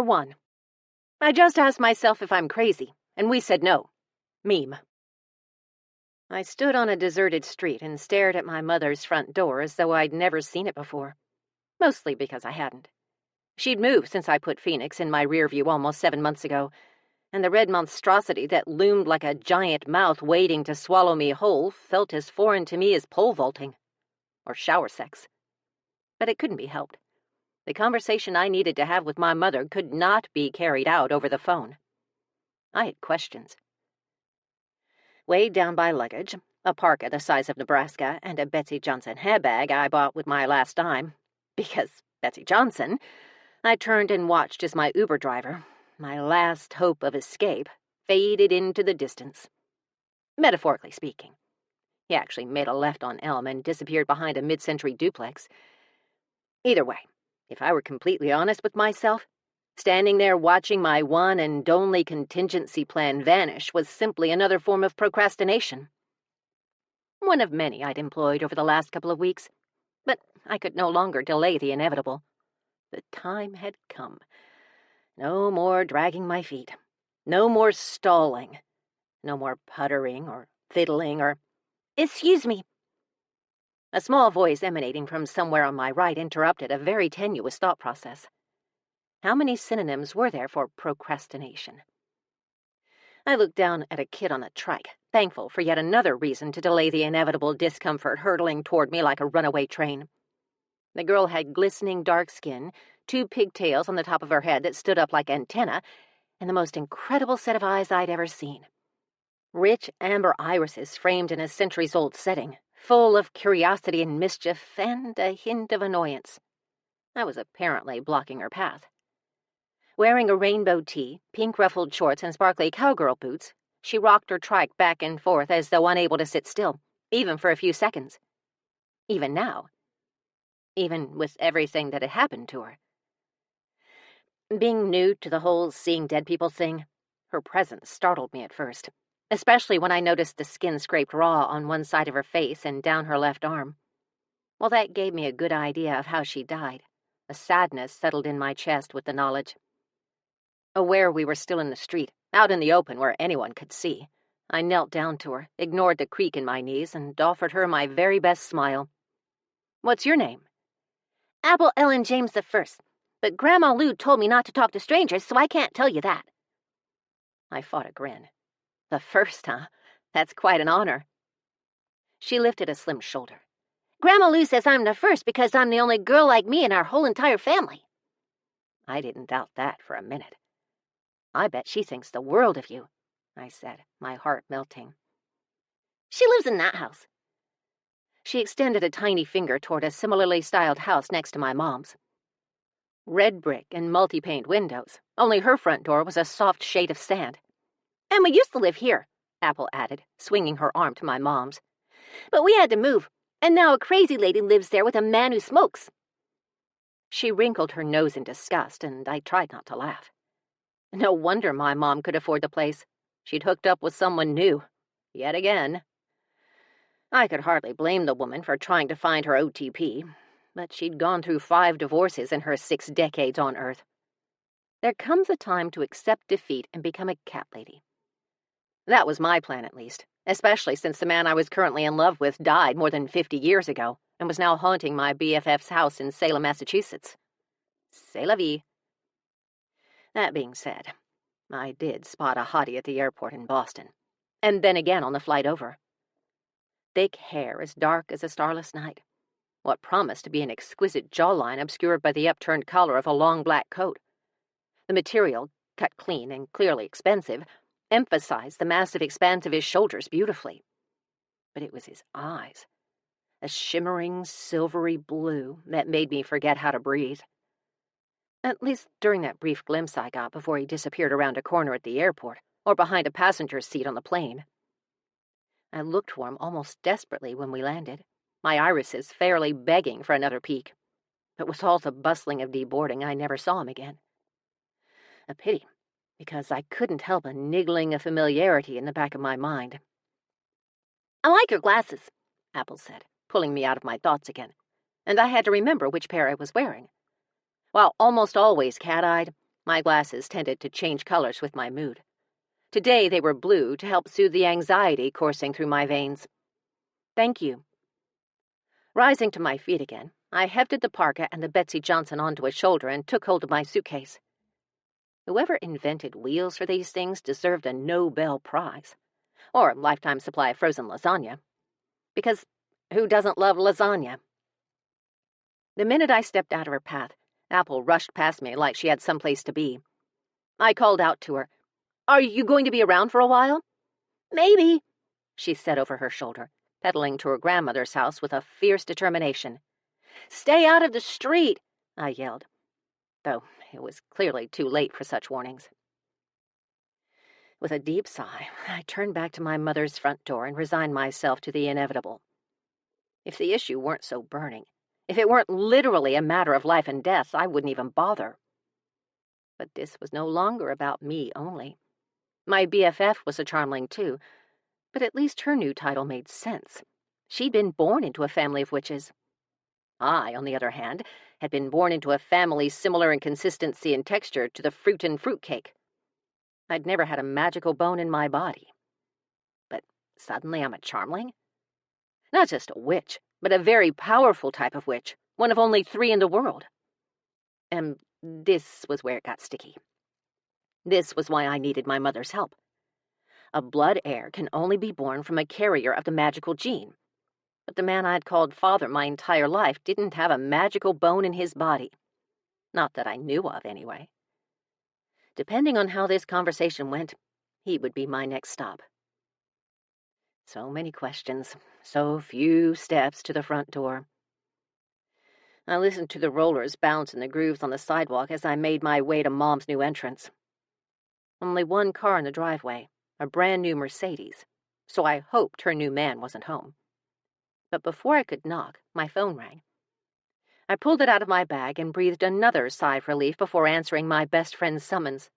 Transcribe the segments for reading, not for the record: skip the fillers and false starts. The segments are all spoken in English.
1. I just asked myself if I'm crazy, and we said no. Meme. I stood on a deserted street and stared at my mother's front door as though I'd never seen it before. Mostly because I hadn't. She'd moved since I put Phoenix in my rear view almost 7 months ago, and the red monstrosity that loomed like a giant mouth waiting to swallow me whole felt as foreign to me as pole vaulting. Or shower sex. But it couldn't be helped. The conversation I needed to have with my mother could not be carried out over the phone. I had questions. Weighed down by luggage, a parka the size of Nebraska, and a Betsy Johnson handbag I bought with my last dime, because Betsy Johnson, I turned and watched as my Uber driver, my last hope of escape, faded into the distance. Metaphorically speaking. He actually made a left on Elm and disappeared behind a mid-century duplex. Either way, if I were completely honest with myself, standing there watching my one and only contingency plan vanish was simply another form of procrastination. One of many I'd employed over the last couple of weeks, but I could no longer delay the inevitable. The time had come. No more dragging my feet. No more stalling. No more puttering or fiddling or... "Excuse me." A small voice emanating from somewhere on my right interrupted a very tenuous thought process. How many synonyms were there for procrastination? I looked down at a kid on a trike, thankful for yet another reason to delay the inevitable discomfort hurtling toward me like a runaway train. The girl had glistening dark skin, 2 pigtails on the top of her head that stood up like antennae, and the most incredible set of eyes I'd ever seen. Rich amber irises framed in a centuries-old setting, full of curiosity and mischief and a hint of annoyance. I was apparently blocking her path. Wearing a rainbow tee, pink ruffled shorts, and sparkly cowgirl boots, she rocked her trike back and forth as though unable to sit still, even for a few seconds. Even now. Even with everything that had happened to her. Being new to the whole seeing dead people thing, her presence startled me at first, especially when I noticed the skin scraped raw on one side of her face and down her left arm. Well, that gave me a good idea of how she died. A sadness settled in my chest with the knowledge. Aware we were still in the street, out in the open where anyone could see, I knelt down to her, ignored the creak in my knees, and offered her my very best smile. "What's your name?" "Apple Ellen James the First, but Grandma Lou told me not to talk to strangers, so I can't tell you that." I fought a grin. "The first, huh? That's quite an honor." She lifted a slim shoulder. "Grandma Lou says I'm the first because I'm the only girl like me in our whole entire family." I didn't doubt that for a minute. "I bet she thinks the world of you," I said, my heart melting. "She lives in that house." She extended a tiny finger toward a similarly styled house next to my mom's. Red brick and multi-paned windows, only her front door was a soft shade of sand. "And we used to live here," Apple added, swinging her arm to my mom's. "But we had to move, and now a crazy lady lives there with a man who smokes." She wrinkled her nose in disgust, and I tried not to laugh. No wonder my mom could afford the place. She'd hooked up with someone new. Yet again. I could hardly blame the woman for trying to find her OTP, but she'd gone through 5 divorces in her 6 decades on Earth. There comes a time to accept defeat and become a cat lady. That was my plan, at least, especially since the man I was currently in love with died more than 50 years ago and was now haunting my BFF's house in Salem, Massachusetts. C'est la vie. That being said, I did spot a hottie at the airport in Boston, and then again on the flight over. Thick hair as dark as a starless night. What promised to be an exquisite jawline obscured by the upturned collar of a long black coat. The material, cut clean and clearly expensive, emphasized the massive expanse of his shoulders beautifully. But it was his eyes, a shimmering, silvery blue that made me forget how to breathe. At least during that brief glimpse I got before he disappeared around a corner at the airport, or behind a passenger's seat on the plane. I looked for him almost desperately when we landed, my irises fairly begging for another peek. But with all the bustling of deboarding, I never saw him again. A pity, because I couldn't help a niggling of familiarity in the back of my mind. "I like your glasses," Apple said, pulling me out of my thoughts again, and I had to remember which pair I was wearing. While almost always cat-eyed, My glasses tended to change colors with my mood. Today they were blue to help soothe the anxiety coursing through my veins. Thank you. Rising to my feet again, I hefted the parka and the Betsy Johnson onto a shoulder and took hold of my suitcase. Whoever invented wheels for these things deserved a Nobel Prize. Or a lifetime supply of frozen lasagna. Because who doesn't love lasagna? The minute I stepped out of her path, Apple rushed past me like she had someplace to be. I called out to her, "Are you going to be around for a while?" "Maybe," she said over her shoulder, pedaling to her grandmother's house with a fierce determination. "Stay out of the street," I yelled, though it was clearly too late for such warnings. With a deep sigh, I turned back to my mother's front door and resigned myself to the inevitable. If the issue weren't so burning, if it weren't literally a matter of life and death, I wouldn't even bother. But this was no longer about me only. My BFF was a charmling too, but at least her new title made sense. She'd been born into a family of witches. I, on the other hand, had been born into a family similar in consistency and texture to the fruit and fruitcake. I'd never had a magical bone in my body. But suddenly I'm a charmling? Not just a witch, but a very powerful type of witch, one of only 3 in the world. And this was where it got sticky. This was why I needed my mother's help. A blood heir can only be born from a carrier of the magical gene. But the man I'd called father my entire life didn't have a magical bone in his body. Not that I knew of, anyway. Depending on how this conversation went, he would be my next stop. So many questions, so few steps to the front door. I listened to the rollers bounce in the grooves on the sidewalk as I made my way to Mom's new entrance. Only one car in the driveway, a brand-new Mercedes, so I hoped her new man wasn't home. But before I could knock, my phone rang. I pulled it out of my bag and breathed another sigh of relief before answering my best friend's summons.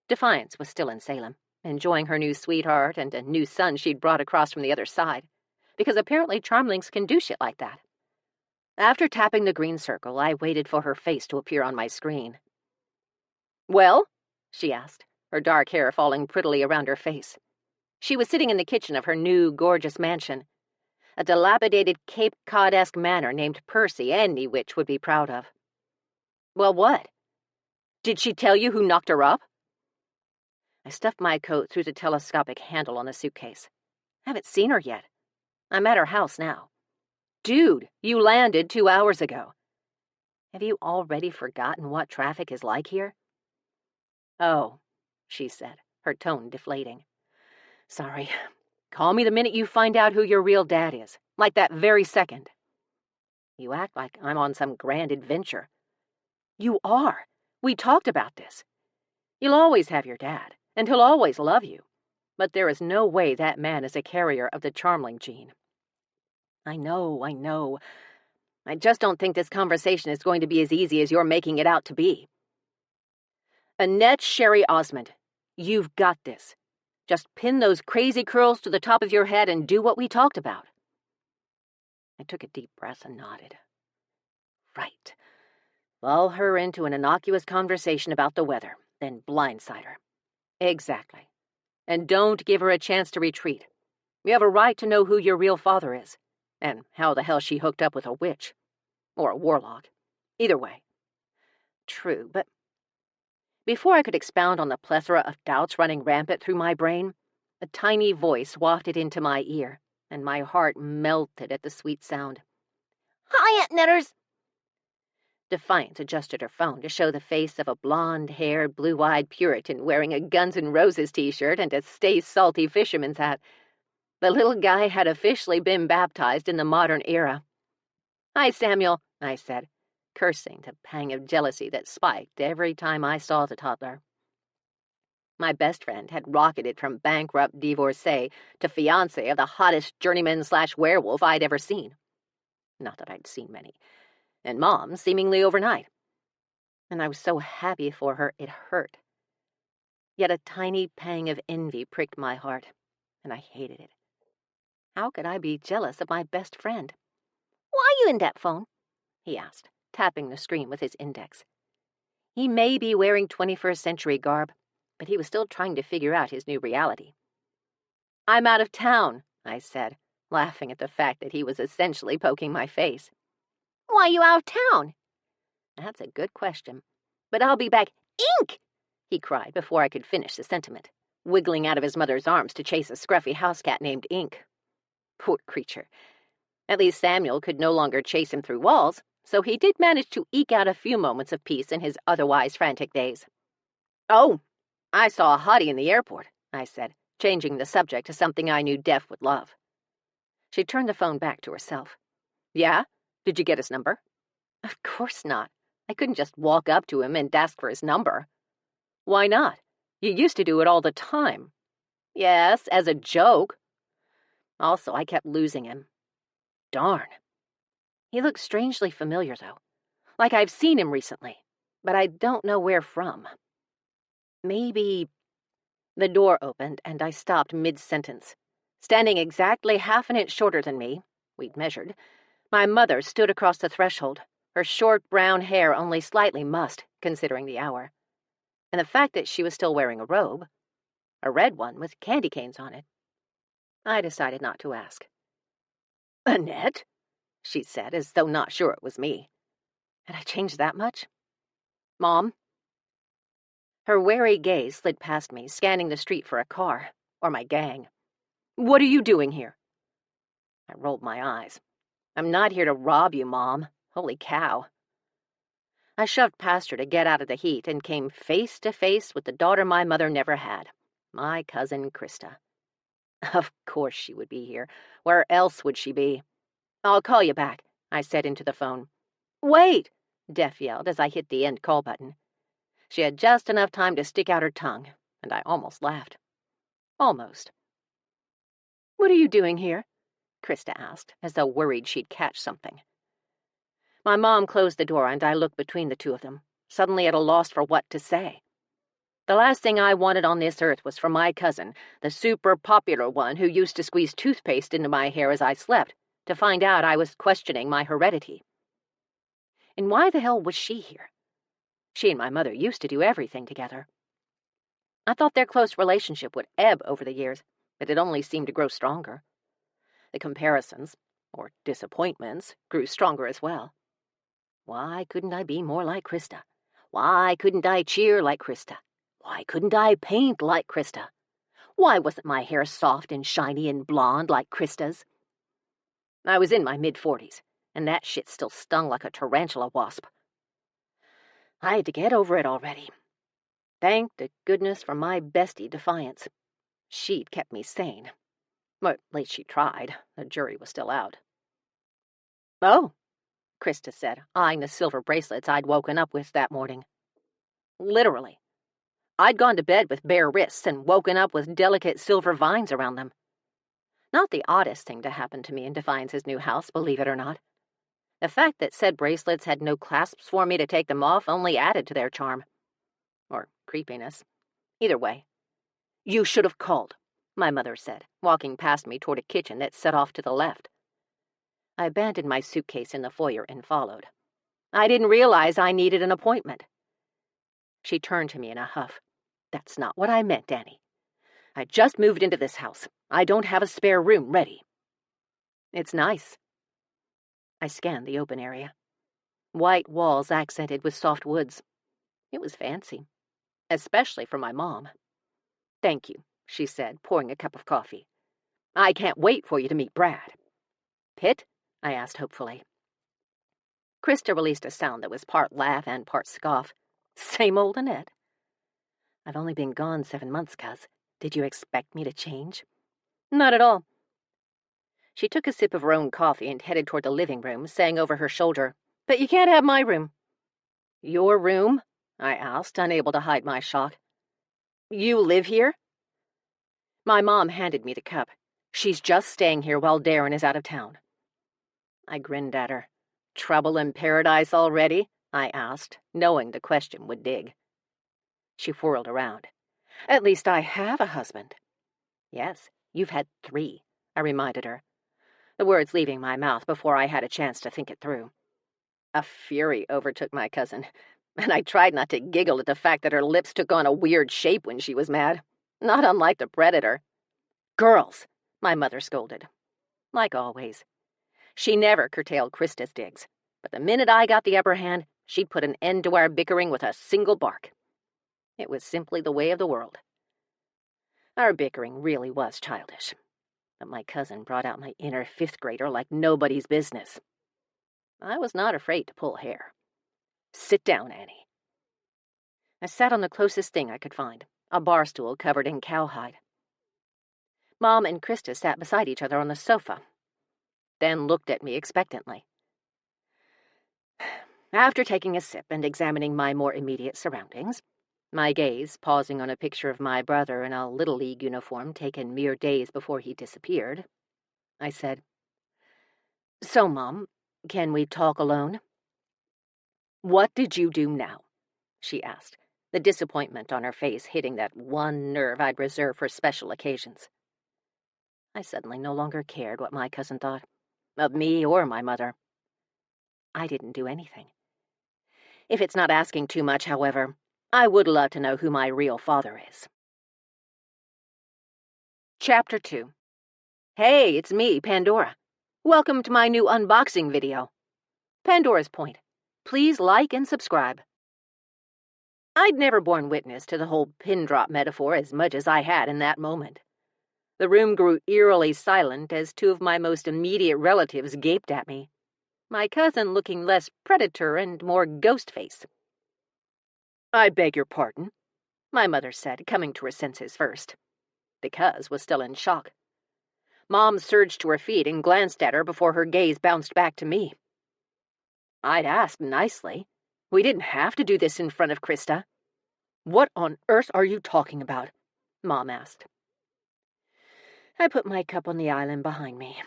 Defiance was still in Salem, enjoying her new sweetheart and a new son she'd brought across from the other side, because apparently charmlings can do shit like that. After tapping the green circle, I waited for her face to appear on my screen. "Well?" she asked, her dark hair falling prettily around her face. She was sitting in the kitchen of her new, gorgeous mansion, a dilapidated Cape Cod-esque manor named Percy any witch would be proud of. "Well, what? Did she tell you who knocked her up?" I stuffed my coat through the telescopic handle on the suitcase. Haven't seen her yet. I'm at her house now. Dude, you landed 2 hours ago. Have you already forgotten what traffic is like here? "Oh," she said, her tone deflating. "Sorry. Call me the minute you find out who your real dad is. Like that very second." "You act like I'm on some grand adventure." "You are. We talked about this. You'll always have your dad, and he'll always love you. But there is no way that man is a carrier of the charmling gene." I know. I just don't think this conversation is going to be as easy as you're making it out to be." "Annette Sherry Osmund, you've got this. Just pin those crazy curls to the top of your head and do what we talked about." I took a deep breath and nodded. Right. Lull her into an innocuous conversation about the weather, then blindside her. Exactly. And don't give her a chance to retreat. You have a right to know who your real father is, and how the hell she hooked up with a witch. Or a warlock. Either way. True, but before I could expound on the plethora of doubts running rampant through my brain, a tiny voice wafted into my ear, and my heart melted at the sweet sound. "Hi, Aunt Netters!" Defiance adjusted her phone to show the face of a blonde-haired, blue-eyed Puritan wearing a Guns N' Roses t-shirt and a Stay Salty fisherman's hat. The little guy had officially been baptized in the modern era. "Hi, Samuel," I said, cursing the pang of jealousy that spiked every time I saw the toddler. My best friend had rocketed from bankrupt divorcee to fiancé of the hottest journeyman/werewolf I'd ever seen. Not that I'd seen many. And Mom seemingly overnight. And I was so happy for her it hurt. Yet a tiny pang of envy pricked my heart, and I hated it. How could I be jealous of my best friend? "Why you in that phone?" he asked, tapping the screen with his index. He may be wearing 21st century garb, but he was still trying to figure out his new reality. "I'm out of town," I said, laughing at the fact that he was essentially poking my face. "Why are you out of town?" "That's a good question. But I'll be back." "Ink!" he cried before I could finish the sentiment, wiggling out of his mother's arms to chase a scruffy house cat named Ink. Poor creature. At least Samuel could no longer chase him through walls, so he did manage to eke out a few moments of peace in his otherwise frantic days. "Oh, I saw a hottie in the airport," I said, changing the subject to something I knew Def would love. She turned the phone back to herself. "Yeah? Did you get his number?" "Of course not. I couldn't just walk up to him and ask for his number." "Why not? You used to do it all the time." "Yes, as a joke. Also, I kept losing him. Darn. He looks strangely familiar, though. Like I've seen him recently, but I don't know where from. Maybe..." The door opened, and I stopped mid-sentence. Standing exactly half an inch shorter than me, we'd measured, my mother stood across the threshold, her short brown hair only slightly mussed, considering the hour. And the fact that she was still wearing a robe, a red one with candy canes on it. I decided not to ask. "Annette?" she said, as though not sure it was me. Had I changed that much? "Mom?" Her wary gaze slid past me, scanning the street for a car, or my gang. "What are you doing here?" I rolled my eyes. "I'm not here to rob you, Mom. Holy cow." I shoved past her to get out of the heat and came face to face with the daughter my mother never had, my cousin Krista. Of course she would be here. Where else would she be? "I'll call you back," I said into the phone. "Wait!" Def yelled as I hit the end call button. She had just enough time to stick out her tongue, and I almost laughed. Almost. "What are you doing here?" Krista asked, as though worried she'd catch something. My mom closed the door, and I looked between the two of them, suddenly at a loss for what to say. The last thing I wanted on this earth was for my cousin, the super popular one who used to squeeze toothpaste into my hair as I slept, to find out I was questioning my heredity. And why the hell was she here? She and my mother used to do everything together. I thought their close relationship would ebb over the years, but it only seemed to grow stronger. The comparisons, or disappointments, grew stronger as well. Why couldn't I be more like Krista? Why couldn't I cheer like Krista? Why couldn't I paint like Krista? Why wasn't my hair soft and shiny and blonde like Krista's? I was in my mid-40s, and that shit still stung like a tarantula wasp. I had to get over it already. Thank to goodness for my bestie, Defiance. She'd kept me sane. Or at least she tried. The jury was still out. "Oh," Krista said, eyeing the silver bracelets I'd woken up with that morning. "Literally. I'd gone to bed with bare wrists and woken up with delicate silver vines around them. Not the oddest thing to happen to me in Defiance's new house, believe it or not. The fact that said bracelets had no clasps for me to take them off only added to their charm. Or creepiness. Either way. "You should have called," my mother said, walking past me toward a kitchen that set off to the left. I abandoned my suitcase in the foyer and followed. "I didn't realize I needed an appointment." She turned to me in a huff. "That's not what I meant, Annie. I just moved into this house. I don't have a spare room ready." "It's nice." I scanned the open area. White walls accented with soft woods. It was fancy. Especially for my mom. "Thank you," she said, pouring a cup of coffee. "I can't wait for you to meet Brad." "Pitt?" I asked hopefully. Krista released a sound that was part laugh and part scoff. Same old Annette. "I've only been gone 7 months, cuz. Did you expect me to change?" "Not at all." She took a sip of her own coffee and headed toward the living room, saying over her shoulder, "But you can't have my room." "Your room?" I asked, unable to hide my shock. "You live here?" My mom handed me the cup. "She's just staying here while Darren is out of town." I grinned at her. "Trouble in paradise already?" I asked, knowing the question would dig. She whirled around. "At least I have a husband." "Yes, you've had 3, I reminded her, the words leaving my mouth before I had a chance to think it through. A fury overtook my cousin. and I tried not to giggle at the fact that her lips took on a weird shape when she was mad, not unlike the predator. "Girls," my mother scolded. Like always. She never curtailed Krista's digs, but the minute I got the upper hand, she'd put an end to our bickering with a single bark. It was simply the way of the world. Our bickering really was childish, but my cousin brought out my inner fifth grader like nobody's business. I was not afraid to pull hair. "Sit down, Annie." I sat on the closest thing I could find, a bar stool covered in cowhide. Mom and Krista sat beside each other on the sofa, then looked at me expectantly. After taking a sip and examining my more immediate surroundings, my gaze pausing on a picture of my brother in a Little League uniform taken mere days before he disappeared, I said, "So, Mom, can we talk alone?" "What did you do now?" she asked, the disappointment on her face hitting that one nerve I'd reserved for special occasions. I suddenly no longer cared what my cousin thought, of me or my mother. I didn't do anything. If it's not asking too much, however, I would love to know who my real father is. Chapter 2. Hey, it's me, Pandora. Welcome to my new unboxing video. Pandora's Point. Please like and subscribe. I'd never borne witness to the whole pin drop metaphor as much as I had in that moment. The room grew eerily silent as two of my most immediate relatives gaped at me, my cousin looking less predator and more ghost-face. "I beg your pardon," my mother said, coming to her senses first. The cuz was still in shock. Mom surged to her feet and glanced at her before her gaze bounced back to me. I'd asked nicely. We didn't have to do this in front of Krista. "What on earth are you talking about?" Mom asked. I put my cup on the island behind me.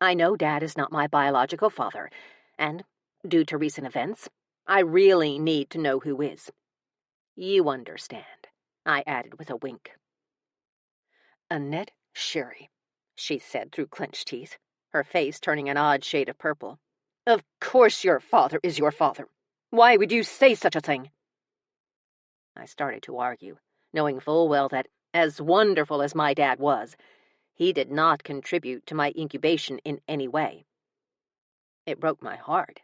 I know Dad is not my biological father, and, due to recent events, I really need to know who is. You understand, I added with a wink. "Annette Sherry," she said through clenched teeth, her face turning an odd shade of purple. "Of course your father is your father. Why would you say such a thing?" I started to argue, knowing full well that, as wonderful as my dad was, he did not contribute to my incubation in any way. It broke my heart.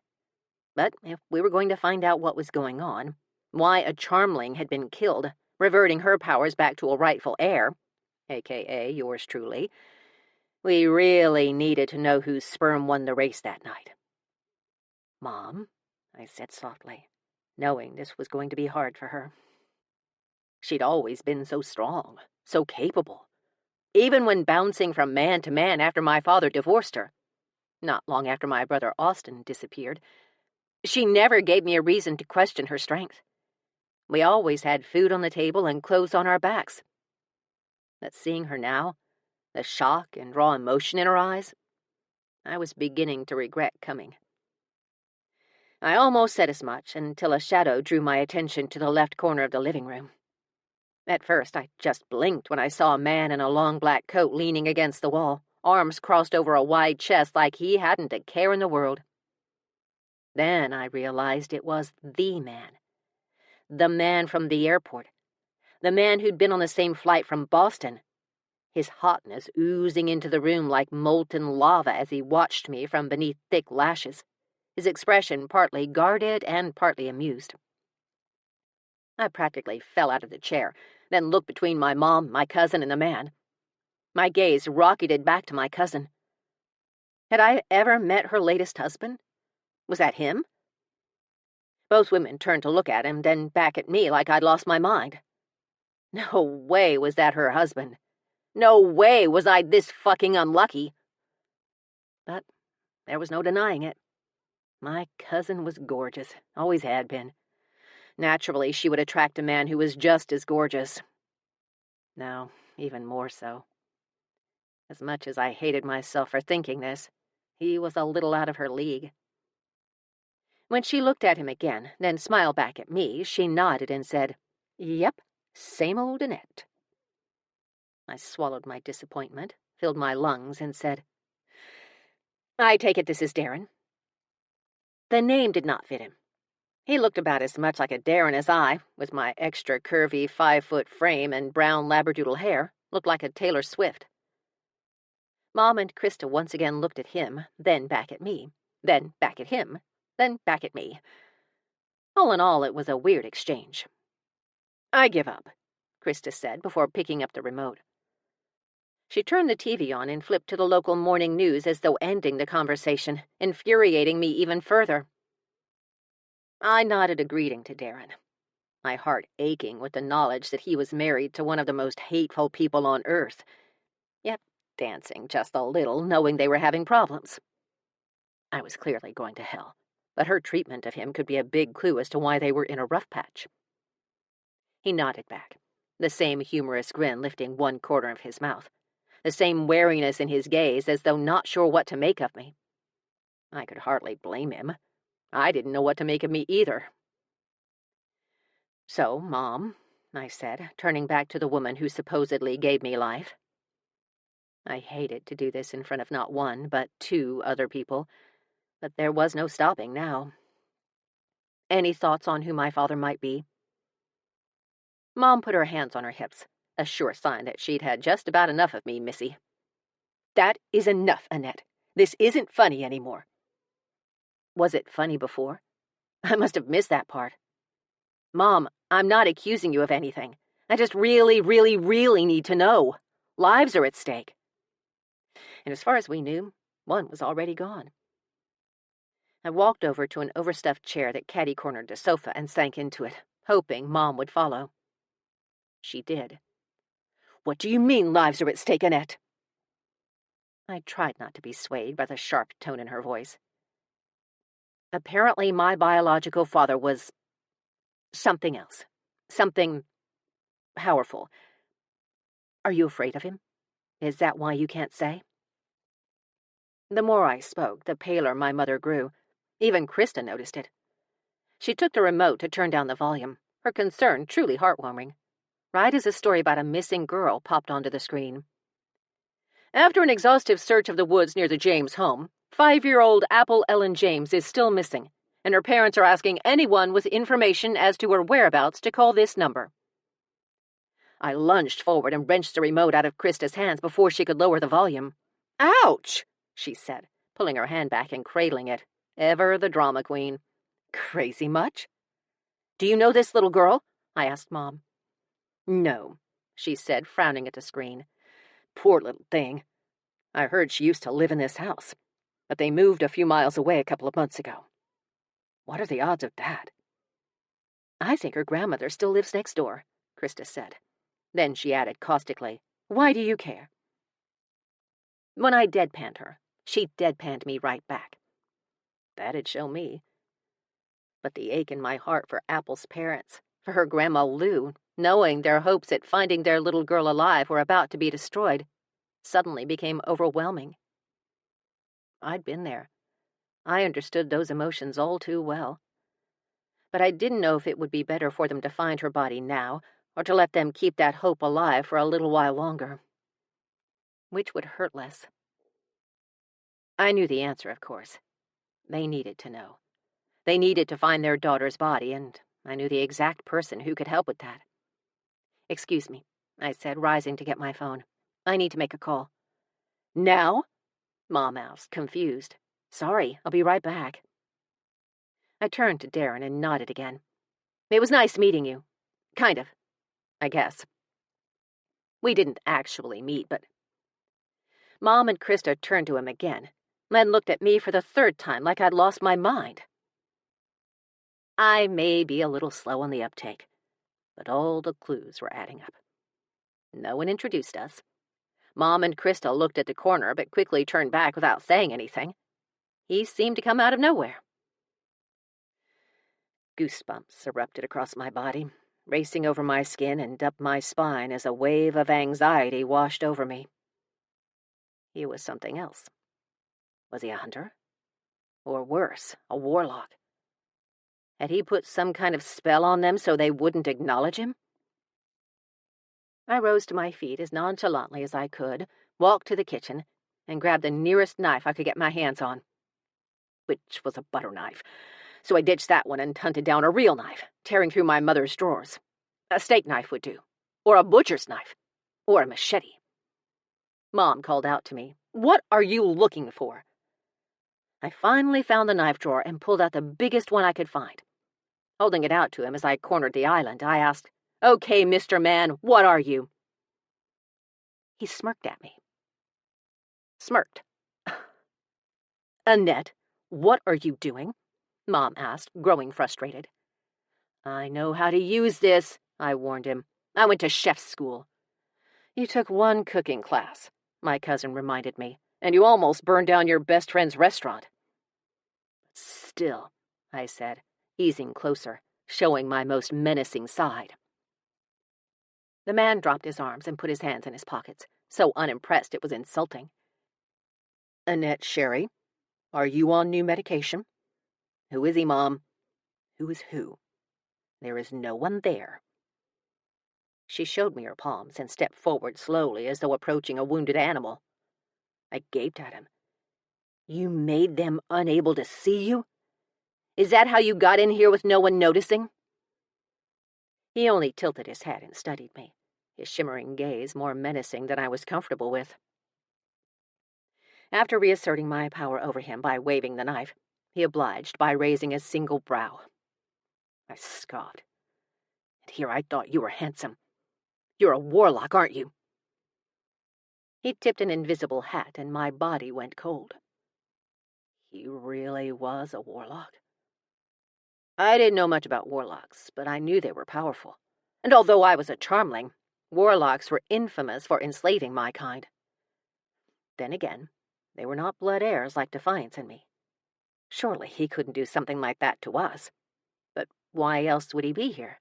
But if we were going to find out what was going on, why a charmling had been killed, reverting her powers back to a rightful heir, a.k.a. yours truly, we really needed to know whose sperm won the race that night. "Mom," I said softly, knowing this was going to be hard for her. She'd always been so strong, so capable, even when bouncing from man to man after my father divorced her, not long after my brother Austin disappeared. She never gave me a reason to question her strength. We always had food on the table and clothes on our backs. But seeing her now, the shock and raw emotion in her eyes, I was beginning to regret coming. I almost said as much until a shadow drew my attention to the left corner of the living room. At first, I just blinked when I saw a man in a long black coat leaning against the wall, arms crossed over a wide chest like he hadn't a care in the world. Then I realized it was the man from the airport, the man who'd been on the same flight from Boston, his hotness oozing into the room like molten lava as he watched me from beneath thick lashes, his expression partly guarded and partly amused. I practically fell out of the chair, then looked between my mom, my cousin, and the man. My gaze rocketed back to my cousin. Had I ever met her latest husband? Was that him? Both women turned to look at him, then back at me like I'd lost my mind. No way was that her husband. No way was I this fucking unlucky. But there was no denying it. My cousin was gorgeous, always had been. Naturally, she would attract a man who was just as gorgeous. No, even more so. As much as I hated myself for thinking this, he was a little out of her league. When she looked at him again, then smiled back at me, she nodded and said, "Yep, same old Annette." I swallowed my disappointment, filled my lungs, and said, "I take it this is Darren." The name did not fit him. He looked about as much like a Darren as I, with my extra curvy 5-foot frame and brown labradoodle hair, looked like a Taylor Swift. Mom and Krista once again looked at him, then back at me, then back at him, then back at me. All in all, it was a weird exchange. "I give up," Krista said before picking up the remote. She turned the TV on and flipped to the local morning news as though ending the conversation, infuriating me even further. I nodded a greeting to Darren, my heart aching with the knowledge that he was married to one of the most hateful people on earth, yet dancing just a little, knowing they were having problems. I was clearly going to hell, but her treatment of him could be a big clue as to why they were in a rough patch. He nodded back, the same humorous grin lifting one corner of his mouth, the same wariness in his gaze as though not sure what to make of me. I could hardly blame him. I didn't know what to make of me either. "So, Mom," I said, turning back to the woman who supposedly gave me life. I hated to do this in front of not one, but 2 other people, but there was no stopping now. "Any thoughts on who my father might be?" Mom put her hands on her hips, a sure sign that she'd had just about enough of me, Missy. "That is enough, Annette. This isn't funny anymore." "Was it funny before? I must have missed that part." "Mom, I'm not accusing you of anything. I just really, really, really need to know. Lives are at stake." And as far as we knew, one was already gone. I walked over to an overstuffed chair that catty-cornered the sofa and sank into it, hoping Mom would follow. She did. "What do you mean lives are at stake, Annette?" I tried not to be swayed by the sharp tone in her voice. "Apparently my biological father was something else. Something powerful. Are you afraid of him? Is that why you can't say?" The more I spoke, the paler my mother grew. Even Krista noticed it. She took the remote to turn down the volume, her concern truly heartwarming, right as a story about a missing girl popped onto the screen. "After an exhaustive search of the woods near the James home, 5-year-old Apple Ellen James is still missing, and her parents are asking anyone with information as to her whereabouts to call this number." I lunged forward and wrenched the remote out of Krista's hands before she could lower the volume. "Ouch!" she said, pulling her hand back and cradling it. Ever the drama queen. "Crazy much?" "Do you know this little girl?" I asked Mom. "No," she said, frowning at the screen. "Poor little thing. I heard she used to live in this house, but they moved a few miles away a couple of months ago." "What are the odds of that?" "I think her grandmother still lives next door," Krista said. Then she added caustically, "Why do you care?" When I deadpanned her, she deadpanned me right back. That'd show me. But the ache in my heart for Apple's parents, for her Grandma Lou, knowing their hopes at finding their little girl alive were about to be destroyed, suddenly became overwhelming. I'd been there. I understood those emotions all too well. But I didn't know if it would be better for them to find her body now, or to let them keep that hope alive for a little while longer. Which would hurt less? I knew the answer, of course. They needed to know. They needed to find their daughter's body, and I knew the exact person who could help with that. "Excuse me," I said, rising to get my phone. "I need to make a call." "Now?" Mom asked, confused. "Sorry, I'll be right back." I turned to Darren and nodded again. "It was nice meeting you. Kind of, I guess." We didn't actually meet, but... Mom and Krista turned to him again, then looked at me for the 3rd time like I'd lost my mind. I may be a little slow on the uptake, but all the clues were adding up. No one introduced us. Mom and Krista looked at the corner, but quickly turned back without saying anything. He seemed to come out of nowhere. Goosebumps erupted across my body, racing over my skin and up my spine as a wave of anxiety washed over me. He was something else. Was he a hunter? Or worse, a warlock? Had he put some kind of spell on them so they wouldn't acknowledge him? I rose to my feet as nonchalantly as I could, walked to the kitchen, and grabbed the nearest knife I could get my hands on, which was a butter knife. So I ditched that one and hunted down a real knife, tearing through my mother's drawers. A steak knife would do, or a butcher's knife, or a machete. Mom called out to me, "What are you looking for?" I finally found the knife drawer and pulled out the biggest one I could find. Holding it out to him as I cornered the island, I asked, "Okay, Mr. Man, what are you?" He smirked at me. Smirked. "Annette, what are you doing?" Mom asked, growing frustrated. "I know how to use this," I warned him. "I went to chef's school." "You took one cooking class," my cousin reminded me, "and you almost burned down your best friend's restaurant." "Still," I said, easing closer, showing my most menacing side. The man dropped his arms and put his hands in his pockets, so unimpressed it was insulting. "Annette Sherry, are you on new medication?" "Who is he, Mom?" "Who is who?" "There is no one there." She showed me her palms and stepped forward slowly as though approaching a wounded animal. I gaped at him. "You made them unable to see you? Is that how you got in here with no one noticing?" He only tilted his head and studied me, his shimmering gaze more menacing than I was comfortable with. After reasserting my power over him by waving the knife, he obliged by raising a single brow. I scoffed. "And here I thought you were handsome. You're a warlock, aren't you?" He tipped an invisible hat, and my body went cold. He really was a warlock. I didn't know much about warlocks, but I knew they were powerful. And although I was a charmling, warlocks were infamous for enslaving my kind. Then again, they were not blood heirs like Defiance and me. Surely he couldn't do something like that to us. But why else would he be here?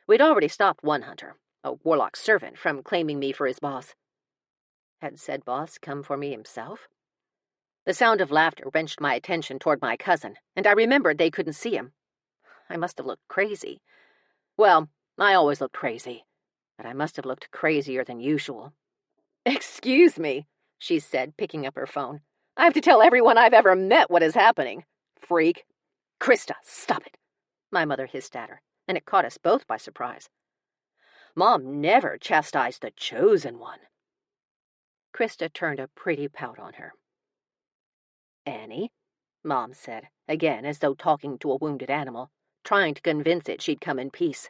We'd already stopped one hunter, a warlock servant, from claiming me for his boss. Had said boss come for me himself? The sound of laughter wrenched my attention toward my cousin, and I remembered they couldn't see him. I must have looked crazy. Well, I always looked crazy, but I must have looked crazier than usual. "Excuse me," she said, picking up her phone. "I have to tell everyone I've ever met what is happening. Freak." "Krista, stop it," my mother hissed at her, and it caught us both by surprise. Mom never chastised the chosen one. Krista turned a pretty pout on her. "Annie," Mom said, again as though talking to a wounded animal, trying to convince it she'd come in peace.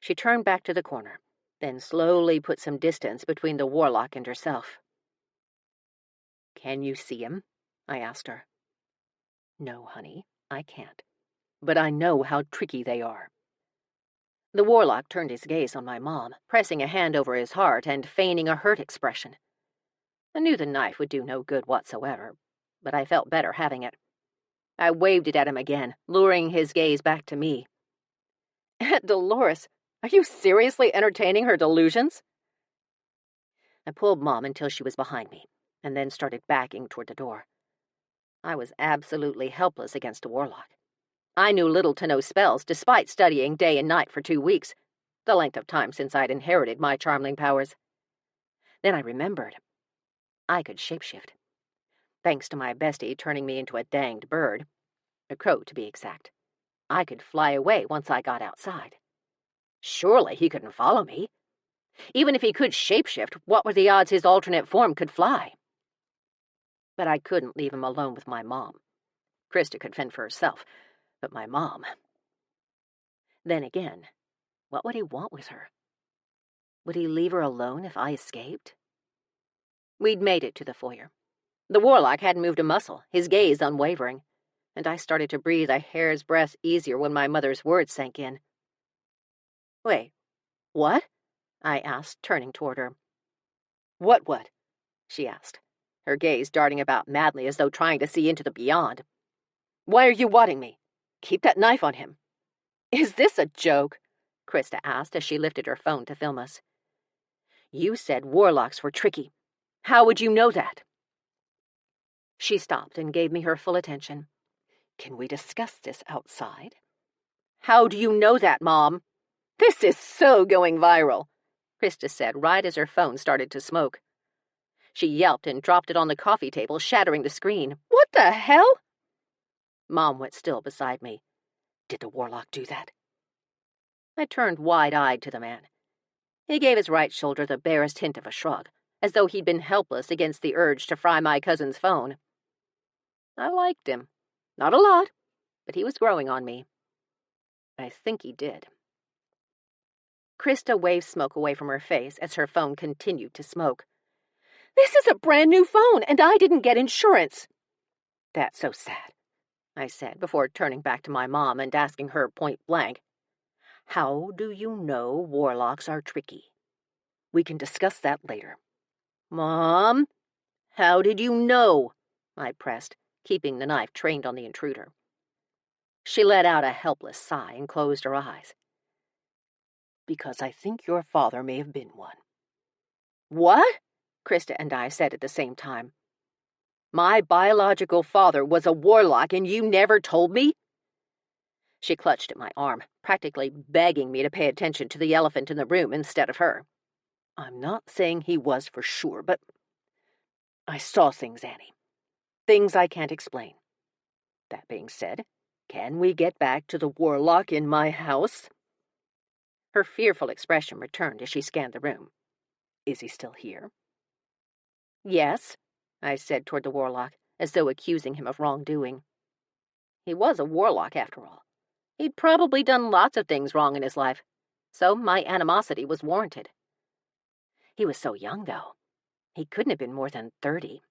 She turned back to the corner, then slowly put some distance between the warlock and herself. "Can you see him?" I asked her. "No, honey, I can't. But I know how tricky they are." The warlock turned his gaze on my mom, pressing a hand over his heart and feigning a hurt expression. I knew the knife would do no good whatsoever, but I felt better having it. I waved it at him again, luring his gaze back to me. "Aunt Dolores, are you seriously entertaining her delusions?" I pulled Mom until she was behind me, and then started backing toward the door. I was absolutely helpless against a warlock. I knew little to no spells, despite studying day and night for 2 weeks, the length of time since I'd inherited my charming powers. Then I remembered. I could shapeshift. Thanks to my bestie turning me into a danged bird, a crow to be exact, I could fly away once I got outside. Surely he couldn't follow me. Even if he could shapeshift, what were the odds his alternate form could fly? But I couldn't leave him alone with my mom. Krista could fend for herself, but my mom... Then again, what would he want with her? Would he leave her alone if I escaped? We'd made it to the foyer. The warlock hadn't moved a muscle, his gaze unwavering, and I started to breathe a hair's breadth easier when my mother's words sank in. "Wait, what?" I asked, turning toward her. What?" she asked, her gaze darting about madly as though trying to see into the beyond. "Why are you wadding me? Keep that knife on him." "Is this a joke?" Krista asked as she lifted her phone to film us. "You said warlocks were tricky. How would you know that?" She stopped and gave me her full attention. "Can we discuss this outside?" "How do you know that, Mom?" "This is so going viral," Krista said right as her phone started to smoke. She yelped and dropped it on the coffee table, shattering the screen. "What the hell?" Mom went still beside me. Did the warlock do that? I turned wide-eyed to the man. He gave his right shoulder the barest hint of a shrug, as though he'd been helpless against the urge to fry my cousin's phone. I liked him. Not a lot, but he was growing on me. I think he did. Krista waved smoke away from her face as her phone continued to smoke. This is a brand new phone, and I didn't get insurance. That's so sad, I said before turning back to my mom and asking her point blank, how do you know warlocks are tricky? We can discuss that later. Mom, how did you know? I pressed, keeping the knife trained on the intruder. She let out a helpless sigh and closed her eyes. Because I think your father may have been one. What? Krista and I said at the same time. My biological father was a warlock and you never told me? She clutched at my arm, practically begging me to pay attention to the elephant in the room instead of her. I'm not saying he was for sure, but I saw things, Annie. Things I can't explain. That being said, can we get back to the warlock in my house? Her fearful expression returned as she scanned the room. Is he still here? Yes, I said toward the warlock, as though accusing him of wrongdoing. He was a warlock, after all. He'd probably done lots of things wrong in his life, so my animosity was warranted. He was so young, though. He couldn't have been more than 30.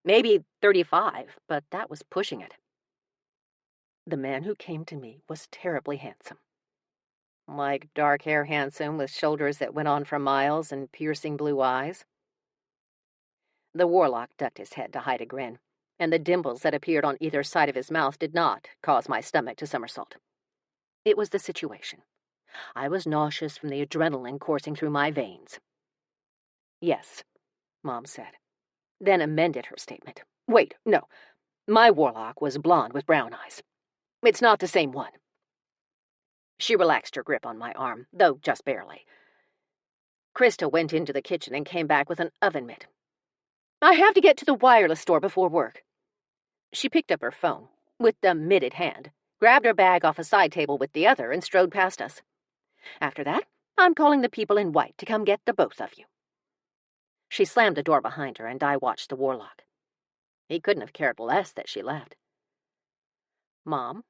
Maybe 35, but that was pushing it. The man who came to me was terribly handsome. Like dark hair handsome with shoulders that went on for miles and piercing blue eyes. The warlock ducked his head to hide a grin, and the dimples that appeared on either side of his mouth did not cause my stomach to somersault. It was the situation. I was nauseous from the adrenaline coursing through my veins. Yes, Mom said, then amended her statement. Wait, no. My warlock was blonde with brown eyes. It's not the same one. She relaxed her grip on my arm, though just barely. Krista went into the kitchen and came back with an oven mitt. I have to get to the wireless store before work. She picked up her phone, with the mitted hand, grabbed her bag off a side table with the other, and strode past us. After that, I'm calling the people in white to come get the both of you. She slammed the door behind her, and I watched the warlock. He couldn't have cared less that she left. Mom,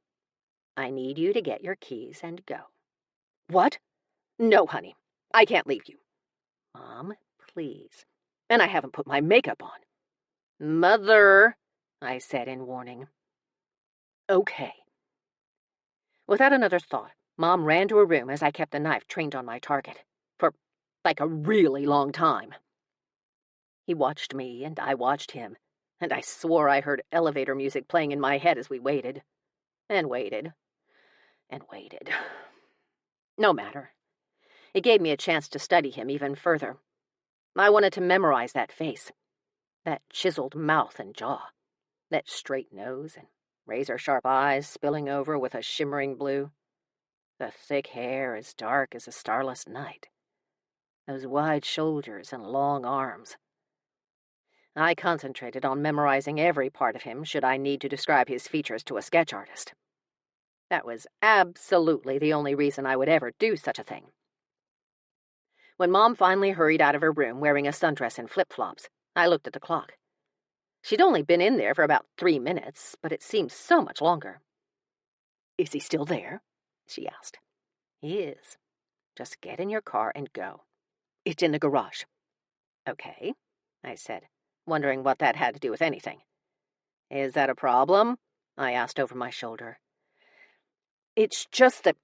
I need you to get your keys and go. What? No, honey. I can't leave you. Mom, please. And I haven't put my makeup on. Mother, I said in warning. Okay. Without another thought, Mom ran to her room as I kept the knife trained on my target. For, like, a really long time. He watched me, and I watched him, and I swore I heard elevator music playing in my head as we waited. And waited. And waited. No matter. It gave me a chance to study him even further. I wanted to memorize that face, that chiseled mouth and jaw, that straight nose and razor-sharp eyes spilling over with a shimmering blue, the thick hair as dark as a starless night, those wide shoulders and long arms. I concentrated on memorizing every part of him should I need to describe his features to a sketch artist. That was absolutely the only reason I would ever do such a thing. When Mom finally hurried out of her room wearing a sundress and flip-flops, I looked at the clock. She'd only been in there for about 3 minutes, but it seemed so much longer. Is he still there? She asked. He is. Just get in your car and go. It's in the garage. Okay, I said, wondering what that had to do with anything. Is that a problem? I asked over my shoulder. It's just that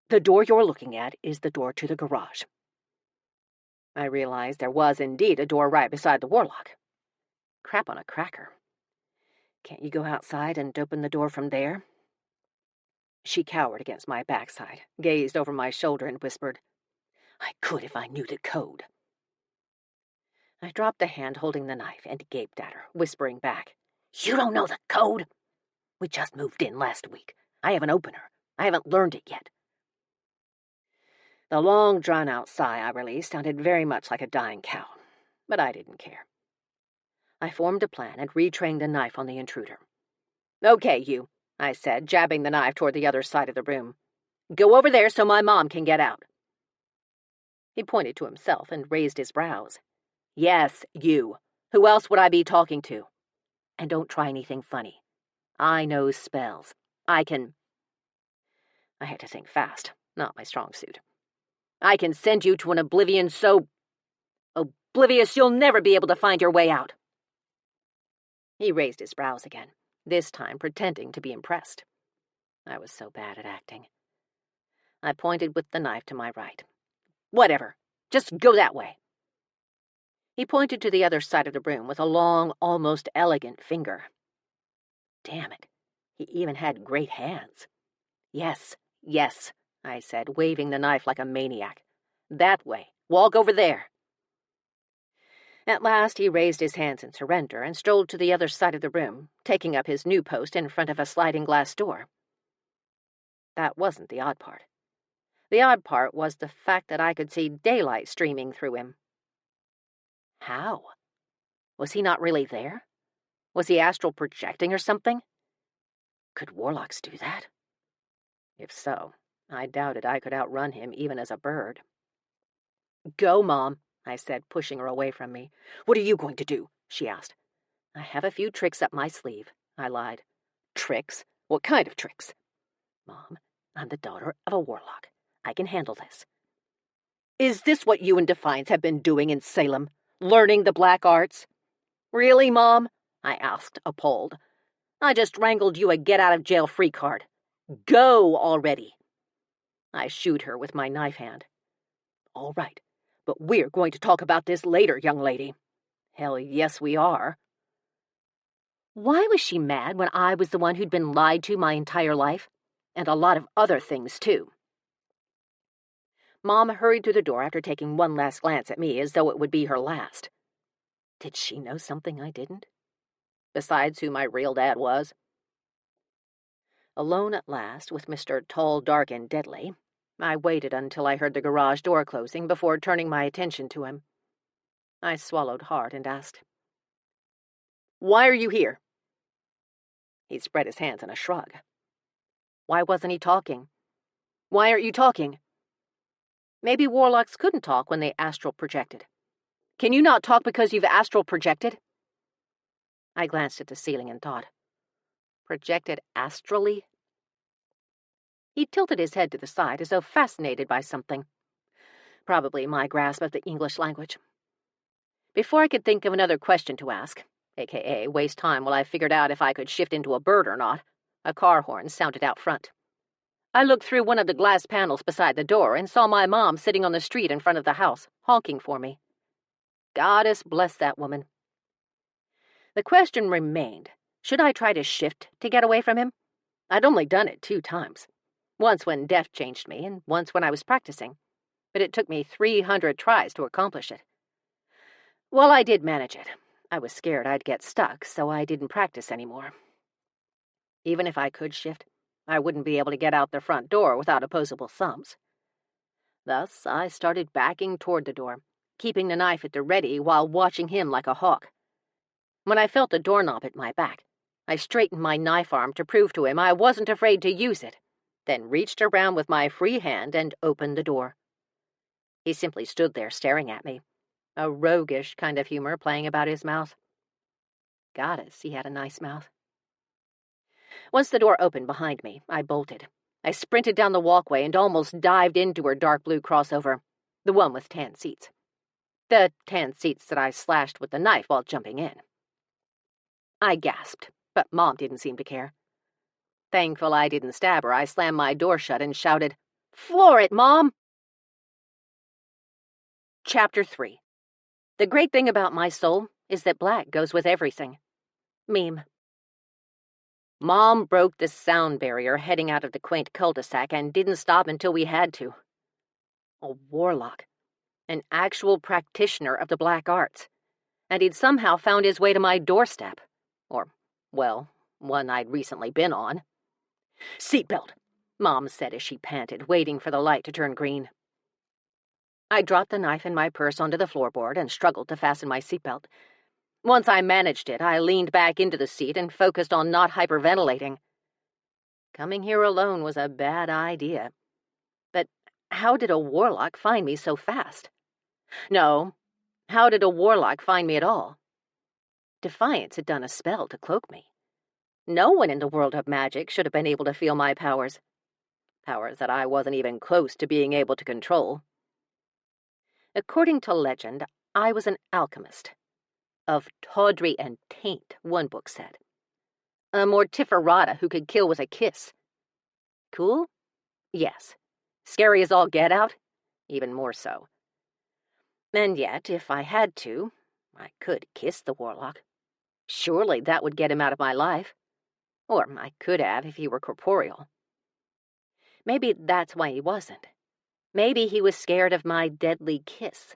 the door you're looking at is the door to the garage. I realized there was indeed a door right beside the warlock. Crap on a cracker. Can't you go outside and open the door from there? She cowered against my backside, gazed over my shoulder, and whispered, I could if I knew the code. I dropped the hand holding the knife and gaped at her, whispering back, You don't know the code? We just moved in last week. I have an opener. I haven't learned it yet. The long, drawn-out sigh I released sounded very much like a dying cow, but I didn't care. I formed a plan and retrained the knife on the intruder. Okay, you. I said, jabbing the knife toward the other side of the room. "Go over there so my mom can get out." He pointed to himself and raised his brows. "Yes, you. Who else would I be talking to? And don't try anything funny. I know spells. I had to think fast, not my strong suit. I can send you to an oblivion so oblivious you'll never be able to find your way out." He raised his brows again, this time pretending to be impressed. I was so bad at acting. I pointed with the knife to my right. "Whatever. Just go that way." He pointed to the other side of the room with a long, almost elegant finger. Damn it, he even had great hands. Yes, I said, waving the knife like a maniac. "That way. Walk over there." At last he raised his hands in surrender and strolled to the other side of the room, taking up his new post in front of a sliding glass door. That wasn't the odd part. The odd part was the fact that I could see daylight streaming through him. How? Was he not really there? Was he astral projecting or something? Could warlocks do that? If so, I doubted I could outrun him even as a bird. "Go, Mom," I said, pushing her away from me. "What are you going to do?" she asked. "I have a few tricks up my sleeve," I lied. "Tricks? What kind of tricks?" "Mom, I'm the daughter of a warlock. I can handle this." "Is this what you and Defiance have been doing in Salem? Learning the black arts?" "Really, Mom?" I asked, appalled. "I just wrangled you a get-out-of-jail-free card. Go already." I shooed her with my knife hand. "All right, but we're going to talk about this later, young lady." "Hell, yes, we are." Why was she mad when I was the one who'd been lied to my entire life? And a lot of other things, too. Mom hurried through the door after taking one last glance at me as though it would be her last. Did she know something I didn't? Besides who my real dad was? Alone at last, with Mr. Tall, Dark, and Deadly, I waited until I heard the garage door closing before turning my attention to him. I swallowed hard and asked, "Why are you here?" He spread his hands in a shrug. Why wasn't he talking? "Why aren't you talking?" Maybe warlocks couldn't talk when they astral projected. "Can you not talk because you've astral projected?" I glanced at the ceiling and thought, projected astrally? He tilted his head to the side as though fascinated by something. Probably my grasp of the English language. Before I could think of another question to ask, aka waste time while I figured out if I could shift into a bird or not, a car horn sounded out front. I looked through one of the glass panels beside the door and saw my mom sitting on the street in front of the house, honking for me. Goddess bless that woman. The question remained, should I try to shift to get away from him? I'd only done it 2 times. Once when death changed me, and once when I was practicing. But it took me 300 tries to accomplish it. Well, I did manage it. I was scared I'd get stuck, so I didn't practice anymore. Even if I could shift, I wouldn't be able to get out the front door without opposable thumbs. Thus, I started backing toward the door, keeping the knife at the ready while watching him like a hawk. When I felt the doorknob at my back, I straightened my knife arm to prove to him I wasn't afraid to use it, then reached around with my free hand and opened the door. He simply stood there staring at me, a roguish kind of humor playing about his mouth. Goddess, he had a nice mouth. Once the door opened behind me, I bolted. I sprinted down the walkway and almost dived into her dark blue crossover, the one with tan seats. The tan seats that I slashed with the knife while jumping in. I gasped, but Mom didn't seem to care. Thankful I didn't stab her, I slammed my door shut and shouted, "Floor it, Mom!" Chapter 3. The great thing about my soul is that black goes with everything. Meme. Mom broke the sound barrier heading out of the quaint cul-de-sac and didn't stop until we had to. A warlock. An actual practitioner of the black arts. And he'd somehow found his way to my doorstep. Or, well, one I'd recently been on. "Seatbelt," Mom said as she panted, waiting for the light to turn green. I dropped the knife in my purse onto the floorboard and struggled to fasten my seatbelt. Once I managed it, I leaned back into the seat and focused on not hyperventilating. Coming here alone was a bad idea. But how did a warlock find me so fast? No, how did a warlock find me at all? Defiance had done a spell to cloak me. No one in the world of magic should have been able to feel my powers. Powers that I wasn't even close to being able to control. According to legend, I was an alchemist. Of tawdry and taint, one book said. A mortiferata who could kill with a kiss. Cool? Yes. Scary as all get out? Even more so. And yet, if I had to, I could kiss the warlock. Surely that would get him out of my life. Or I could have if he were corporeal. Maybe that's why he wasn't. Maybe he was scared of my deadly kiss.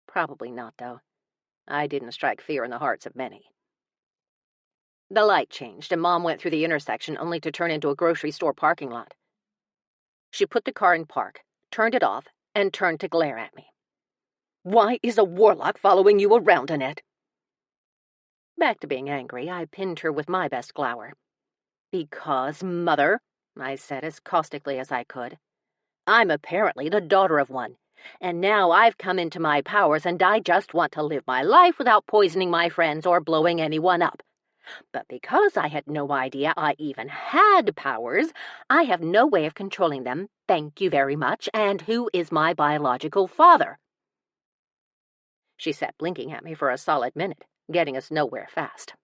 Probably not, though. I didn't strike fear in the hearts of many. The light changed, and Mom went through the intersection only to turn into a grocery store parking lot. She put the car in park, turned it off, and turned to glare at me. "Why is a warlock following you around, Annette?" Back to being angry, I pinned her with my best glower. "Because, Mother," I said as caustically as I could, "I'm apparently the daughter of one, and now I've come into my powers and I just want to live my life without poisoning my friends or blowing anyone up. But because I had no idea I even had powers, I have no way of controlling them, thank you very much, and who is my biological father?" She sat blinking at me for a solid minute, getting us nowhere fast.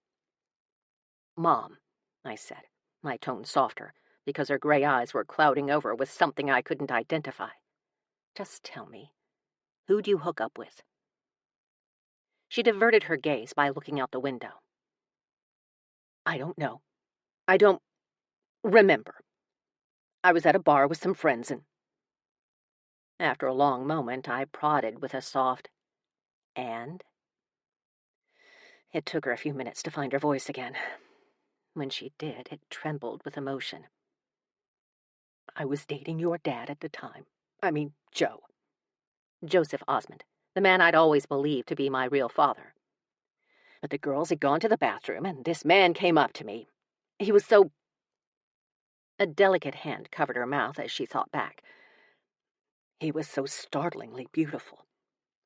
"Mom," I said, my tone softer, because her gray eyes were clouding over with something I couldn't identify. "Just tell me, who'd you hook up with?" She diverted her gaze by looking out the window. "I don't know. I don't remember. I was at a bar with some friends and—" After a long moment, I prodded with a soft, "And?" It took her a few minutes to find her voice again. When she did, it trembled with emotion. "I was dating your dad at the time. I mean, Joe. Joseph Osmund, the man I'd always believed to be my real father. But the girls had gone to the bathroom, and this man came up to me. He was so—" A delicate hand covered her mouth as she thought back. "He was so startlingly beautiful.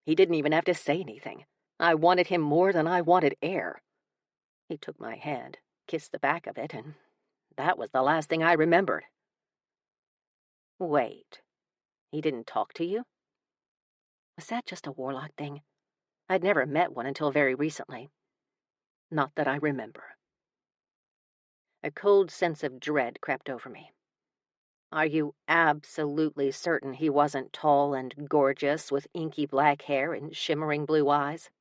He didn't even have to say anything. I wanted him more than I wanted air. He took my hand, kissed the back of it, and that was the last thing I remembered." "Wait, he didn't talk to you? Was that just a warlock thing? I'd never met one until very recently. Not that I remember." A cold sense of dread crept over me. "Are you absolutely certain he wasn't tall and gorgeous with inky black hair and shimmering blue eyes?"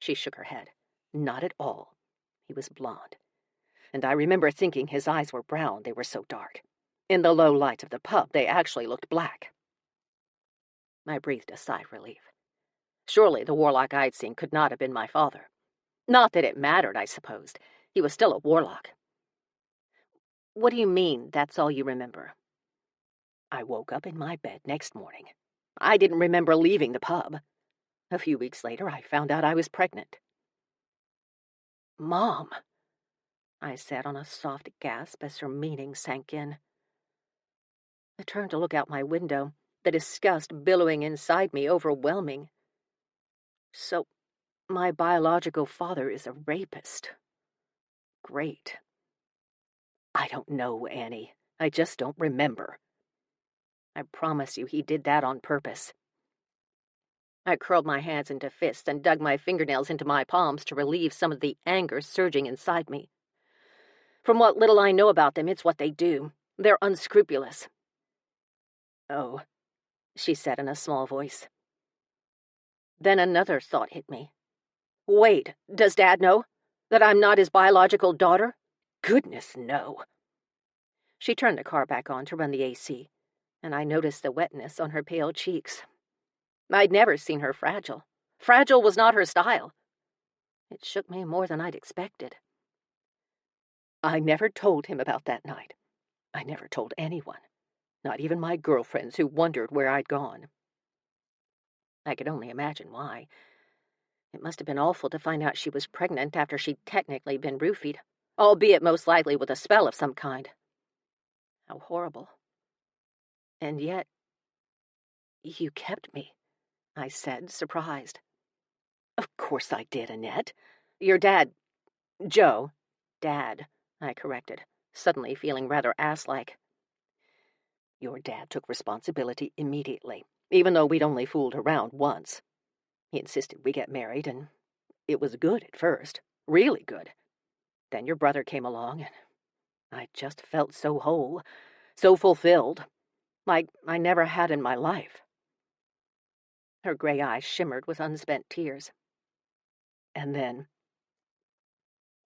She shook her head. "Not at all. He was blonde. And I remember thinking his eyes were brown, they were so dark. In the low light of the pub, they actually looked black." I breathed a sigh of relief. Surely the warlock I'd seen could not have been my father. Not that it mattered, I supposed. He was still a warlock. "What do you mean, that's all you remember?" "I woke up in my bed next morning. I didn't remember leaving the pub. A few weeks later, I found out I was pregnant." "Mom," I said on a soft gasp as her meaning sank in. I turned to look out my window, the disgust billowing inside me overwhelming. "So, my biological father is a rapist. Great." "I don't know, Annie. I just don't remember. I promise you he did that on purpose." I curled my hands into fists and dug my fingernails into my palms to relieve some of the anger surging inside me. From what little I know about them, it's what they do. They're unscrupulous. "Oh," she said in a small voice. Then another thought hit me. "Wait, does Dad know? That I'm not his biological daughter? Goodness, no." She turned the car back on to run the AC, and I noticed the wetness on her pale cheeks. I'd never seen her fragile. Fragile was not her style. It shook me more than I'd expected. "I never told him about that night. I never told anyone, not even my girlfriends who wondered where I'd gone." I could only imagine why. It must have been awful to find out she was pregnant after she'd technically been roofied. albeit most likely with a spell of some kind. How horrible. And yet, you kept me, I said, surprised. Of course I did, Annette. Your dad, Joe, Dad, I corrected, suddenly feeling rather ass-like. Your dad took responsibility immediately, even though we'd only fooled around once. He insisted we get married, and it was good at first, really good. Then your brother came along, and I just felt so whole, so fulfilled, like I never had in my life. Her gray eyes shimmered with unspent tears. And then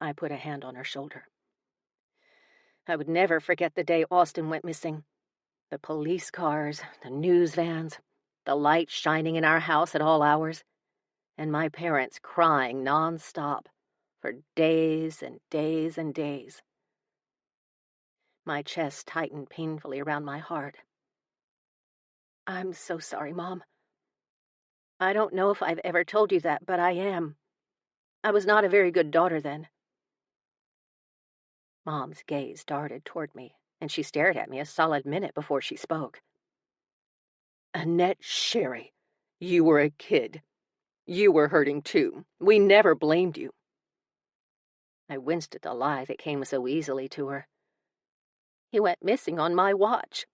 I put a hand on her shoulder. I would never forget the day Austin went missing. The police cars, the news vans, the lights shining in our house at all hours, and my parents crying non-stop for days and days and days. My chest tightened painfully around my heart. I'm so sorry, Mom. I don't know if I've ever told you that, but I am. I was not a very good daughter then. Mom's gaze darted toward me, and she stared at me a solid minute before she spoke. Annette Sherry, you were a kid. You were hurting too. We never blamed you. I winced at the lie that came so easily to her. He went missing on my watch.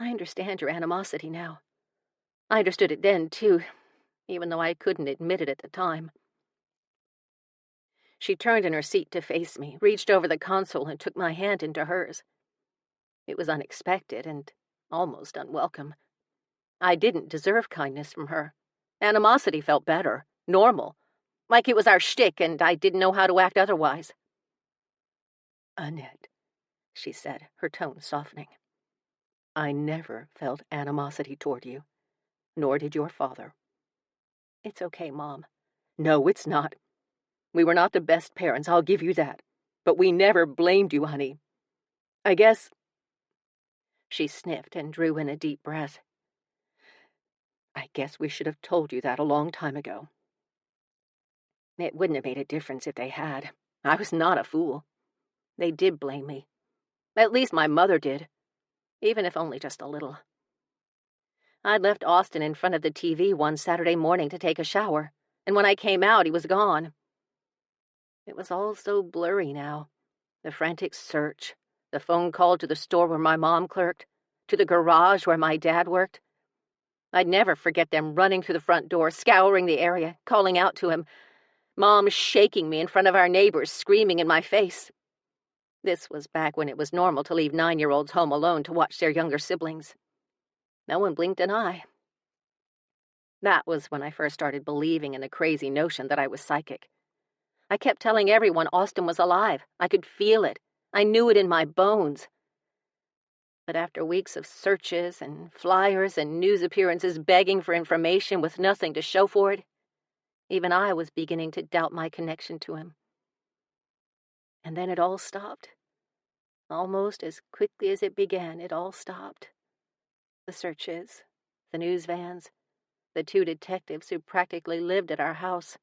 I understand your animosity now. I understood it then, too, even though I couldn't admit it at the time. She turned in her seat to face me, reached over the console, and took my hand into hers. It was unexpected and almost unwelcome. I didn't deserve kindness from her. Animosity felt better, normal, like it was our shtick and I didn't know how to act otherwise. Annette, she said, her tone softening. I never felt animosity toward you, nor did your father. It's okay, Mom. No, it's not. We were not the best parents, I'll give you that. But we never blamed you, honey. I guess... She sniffed and drew in a deep breath. I guess we should have told you that a long time ago. It wouldn't have made a difference if they had. I was not a fool. They did blame me. At least my mother did, even if only just a little. I'd left Austin in front of the TV one Saturday morning to take a shower, and when I came out, he was gone. It was all so blurry now. The frantic search, the phone call to the store where my mom clerked, to the garage where my dad worked. I'd never forget them running through the front door, scouring the area, calling out to him. Mom shaking me in front of our neighbors, screaming in my face. This was back when it was normal to leave 9-year-olds home alone to watch their younger siblings. No one blinked an eye. That was when I first started believing in the crazy notion that I was psychic. I kept telling everyone Austin was alive. I could feel it. I knew it in my bones. But after weeks of searches and flyers and news appearances begging for information with nothing to show for it, even I was beginning to doubt my connection to him. And then it all stopped. Almost as quickly as it began, it all stopped. The searches, the news vans, the 2 detectives who practically lived at our house.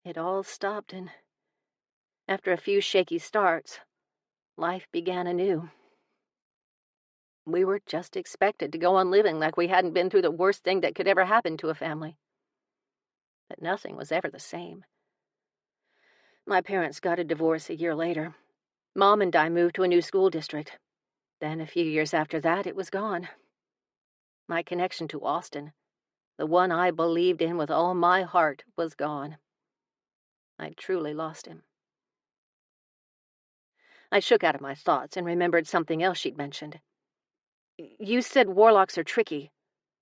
It all stopped, and after a few shaky starts, life began anew. We were just expected to go on living like we hadn't been through the worst thing that could ever happen to a family. But nothing was ever the same. My parents got a divorce a year later. Mom and I moved to a new school district. Then a few years after that, it was gone. My connection to Austin, the one I believed in with all my heart, was gone. I'd truly lost him. I shook out of my thoughts and remembered something else she'd mentioned. You said warlocks are tricky,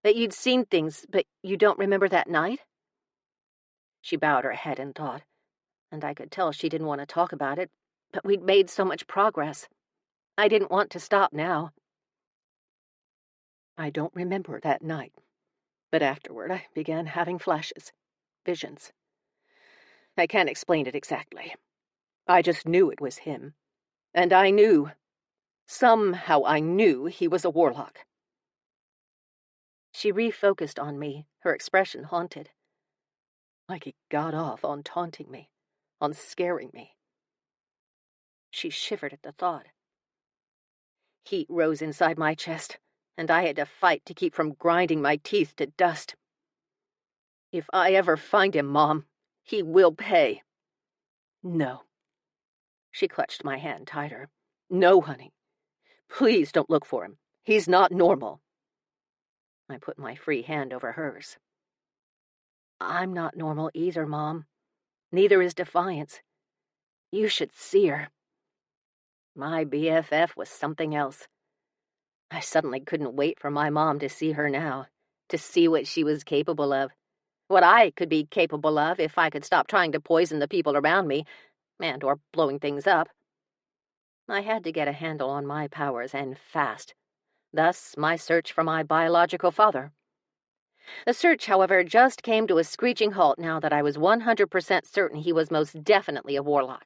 that you'd seen things, but you don't remember that night? She bowed her head in thought, and I could tell she didn't want to talk about it, but we'd made so much progress. I didn't want to stop now. I don't remember that night, but afterward I began having flashes, visions. I can't explain it exactly. I just knew it was him. And I knew, somehow I knew he was a warlock. She refocused on me, her expression haunted. Like he got off on taunting me, on scaring me. She shivered at the thought. Heat rose inside my chest, and I had to fight to keep from grinding my teeth to dust. If I ever find him, Mom, he will pay. No. She clutched my hand tighter. No, honey. Please don't look for him. He's not normal. I put my free hand over hers. I'm not normal either, Mom. Neither is Defiance. You should see her. My BFF was something else. I suddenly couldn't wait for my mom to see her now, to see what she was capable of, what I could be capable of if I could stop trying to poison the people around me, or blowing things up. I had to get a handle on my powers, and fast. Thus, my search for my biological father. The search, however, just came to a screeching halt now that I was 100% certain he was most definitely a warlock.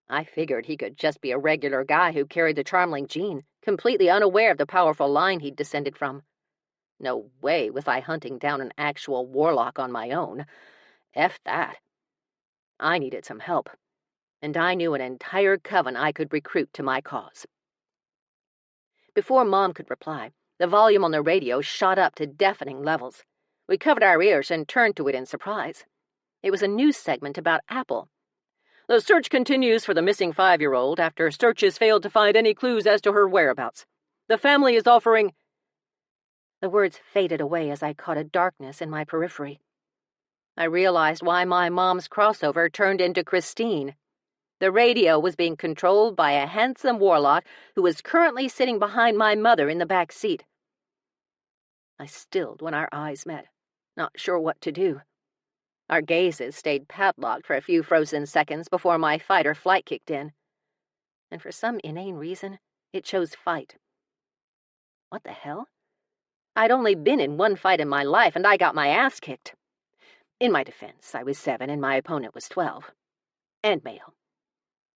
I figured he could just be a regular guy who carried the Charmling gene, completely unaware of the powerful line he'd descended from. No way was I hunting down an actual warlock on my own. F that. I needed some help, and I knew an entire coven I could recruit to my cause. Before Mom could reply, the volume on the radio shot up to deafening levels. We covered our ears and turned to it in surprise. It was a news segment about Apple. The search continues for the missing 5-year-old after searches failed to find any clues as to her whereabouts. The family is offering... The words faded away as I caught a darkness in my periphery. I realized why my mom's crossover turned into Christine. The radio was being controlled by a handsome warlock who was currently sitting behind my mother in the back seat. I stilled when our eyes met, not sure what to do. Our gazes stayed padlocked for a few frozen seconds before my fight or flight kicked in. And for some inane reason, it chose fight. What the hell? I'd only been in one fight in my life, and I got my ass kicked. In my defense, I was 7 and my opponent was 12. And male.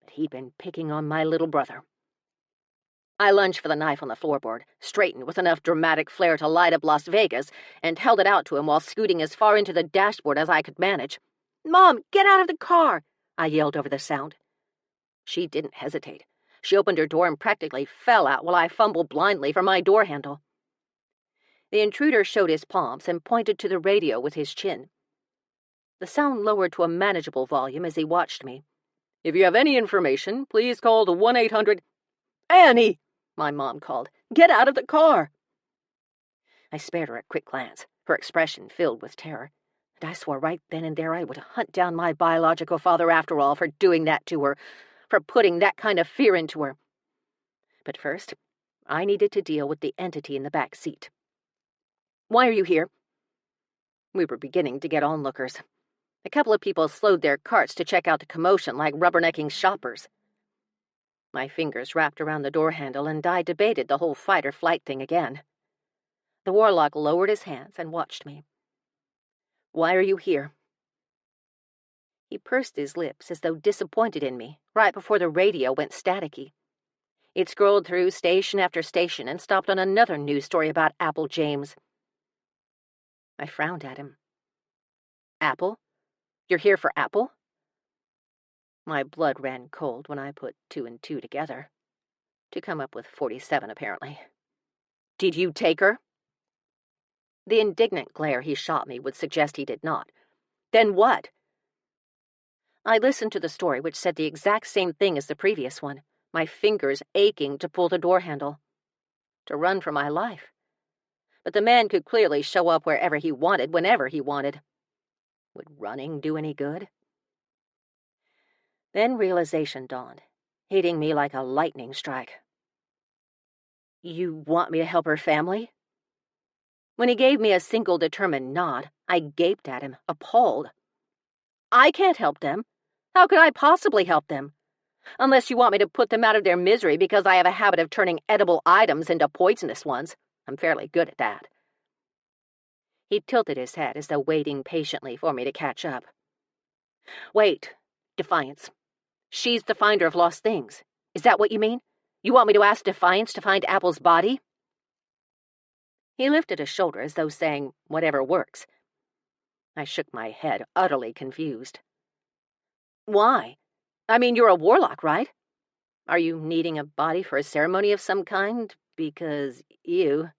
But he'd been picking on my little brother. I lunged for the knife on the floorboard, straightened with enough dramatic flair to light up Las Vegas, and held it out to him while scooting as far into the dashboard as I could manage. "Mom, get out of the car!" I yelled over the sound. She didn't hesitate. She opened her door and practically fell out while I fumbled blindly for my door handle. The intruder showed his palms and pointed to the radio with his chin. The sound lowered to a manageable volume as he watched me. "If you have any information, please call the 1-800... Annie!" my mom called. "Get out of the car!" I spared her a quick glance, her expression filled with terror, and I swore right then and there I would hunt down my biological father after all for doing that to her, for putting that kind of fear into her. But first, I needed to deal with the entity in the back seat. "Why are you here?" We were beginning to get onlookers. A couple of people slowed their carts to check out the commotion like rubbernecking shoppers. My fingers wrapped around the door handle, and I debated the whole fight or flight thing again. The warlock lowered his hands and watched me. "Why are you here?" He pursed his lips as though disappointed in me, right before the radio went staticky. It scrolled through station after station and stopped on another news story about Apple James. I frowned at him. "Apple? You're here for Apple?" My blood ran cold when I put 2 and 2 together. To come up with 47, apparently. "Did you take her?" The indignant glare he shot me would suggest he did not. "Then what?" I listened to the story, which said the exact same thing as the previous one, my fingers aching to pull the door handle. To run for my life. But the man could clearly show up wherever he wanted, whenever he wanted. Would running do any good? Then realization dawned, hitting me like a lightning strike. "You want me to help her family?" When he gave me a single determined nod, I gaped at him, appalled. "I can't help them. How could I possibly help them? Unless you want me to put them out of their misery because I have a habit of turning edible items into poisonous ones. I'm fairly good at that." He tilted his head as though waiting patiently for me to catch up. "Wait, Defiance. She's the finder of lost things. Is that what you mean? You want me to ask Defiance to find Apple's body?" He lifted a shoulder as though saying, "Whatever works." I shook my head, utterly confused. "Why? I mean, you're a warlock, right?" Are you needing a body for a ceremony of some kind? Because you..."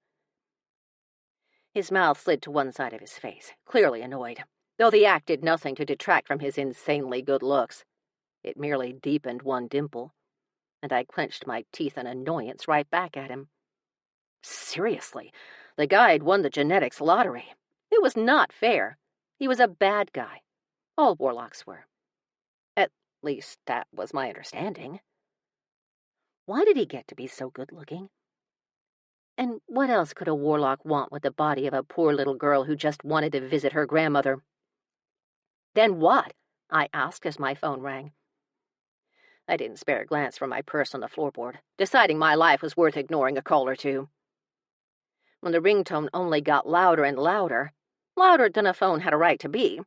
His mouth slid to one side of his face, clearly annoyed, though the act did nothing to detract from his insanely good looks. It merely deepened one dimple, and I clenched my teeth in annoyance right back at him. Seriously, the guy had won the genetics lottery. It was not fair. He was a bad guy. All warlocks were. At least that was my understanding. Why did he get to be so good-looking? And what else could a warlock want with the body of a poor little girl who just wanted to visit her grandmother? "Then what?" I asked as my phone rang. I didn't spare a glance from my purse on the floorboard, deciding my life was worth ignoring a call or two. When the ringtone only got louder and louder, louder than a phone had a right to be,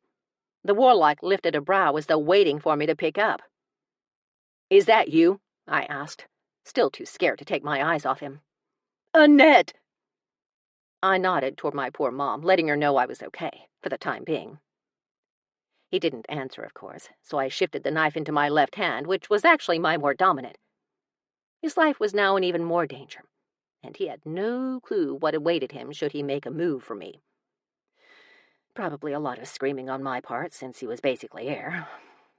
the warlock lifted a brow as though waiting for me to pick up. "Is that you?" I asked, still too scared to take my eyes off him. "Annette!" I nodded toward my poor mom, letting her know I was okay, for the time being. He didn't answer, of course, so I shifted the knife into my left hand, which was actually my more dominant. His life was now in even more danger, and he had no clue what awaited him should he make a move for me. Probably a lot of screaming on my part, since he was basically air,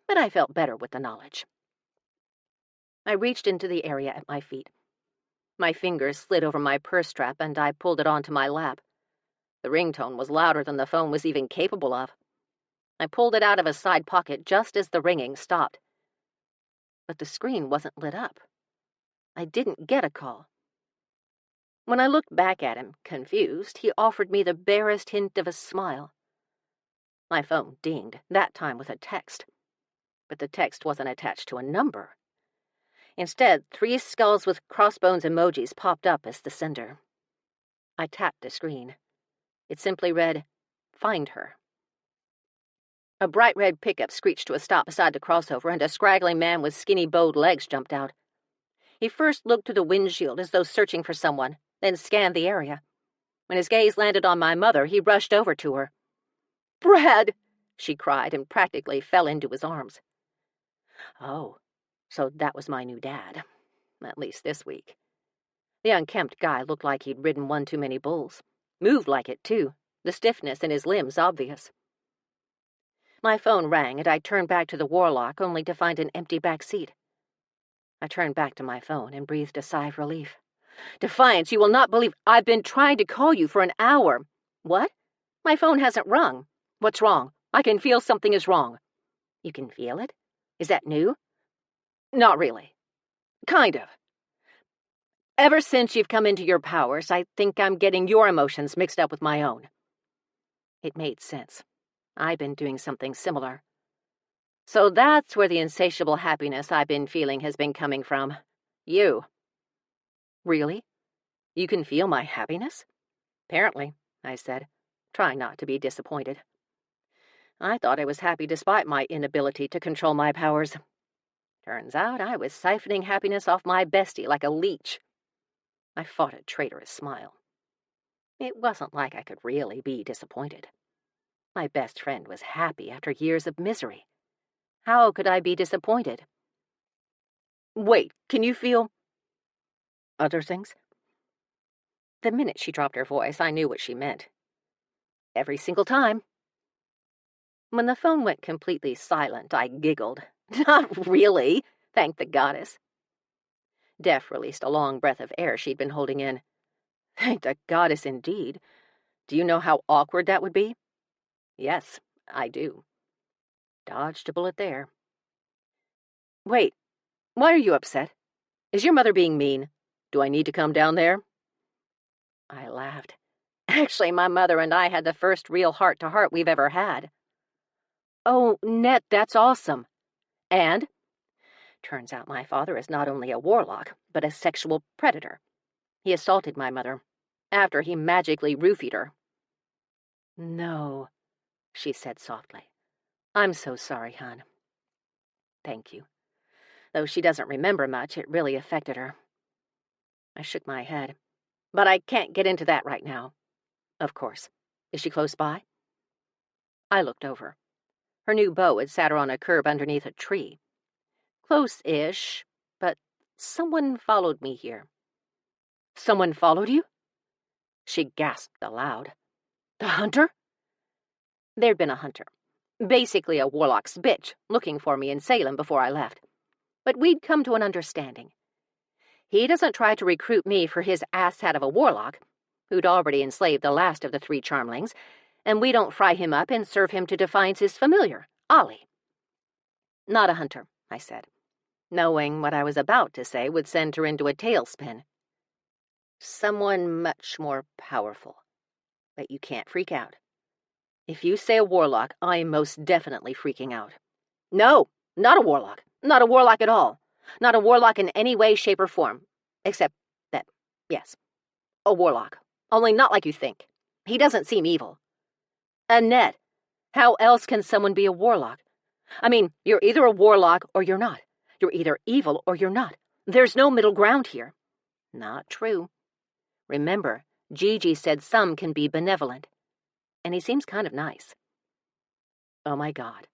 but I felt better with the knowledge. I reached into the area at my feet. My fingers slid over my purse strap, and I pulled it onto my lap. The ringtone was louder than the phone was even capable of. I pulled it out of a side pocket just as the ringing stopped. But the screen wasn't lit up. I didn't get a call. When I looked back at him, confused, he offered me the barest hint of a smile. My phone dinged, that time with a text. But the text wasn't attached to a number. Instead, 3 skulls with crossbones emojis popped up as the sender. I tapped the screen. It simply read, "Find her." A bright red pickup screeched to a stop beside the crossover, and a scraggly man with skinny bowed legs jumped out. He first looked through the windshield as though searching for someone, then scanned the area. When his gaze landed on my mother, he rushed over to her. "Brad!" she cried, and practically fell into his arms. Oh, so that was my new dad, at least this week. The unkempt guy looked like he'd ridden one too many bulls. Moved like it, too, the stiffness in his limbs obvious. My phone rang, and I turned back to the warlock, only to find an empty back seat. I turned back to my phone and breathed a sigh of relief. "Defiance, you will not believe I've been trying to call you for an hour." "What? My phone hasn't rung." "What's wrong? I can feel something is wrong." "You can feel it? Is that new?" "Not really. Kind of. Ever since you've come into your powers, I think I'm getting your emotions mixed up with my own." It made sense. I'd been doing something similar. So that's where the insatiable happiness I've been feeling has been coming from. You. "Really? You can feel my happiness?" "Apparently," I said, trying not to be disappointed. I thought I was happy despite my inability to control my powers. Turns out I was siphoning happiness off my bestie like a leech. I fought a traitorous smile. It wasn't like I could really be disappointed. My best friend was happy after years of misery. How could I be disappointed? "Wait, can you feel other things?" The minute she dropped her voice, I knew what she meant. "Every single time." When the phone went completely silent, I giggled. "Not really, thank the goddess." Def released a long breath of air she'd been holding in. "Thank the goddess, indeed. Do you know how awkward that would be?" "Yes, I do." Dodged a bullet there. "Wait, why are you upset? Is your mother being mean? Do I need to come down there?" I laughed. Actually, my mother and I had the first real heart-to-heart we've ever had. "Oh, Ned, that's awesome. And?" "Turns out my father is not only a warlock, but a sexual predator. He assaulted my mother, after he magically roofied her." "No," she said softly. "I'm so sorry, hon." "Thank you. Though she doesn't remember much, it really affected her." I shook my head. "But I can't get into that right now." "Of course. Is she close by?" I looked over. Her new beau had sat her on a curb underneath a tree. Close-ish, but Someone followed me here." "Someone followed you?" She gasped aloud. "The hunter?" There'd been a hunter, basically a warlock's bitch, looking for me in Salem before I left. But we'd come to an understanding. He doesn't try to recruit me for his asshat of a warlock, who'd already enslaved the last of the 3 charmlings, and we don't fry him up and serve him to Defiance's familiar, Ollie. "Not a hunter," I said, knowing what I was about to say would send her into a tailspin. "Someone much more powerful. But you can't freak out. If you say a warlock, I'm most definitely freaking out. No, not a warlock. Not a warlock at all. Not a warlock in any way, shape, or form. Except that, yes, a warlock. Only not like you think. He doesn't seem evil. Annette, how else can someone be a warlock? I mean, you're either a warlock or you're not. You're either evil or you're not. There's no middle ground here." "Not true. Remember, Gigi said some can be benevolent. And he seems kind of nice." Oh my God.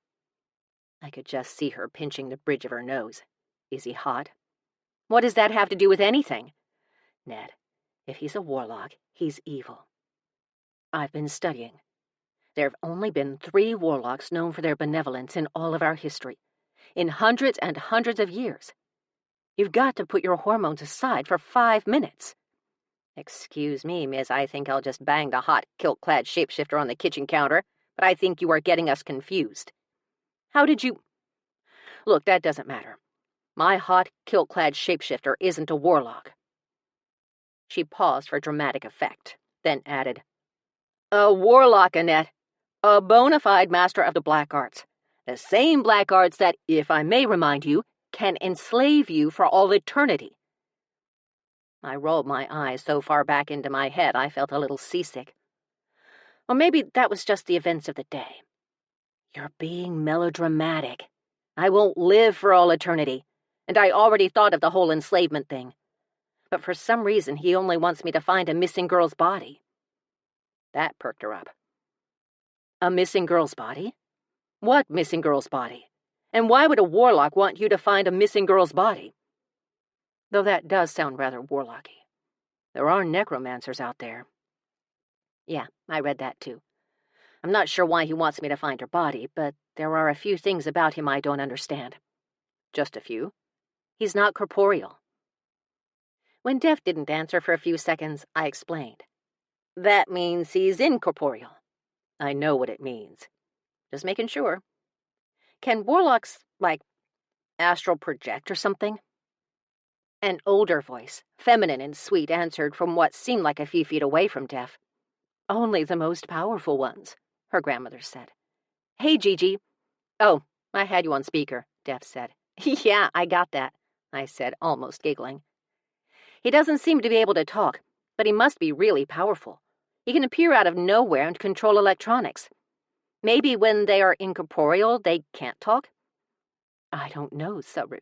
I could just see her pinching the bridge of her nose. Is he hot? What does that have to do with anything? "Ned, if he's a warlock, he's evil. I've been studying. There have only been 3 warlocks known for their benevolence in all of our history, in hundreds and hundreds of years. You've got to put your hormones aside for 5 minutes. Excuse me, miss, I think I'll just bang the hot, kilt-clad shapeshifter on the kitchen counter, but I think you are getting us confused. How did you... Look, that doesn't matter. My hot, kilt-clad shapeshifter isn't a warlock." She paused for dramatic effect, then added, "A warlock, Annette. A bona fide master of the black arts. The same black arts that, if I may remind you, can enslave you for all eternity." I rolled my eyes so far back into my head I felt a little seasick. Or maybe that was just the events of the day. "You're being melodramatic. I won't live for all eternity, and I already thought of the whole enslavement thing. But for some reason he only wants me to find a missing girl's body." That perked her up. "A missing girl's body? What missing girl's body? And why would a warlock want you to find a missing girl's body? Though that does sound rather warlocky. There are necromancers out there." "Yeah, I read that too. I'm not sure why he wants me to find her body, but there are a few things about him I don't understand." "Just a few?" "He's not corporeal." When Def didn't answer for a few seconds, I explained. "That means he's incorporeal." "I know what it means. Just making sure. Can warlocks, like, astral project or something?" An older voice, feminine and sweet, answered from what seemed like a few feet away from Def. "Only the most powerful ones," her grandmother said. "Hey, Gigi." "Oh, I had you on speaker," Def said. "Yeah, I got that," I said, almost giggling. "He doesn't seem to be able to talk, but he must be really powerful. He can appear out of nowhere and control electronics. Maybe when they are incorporeal, they can't talk?" "I don't know, Saru,"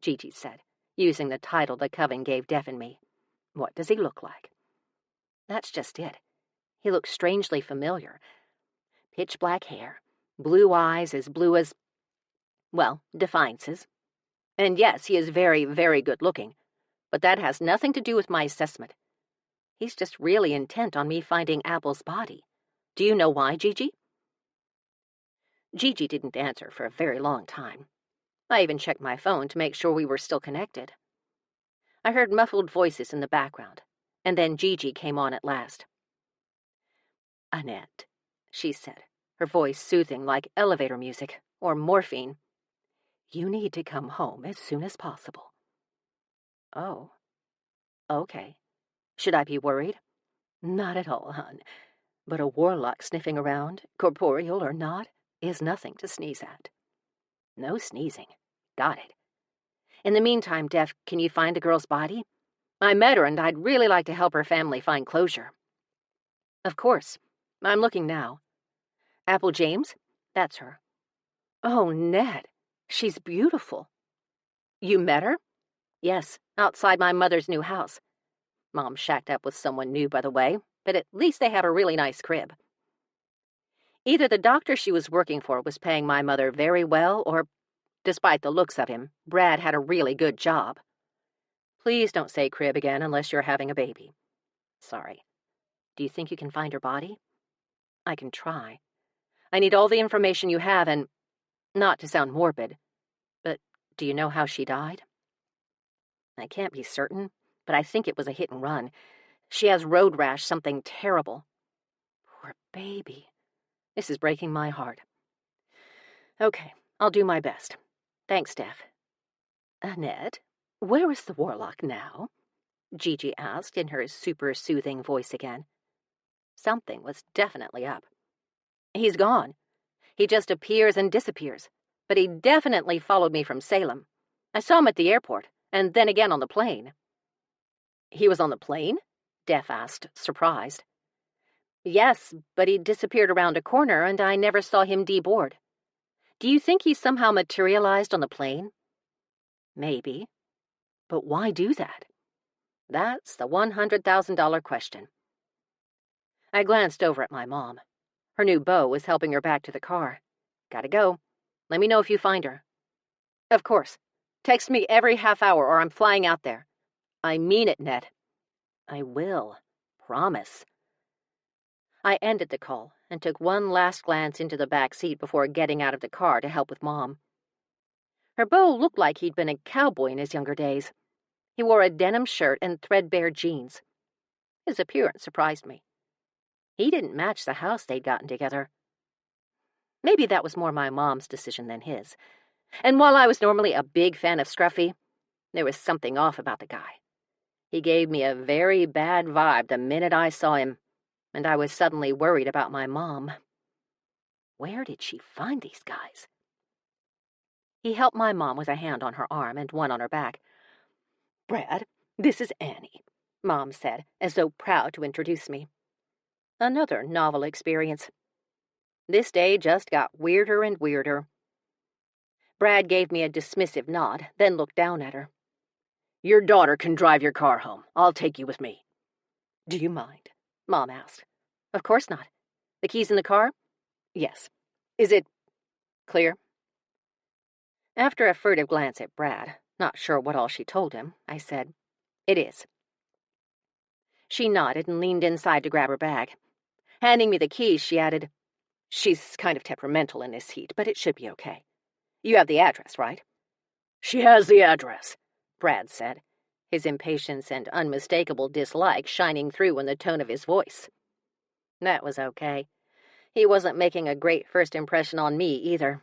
Gigi said, using the title the coven gave Def and me. "What does he look like?" "That's just it. He looks strangely familiar. Pitch black hair, blue eyes as blue as, well, Defiance's. And yes, he is very, very good looking, but that has nothing to do with my assessment. He's just really intent on me finding Apple's body. Do you know why, Gigi?" Gigi didn't answer for a very long time. I even checked my phone to make sure we were still connected. I heard muffled voices in the background, and then Gigi came on at last. "Annette," she said, her voice soothing like elevator music or morphine. "You need to come home as soon as possible." "Oh, okay. Should I be worried?" "Not at all, hon. But a warlock sniffing around, corporeal or not, is nothing to sneeze at." "No sneezing. Got it. In the meantime, Def, can you find the girl's body? I met her, and I'd really like to help her family find closure." "Of course. I'm looking now. Apple James? That's her." "Oh, Ned, she's beautiful." "You met her?" "Yes, outside my mother's new house. Mom shacked up with someone new, by the way, but at least they have a really nice crib." Either the doctor she was working for was paying my mother very well, or, despite the looks of him, Brad had a really good job. Please don't say crib again unless you're having a baby. Sorry. Do you think you can find her body? I can try. I need all the information you have and, not to sound morbid, but do you know how she died? I can't be certain, but I think it was a hit and run. She has road rash, something terrible. Poor baby. This is breaking my heart. Okay, I'll do my best. Thanks, Steph. Annette, where is the warlock now? Gigi asked in her super soothing voice again. Something was definitely up. He's gone. He just appears and disappears. But he definitely followed me from Salem. I saw him at the airport, and then again on the plane. He was on the plane? Def asked, surprised. Yes, but he disappeared around a corner, and I never saw him deboard. Do you think he somehow materialized on the plane? Maybe. But why do that? That's the $100,000 question. I glanced over at my mom. Her new beau was helping her back to the car. Gotta go. Let me know if you find her. Of course. Text me every half hour or I'm flying out there. I mean it, Ned. I will. Promise. I ended the call and took one last glance into the back seat before getting out of the car to help with Mom. Her beau looked like he'd been a cowboy in his younger days. He wore a denim shirt and threadbare jeans. His appearance surprised me. He didn't match the house they'd gotten together. Maybe that was more my mom's decision than his. And while I was normally a big fan of Scruffy, there was something off about the guy. He gave me a very bad vibe the minute I saw him, and I was suddenly worried about my mom. Where did she find these guys? He helped my mom with a hand on her arm and one on her back. Brad, this is Annie, Mom said, as though proud to introduce me. Another novel experience. This day just got weirder and weirder. Brad gave me a dismissive nod, then looked down at her. Your daughter can drive your car home. I'll take you with me. Do you mind? Mom asked. Of course not. The keys in the car? Yes. Is it clear? After a furtive glance at Brad, not sure what all she told him, I said, It is. She nodded and leaned inside to grab her bag. Handing me the keys, she added, She's kind of temperamental in this heat, but it should be okay. You have the address, right? She has the address, Brad said, his impatience and unmistakable dislike shining through in the tone of his voice. That was okay. He wasn't making a great first impression on me either.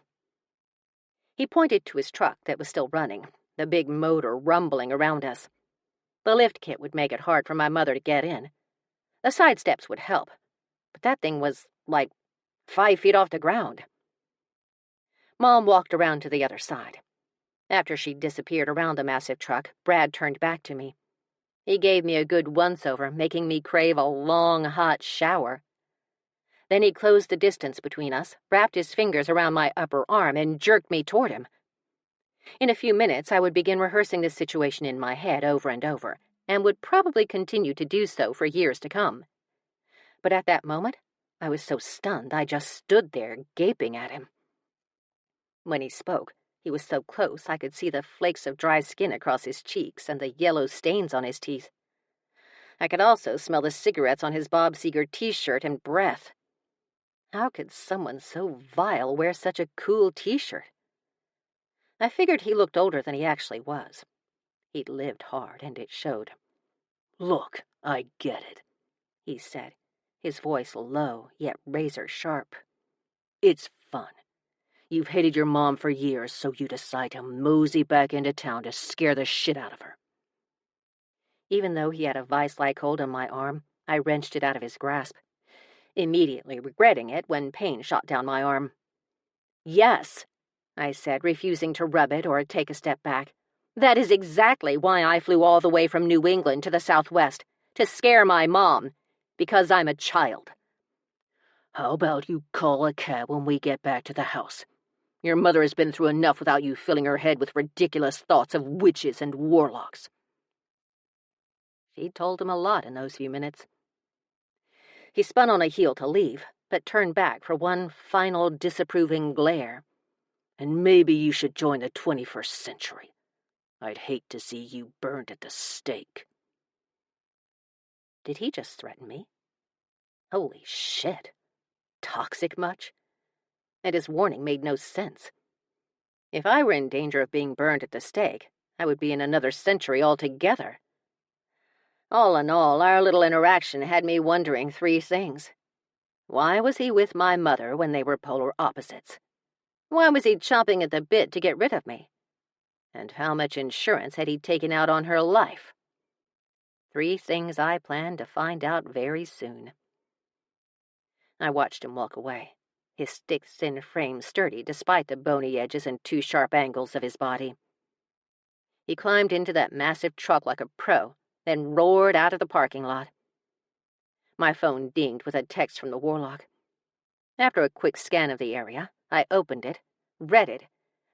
He pointed to his truck that was still running, the big motor rumbling around us. The lift kit would make it hard for my mother to get in. The side steps would help, but that thing was, 5 feet off the ground. Mom walked around to the other side. After she'd disappeared around the massive truck, Brad turned back to me. He gave me a good once-over, making me crave a long, hot shower. Then he closed the distance between us, wrapped his fingers around my upper arm, and jerked me toward him. In a few minutes, I would begin rehearsing this situation in my head over and over, and would probably continue to do so for years to come. But at that moment, I was so stunned I just stood there, gaping at him. When he spoke, he was so close I could see the flakes of dry skin across his cheeks and the yellow stains on his teeth. I could also smell the cigarettes on his Bob Seger t-shirt and breath. How could someone so vile wear such a cool t-shirt? I figured he looked older than he actually was. He'd lived hard, and it showed. Look, I get it, he said, his voice low, yet razor-sharp. It's fun. You've hated your mom for years, so you decide to mosey back into town to scare the shit out of her. Even though he had a vice-like hold on my arm, I wrenched it out of his grasp, immediately regretting it when pain shot down my arm. Yes, I said, refusing to rub it or take a step back. That is exactly why I flew all the way from New England to the Southwest, to scare my mom, because I'm a child. How about you call a cab when we get back to the house? Your mother has been through enough without you filling her head with ridiculous thoughts of witches and warlocks. She'd told him a lot in those few minutes. He spun on a heel to leave, but turned back for one final disapproving glare. And maybe you should join the 21st century. I'd hate to see you burnt at the stake." Did he just threaten me? Holy shit. Toxic much? And his warning made no sense. If I were in danger of being burned at the stake, I would be in another century altogether. All in all, our little interaction had me wondering 3 things. Why was he with my mother when they were polar opposites? Why was he chomping at the bit to get rid of me? And how much insurance had he taken out on her life? 3 things I planned to find out very soon. I watched him walk away, his stick-thin frame sturdy despite the bony edges and 2 sharp angles of his body. He climbed into that massive truck like a pro, then roared out of the parking lot. My phone dinged with a text from the warlock. After a quick scan of the area, I opened it, read it,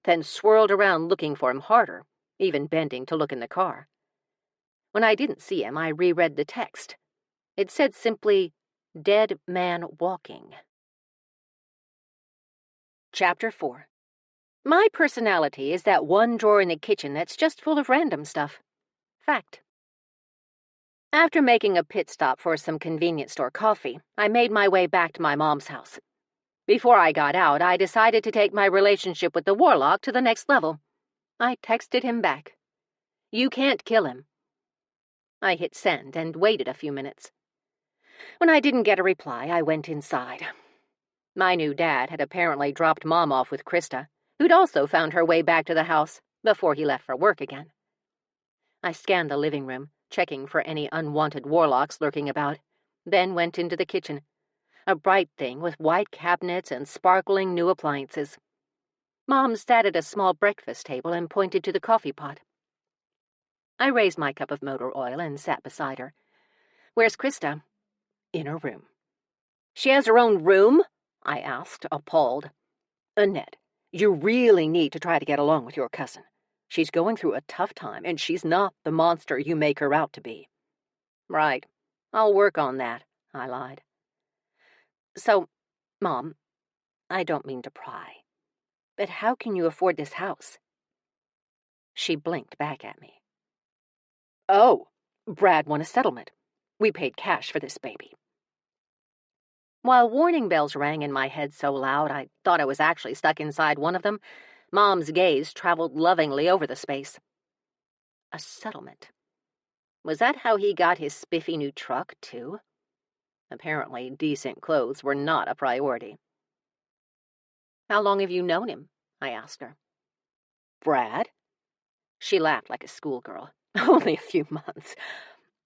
then swirled around looking for him harder, even bending to look in the car. When I didn't see him, I reread the text. It said simply, "Dead man walking." Chapter 4. My personality is that one drawer in the kitchen that's just full of random stuff. Fact. After making a pit stop for some convenience store coffee, I made my way back to my mom's house. Before I got out, I decided to take my relationship with the warlock to the next level. I texted him back. "You can't kill him." I hit send and waited a few minutes. When I didn't get a reply, I went inside. My new dad had apparently dropped Mom off with Krista, who'd also found her way back to the house before he left for work again. I scanned the living room, checking for any unwanted warlocks lurking about, then went into the kitchen, a bright thing with white cabinets and sparkling new appliances. Mom sat at a small breakfast table and pointed to the coffee pot. I raised my cup of motor oil and sat beside her. "Where's Krista?" "In her room." "She has her own room?" I asked, appalled. "Annette, you really need to try to get along with your cousin. She's going through a tough time, and she's not the monster you make her out to be." "Right. I'll work on that," I lied. "So, Mom, I don't mean to pry, but how can you afford this house?" She blinked back at me. "Oh, Brad won a settlement. We paid cash for this baby." While warning bells rang in my head so loud I thought I was actually stuck inside one of them, Mom's gaze traveled lovingly over the space. A settlement. Was that how he got his spiffy new truck, too? Apparently, decent clothes were not a priority. "How long have you known him?" I asked her. "Brad?" She laughed like a schoolgirl. "Only a few months.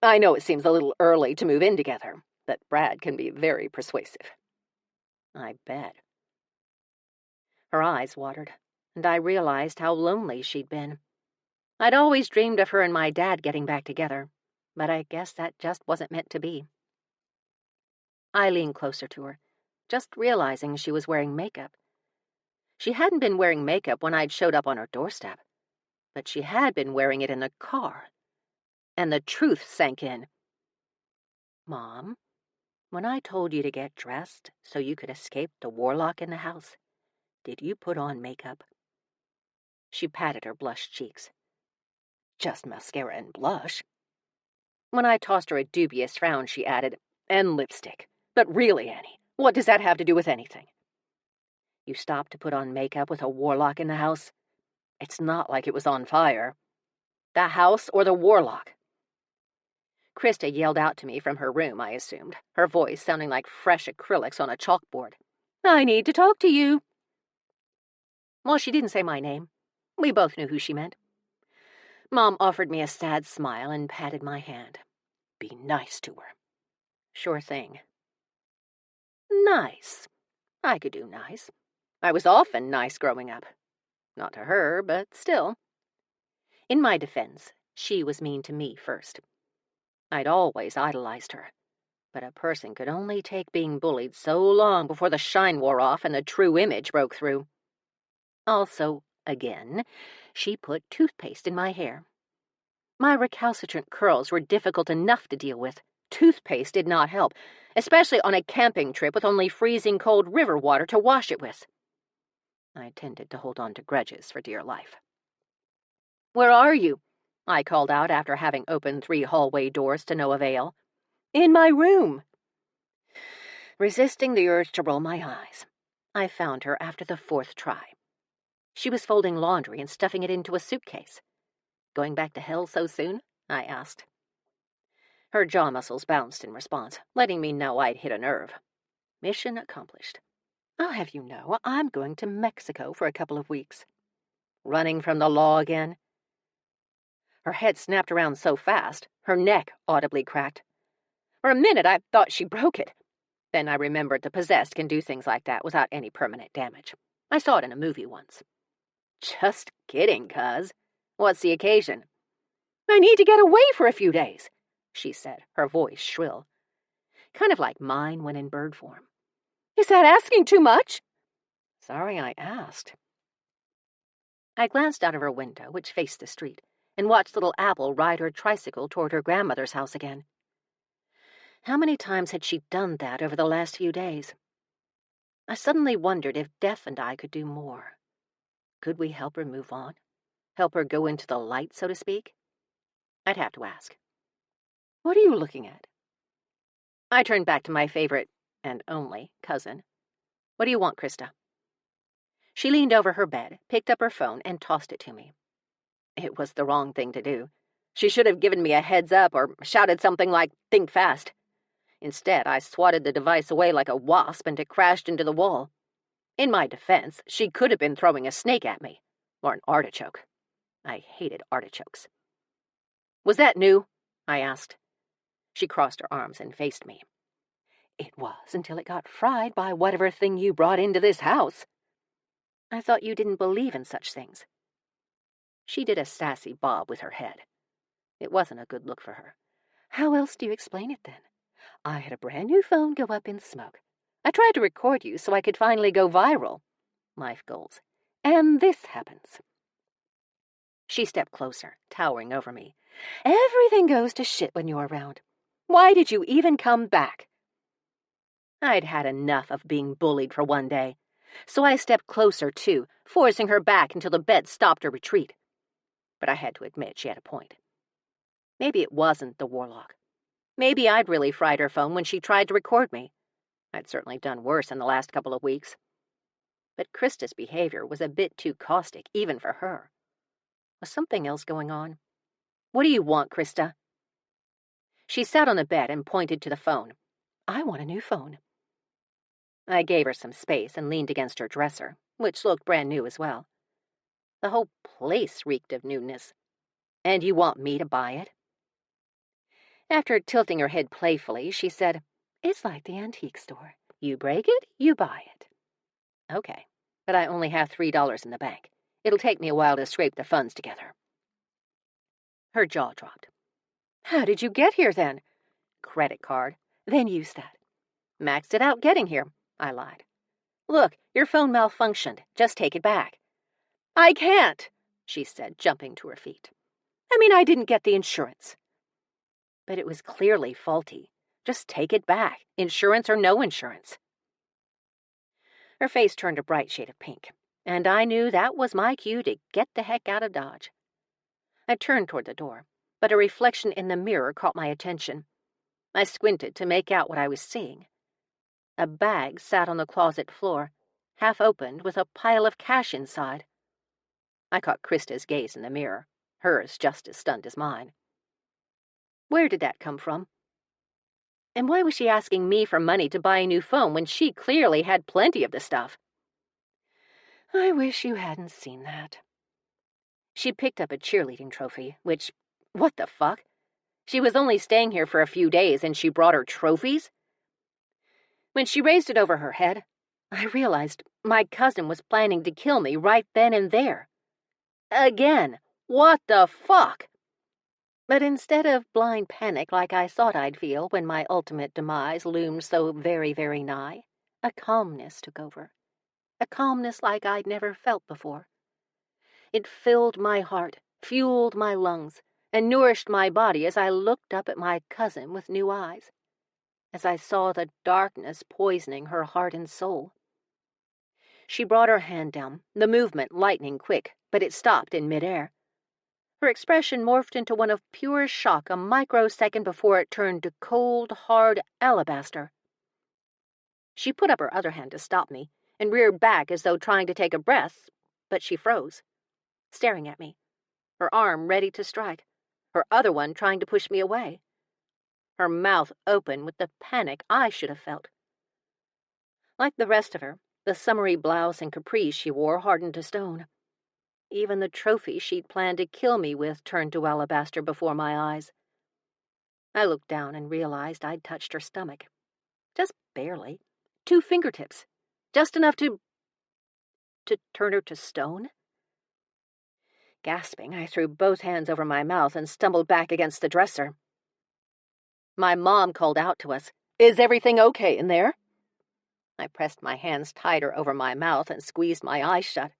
I know it seems a little early to move in together, but Brad can be very persuasive." "I bet." Her eyes watered, and I realized how lonely she'd been. I'd always dreamed of her and my dad getting back together, but I guess that just wasn't meant to be. I leaned closer to her, just realizing she was wearing makeup. She hadn't been wearing makeup when I'd showed up on her doorstep, but she had been wearing it in the car. And the truth sank in. "Mom, when I told you to get dressed so you could escape the warlock in the house, did you put on makeup?" She patted her blushed cheeks. "Just mascara and blush." When I tossed her a dubious frown, she added, "And lipstick. But really, Annie, what does that have to do with anything?" "You stopped to put on makeup with a warlock in the house?" "It's not like it was on fire. The house or the warlock?" Krista yelled out to me from her room, I assumed, her voice sounding like fresh acrylics on a chalkboard. "I need to talk to you." Well, she didn't say my name. We both knew who she meant. Mom offered me a sad smile and patted my hand. "Be nice to her." "Sure thing." Nice. I could do nice. I was often nice growing up. Not to her, but still. In my defense, she was mean to me first. I'd always idolized her, but a person could only take being bullied so long before the shine wore off and the true image broke through. Also, again, she put toothpaste in my hair. My recalcitrant curls were difficult enough to deal with. Toothpaste did not help, especially on a camping trip with only freezing cold river water to wash it with. I tended to hold on to grudges for dear life. "Where are you?" I called out after having opened 3 hallway doors to no avail. "In my room." Resisting the urge to roll my eyes, I found her after the 4th try. She was folding laundry and stuffing it into a suitcase. "Going back to hell so soon?" I asked. Her jaw muscles bounced in response, letting me know I'd hit a nerve. Mission accomplished. "I'll have you know, I'm going to Mexico for a couple of weeks." Running from the law again? Her head snapped around so fast, her neck audibly cracked. For a minute, I thought she broke it. Then I remembered the possessed can do things like that without any permanent damage. I saw it in a movie once. "Just kidding, cuz. What's the occasion?" "I need to get away for a few days," she said, her voice shrill. Kind of like mine when in bird form. "Is that asking too much?" "Sorry I asked." I glanced out of her window, which faced the street, and watched little Apple ride her tricycle toward her grandmother's house again. How many times had she done that over the last few days? I suddenly wondered if Death and I could do more. Could we help her move on? Help her go into the light, so to speak? I'd have to ask. "What are you looking at?" I turned back to my favorite, and only, cousin. "What do you want, Krista?" She leaned over her bed, picked up her phone, and tossed it to me. It was the wrong thing to do. She should have given me a heads up or shouted something like, "Think fast." Instead, I swatted the device away like a wasp and it crashed into the wall. In my defense, she could have been throwing a snake at me, or an artichoke. I hated artichokes. "Was that new?" I asked. She crossed her arms and faced me. "It was until it got fried by whatever thing you brought into this house." "I thought you didn't believe in such things." She did a sassy bob with her head. It wasn't a good look for her. "How else do you explain it, then? I had a brand new phone go up in smoke. I tried to record you so I could finally go viral. Life goals. And this happens." She stepped closer, towering over me. "Everything goes to shit when you're around. Why did you even come back?" I'd had enough of being bullied for one day, so I stepped closer too, forcing her back until the bed stopped her retreat. But I had to admit she had a point. Maybe it wasn't the warlock. Maybe I'd really fried her phone when she tried to record me. I'd certainly done worse in the last couple of weeks. But Krista's behavior was a bit too caustic, even for her. Was something else going on? "What do you want, Krista?" She sat on the bed and pointed to the phone. "I want a new phone." I gave her some space and leaned against her dresser, which looked brand new as well. The whole place reeked of newness. "And you want me to buy it?" After tilting her head playfully, she said, "It's like the antique store. You break it, you buy it." "Okay, but I only have $3 in the bank. It'll take me a while to scrape the funds together." Her jaw dropped. "How did you get here, then?" "Credit card." "Then use that." "Maxed it out getting here," I lied. "Look, your phone malfunctioned. Just take it back." "I can't," she said, jumping to her feet. I didn't get the insurance." "But it was clearly faulty. Just take it back, insurance or no insurance." Her face turned a bright shade of pink, and I knew that was my cue to get the heck out of Dodge. I turned toward the door, but a reflection in the mirror caught my attention. I squinted to make out what I was seeing. A bag sat on the closet floor, half opened with a pile of cash inside. I caught Krista's gaze in the mirror, hers just as stunned as mine. Where did that come from? And why was she asking me for money to buy a new phone when she clearly had plenty of the stuff? I wish you hadn't seen that. She picked up a cheerleading trophy, which, what the fuck? She was only staying here for a few days and she brought her trophies? When she raised it over her head, I realized my cousin was planning to kill me right then and there. Again, what the fuck? But instead of blind panic like I thought I'd feel when my ultimate demise loomed so very, very nigh, a calmness took over. A calmness like I'd never felt before. It filled my heart, fueled my lungs, and nourished my body as I looked up at my cousin with new eyes, as I saw the darkness poisoning her heart and soul. She brought her hand down, the movement lightning quick, but it stopped in midair. Her expression morphed into one of pure shock a microsecond before it turned to cold, hard alabaster. She put up her other hand to stop me and reared back as though trying to take a breath, but she froze, staring at me, her arm ready to strike, her other one trying to push me away. Her mouth open with the panic I should have felt. Like the rest of her, the summery blouse and capris she wore hardened to stone. Even the trophy she'd planned to kill me with turned to alabaster before my eyes. I looked down and realized I'd touched her stomach. Just barely. 2 fingertips. Just enough to turn her to stone. Gasping, I threw both hands over my mouth and stumbled back against the dresser. My mom called out to us, "Is everything okay in there?" I pressed my hands tighter over my mouth and squeezed my eyes shut.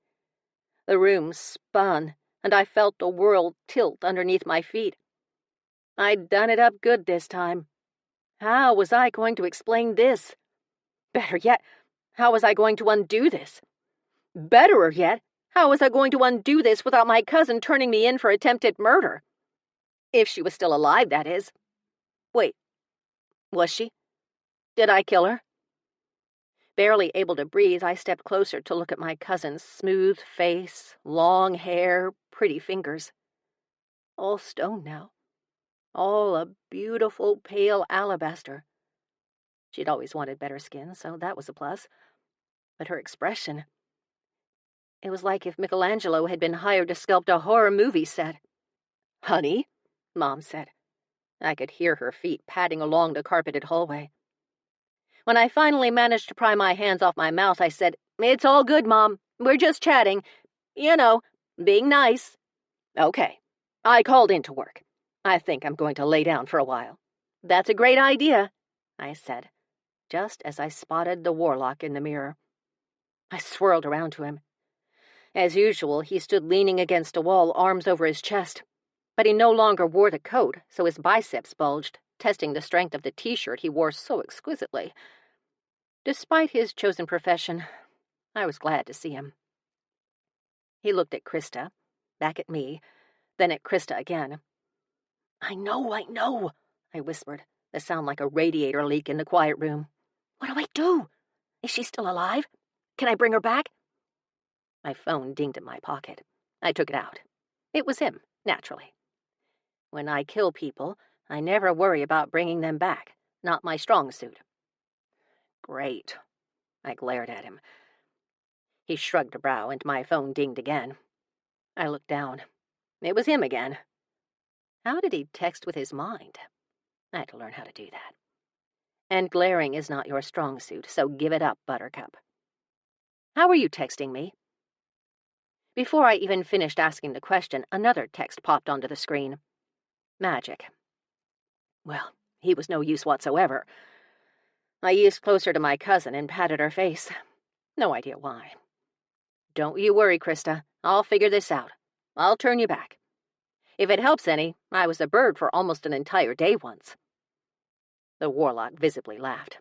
The room spun, and I felt the world tilt underneath my feet. I'd done it up good this time. How was I going to explain this? Better yet, how was I going to undo this? Betterer yet, how was I going to undo this without my cousin turning me in for attempted murder? If she was still alive, that is. Wait, was she? Did I kill her? Barely able to breathe, I stepped closer to look at my cousin's smooth face, long hair, pretty fingers. All stone now. All a beautiful pale alabaster. She'd always wanted better skin, so that was a plus. But her expression... It was like if Michelangelo had been hired to sculpt a horror movie set. "Honey," Mom said. I could hear her feet padding along the carpeted hallway. When I finally managed to pry my hands off my mouth, I said, "It's all good, Mom. We're just chatting. You know, being nice." "Okay. I called in to work. I think I'm going to lay down for a while." "That's a great idea," I said, just as I spotted the warlock in the mirror. I swirled around to him. As usual, he stood leaning against a wall, arms over his chest. But he no longer wore the coat, so his biceps bulged, testing the strength of the t-shirt he wore so exquisitely. Despite his chosen profession, I was glad to see him. He looked at Krista, back at me, then at Krista again. I know, I whispered, the sound like a radiator leak in the quiet room. "What do I do? Is she still alive? Can I bring her back?" My phone dinged in my pocket. I took it out. It was him, naturally. When I kill people, I never worry about bringing them back. Not my strong suit. Great. I glared at him. He shrugged a brow, and my phone dinged again. I looked down. It was him again. How did he text with his mind? I had to learn how to do that. And glaring is not your strong suit, so give it up, Buttercup. "How are you texting me?" Before I even finished asking the question, another text popped onto the screen. Magic. Well, he was no use whatsoever. I eased closer to my cousin and patted her face. No idea why. "Don't you worry, Krista. I'll figure this out. I'll turn you back. If it helps any, I was a bird for almost an entire day once." The warlock visibly laughed.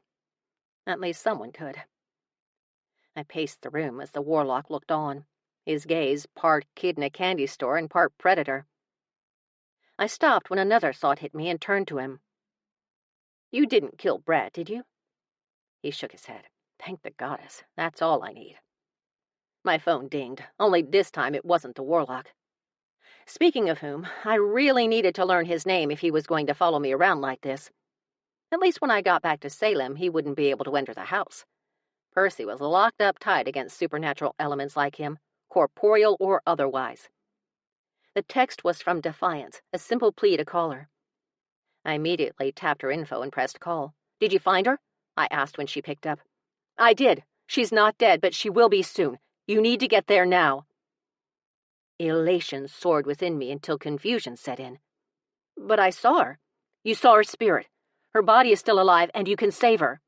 At least someone could. I paced the room as the warlock looked on, his gaze part kid in a candy store and part predator. I stopped when another thought hit me and turned to him. "You didn't kill Brad, did you?" He shook his head. "Thank the goddess. That's all I need." My phone dinged, only this time it wasn't the warlock. Speaking of whom, I really needed to learn his name if he was going to follow me around like this. At least when I got back to Salem, he wouldn't be able to enter the house. Percy was locked up tight against supernatural elements like him, corporeal or otherwise. The text was from Defiance, a simple plea to call her. I immediately tapped her info and pressed call. "Did you find her?" I asked when she picked up. "I did. She's not dead, but she will be soon. You need to get there now." Elation soared within me until confusion set in. "But I saw her. You saw her spirit. Her body is still alive, and you can save her."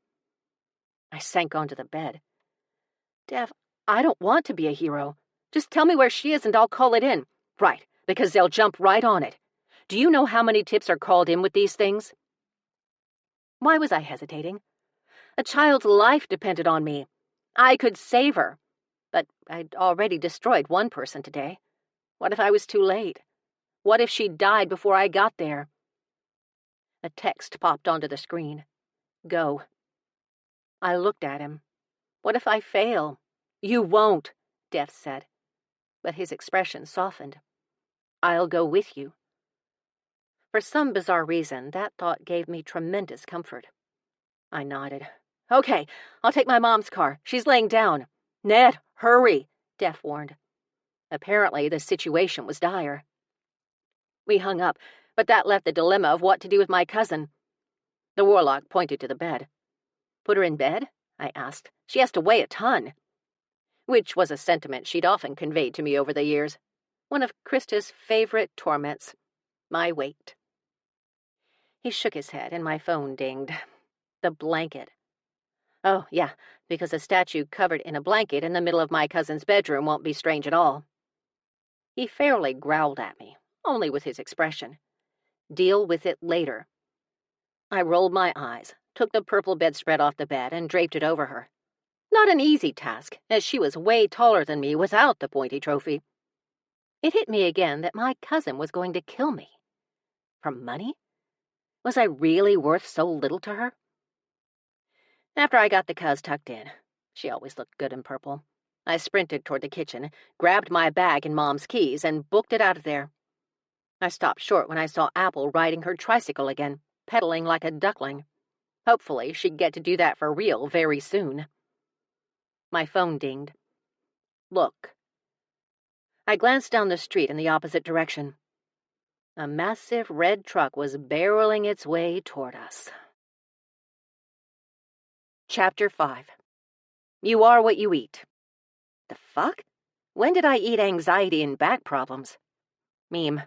I sank onto the bed. "Dev, I don't want to be a hero. Just tell me where she is and I'll call it in. Right, because they'll jump right on it. Do you know how many tips are called in with these things?" Why was I hesitating? A child's life depended on me. I could save her. But I'd already destroyed one person today. What if I was too late? What if she died before I got there? A text popped onto the screen. Go. I looked at him. What if I fail? You won't, Def said, but his expression softened. I'll go with you. For some bizarre reason, that thought gave me tremendous comfort. I nodded. Okay, I'll take my mom's car. She's laying down. Ned, hurry, Def warned. Apparently, the situation was dire. We hung up, but that left the dilemma of what to do with my cousin. The warlock pointed to the bed. Put her in bed? I asked. She has to weigh a ton. Which was a sentiment she'd often conveyed to me over the years. One of Krista's favorite torments. My weight. He shook his head, and my phone dinged. The blanket. Oh, yeah, because a statue covered in a blanket in the middle of my cousin's bedroom won't be strange at all. He fairly growled at me, only with his expression. Deal with it later. I rolled my eyes, took the purple bedspread off the bed, and draped it over her. Not an easy task, as she was way taller than me without the pointy trophy. It hit me again that my cousin was going to kill me. For money? Was I really worth so little to her? After I got the cuz tucked in, she always looked good in purple, I sprinted toward the kitchen, grabbed my bag and Mom's keys, and booked it out of there. I stopped short when I saw Apple riding her tricycle again, pedaling like a duckling. Hopefully, she'd get to do that for real very soon. My phone dinged. Look. I glanced down the street in the opposite direction. A massive red truck was barreling its way toward us. Chapter 5. You are what you eat. The fuck? When did I eat anxiety and back problems? Meme.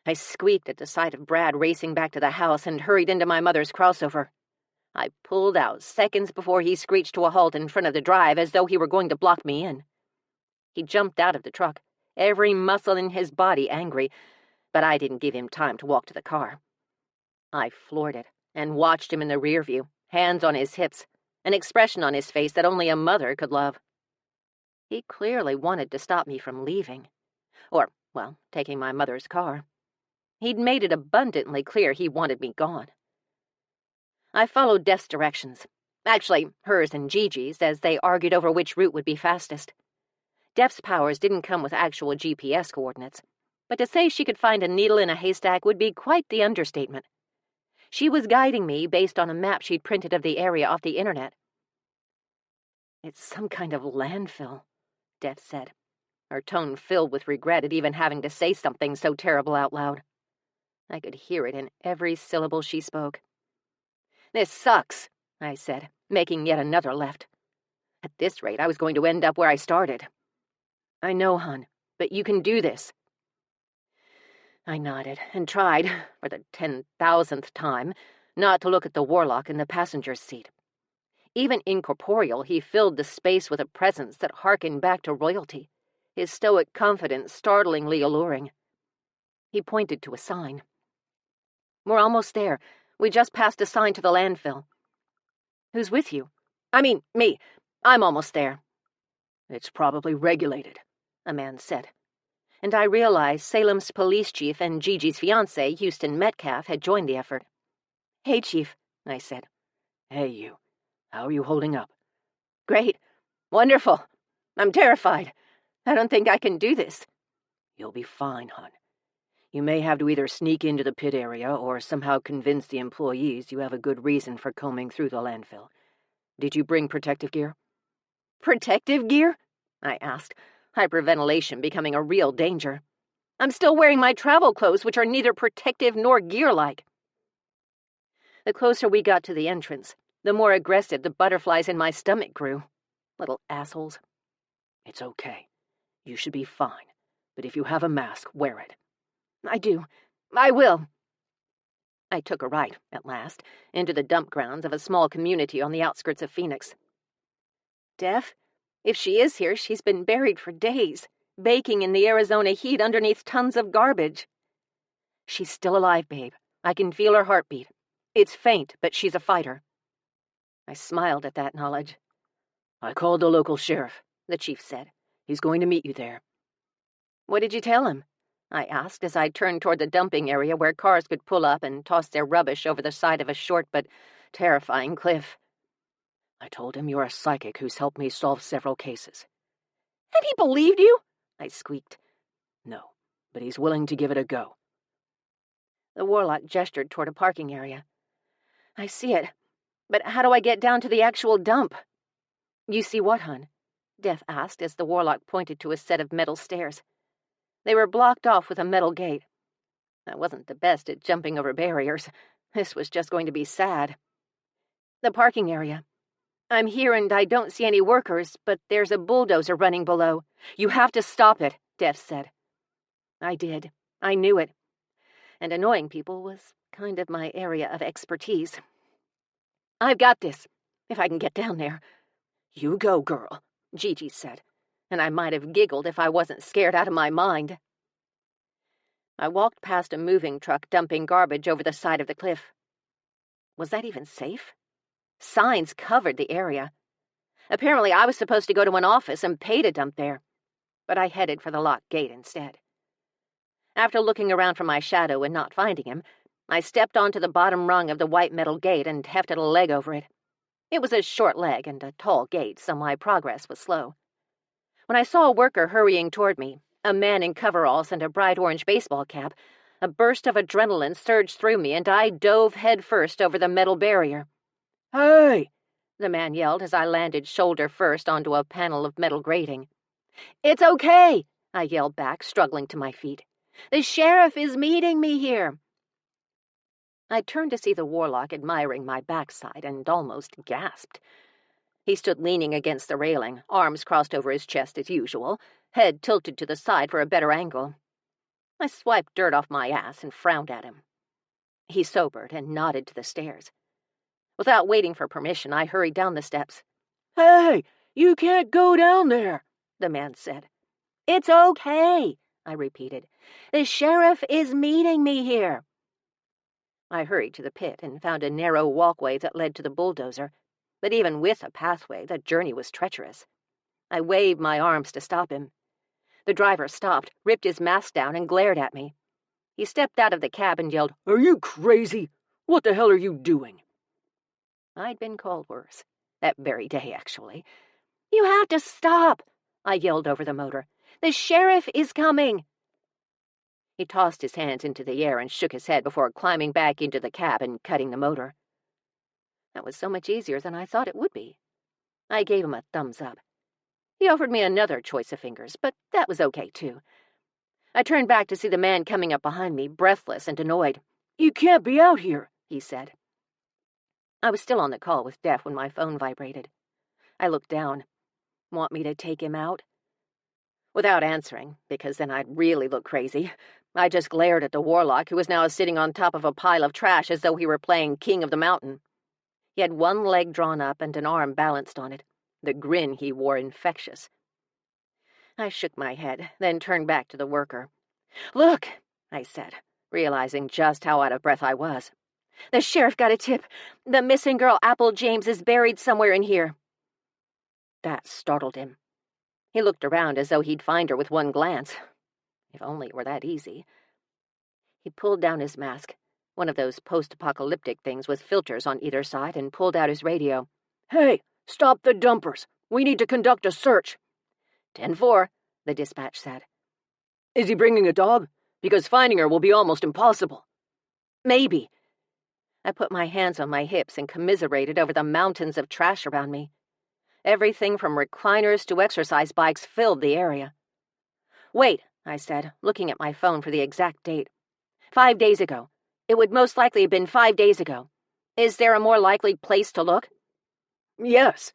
I squeaked at the sight of Brad racing back to the house and hurried into my mother's crossover. I pulled out seconds before he screeched to a halt in front of the drive as though he were going to block me in. He jumped out of the truck, every muscle in his body angry, but I didn't give him time to walk to the car. I floored it and watched him in the rear view, hands on his hips, an expression on his face that only a mother could love. He clearly wanted to stop me from leaving. Or, well, taking my mother's car. He'd made it abundantly clear he wanted me gone. I followed Def's directions. Actually, hers and Gigi's, as they argued over which route would be fastest. Def's powers didn't come with actual GPS coordinates, but to say she could find a needle in a haystack would be quite the understatement. She was guiding me based on a map she'd printed of the area off the internet. It's some kind of landfill, Def said, her tone filled with regret at even having to say something so terrible out loud. I could hear it in every syllable she spoke. This sucks, I said, making yet another left. At this rate, I was going to end up where I started. I know, hon, but you can do this. I nodded and tried, for the 10,000th time, not to look at the warlock in the passenger's seat. Even incorporeal, he filled the space with a presence that harkened back to royalty, his stoic confidence startlingly alluring. He pointed to a sign. We're almost there. We just passed a sign to the landfill. Who's with you? I mean, me. I'm almost there. It's probably regulated, a man said. And I realized Salem's police chief and Gigi's fiancé, Houston Metcalf, had joined the effort. Hey, Chief, I said. Hey, you. How are you holding up? Great. Wonderful. I'm terrified. I don't think I can do this. You'll be fine, hon. You may have to either sneak into the pit area or somehow convince the employees you have a good reason for combing through the landfill. Did you bring protective gear? Protective gear? I asked, hyperventilation becoming a real danger. I'm still wearing my travel clothes, which are neither protective nor gear-like. The closer we got to the entrance, the more aggressive the butterflies in my stomach grew. Little assholes. It's okay. You should be fine. But if you have a mask, wear it. I do. I will. I took a right, at last, into the dump grounds of a small community on the outskirts of Phoenix. Def, if she is here, she's been buried for days, baking in the Arizona heat underneath tons of garbage. She's still alive, babe. I can feel her heartbeat. It's faint, but she's a fighter. I smiled at that knowledge. I called the local sheriff, the chief said. He's going to meet you there. What did you tell him? I asked as I turned toward the dumping area where cars could pull up and toss their rubbish over the side of a short but terrifying cliff. I told him you're a psychic who's helped me solve several cases. And he believed you? I squeaked. No, but he's willing to give it a go. The warlock gestured toward a parking area. I see it, but how do I get down to the actual dump? You see what, hun? Death asked as the warlock pointed to a set of metal stairs. They were blocked off with a metal gate. I wasn't the best at jumping over barriers. This was just going to be sad. The parking area. I'm here and I don't see any workers, but there's a bulldozer running below. You have to stop it, Death said. I did. I knew it. And annoying people was kind of my area of expertise. I've got this, if I can get down there. You go, girl, Gigi said, and I might have giggled if I wasn't scared out of my mind. I walked past a moving truck dumping garbage over the side of the cliff. Was that even safe? Signs covered the area. Apparently I was supposed to go to an office and pay to dump there, but I headed for the locked gate instead. After looking around for my shadow and not finding him, I stepped onto the bottom rung of the white metal gate and hefted a leg over it. It was a short leg and a tall gate, so my progress was slow. When I saw a worker hurrying toward me, a man in coveralls and a bright orange baseball cap, a burst of adrenaline surged through me and I dove headfirst over the metal barrier. Hey! The man yelled as I landed shoulder first onto a panel of metal grating. It's okay, I yelled back, struggling to my feet. The sheriff is meeting me here. I turned to see the warlock admiring my backside and almost gasped. He stood leaning against the railing, arms crossed over his chest as usual, head tilted to the side for a better angle. I swiped dirt off my ass and frowned at him. He sobered and nodded to the stairs. Without waiting for permission, I hurried down the steps. Hey, you can't go down there, the man said. It's okay, I repeated. The sheriff is meeting me here. I hurried to the pit and found a narrow walkway that led to the bulldozer, but even with a pathway, the journey was treacherous. I waved my arms to stop him. The driver stopped, ripped his mask down, and glared at me. He stepped out of the cab and yelled, Are you crazy? What the hell are you doing? I'd been called worse. That very day, actually. You have to stop, I yelled over the motor. The sheriff is coming. He tossed his hands into the air and shook his head before climbing back into the cab and cutting the motor. That was so much easier than I thought it would be. I gave him a thumbs up. He offered me another choice of fingers, but that was okay, too. I turned back to see the man coming up behind me, breathless and annoyed. You can't be out here, he said. I was still on the call with Def when my phone vibrated. I looked down. Want me to take him out? Without answering, because then I'd really look crazy, I just glared at the warlock, who was now sitting on top of a pile of trash as though he were playing King of the Mountain. He had one leg drawn up and an arm balanced on it, the grin he wore infectious. I shook my head, then turned back to the worker. Look, I said, realizing just how out of breath I was. The sheriff got a tip. The missing girl, Apple James, is buried somewhere in here. That startled him. He looked around as though he'd find her with one glance. If only it were that easy. He pulled down his mask, one of those post-apocalyptic things with filters on either side, and pulled out his radio. Hey, stop the dumpers. We need to conduct a search. 10-4, the dispatch said. Is he bringing a dog? Because finding her will be almost impossible. Maybe. I put my hands on my hips and commiserated over the mountains of trash around me. Everything from recliners to exercise bikes filled the area. Wait, I said, looking at my phone for the exact date. 5 days ago. It would most likely have been 5 days ago. Is there a more likely place to look? Yes.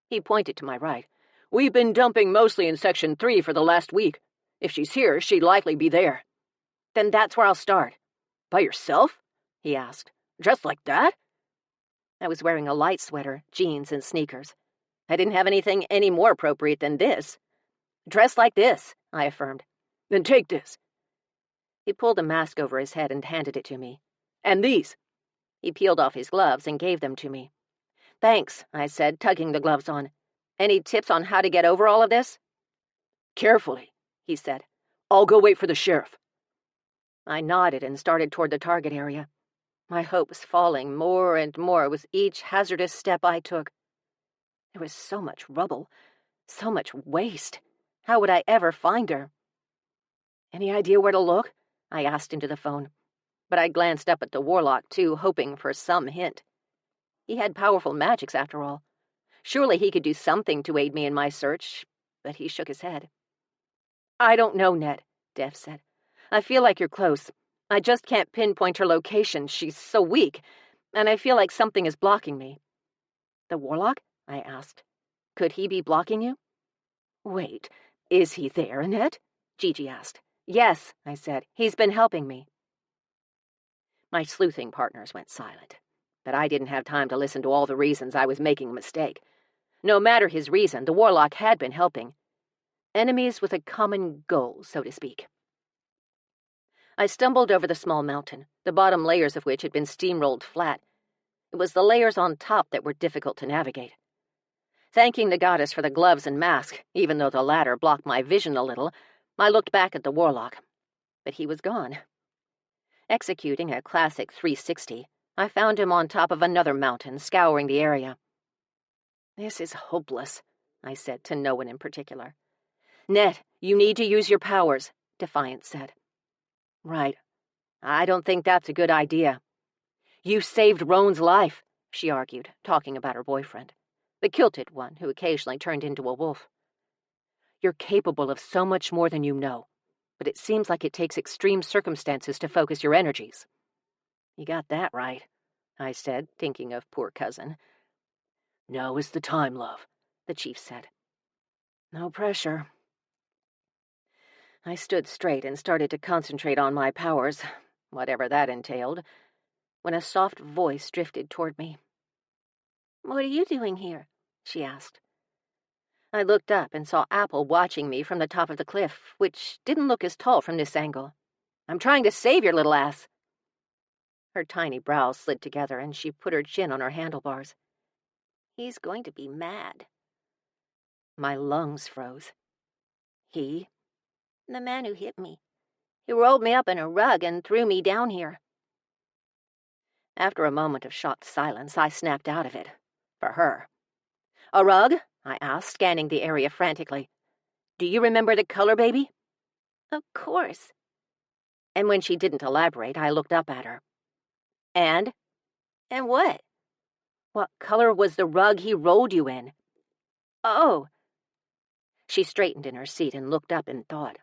He pointed to my right. We've been dumping mostly in Section 3 for the last week. If she's here, she'd likely be there. Then that's where I'll start. By yourself? He asked. Dressed like that? I was wearing a light sweater, jeans, and sneakers. I didn't have anything any more appropriate than this. Dressed like this, I affirmed. Then take this. He pulled a mask over his head and handed it to me. And these. He peeled off his gloves and gave them to me. Thanks, I said, tugging the gloves on. Any tips on how to get over all of this? Carefully, he said. I'll go wait for the sheriff. I nodded and started toward the target area, my hopes falling more and more with each hazardous step I took. There was so much rubble, so much waste. How would I ever find her? Any idea where to look? I asked into the phone, but I glanced up at the warlock too, hoping for some hint. He had powerful magics, after all. Surely he could do something to aid me in my search, but he shook his head. I don't know, Ned, Def said. I feel like you're close. I just can't pinpoint her location. She's so weak, and I feel like something is blocking me. The warlock? I asked. Could he be blocking you? Wait, is he there, Annette? Gigi asked. Yes, I said. He's been helping me. My sleuthing partners went silent, but I didn't have time to listen to all the reasons I was making a mistake. No matter his reason, the warlock had been helping. Enemies with a common goal, so to speak. I stumbled over the small mountain, the bottom layers of which had been steamrolled flat. It was the layers on top that were difficult to navigate. Thanking the goddess for the gloves and mask, even though the latter blocked my vision a little, I looked back at the warlock. But he was gone. Executing a classic 360, I found him on top of another mountain, scouring the area. This is hopeless, I said to no one in particular. Ned, you need to use your powers, Defiance said. Right. I don't think that's a good idea. You saved Roan's life, she argued, talking about her boyfriend, the kilted one who occasionally turned into a wolf. You're capable of so much more than you know, but it seems like it takes extreme circumstances to focus your energies. You got that right, I said, thinking of poor cousin. Now is the time, love, the chief said. No pressure. I stood straight and started to concentrate on my powers, whatever that entailed, when a soft voice drifted toward me. What are you doing here? She asked. I looked up and saw Apple watching me from the top of the cliff, which didn't look as tall from this angle. I'm trying to save your little ass. Her tiny brows slid together and she put her chin on her handlebars. He's going to be mad. My lungs froze. He? The man who hit me. He rolled me up in a rug and threw me down here. After a moment of shocked silence, I snapped out of it. For her. A rug? I asked, scanning the area frantically. Do you remember the color, baby? Of course. And when she didn't elaborate, I looked up at her. And? And what? What color was the rug he rolled you in? Oh. She straightened in her seat and looked up in thought.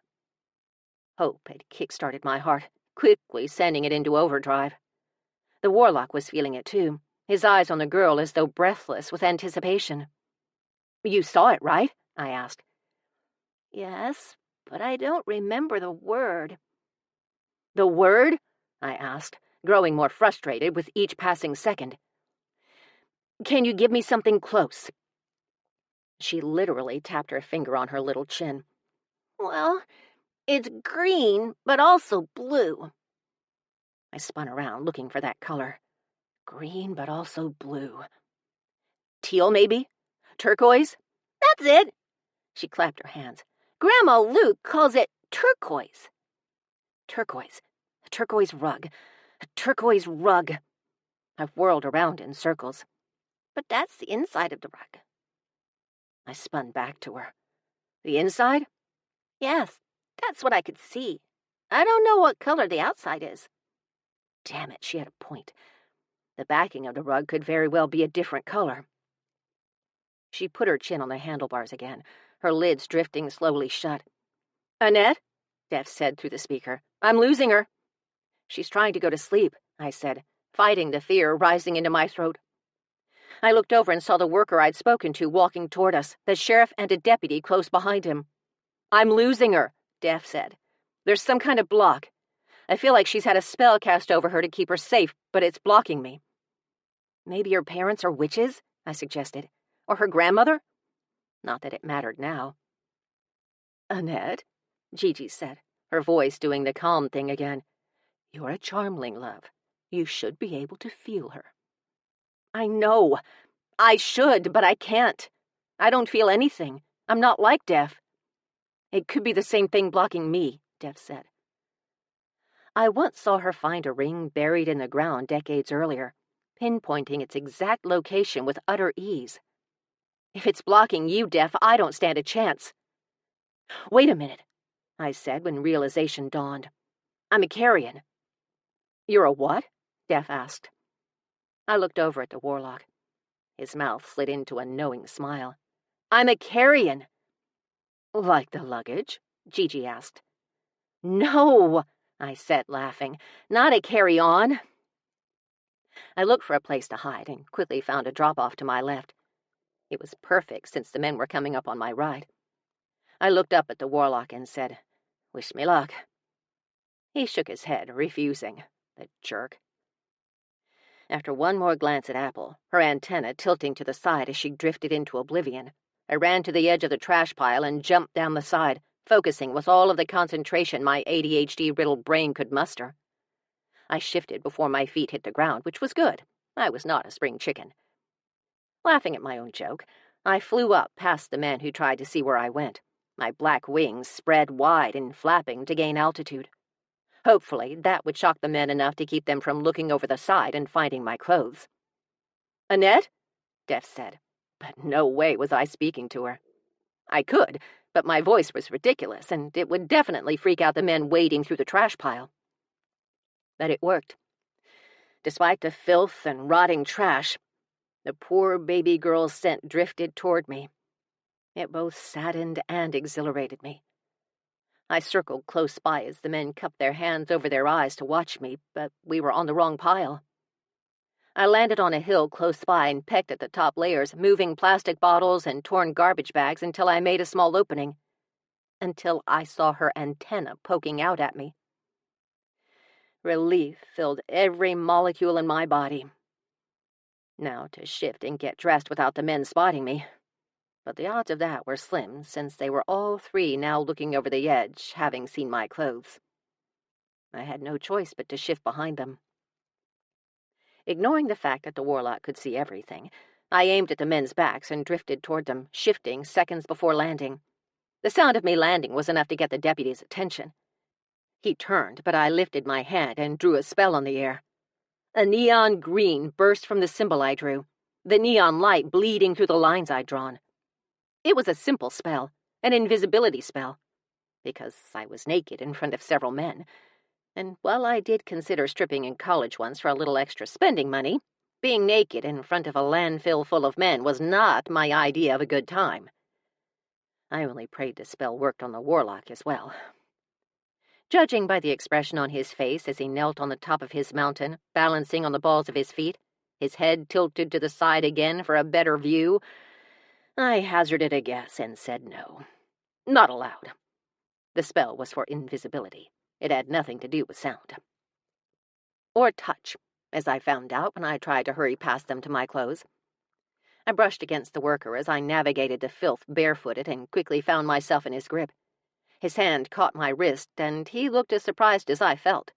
Hope had kick-started my heart, quickly sending it into overdrive. The warlock was feeling it too, his eyes on the girl as though breathless with anticipation. You saw it, right? I asked. Yes, but I don't remember the word. The word? I asked, growing more frustrated with each passing second. Can you give me something close? She literally tapped her finger on her little chin. Well, it's green, but also blue. I spun around, looking for that color. Green, but also blue. Teal, maybe? Turquoise? That's it! She clapped her hands. Grandma Luke calls it turquoise. Turquoise. A turquoise rug. A turquoise rug. I whirled around in circles. But that's the inside of the rug. I spun back to her. The inside? Yes, that's what I could see. I don't know what color the outside is. Damn it, she had a point. The backing of the rug could very well be a different color. She put her chin on the handlebars again, her lids drifting slowly shut. Annette? Def said through the speaker. I'm losing her. She's trying to go to sleep, I said, fighting the fear rising into my throat. I looked over and saw the worker I'd spoken to walking toward us, the sheriff and a deputy close behind him. I'm losing her, Def said. There's some kind of block. I feel like she's had a spell cast over her to keep her safe, but it's blocking me. Maybe her parents are witches, I suggested. Or her grandmother? Not that it mattered now. Annette, Gigi said, her voice doing the calm thing again. You're a charmling, love. You should be able to feel her. I know. I should, but I can't. I don't feel anything. I'm not like Def. It could be the same thing blocking me, Def said. I once saw her find a ring buried in the ground decades earlier, pinpointing its exact location with utter ease. If it's blocking you, Def, I don't stand a chance. Wait a minute, I said when realization dawned. I'm a carrion. You're a what? Def asked. I looked over at the warlock. His mouth slid into a knowing smile. I'm a carrion. Like the luggage? Gigi asked. No, I said, laughing. Not a carry-on. I looked for a place to hide and quickly found a drop-off to my left. It was perfect since the men were coming up on my right. I looked up at the warlock and said, Wish me luck. He shook his head, refusing. The jerk. After one more glance at Apple, her antenna tilting to the side as she drifted into oblivion, I ran to the edge of the trash pile and jumped down the side, focusing with all of the concentration my ADHD-riddled brain could muster. I shifted before my feet hit the ground, which was good. I was not a spring chicken. Laughing at my own joke, I flew up past the men who tried to see where I went, my black wings spread wide and flapping to gain altitude. Hopefully, that would shock the men enough to keep them from looking over the side and finding my clothes. Annette? Def said, but no way was I speaking to her. I could, but my voice was ridiculous, and it would definitely freak out the men wading through the trash pile. But it worked. Despite the filth and rotting trash, the poor baby girl's scent drifted toward me. It both saddened and exhilarated me. I circled close by as the men cupped their hands over their eyes to watch me, but we were on the wrong pile. I landed on a hill close by and pecked at the top layers, moving plastic bottles and torn garbage bags until I made a small opening. Until I saw her antenna poking out at me. Relief filled every molecule in my body. Now to shift and get dressed without the men spotting me. But the odds of that were slim, since they were all three now looking over the edge, having seen my clothes. I had no choice but to shift behind them. Ignoring the fact that the warlock could see everything, I aimed at the men's backs and drifted toward them, shifting seconds before landing. The sound of me landing was enough to get the deputy's attention. He turned, but I lifted my hand and drew a spell on the air. A neon green burst from the symbol I drew, the neon light bleeding through the lines I'd drawn. It was a simple spell, an invisibility spell, because I was naked in front of several men. And while I did consider stripping in college once for a little extra spending money, being naked in front of a landfill full of men was not my idea of a good time. I only prayed the spell worked on the warlock as well. Judging by the expression on his face as he knelt on the top of his mountain, balancing on the balls of his feet, his head tilted to the side again for a better view, I hazarded a guess and said no. Not allowed. The spell was for invisibility. It had nothing to do with sound. Or touch, as I found out when I tried to hurry past them to my clothes. I brushed against the worker as I navigated the filth barefooted and quickly found myself in his grip. His hand caught my wrist, and he looked as surprised as I felt.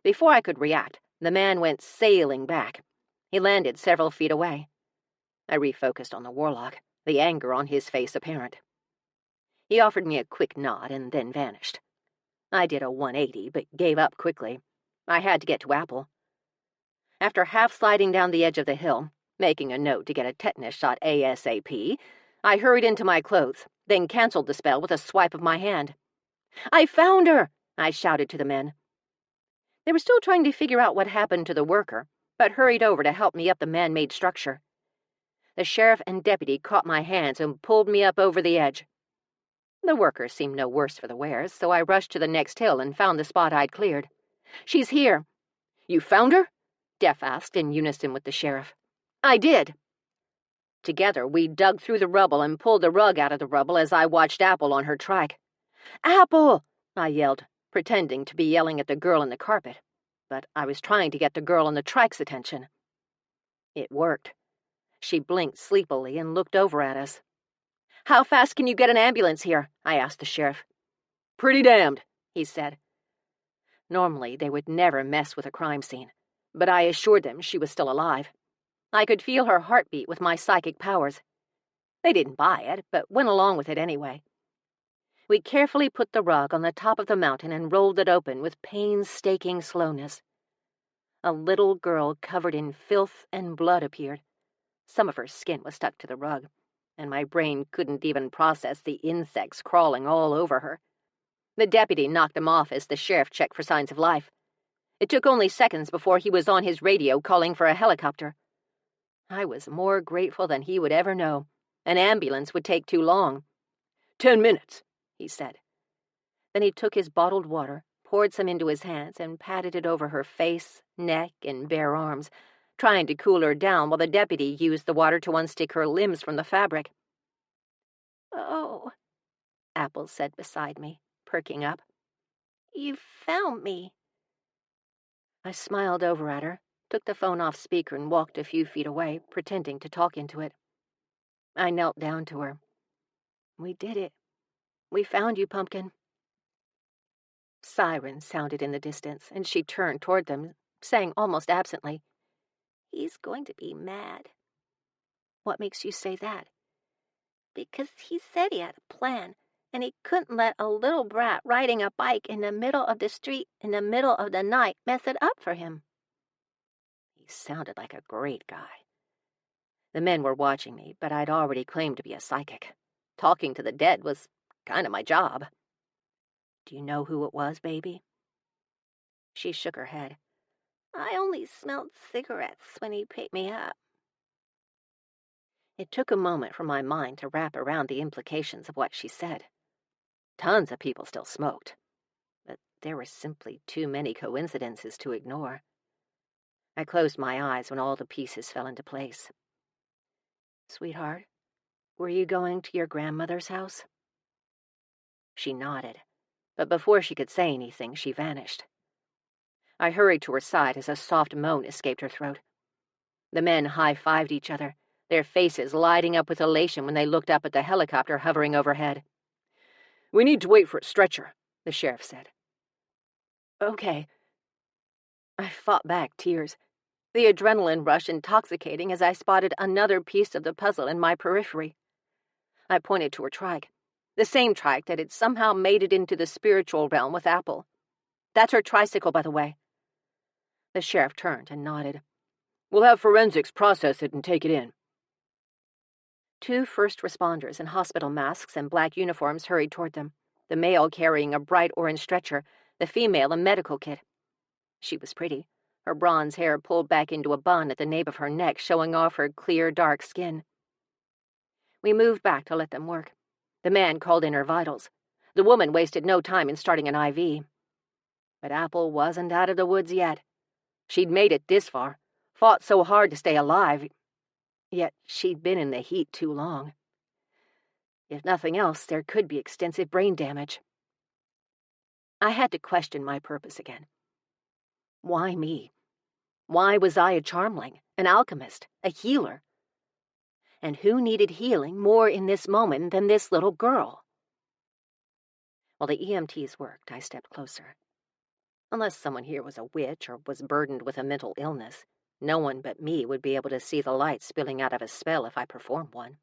Before I could react, the man went sailing back. He landed several feet away. I refocused on the warlock, the anger on his face apparent. He offered me a quick nod and then vanished. I did a 180, but gave up quickly. I had to get to Apple. After half-sliding down the edge of the hill, making a note to get a tetanus shot ASAP, I hurried into my clothes, then canceled the spell with a swipe of my hand. I found her! I shouted to the men. They were still trying to figure out what happened to the worker, but hurried over to help me up the man-made structure. The sheriff and deputy caught my hands and pulled me up over the edge. The worker seemed no worse for the wear, so I rushed to the next hill and found the spot I'd cleared. She's here. You found her? Def asked in unison with the sheriff. I did. Together, we dug through the rubble and pulled the rug out of the rubble as I watched Apple on her trike. Apple! I yelled, pretending to be yelling at the girl in the carpet. But I was trying to get the girl on the trike's attention. It worked. She blinked sleepily and looked over at us. How fast can you get an ambulance here? I asked the sheriff. Pretty damned, he said. Normally, they would never mess with a crime scene, but I assured them she was still alive. I could feel her heartbeat with my psychic powers. They didn't buy it, but went along with it anyway. We carefully put the rug on the top of the mountain and rolled it open with painstaking slowness. A little girl covered in filth and blood appeared. Some of her skin was stuck to the rug, and my brain couldn't even process the insects crawling all over her. The deputy knocked them off as the sheriff checked for signs of life. It took only seconds before he was on his radio calling for a helicopter. I was more grateful than he would ever know. An ambulance would take too long. 10 minutes, he said. Then he took his bottled water, poured some into his hands, and patted it over her face, neck, and bare arms, trying to cool her down while the deputy used the water to unstick her limbs from the fabric. "Oh," Apple said beside me, perking up. "You found me." I smiled over at her, took the phone off speaker, and walked a few feet away, pretending to talk into it. I knelt down to her. "We did it. We found you, Pumpkin." Sirens sounded in the distance, and she turned toward them, saying almost absently, "He's going to be mad." "What makes you say that?" "Because he said he had a plan, and he couldn't let a little brat riding a bike in the middle of the street in the middle of the night mess it up for him." He sounded like a great guy. The men were watching me, but I'd already claimed to be a psychic. Talking to the dead was kind of my job. "Do you know who it was, baby?" She shook her head. "I only smelled cigarettes when he picked me up." It took a moment for my mind to wrap around the implications of what she said. Tons of people still smoked, but there were simply too many coincidences to ignore. I closed my eyes when all the pieces fell into place. "Sweetheart, were you going to your grandmother's house?" She nodded, but before she could say anything, she vanished. I hurried to her side as a soft moan escaped her throat. The men high-fived each other, their faces lighting up with elation when they looked up at the helicopter hovering overhead. "We need to wait for a stretcher," the sheriff said. "Okay." I fought back tears, the adrenaline rush intoxicating as I spotted another piece of the puzzle in my periphery. I pointed to her trike, the same trike that had somehow made it into the spiritual realm with Apple. "That's her tricycle, by the way." The sheriff turned and nodded. "We'll have forensics process it and take it in." 2 first responders in hospital masks and black uniforms hurried toward them, the male carrying a bright orange stretcher, the female a medical kit. She was pretty, her bronze hair pulled back into a bun at the nape of her neck, showing off her clear, dark skin. We moved back to let them work. The man called in her vitals. The woman wasted no time in starting an IV. But Apple wasn't out of the woods yet. She'd made it this far, fought so hard to stay alive, yet she'd been in the heat too long. If nothing else, there could be extensive brain damage. I had to question my purpose again. Why me? Why was I a charmling, an alchemist, a healer? And who needed healing more in this moment than this little girl? While the EMTs worked, I stepped closer. Unless someone here was a witch or was burdened with a mental illness, no one but me would be able to see the light spilling out of a spell if I performed one.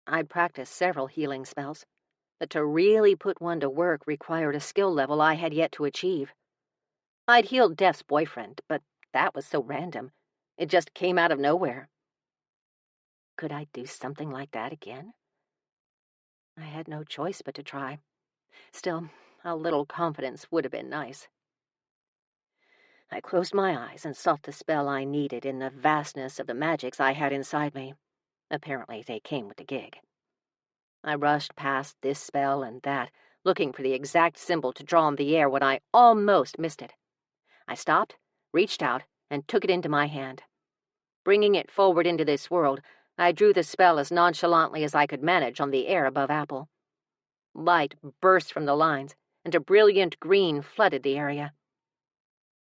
I'd practiced several healing spells, but to really put one to work required a skill level I had yet to achieve. I'd healed Def's boyfriend, but that was so random. It just came out of nowhere. Could I do something like that again? I had no choice but to try. Still, a little confidence would have been nice. I closed my eyes and sought the spell I needed in the vastness of the magics I had inside me. Apparently, they came with the gig. I rushed past this spell and that, looking for the exact symbol to draw in the air when I almost missed it. I stopped, reached out, and took it into my hand. Bringing it forward into this world, I drew the spell as nonchalantly as I could manage on the air above Apple. Light burst from the lines, and a brilliant green flooded the area.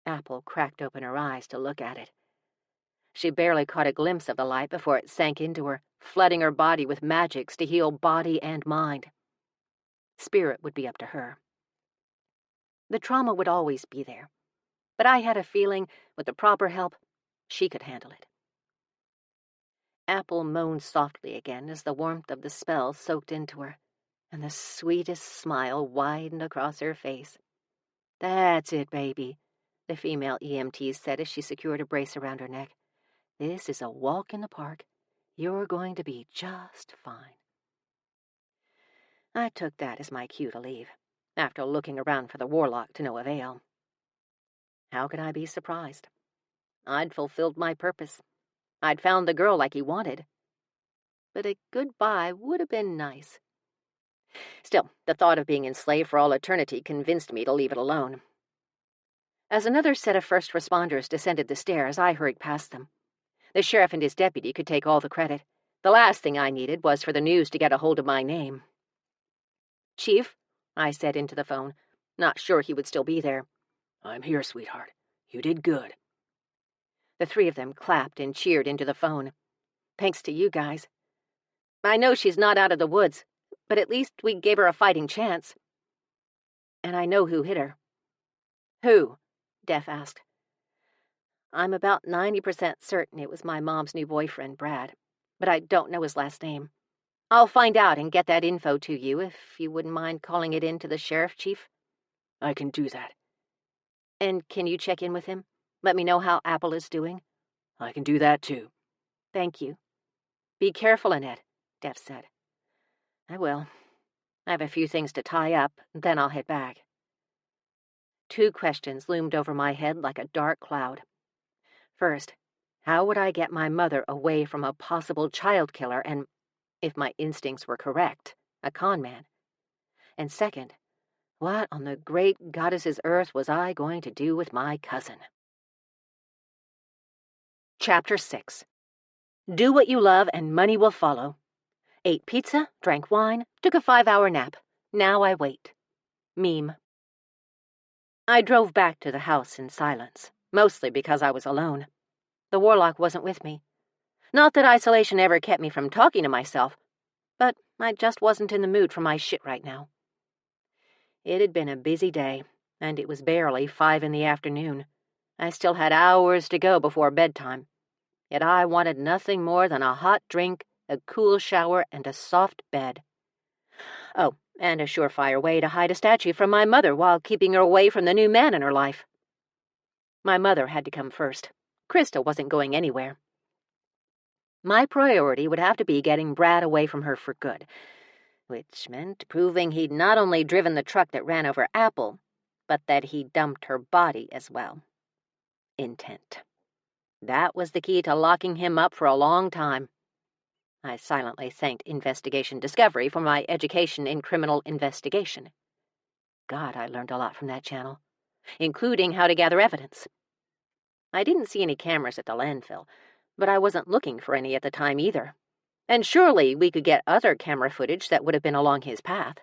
Apple cracked open her eyes to look at it. She barely caught a glimpse of the light before it sank into her, flooding her body with magics to heal body and mind. Spirit would be up to her. The trauma would always be there, but I had a feeling, with the proper help, she could handle it. Apple moaned softly again as the warmth of the spell soaked into her, and the sweetest smile widened across her face. "That's it, baby," the female EMT said as she secured a brace around her neck. "This is a walk in the park. You're going to be just fine." I took that as my cue to leave, after looking around for the warlock to no avail. How could I be surprised? I'd fulfilled my purpose. I'd found the girl like he wanted. But a goodbye would have been nice. Still, the thought of being enslaved for all eternity convinced me to leave it alone. As another set of first responders descended the stairs, I hurried past them. The sheriff and his deputy could take all the credit. The last thing I needed was for the news to get a hold of my name. "Chief," I said into the phone, not sure he would still be there. "I'm here, sweetheart. You did good." The three of them clapped and cheered into the phone. "Thanks to you guys. I know she's not out of the woods, but at least we gave her a fighting chance. And I know who hit her." "Who?" Def asked. "I'm about 90% certain it was my mom's new boyfriend, Brad, but I don't know his last name. I'll find out and get that info to you if you wouldn't mind calling it in to the sheriff, Chief." "I can do that." "And can you check in with him? Let me know how Apple is doing." "I can do that, too." "Thank you." "Be careful, Annette," Def said. "I will. I have a few things to tie up, then I'll head back." 2 questions loomed over my head like a dark cloud. First, how would I get my mother away from a possible child killer and, if my instincts were correct, a con man? And second, what on the great goddess's earth was I going to do with my cousin? Chapter 6. Do what you love and money will follow. Ate pizza, drank wine, took a 5-hour nap. Now I wait. Meme. I drove back to the house in silence, mostly because I was alone. The warlock wasn't with me. Not that isolation ever kept me from talking to myself, but I just wasn't in the mood for my shit right now. It had been a busy day, and it was barely 5 in the afternoon. I still had hours to go before bedtime, yet I wanted nothing more than a hot drink, a cool shower, and a soft bed. Oh, and a surefire way to hide a statue from my mother while keeping her away from the new man in her life. My mother had to come first. Krista wasn't going anywhere. My priority would have to be getting Brad away from her for good, which meant proving he'd not only driven the truck that ran over Apple, but that he dumped her body as well. Intent. That was the key to locking him up for a long time. I silently thanked Investigation Discovery for my education in criminal investigation. God, I learned a lot from that channel, including how to gather evidence. I didn't see any cameras at the landfill, but I wasn't looking for any at the time either. And surely we could get other camera footage that would have been along his path.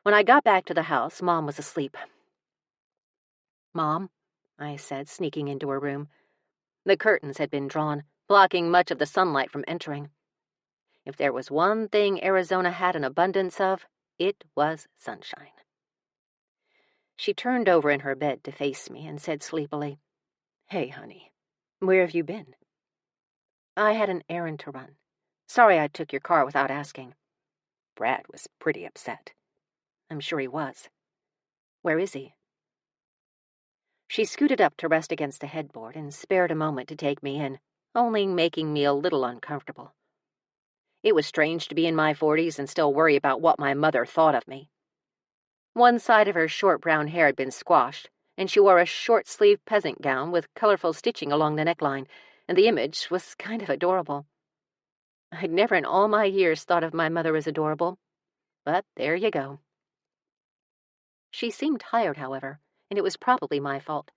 When I got back to the house, Mom was asleep. "Mom," I said, sneaking into her room. The curtains had been drawn, blocking much of the sunlight from entering. If there was one thing Arizona had an abundance of, it was sunshine. She turned over in her bed to face me and said sleepily, "Hey, honey, where have you been?" "I had an errand to run. Sorry I took your car without asking." Brad was pretty upset. I'm sure he was. "Where is he?" She scooted up to rest against the headboard and spared a moment to take me in, only making me a little uncomfortable. It was strange to be in my 40s and still worry about what my mother thought of me. One side of her short brown hair had been squashed, and she wore a short-sleeved peasant gown with colorful stitching along the neckline, and the image was kind of adorable. I'd never in all my years thought of my mother as adorable, but there you go. She seemed tired, however, and it was probably my fault.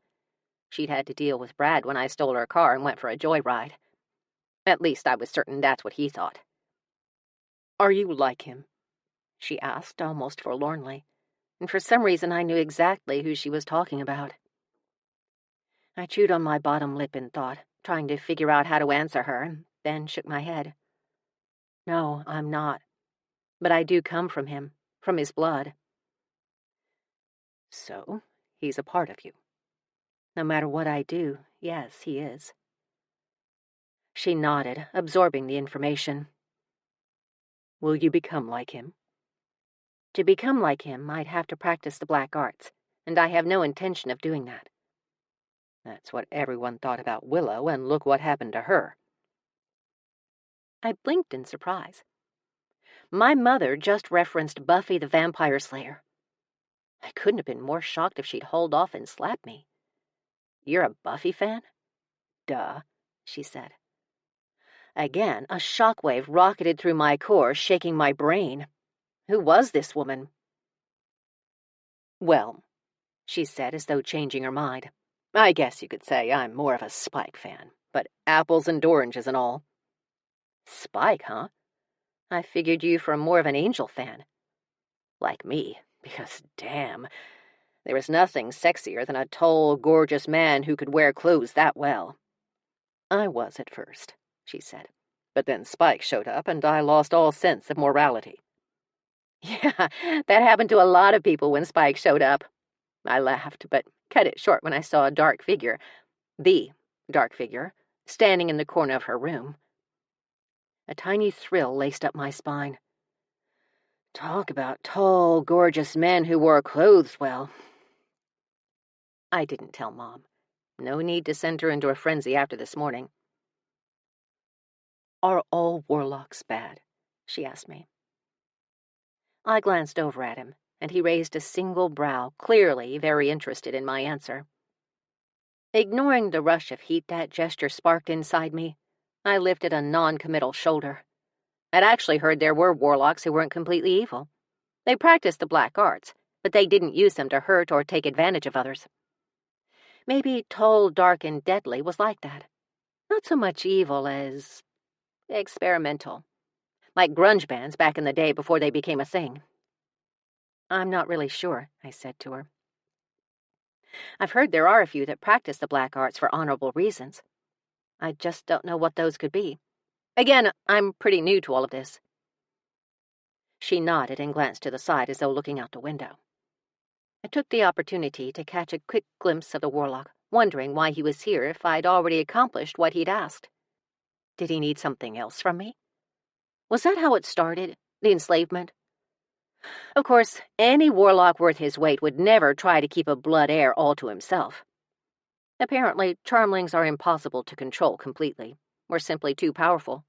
She'd had to deal with Brad when I stole her car and went for a joyride. At least I was certain that's what he thought. "Are you like him?" she asked, almost forlornly, and for some reason I knew exactly who she was talking about. I chewed on my bottom lip in thought, trying to figure out how to answer her, and then shook my head. "No, I'm not. But I do come from him, from his blood." "So, he's a part of you." "No matter what I do, yes, he is." She nodded, absorbing the information. "Will you become like him?" To become like him, I'd have to practice the black arts, and I have no intention of doing that. That's what everyone thought about Willow, and look what happened to her. I blinked in surprise. My mother just referenced Buffy the Vampire Slayer. I couldn't have been more shocked if she'd hauled off and slapped me. "You're a Buffy fan?" "Duh," she said. Again, a shockwave rocketed through my core, shaking my brain. Who was this woman? "Well," she said, as though changing her mind, "I guess you could say I'm more of a Spike fan, but apples and oranges and all." Spike, huh? I figured you for more of an Angel fan. Like me, because damn, there was nothing sexier than a tall, gorgeous man who could wear clothes that well. "I was at first," she said, "but then Spike showed up and I lost all sense of morality." "Yeah, that happened to a lot of people when Spike showed up." I laughed, but cut it short when I saw a dark figure, the dark figure, standing in the corner of her room. A tiny thrill laced up my spine. Talk about tall, gorgeous men who wore clothes well. I didn't tell Mom. No need to send her into a frenzy after this morning. "Are all warlocks bad?" she asked me. I glanced over at him, and he raised a single brow, clearly very interested in my answer. Ignoring the rush of heat that gesture sparked inside me, I lifted a non-committal shoulder. I'd actually heard there were warlocks who weren't completely evil. They practiced the black arts, but they didn't use them to hurt or take advantage of others. Maybe tall, dark, and deadly was like that. Not so much evil as experimental. Like grunge bands back in the day before they became a thing. "I'm not really sure," I said to her. "I've heard there are a few that practice the black arts for honorable reasons. I just don't know what those could be. Again, I'm pretty new to all of this." She nodded and glanced to the side as though looking out the window. I took the opportunity to catch a quick glimpse of the warlock, wondering why he was here if I'd already accomplished what he'd asked. Did he need something else from me? Was that how it started, the enslavement? Of course, any warlock worth his weight would never try to keep a blood heir all to himself. Apparently, charmlings are impossible to control completely, or simply too powerful.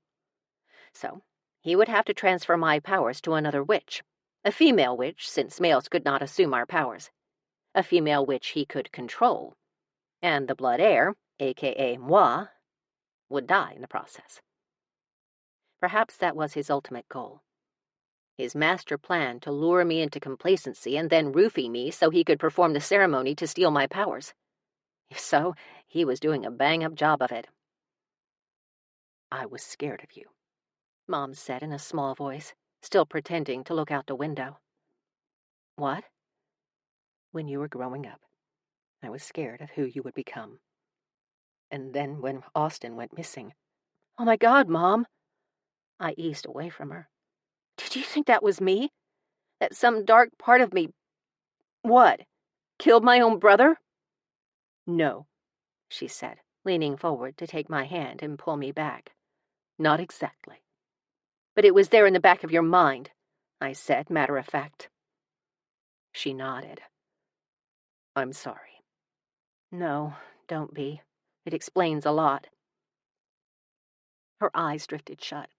So, he would have to transfer my powers to another witch. A female witch, since males could not assume our powers. A female witch he could control. And the blood heir, aka moi, would die in the process. Perhaps that was his ultimate goal. His master plan to lure me into complacency and then roofie me so he could perform the ceremony to steal my powers. If so, he was doing a bang-up job of it. "I was scared of you," Mom said in a small voice, still pretending to look out the window. "What?" "When you were growing up, I was scared of who you would become. And then when Austin went missing—" "Oh my God, Mom!" I eased away from her. "Did you think that was me? That some dark part of me, what, killed my own brother?" "No," she said, leaning forward to take my hand and pull me back. "Not exactly." "But it was there in the back of your mind," I said, matter of fact. She nodded. "I'm sorry." "No, don't be. It explains a lot." Her eyes drifted shut.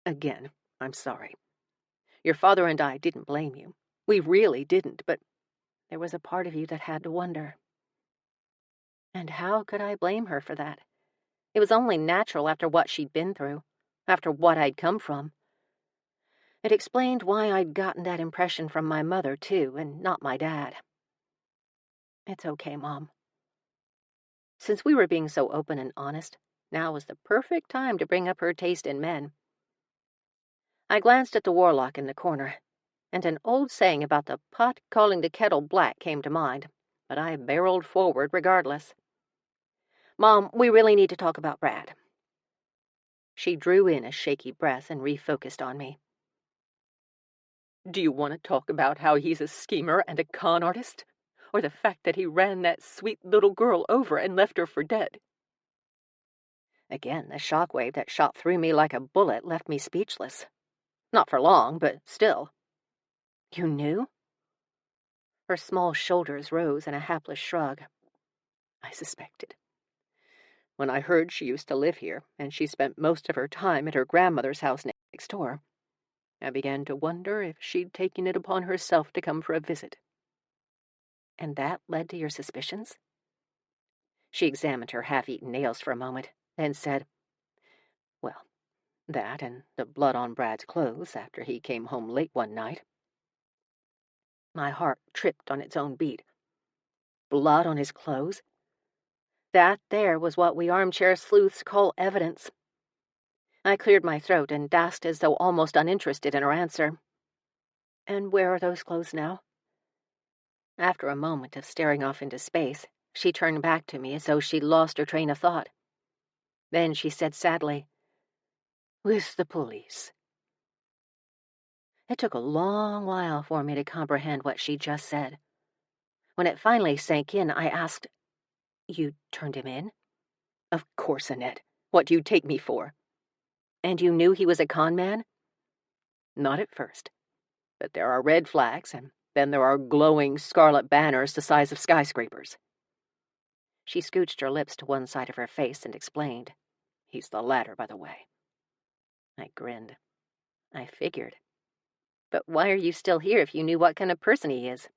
"Again, I'm sorry. Your father and I didn't blame you. We really didn't, but there was a part of you that had to wonder." And how could I blame her for that? It was only natural after what she'd been through, after what I'd come from. It explained why I'd gotten that impression from my mother, too, and not my dad. "It's okay, Mom." Since we were being so open and honest, now was the perfect time to bring up her taste in men. I glanced at the warlock in the corner, and an old saying about the pot calling the kettle black came to mind, but I barreled forward regardless. "Mom, we really need to talk about Brad." She drew in a shaky breath and refocused on me. "Do you want to talk about how he's a schemer and a con artist? Or the fact that he ran that sweet little girl over and left her for dead?" Again, the shockwave that shot through me like a bullet left me speechless. Not for long, but still. You knew? Her small shoulders rose in a hapless shrug. I suspected. When I heard she used to live here, and she spent most of her time at her grandmother's house next door, I began to wonder if she'd taken it upon herself to come for a visit. And that led to your suspicions? She examined her half-eaten nails for a moment, then said, Well, that and the blood on Brad's clothes after he came home late one night. My heart tripped on its own beat. Blood on his clothes? That there was what we armchair sleuths call evidence. I cleared my throat and asked as though almost uninterested in her answer. And where are those clothes now? After a moment of staring off into space, she turned back to me as though she'd lost her train of thought. Then she said sadly, "With the police." It took a long while for me to comprehend what she just said. When it finally sank in, I asked, "You turned him in?" Of course, Annette. What do you take me for? And you knew he was a con man? Not at first. But there are red flags, and then there are glowing scarlet banners the size of skyscrapers. She scooched her lips to one side of her face and explained, He's the latter, by the way. I grinned. I figured. But why are you still here if you knew what kind of person he is?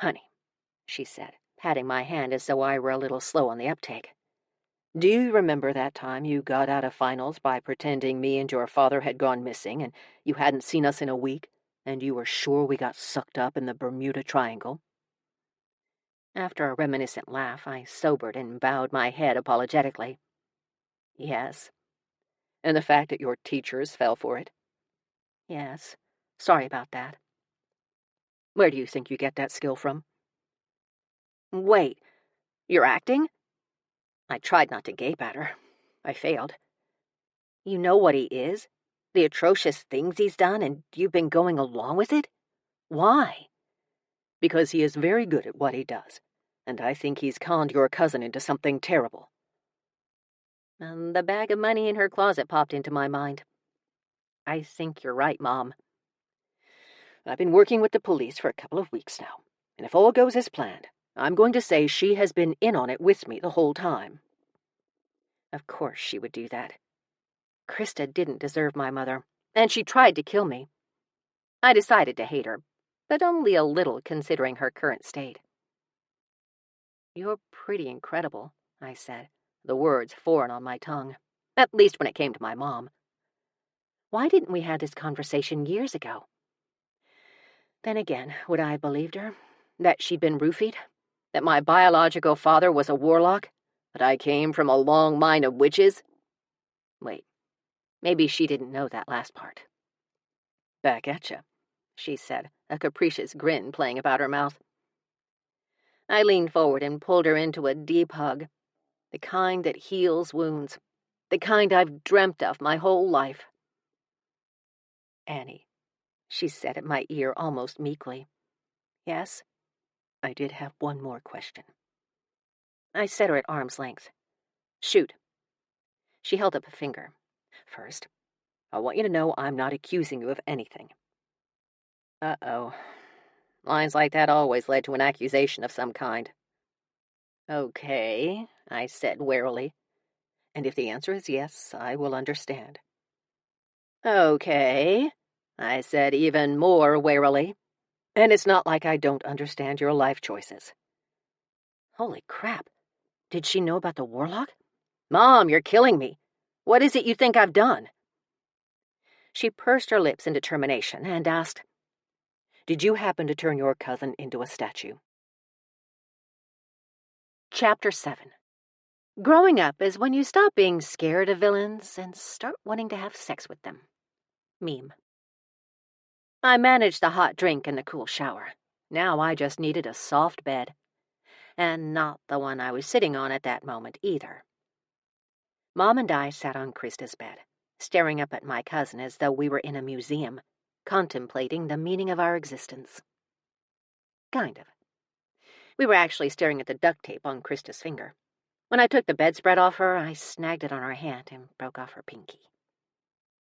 Honey, she said, patting my hand as though I were a little slow on the uptake. Do you remember that time you got out of finals by pretending me and your father had gone missing and you hadn't seen us in a week, and you were sure we got sucked up in the Bermuda Triangle? After a reminiscent laugh, I sobered and bowed my head apologetically. Yes. And the fact that your teachers fell for it? Yes. Sorry about that. Where do you think you get that skill from? Wait, you're acting? I tried not to gape at her. I failed. You know what he is? The atrocious things he's done, and you've been going along with it? Why? Because he is very good at what he does, and I think he's conned your cousin into something terrible. And the bag of money in her closet popped into my mind. I think you're right, Mom. I've been working with the police for a couple of weeks now, and if all goes as planned, I'm going to say she has been in on it with me the whole time. Of course she would do that. Krista didn't deserve my mother, and she tried to kill me. I decided to hate her, but only a little considering her current state. You're pretty incredible, I said, the words foreign on my tongue, at least when it came to my mom. Why didn't we have this conversation years ago? Then again, would I have believed her? That she'd been roofied? That my biological father was a warlock? That I came from a long line of witches? Wait, maybe she didn't know that last part. Back at you, she said, a capricious grin playing about her mouth. I leaned forward and pulled her into a deep hug, the kind that heals wounds, the kind I've dreamt of my whole life. Annie, she said at my ear almost meekly. Yes? I did have one more question. I set her at arm's length. Shoot. She held up a finger. First, I want you to know I'm not accusing you of anything. Uh-oh. Lines like that always led to an accusation of some kind. Okay, I said warily. And if the answer is yes, I will understand. Okay, I said even more warily. And it's not like I don't understand your life choices. Holy crap. Did she know about the warlock? Mom, you're killing me. What is it you think I've done? She pursed her lips in determination and asked, Did you happen to turn your cousin into a statue? Chapter 7. Growing up is when you stop being scared of villains and start wanting to have sex with them. Meme. I managed the hot drink and the cool shower. Now I just needed a soft bed. And not the one I was sitting on at that moment either. Mom and I sat on Krista's bed, staring up at my cousin as though we were in a museum, contemplating the meaning of our existence. Kind of. We were actually staring at the duct tape on Krista's finger. When I took the bedspread off her, I snagged it on her hand and broke off her pinky.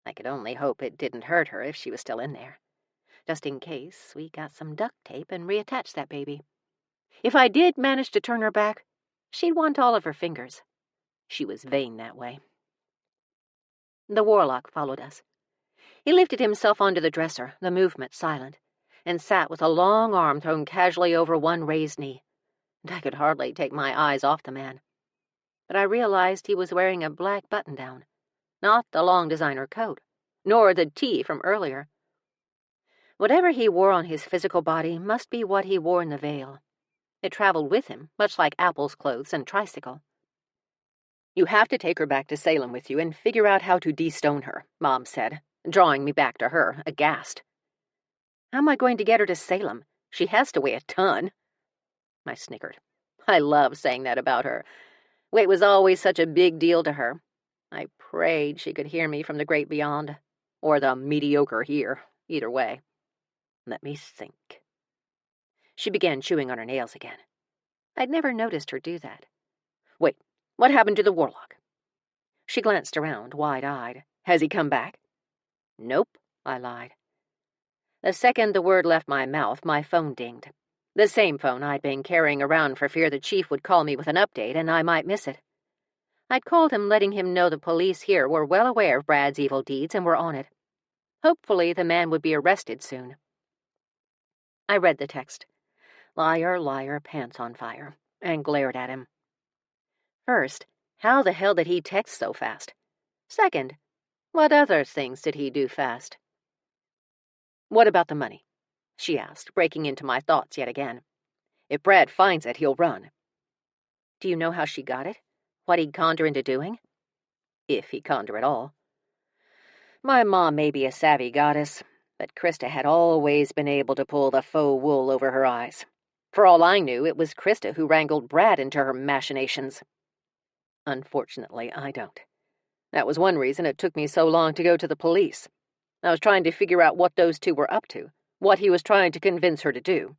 I could only hope it didn't hurt her if she was still in there. Just in case, we got some duct tape and reattached that baby. If I did manage to turn her back, she'd want all of her fingers. She was vain that way. The warlock followed us. He lifted himself onto the dresser, the movement silent, and sat with a long arm thrown casually over one raised knee, and I could hardly take my eyes off the man. But I realized he was wearing a black button-down, not the long designer coat, nor the tee from earlier. Whatever he wore on his physical body must be what he wore in the veil. It traveled with him, much like Apple's clothes and tricycle. "You have to take her back to Salem with you and figure out how to de-stone her," Mom said, drawing me back to her, aghast. "How am I going to get her to Salem? She has to weigh a ton." I snickered. I love saying that about her. Weight was always such a big deal to her. I prayed she could hear me from the great beyond, or the mediocre here, either way. Let me think. She began chewing on her nails again. I'd never noticed her do that. "Wait, what happened to the warlock?" She glanced around, wide-eyed. "Has he come back?" "Nope," I lied. The second the word left my mouth, my phone dinged. The same phone I'd been carrying around for fear the chief would call me with an update and I might miss it. I'd called him letting him know the police here were well aware of Brad's evil deeds and were on it. Hopefully the man would be arrested soon. I read the text. "Liar, liar, pants on fire," and glared at him. First, how the hell did he text so fast? Second, what other things did he do fast? "What about the money?" she asked, breaking into my thoughts yet again. "If Brad finds it, he'll run." "Do you know how she got it? What he'd conned her into doing?" "If he conned her at all." My mom may be a savvy goddess, but Krista had always been able to pull the faux wool over her eyes. For all I knew, it was Krista who wrangled Brad into her machinations. Unfortunately, I don't. That was one reason it took me so long to go to the police. I was trying to figure out what those two were up to, what he was trying to convince her to do.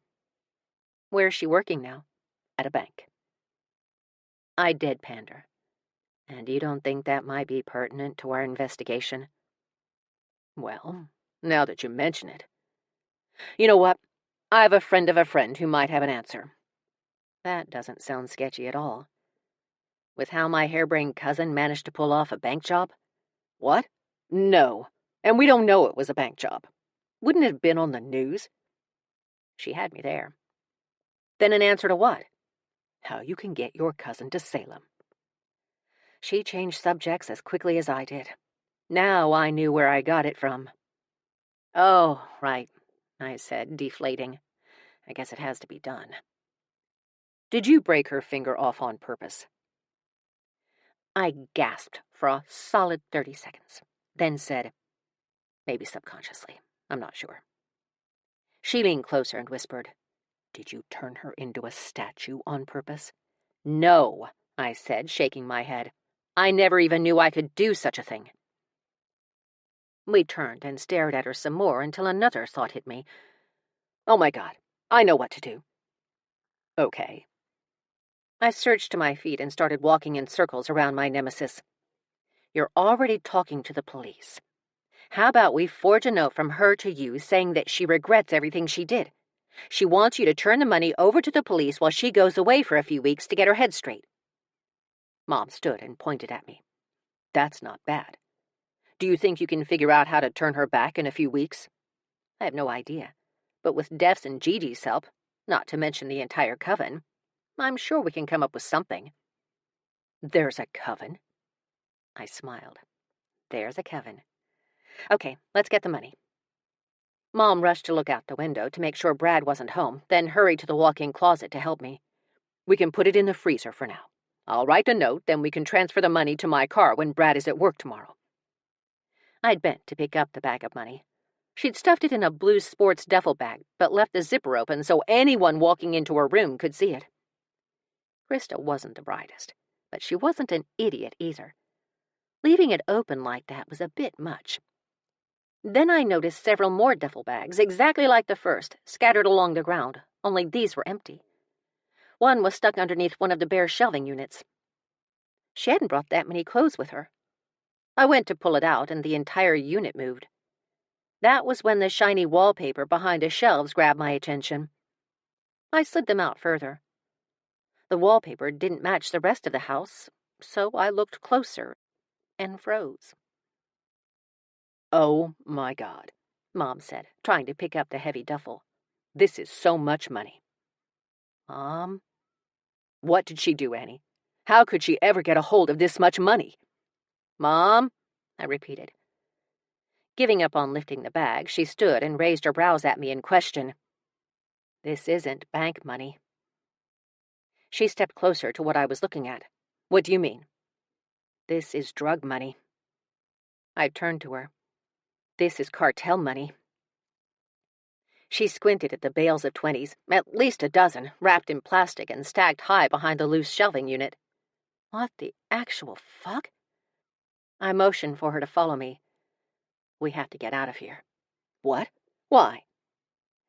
"Where's she working now?" "At a bank." I deadpanned her. "And you don't think that might be pertinent to our investigation?" "Well, now that you mention it. You know what? I have a friend of a friend who might have an answer." That doesn't sound sketchy at all. "With how my harebrained cousin managed to pull off a bank job?" "What? No. And we don't know it was a bank job. Wouldn't it have been on the news?" She had me there. "Then an answer to what?" "How you can get your cousin to Salem." She changed subjects as quickly as I did. Now I knew where I got it from. "Oh, right," I said, deflating. "I guess it has to be done." "Did you break her finger off on purpose?" I gasped for a solid 30 seconds, then said, "Maybe subconsciously. I'm not sure." She leaned closer and whispered, "Did you turn her into a statue on purpose?" "No," I said, shaking my head. "I never even knew I could do such a thing." We turned and stared at her some more until another thought hit me. "Oh my God, I know what to do." "Okay." I surged to my feet and started walking in circles around my nemesis. "You're already talking to the police. How about we forge a note from her to you saying that she regrets everything she did? She wants you to turn the money over to the police while she goes away for a few weeks to get her head straight." Mom stood and pointed at me. "That's not bad. Do you think you can figure out how to turn her back in a few weeks?" "I have no idea. But with Def's and Gigi's help, not to mention the entire coven, I'm sure we can come up with something." "There's a coven?" I smiled. "There's a coven. Okay, let's get the money." Mom rushed to look out the window to make sure Brad wasn't home, then hurried to the walk-in closet to help me. "We can put it in the freezer for now. I'll write a note, then we can transfer the money to my car when Brad is at work tomorrow." I'd bent to pick up the bag of money. She'd stuffed it in a blue sports duffel bag, but left the zipper open so anyone walking into her room could see it. Krista wasn't the brightest, but she wasn't an idiot either. Leaving it open like that was a bit much. Then I noticed several more duffel bags, exactly like the first, scattered along the ground, only these were empty. One was stuck underneath one of the bare shelving units. She hadn't brought that many clothes with her. I went to pull it out, and the entire unit moved. That was when the shiny wallpaper behind the shelves grabbed my attention. I slid them out further. The wallpaper didn't match the rest of the house, so I looked closer and froze. "Oh, my God," Mom said, trying to pick up the heavy duffel. "This is so much money." Mom? What did she do, Annie? How could she ever get a hold of this much money? Mom? I repeated. Giving up on lifting the bag, she stood and raised her brows at me in question. This isn't bank money. She stepped closer to what I was looking at. What do you mean? This is drug money. I turned to her. This is cartel money. She squinted at the bales of 20s, at least a dozen, wrapped in plastic and stacked high behind the loose shelving unit. What the actual fuck? I motioned for her to follow me. We have to get out of here. What? Why?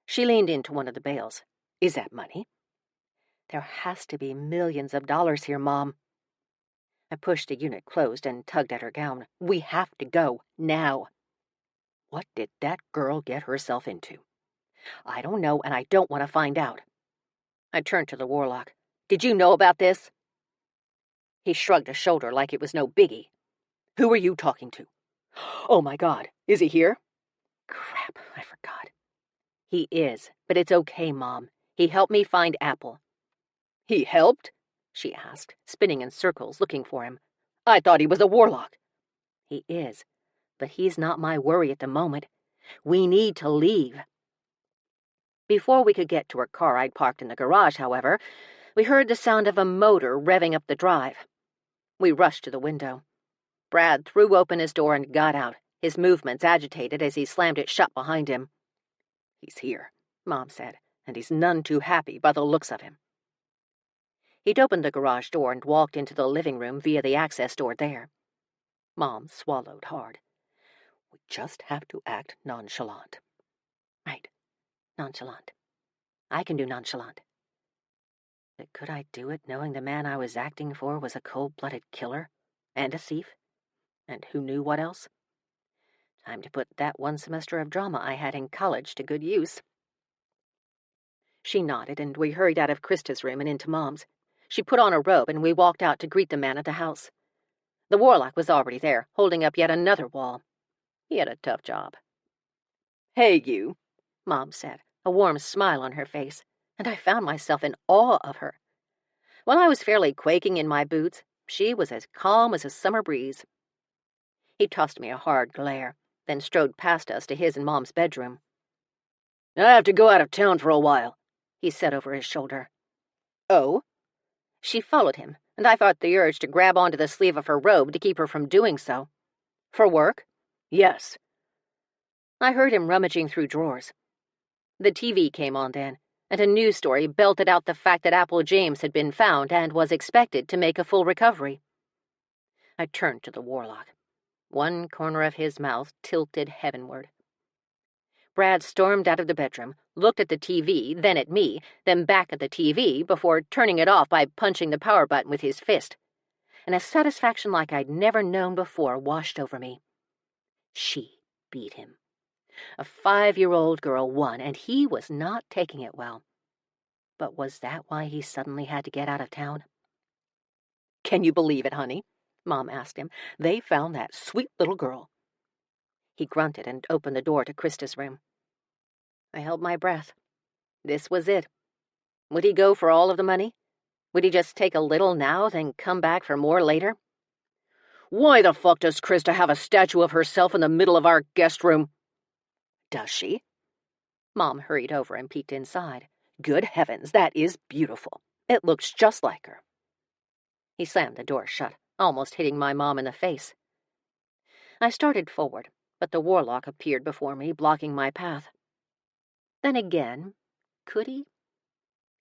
She leaned into one of the bales. Is that money? There has to be millions of dollars here, Mom. I pushed the unit closed and tugged at her gown. We have to go, now. What did that girl get herself into? I don't know, and I don't want to find out. I turned to the warlock. Did you know about this? He shrugged a shoulder like it was no biggie. Who are you talking to? Oh, my God. Is he here? Crap, I forgot. He is, but it's okay, Mom. He helped me find Apple. He helped? She asked, spinning in circles looking for him. I thought he was a warlock. He is, but he's not my worry at the moment. We need to leave. Before we could get to her car I'd parked in the garage, however, we heard the sound of a motor revving up the drive. We rushed to the window. Brad threw open his door and got out, his movements agitated as he slammed it shut behind him. He's here, Mom said, and he's none too happy by the looks of him. He'd opened the garage door and walked into the living room via the access door there. Mom swallowed hard. We just have to act nonchalant. Right. Nonchalant. I can do nonchalant. But could I do it knowing the man I was acting for was a cold-blooded killer and a thief? And who knew what else? Time to put that one semester of drama I had in college to good use. She nodded, and we hurried out of Krista's room and into Mom's. She put on a robe, and we walked out to greet the man at the house. The warlock was already there, holding up yet another wall. He had a tough job. Hey, you, Mom said, a warm smile on her face, and I found myself in awe of her. While I was fairly quaking in my boots, she was as calm as a summer breeze. He tossed me a hard glare, then strode past us to his and Mom's bedroom. I have to go out of town for a while, he said over his shoulder. Oh? She followed him, and I fought the urge to grab onto the sleeve of her robe to keep her from doing so. For work? Yes. I heard him rummaging through drawers. The TV came on then, and a news story belted out the fact that Apple James had been found and was expected to make a full recovery. I turned to the warlock. One corner of his mouth tilted heavenward. Brad stormed out of the bedroom, looked at the TV, then at me, then back at the TV before turning it off by punching the power button with his fist. And a satisfaction like I'd never known before washed over me. She beat him. A 5-year-old girl won, and he was not taking it well. But was that why he suddenly had to get out of town? Can you believe it, honey? Mom asked him. They found that sweet little girl. He grunted and opened the door to Krista's room. I held my breath. This was it. Would he go for all of the money? Would he just take a little now, then come back for more later? Why the fuck does Krista have a statue of herself in the middle of our guest room? Does she? Mom hurried over and peeked inside. Good heavens, that is beautiful. It looks just like her. He slammed the door shut, almost hitting my mom in the face. I started forward, but the warlock appeared before me, blocking my path. Then again, could he?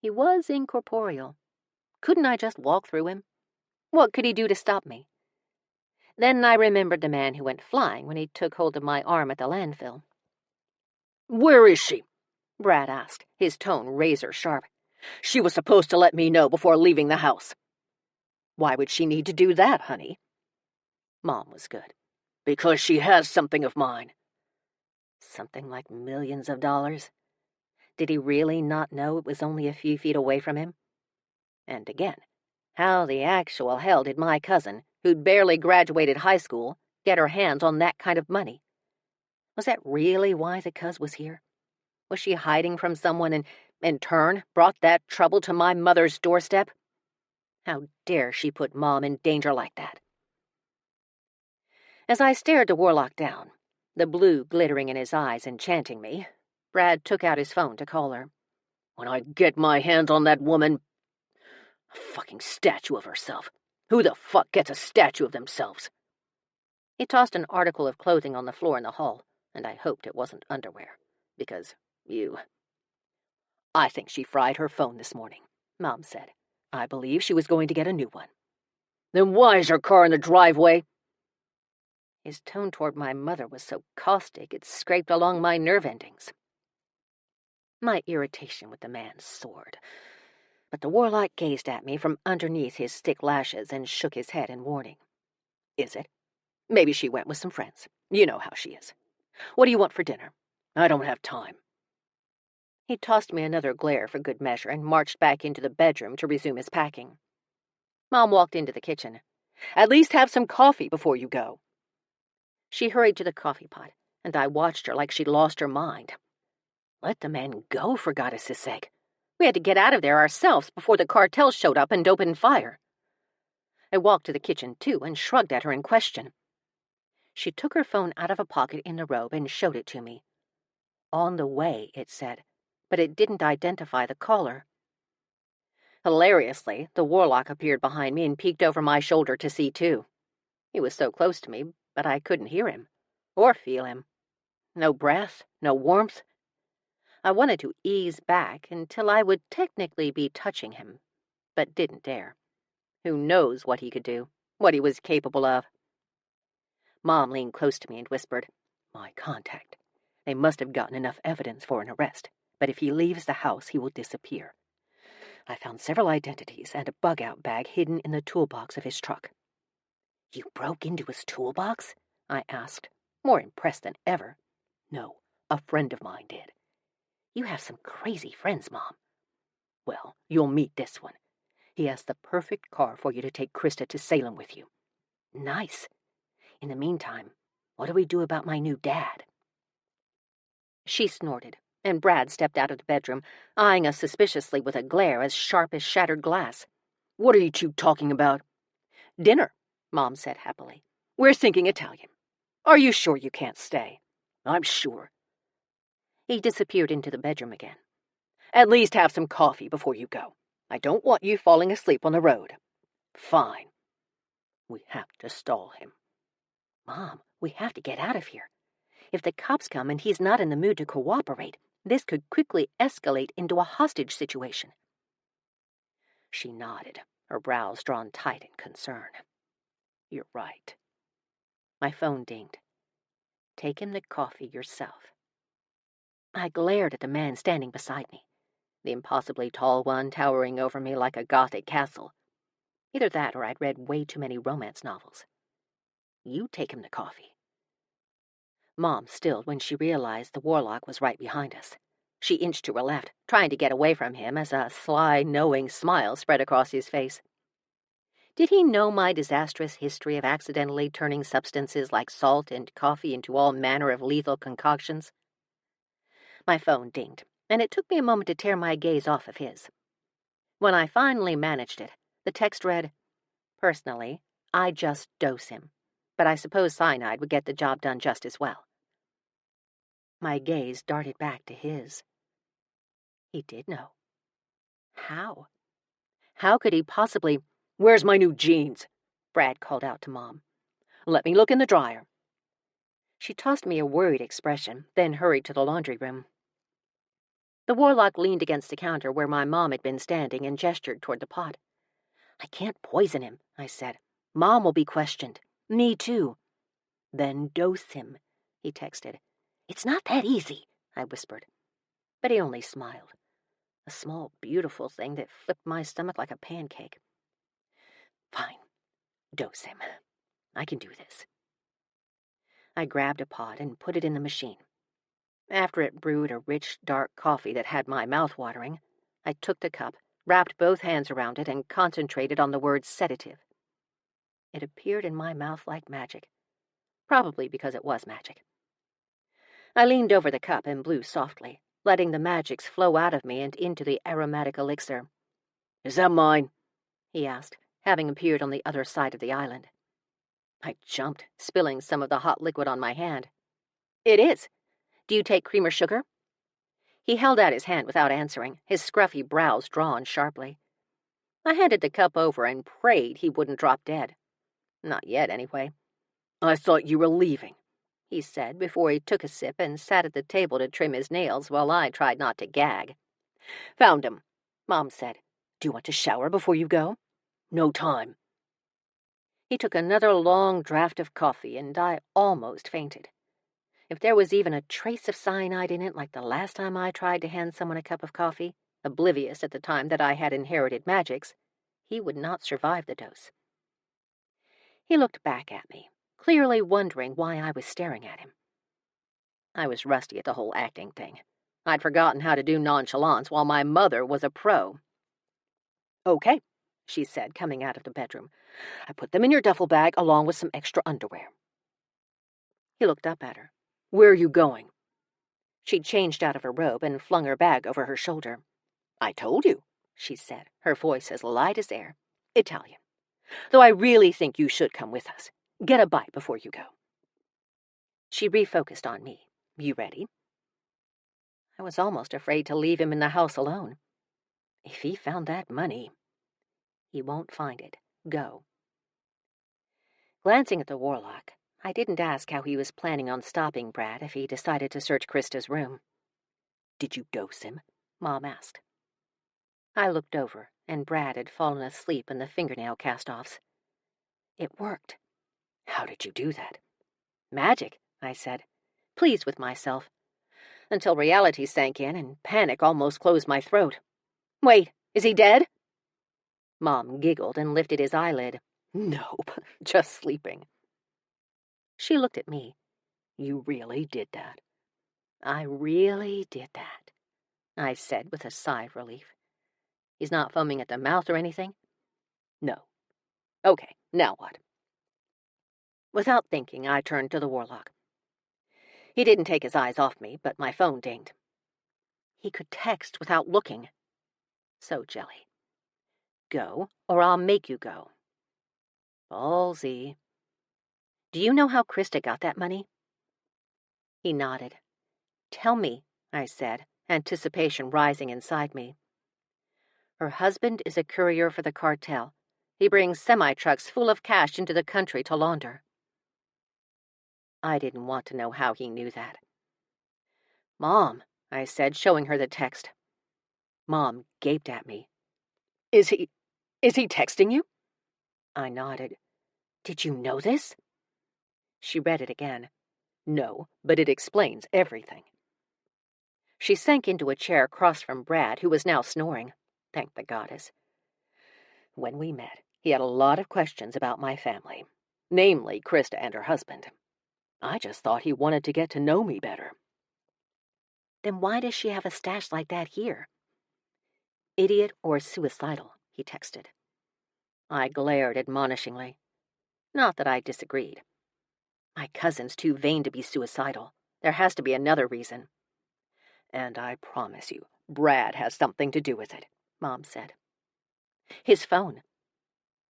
He was incorporeal. Couldn't I just walk through him? What could he do to stop me? Then I remembered the man who went flying when he took hold of my arm at the landfill. Where is she? Brad asked, his tone razor-sharp. She was supposed to let me know before leaving the house. Why would she need to do that, honey? Mom was good. Because she has something of mine. Something like millions of dollars. Did he really not know it was only a few feet away from him? And again, how the actual hell did my cousin, who'd barely graduated high school, get her hands on that kind of money? Was that really why the cuz was here? Was she hiding from someone and, in turn, brought that trouble to my mother's doorstep? How dare she put Mom in danger like that? As I stared the warlock down, the blue glittering in his eyes enchanting me, Brad took out his phone to call her. When I get my hands on that woman... A fucking statue of herself. Who the fuck gets a statue of themselves? He tossed an article of clothing on the floor in the hall, and I hoped it wasn't underwear, because I think she fried her phone this morning, Mom said. I believe she was going to get a new one. Then why is her car in the driveway? His tone toward my mother was so caustic it scraped along my nerve endings. My irritation with the man soared, but the warlock gazed at me from underneath his thick lashes and shook his head in warning. Is it? Maybe she went with some friends. You know how she is. What do you want for dinner? I don't have time. He tossed me another glare for good measure and marched back into the bedroom to resume his packing. Mom walked into the kitchen. At least have some coffee before you go. She hurried to the coffee pot, and I watched her like she'd lost her mind. Let the man go, for goddess's sake. We had to get out of there ourselves before the cartel showed up and opened fire. I walked to the kitchen, too, and shrugged at her in question. She took her phone out of a pocket in the robe and showed it to me. On the way, it said, but it didn't identify the caller. Hilariously, the warlock appeared behind me and peeked over my shoulder to see, too. He was so close to me, but I couldn't hear him, or feel him. No breath, no warmth. I wanted to ease back until I would technically be touching him, but didn't dare. Who knows what he could do, what he was capable of. Mom leaned close to me and whispered, My contact. They must have gotten enough evidence for an arrest, but if he leaves the house, he will disappear. I found several identities and a bug-out bag hidden in the toolbox of his truck. You broke into his toolbox? I asked, more impressed than ever. No, a friend of mine did. You have some crazy friends, Mom. Well, you'll meet this one. He has the perfect car for you to take Krista to Salem with you. Nice. In the meantime, what do we do about my new dad? She snorted, and Brad stepped out of the bedroom, eyeing us suspiciously with a glare as sharp as shattered glass. What are you two talking about? Dinner, Mom said happily. We're thinking Italian. Are you sure you can't stay? I'm sure. He disappeared into the bedroom again. At least have some coffee before you go. I don't want you falling asleep on the road. Fine. We have to stall him. Mom, we have to get out of here. If the cops come and he's not in the mood to cooperate, this could quickly escalate into a hostage situation. She nodded, her brows drawn tight in concern. You're right. My phone dinged. Take him the coffee yourself. I glared at the man standing beside me, the impossibly tall one towering over me like a Gothic castle. Either that or I'd read way too many romance novels. You take him the coffee. Mom stilled when she realized the warlock was right behind us. She inched to her left, trying to get away from him as a sly, knowing smile spread across his face. Did he know my disastrous history of accidentally turning substances like salt and coffee into all manner of lethal concoctions? My phone dinged, and it took me a moment to tear my gaze off of his. When I finally managed it, the text read, Personally, I just dose him, but I suppose cyanide would get the job done just as well. My gaze darted back to his. He did know. How? How could he possibly... Where's my new jeans? Brad called out to Mom. Let me look in the dryer. She tossed me a worried expression, then hurried to the laundry room. The warlock leaned against the counter where my mom had been standing and gestured toward the pot. I can't poison him, I said. Mom will be questioned. Me too. Then dose him, he texted. It's not that easy, I whispered. But he only smiled. A small, beautiful thing that flipped my stomach like a pancake. Fine. Dose him. I can do this. I grabbed a pot and put it in the machine. After it brewed a rich, dark coffee that had my mouth watering, I took the cup, wrapped both hands around it, and concentrated on the word sedative. It appeared in my mouth like magic, probably because it was magic. I leaned over the cup and blew softly, letting the magics flow out of me and into the aromatic elixir. "Is that mine?" he asked, having appeared on the other side of the island. I jumped, spilling some of the hot liquid on my hand. "It is. Do you take cream or sugar?" He held out his hand without answering, his scruffy brows drawn sharply. I handed the cup over and prayed he wouldn't drop dead. Not yet, anyway. "I thought you were leaving," he said before he took a sip and sat at the table to trim his nails while I tried not to gag. "Found him," Mom said. "Do you want to shower before you go?" "No time." He took another long draught of coffee, and I almost fainted. If there was even a trace of cyanide in it, like the last time I tried to hand someone a cup of coffee, oblivious at the time that I had inherited magics, he would not survive the dose. He looked back at me, clearly wondering why I was staring at him. I was rusty at the whole acting thing. I'd forgotten how to do nonchalance while my mother was a pro. "Okay," she said, coming out of the bedroom. "I put them in your duffel bag along with some extra underwear." He looked up at her. "Where are you going?" She'd changed out of her robe and flung her bag over her shoulder. "I told you," she said, her voice as light as air. "Italian. Though I really think you should come with us. Get a bite before you go." She refocused on me. "You ready?" I was almost afraid to leave him in the house alone. If he found that money... He won't find it. Go. Glancing at the warlock, I didn't ask how he was planning on stopping Brad if he decided to search Krista's room. "Did you dose him?" Mom asked. I looked over, and Brad had fallen asleep in the fingernail cast-offs. It worked. "How did you do that?" "Magic," I said, pleased with myself, until reality sank in and panic almost closed my throat. "Wait, is he dead?" Mom giggled and lifted his eyelid. "Nope, just sleeping." She looked at me. "You really did that?" "I really did that," I said with a sigh of relief. "He's not foaming at the mouth or anything?" "No." "Okay, now what?" Without thinking, I turned to the warlock. He didn't take his eyes off me, but my phone dinged. He could text without looking. So jelly. "Go, or I'll make you go." Ballsy. "Do you know how Krista got that money?" He nodded. "Tell me," I said, anticipation rising inside me. "Her husband is a courier for the cartel. He brings semi-trucks full of cash into the country to launder." I didn't want to know how he knew that. "Mom," I said, showing her the text. Mom gaped at me. Is he texting you?" I nodded. "Did you know this?" She read it again. "No, but it explains everything." She sank into a chair across from Brad, who was now snoring. Thank the goddess. "When we met, he had a lot of questions about my family, namely Krista and her husband. I just thought he wanted to get to know me better." "Then why does she have a stash like that here?" "Idiot or suicidal," he texted. I glared admonishingly. Not that I disagreed. My cousin's too vain to be suicidal. There has to be another reason. "And I promise you, Brad has something to do with it," Mom said. "His phone."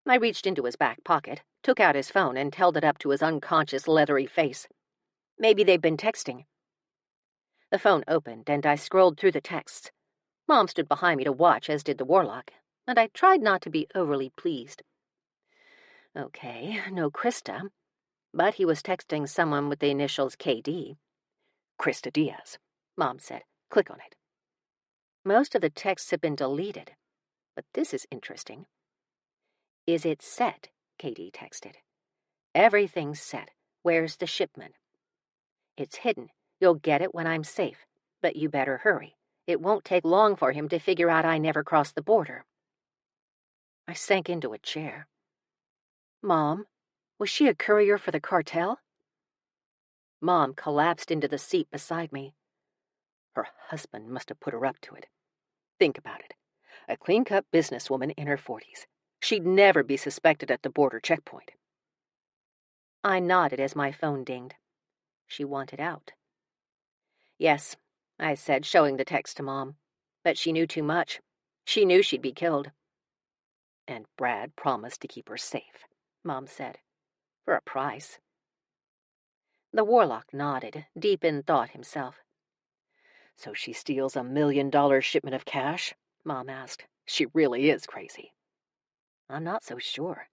I reached into his back pocket, took out his phone, and held it up to his unconscious leathery face. "Maybe they've been texting." The phone opened, and I scrolled through the texts. Mom stood behind me to watch, as did the warlock, and I tried not to be overly pleased. Okay, no Krista, but he was texting someone with the initials KD. "Krista Diaz," Mom said. "Click on it." Most of the texts have been deleted, but this is interesting. "Is it set?" KD texted. "Everything's set. Where's the shipment?" "It's hidden. You'll get it when I'm safe, but you better hurry. It won't take long for him to figure out I never crossed the border." I sank into a chair. "Mom, was she a courier for the cartel?" Mom collapsed into the seat beside me. Her husband must have put her up to it. Think about it. A clean-cut businesswoman in her 40s. She'd never be suspected at the border checkpoint. I nodded as my phone dinged. She wanted out. Yes, I said, showing the text to Mom. But she knew too much. She knew she'd be killed. And Brad promised to keep her safe, Mom said. For a price. The warlock nodded, deep in thought himself. So she steals $1 million shipment of cash? Mom asked. She really is crazy. I'm not so sure.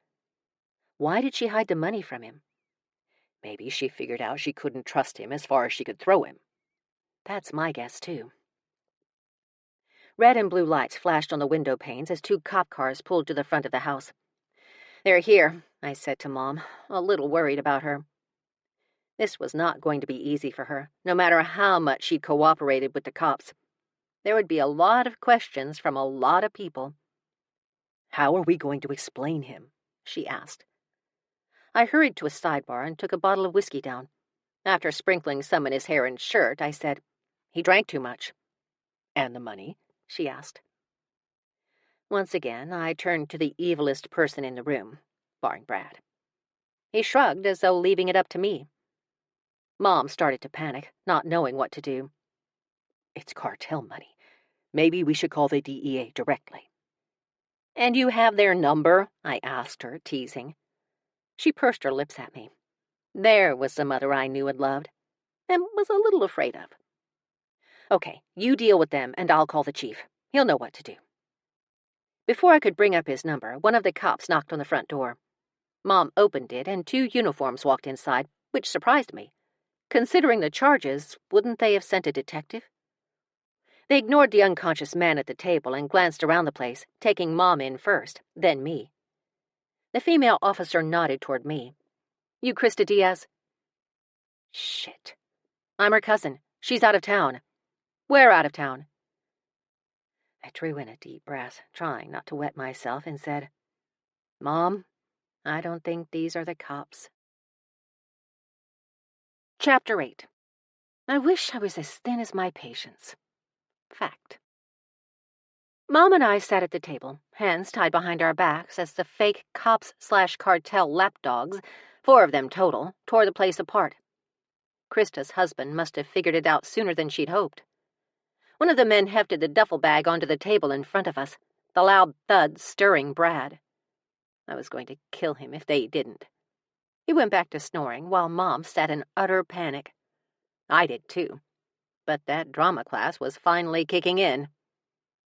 Why did she hide the money from him? Maybe she figured out she couldn't trust him as far as she could throw him. That's my guess, too. Red and blue lights flashed on the window panes as 2 cop cars pulled to the front of the house. They're here, I said to Mom, a little worried about her. This was not going to be easy for her, no matter how much she'd cooperated with the cops. There would be a lot of questions from a lot of people. How are we going to explain him? She asked. I hurried to a sidebar and took a bottle of whiskey down. After sprinkling some in his hair and shirt, I said, "He drank too much." "And the money?" she asked. Once again, I turned to the evilest person in the room, barring Brad. He shrugged as though leaving it up to me. Mom started to panic, not knowing what to do. "It's cartel money. Maybe we should call the DEA directly." "And you have their number?" I asked her, teasing. She pursed her lips at me. There was the mother I knew and loved, and was a little afraid of. "Okay, you deal with them, and I'll call the chief. He'll know what to do." Before I could bring up his number, one of the cops knocked on the front door. Mom opened it, and 2 uniforms walked inside, which surprised me. Considering the charges, wouldn't they have sent a detective? They ignored the unconscious man at the table and glanced around the place, taking Mom in first, then me. The female officer nodded toward me. "You Krista Diaz?" "Shit. I'm her cousin. She's out of town." "Where out of town?" I drew in a deep breath, trying not to wet myself, and said, "Mom, I don't think these are the cops." Chapter 8. I wish I was as thin as my patience. Fact. Mom and I sat at the table, hands tied behind our backs as the fake cops/cartel lapdogs, 4 of them total, tore the place apart. Krista's husband must have figured it out sooner than she'd hoped. One of the men hefted the duffel bag onto the table in front of us, the loud thud stirring Brad. I was going to kill him if they didn't. He went back to snoring while Mom sat in utter panic. I did too, but that drama class was finally kicking in.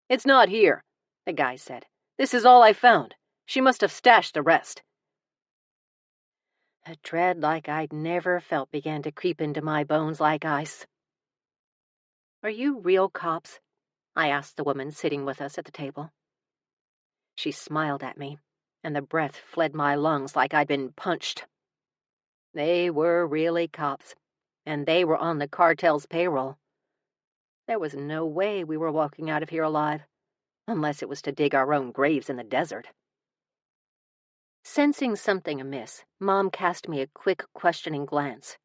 "It's not here," the guy said. "This is all I found. She must have stashed the rest." A dread like I'd never felt began to creep into my bones like ice. "Are you real cops?" I asked the woman sitting with us at the table. She smiled at me, and the breath fled my lungs like I'd been punched. They were really cops, and they were on the cartel's payroll. There was no way we were walking out of here alive, unless it was to dig our own graves in the desert. Sensing something amiss, Mom cast me a quick, questioning glance.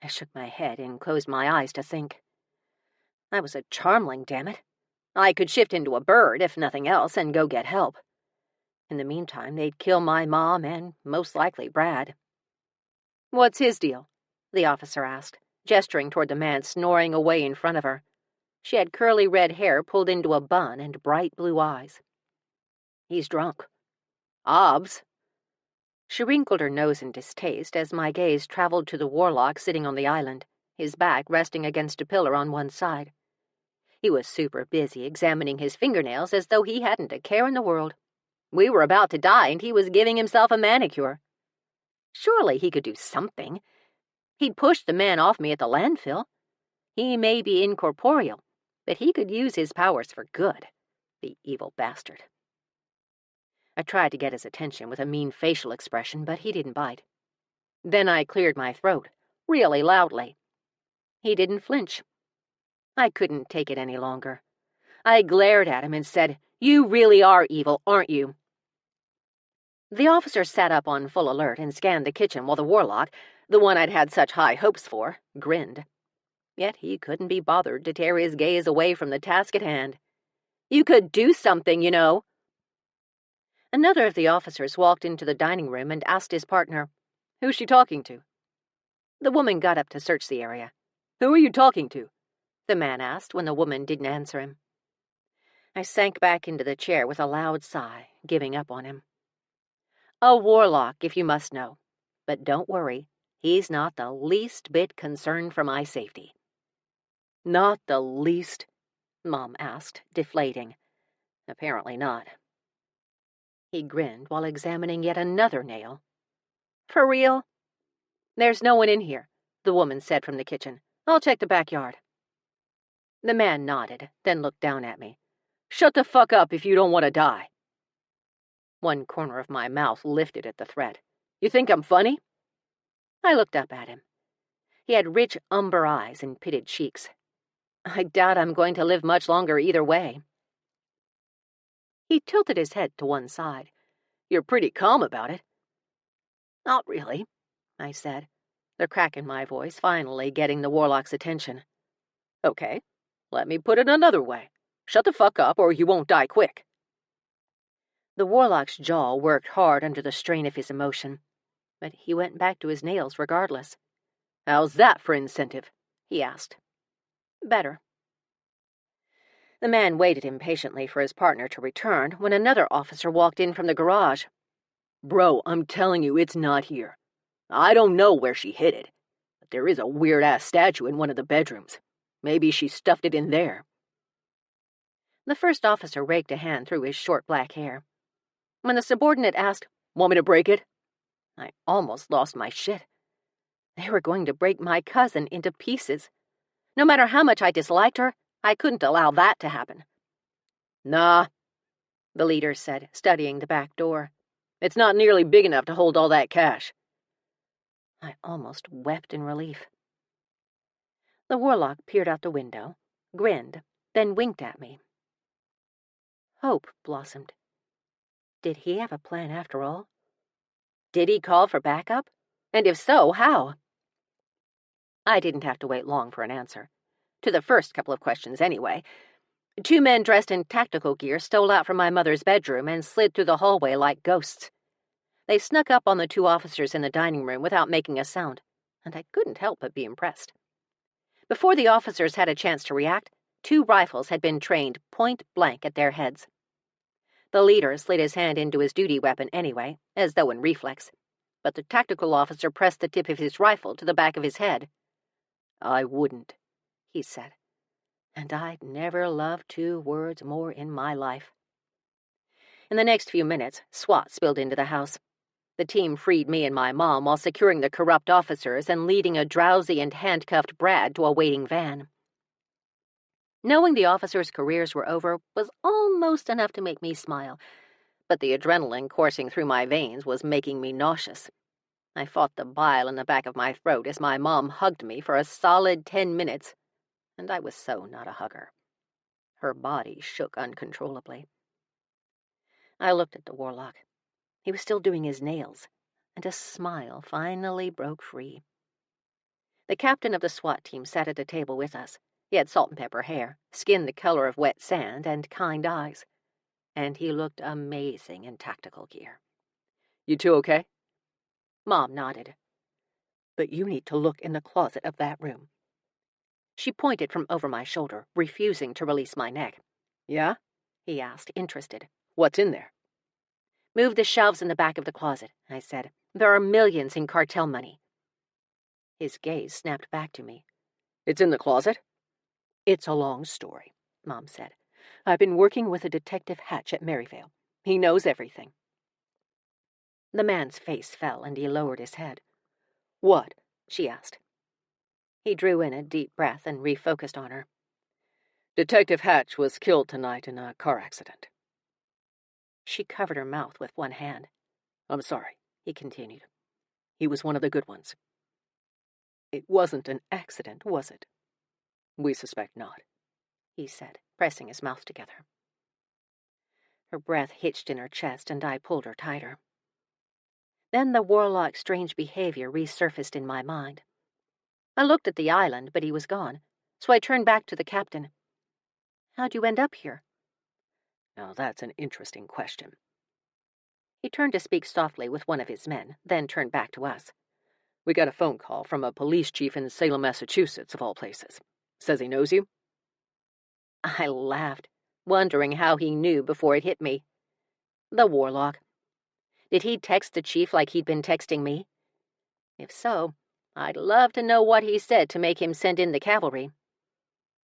I shook my head and closed my eyes to think. I was a charmling, damn it. I could shift into a bird, if nothing else, and go get help. In the meantime, they'd kill my mom and, most likely, Brad. "What's his deal?" the officer asked, gesturing toward the man snoring away in front of her. She had curly red hair pulled into a bun and bright blue eyes. "He's drunk." "Obs?" She wrinkled her nose in distaste as my gaze traveled to the warlock sitting on the island, his back resting against a pillar on one side. He was super busy examining his fingernails as though he hadn't a care in the world. We were about to die, and he was giving himself a manicure. Surely he could do something. He'd pushed the man off me at the landfill. He may be incorporeal, but he could use his powers for good, the evil bastard. I tried to get his attention with a mean facial expression, but he didn't bite. Then I cleared my throat, really loudly. He didn't flinch. I couldn't take it any longer. I glared at him and said, "You really are evil, aren't you?" The officer sat up on full alert and scanned the kitchen while the warlock, the one I'd had such high hopes for, grinned. Yet he couldn't be bothered to tear his gaze away from the task at hand. "You could do something, you know." Another of the officers walked into the dining room and asked his partner, "Who's she talking to?" The woman got up to search the area. "Who are you talking to?" the man asked when the woman didn't answer him. I sank back into the chair with a loud sigh, giving up on him. "A warlock, if you must know. But don't worry, he's not the least bit concerned for my safety." "Not the least?" Mom asked, deflating. "Apparently not." He grinned while examining yet another nail. "For real?" "There's no one in here," the woman said from the kitchen. "I'll check the backyard." The man nodded, then looked down at me. "Shut the fuck up if you don't want to die." One corner of my mouth lifted at the threat. "You think I'm funny?" I looked up at him. He had rich umber eyes and pitted cheeks. "I doubt I'm going to live much longer either way." He tilted his head to one side. "You're pretty calm about it." "Not really," I said, the crack in my voice finally getting the warlock's attention. "Okay, let me put it another way. Shut the fuck up or you won't die quick." The warlock's jaw worked hard under the strain of his emotion, but he went back to his nails regardless. "How's that for incentive?" he asked. "Better." The man waited impatiently for his partner to return when another officer walked in from the garage. "Bro, I'm telling you, it's not here. I don't know where she hid it, but there is a weird-ass statue in one of the bedrooms. Maybe she stuffed it in there." The first officer raked a hand through his short black hair. When the subordinate asked, "Want me to break it?" I almost lost my shit. They were going to break my cousin into pieces. No matter how much I disliked her, I couldn't allow that to happen. "Nah," the leader said, studying the back door. "It's not nearly big enough to hold all that cash." I almost wept in relief. The warlock peered out the window, grinned, then winked at me. Hope blossomed. Did he have a plan after all? Did he call for backup? And if so, how? I didn't have to wait long for an answer. To the first couple of questions, anyway. Two men dressed in tactical gear stole out from my mother's bedroom and slid through the hallway like ghosts. They snuck up on the two officers in the dining room without making a sound, and I couldn't help but be impressed. Before the officers had a chance to react, two rifles had been trained point blank at their heads. The leader slid his hand into his duty weapon anyway, as though in reflex, but the tactical officer pressed the tip of his rifle to the back of his head. "I wouldn't," he said, and I'd never loved two words more in my life. In the next few minutes, SWAT spilled into the house. The team freed me and my mom while securing the corrupt officers and leading a drowsy and handcuffed Brad to a waiting van. Knowing the officers' careers were over was almost enough to make me smile, but the adrenaline coursing through my veins was making me nauseous. I fought the bile in the back of my throat as my mom hugged me for a solid 10 minutes, and I was so not a hugger. Her body shook uncontrollably. I looked at the warlock. He was still doing his nails, and a smile finally broke free. The captain of the SWAT team sat at a table with us. He had salt and pepper hair, skin the color of wet sand, and kind eyes. And he looked amazing in tactical gear. "You two okay?" Mom nodded. "But you need to look in the closet of that room." She pointed from over my shoulder, refusing to release my neck. "Yeah?" he asked, interested. "What's in there?" "Move the shelves in the back of the closet," I said. "There are millions in cartel money." His gaze snapped back to me. "It's in the closet?" "It's a long story," Mom said. "I've been working with a Detective Hatch at Maryvale. He knows everything." The man's face fell and he lowered his head. "What?" she asked. He drew in a deep breath and refocused on her. "Detective Hatch was killed tonight in a car accident." She covered her mouth with one hand. "I'm sorry," he continued. "He was one of the good ones." "It wasn't an accident, was it?" "We suspect not," he said, pressing his mouth together. Her breath hitched in her chest, and I pulled her tighter. Then the warlock's strange behavior resurfaced in my mind. I looked at the island, but he was gone, so I turned back to the captain. How'd you end up here? Now that's an interesting question. He turned to speak softly with one of his men, then turned back to us. We got a phone call from a police chief in Salem, Massachusetts, of all places. Says he knows you. I laughed, wondering how he knew before it hit me. The warlock. Did he text the chief like he'd been texting me? If so, I'd love to know what he said to make him send in the cavalry.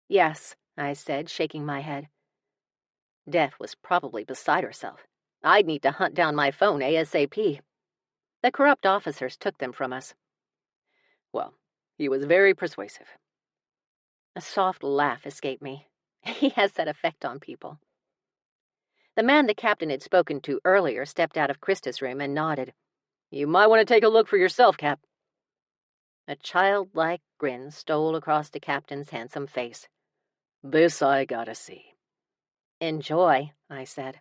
Yes, I said, shaking my head. Death was probably beside herself. I'd need to hunt down my phone ASAP. The corrupt officers took them from us. Well, he was very persuasive. A soft laugh escaped me. He has that effect on people. The man the captain had spoken to earlier stepped out of Krista's room and nodded. You might want to take a look for yourself, Cap. A childlike grin stole across the captain's handsome face. This I gotta see. Enjoy, I said.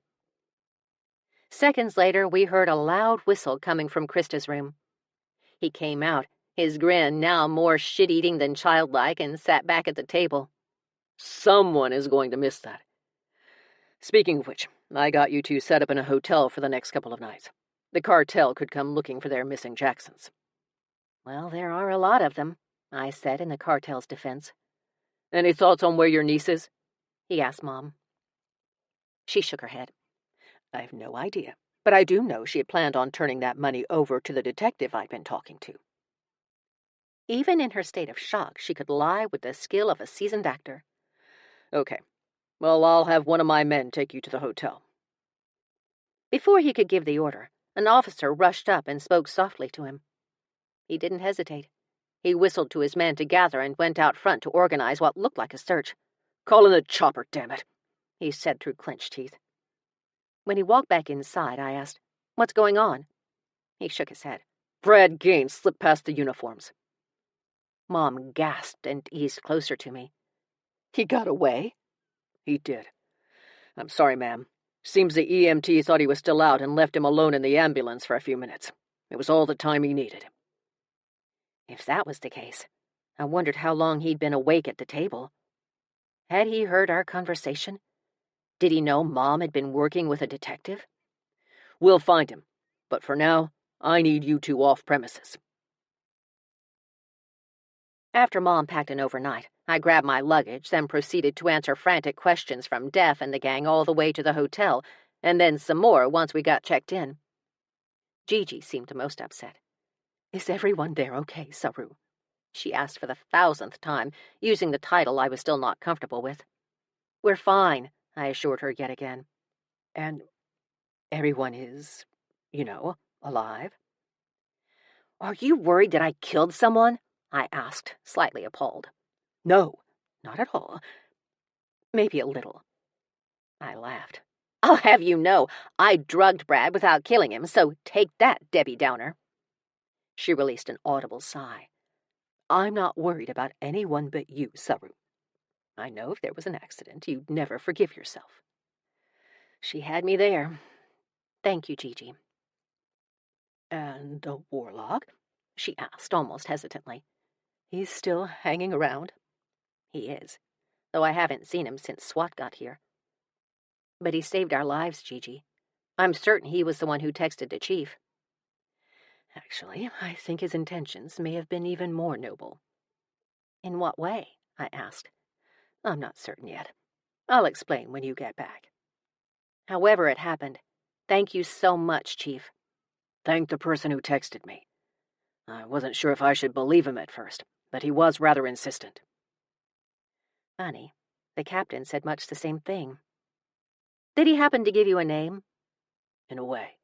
Seconds later, we heard a loud whistle coming from Krista's room. He came out, his grin now more shit-eating than childlike, and sat back at the table. Someone is going to miss that. Speaking of which, I got you two set up in a hotel for the next couple of nights. The cartel could come looking for their missing Jacksons. Well, there are a lot of them, I said in the cartel's defense. Any thoughts on where your niece is? He asked Mom. She shook her head. I have no idea, but I do know she had planned on turning that money over to the detective I'd been talking to. Even in her state of shock, she could lie with the skill of a seasoned actor. Okay. Well, I'll have one of my men take you to the hotel. Before he could give the order, an officer rushed up and spoke softly to him. He didn't hesitate. He whistled to his men to gather and went out front to organize what looked like a search. Call in the chopper, damn it, he said through clenched teeth. When he walked back inside, I asked, What's going on? He shook his head. Brad Gaines slipped past the uniforms. Mom gasped and eased closer to me. He got away? He did. I'm sorry, ma'am. Seems the EMT thought he was still out and left him alone in the ambulance for a few minutes. It was all the time he needed. If that was the case, I wondered how long he'd been awake at the table. Had he heard our conversation? Did he know Mom had been working with a detective? We'll find him, but for now, I need you two off premises. After Mom packed an overnight, I grabbed my luggage, then proceeded to answer frantic questions from Def and the gang all the way to the hotel, and then some more once we got checked in. Gigi seemed most upset. Is everyone there okay, Saru? She asked for the 1,000th time, using the title I was still not comfortable with. We're fine, I assured her yet again. And everyone is, alive? Are you worried that I killed someone? I asked, slightly appalled. No, not at all. Maybe a little. I laughed. I'll have you know, I drugged Brad without killing him, so take that, Debbie Downer. She released an audible sigh. I'm not worried about anyone but you, Saru. I know if there was an accident, you'd never forgive yourself. She had me there. Thank you, Gigi. And the warlock? She asked, almost hesitantly. He's still hanging around? He is, though I haven't seen him since SWAT got here. But he saved our lives, Gigi. I'm certain he was the one who texted the chief. Actually, I think his intentions may have been even more noble. In what way? I asked. I'm not certain yet. I'll explain when you get back. However it happened, thank you so much, Chief. Thank the person who texted me. I wasn't sure if I should believe him at first, but he was rather insistent. Funny, the captain said much the same thing. Did he happen to give you a name? In a way.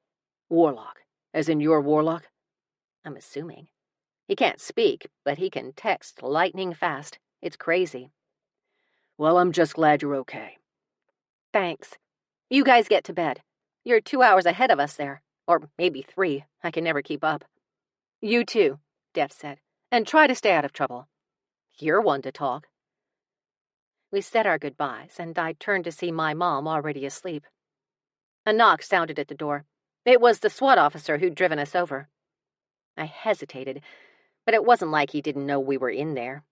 Warlock. As in your warlock? I'm assuming. He can't speak, but he can text lightning fast. It's crazy. Well, I'm just glad you're okay. Thanks. You guys get to bed. You're 2 hours ahead of us there. Or maybe 3. I can never keep up. You too, Def said. And try to stay out of trouble. You're one to talk. We said our goodbyes, and I turned to see my mom already asleep. A knock sounded at the door. It was the SWAT officer who'd driven us over. I hesitated, but it wasn't like he didn't know we were in there.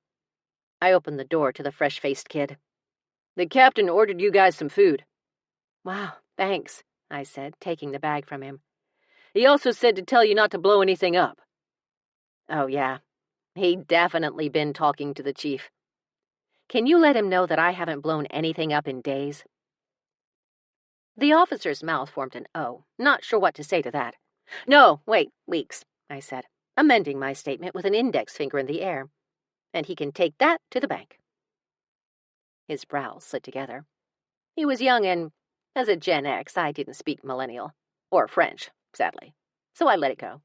I opened the door to the fresh-faced kid. "The captain ordered you guys some food." "Wow, thanks," I said, taking the bag from him. "He also said to tell you not to blow anything up." "Oh, yeah. He'd definitely been talking to the chief. Can you let him know that I haven't blown anything up in days?" The officer's mouth formed an O, not sure what to say to that. "No, wait, weeks," I said, amending my statement with an index finger in the air. "And he can take that to the bank." His brows slid together. He was young and, as a Gen X, I didn't speak millennial. Or French, sadly. So I let it go.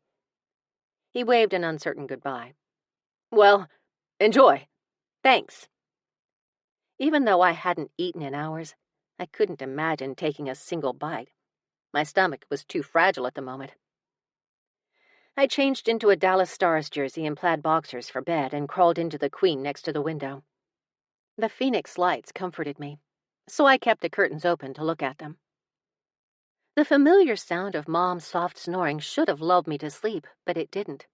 He waved an uncertain goodbye. "Well, enjoy." "Thanks." Even though I hadn't eaten in hours, I couldn't imagine taking a single bite. My stomach was too fragile at the moment. I changed into a Dallas Stars jersey and plaid boxers for bed and crawled into the queen next to the window. The Phoenix lights comforted me, so I kept the curtains open to look at them. The familiar sound of Mom's soft snoring should have lulled me to sleep, but it didn't.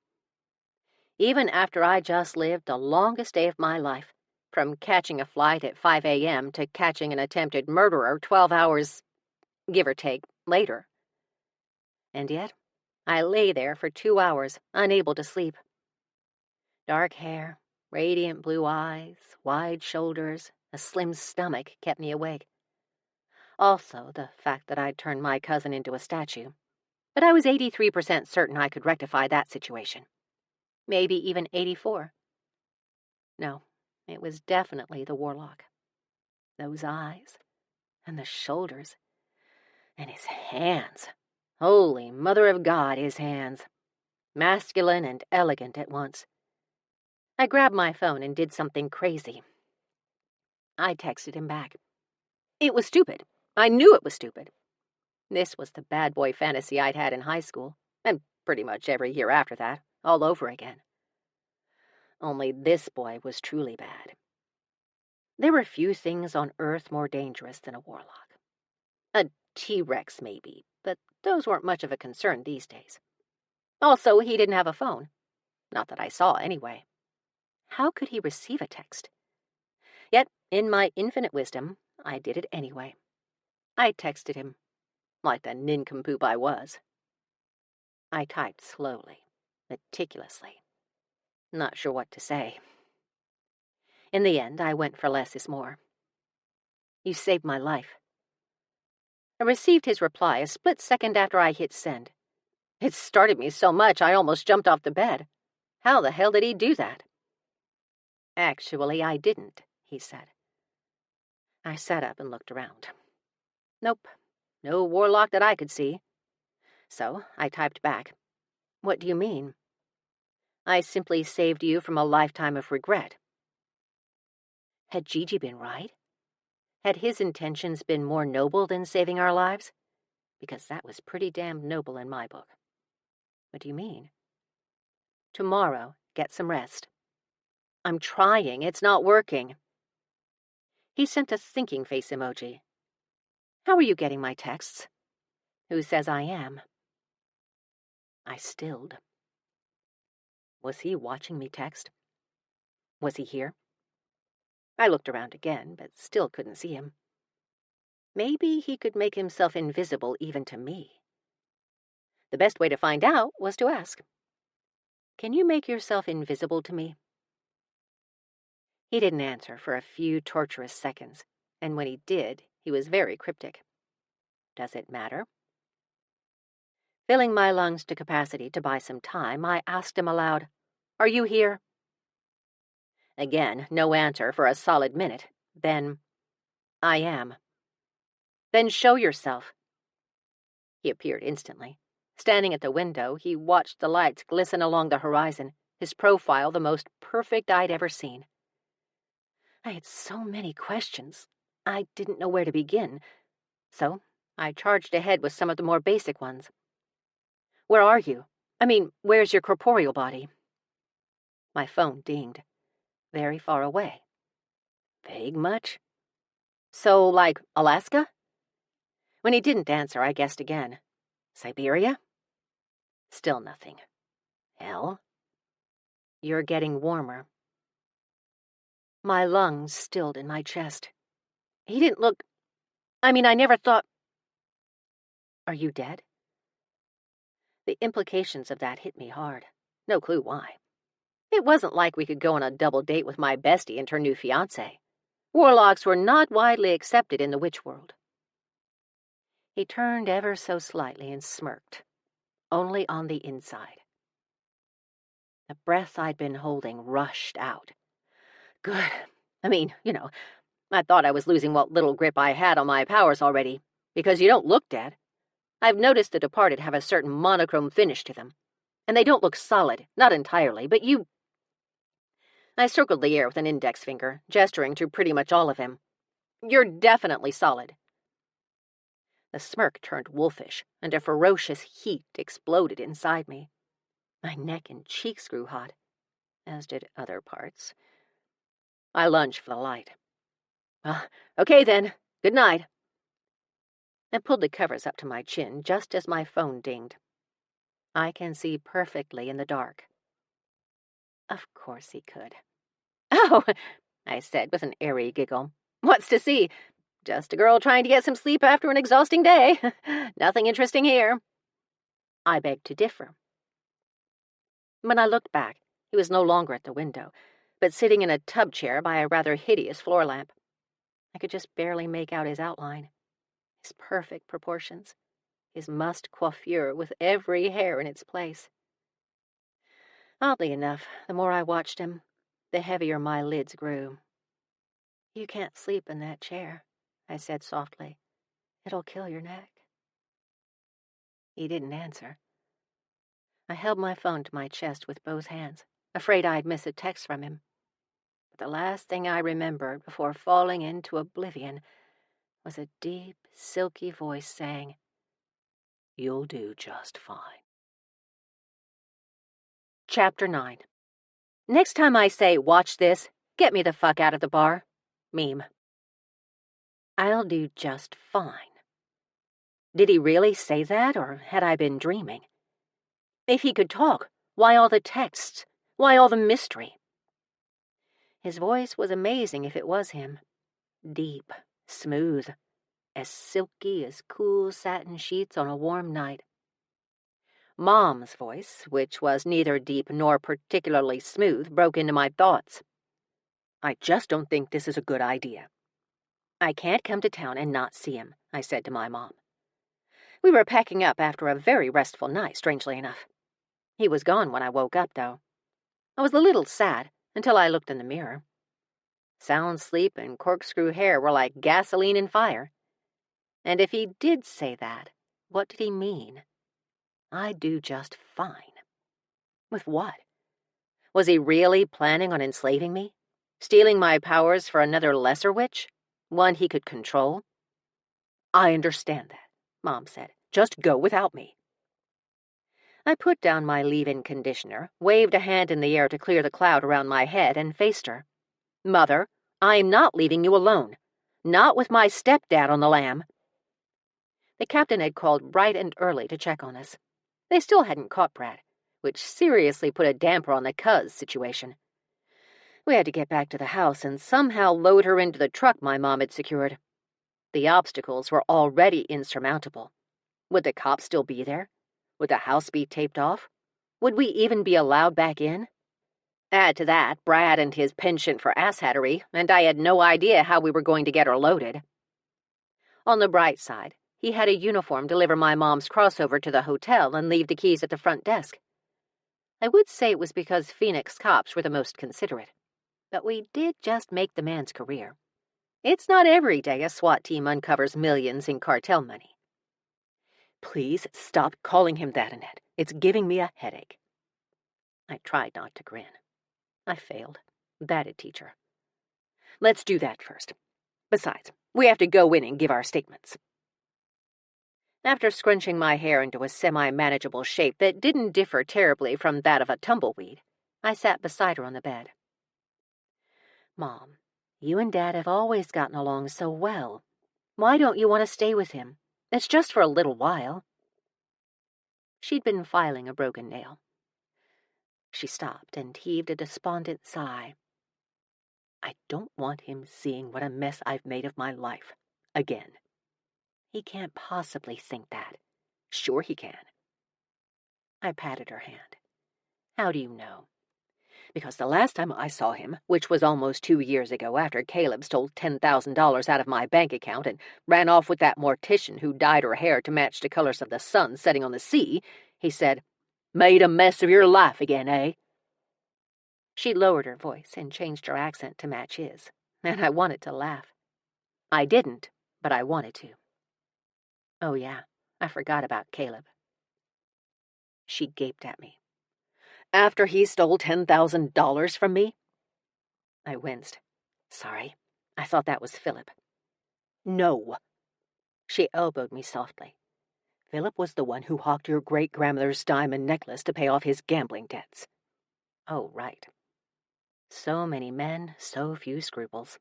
Even after I just lived the longest day of my life, from catching a flight at 5 a.m. to catching an attempted murderer 12 hours, give or take, later. And yet, I lay there for 2 hours, unable to sleep. Dark hair, radiant blue eyes, wide shoulders, a slim stomach kept me awake. Also, the fact that I'd turned my cousin into a statue. But I was 83% certain I could rectify that situation. Maybe even 84. No, it was definitely the warlock. Those eyes, and the shoulders, and his hands. Holy Mother of God, his hands. Masculine and elegant at once. I grabbed my phone and did something crazy. I texted him back. It was stupid. I knew it was stupid. This was the bad boy fantasy I'd had in high school, and pretty much every year after that, all over again. Only this boy was truly bad. There were few things on Earth more dangerous than a warlock. A T-Rex, maybe, but those weren't much of a concern these days. Also, he didn't have a phone. Not that I saw, anyway. How could he receive a text? Yet, in my infinite wisdom, I did it anyway. I texted him, like the nincompoop I was. I typed slowly, meticulously. Not sure what to say. In the end, I went for less is more. "You saved my life." I received his reply a split second after I hit send. It startled me so much I almost jumped off the bed. How the hell did he do that? "Actually, I didn't," he said. I sat up and looked around. Nope, no warlock that I could see. So I typed back, "What do you mean?" "I simply saved you from a lifetime of regret." Had Gigi been right? Had his intentions been more noble than saving our lives? Because that was pretty damn noble in my book. "What do you mean?" "Tomorrow, get some rest." "I'm trying. It's not working." He sent a thinking face emoji. "How are you getting my texts?" "Who says I am?" I stilled. Was he watching me text? Was he here? I looked around again, but still couldn't see him. Maybe he could make himself invisible even to me. The best way to find out was to ask, "Can you make yourself invisible to me?" He didn't answer for a few torturous seconds, and when he did, he was very cryptic. "Does it matter?" Filling my lungs to capacity to buy some time, I asked him aloud, "Are you here?" Again, no answer for a solid minute. Then, "I am." "Then show yourself." He appeared instantly. Standing at the window, he watched the lights glisten along the horizon, his profile the most perfect I'd ever seen. I had so many questions. I didn't know where to begin, so I charged ahead with some of the more basic ones. "Where are you? I mean, where's your corporeal body?" My phone dinged. "Very far away." "Vague much?" "So, like, Alaska?" When he didn't answer, I guessed again. "Siberia?" Still nothing. "Hell?" You're getting warmer. My lungs stilled in my chest. He didn't look... I never thought... Are you dead? The implications of that hit me hard. No clue why. It wasn't like we could go on a double date with my bestie and her new fiancé. Warlocks were not widely accepted in the witch world. He turned ever so slightly and smirked, only on the inside. The breath I'd been holding rushed out. Good. I thought I was losing what little grip I had on my powers already, because you don't look dead. I've noticed the departed have a certain monochrome finish to them, and they don't look solid, not entirely, but you... I circled the air with an index finger, gesturing to pretty much all of him. You're definitely solid. The smirk turned wolfish, and a ferocious heat exploded inside me. My neck and cheeks grew hot, as did other parts. I lunged for the light. Well, okay then. Good night. I pulled the covers up to my chin just as my phone dinged. I can see perfectly in the dark. Of course he could. Oh, I said with an airy giggle. What's to see? Just a girl trying to get some sleep after an exhausting day. Nothing interesting here. I begged to differ. When I looked back, he was no longer at the window, but sitting in a tub chair by a rather hideous floor lamp. I could just barely make out his outline, his perfect proportions, his mussed coiffure with every hair in its place. Oddly enough, the more I watched him, the heavier my lids grew. You can't sleep in that chair, I said softly. It'll kill your neck. He didn't answer. I held my phone to my chest with both hands, afraid I'd miss a text from him. But the last thing I remembered before falling into oblivion was a deep, silky voice saying, "You'll do just fine." Chapter 9. Next time I say, watch this, get me the fuck out of the bar. Meme. I'll do just fine. Did he really say that, or had I been dreaming? If he could talk, why all the texts? Why all the mystery? His voice was amazing if it was him. Deep, smooth, as silky as cool satin sheets on a warm night. Mom's voice, which was neither deep nor particularly smooth, broke into my thoughts. I just don't think this is a good idea. I can't come to town and not see him, I said to my mom. We were packing up after a very restful night, strangely enough. He was gone when I woke up, though. I was a little sad until I looked in the mirror. Sound sleep and corkscrew hair were like gasoline and fire. And if he did say that, what did he mean? I'd do just fine. With what? Was he really planning on enslaving me? Stealing my powers for another lesser witch? One he could control? I understand that, Mom said. Just go without me. I put down my leave-in conditioner, waved a hand in the air to clear the cloud around my head, and faced her. Mother, I'm not leaving you alone. Not with my stepdad on the lam. The captain had called bright and early to check on us. They still hadn't caught Brad, which seriously put a damper on the cuz situation. We had to get back to the house and somehow load her into the truck my mom had secured. The obstacles were already insurmountable. Would the cops still be there? Would the house be taped off? Would we even be allowed back in? Add to that Brad and his penchant for asshattery, and I had no idea how we were going to get her loaded. On the bright side, he had a uniform deliver my mom's crossover to the hotel and leave the keys at the front desk. I would say it was because Phoenix cops were the most considerate, but we did just make the man's career. It's not every day a SWAT team uncovers millions in cartel money. Please stop calling him that, Annette. It's giving me a headache. I tried not to grin. I failed. That'd teach her. Let's do that first. Besides, we have to go in and give our statements. After scrunching my hair into a semi-manageable shape that didn't differ terribly from that of a tumbleweed, I sat beside her on the bed. Mom, you and Dad have always gotten along so well. Why don't you want to stay with him? It's just for a little while. She'd been filing a broken nail. She stopped and heaved a despondent sigh. I don't want him seeing what a mess I've made of my life. Again. He can't possibly think that. Sure he can. I patted her hand. How do you know? Because the last time I saw him, which was almost 2 years ago after Caleb stole $10,000 out of my bank account and ran off with that mortician who dyed her hair to match the colors of the sun setting on the sea, he said, "Made a mess of your life again, eh?" She lowered her voice and changed her accent to match his, and I wanted to laugh. I didn't, but I wanted to. Oh yeah, I forgot about Caleb. She gaped at me. After he stole $10,000 from me? I winced. Sorry, I thought that was Philip. No. She elbowed me softly. Philip was the one who hawked your great-grandmother's diamond necklace to pay off his gambling debts. Oh, right. So many men, so few scruples.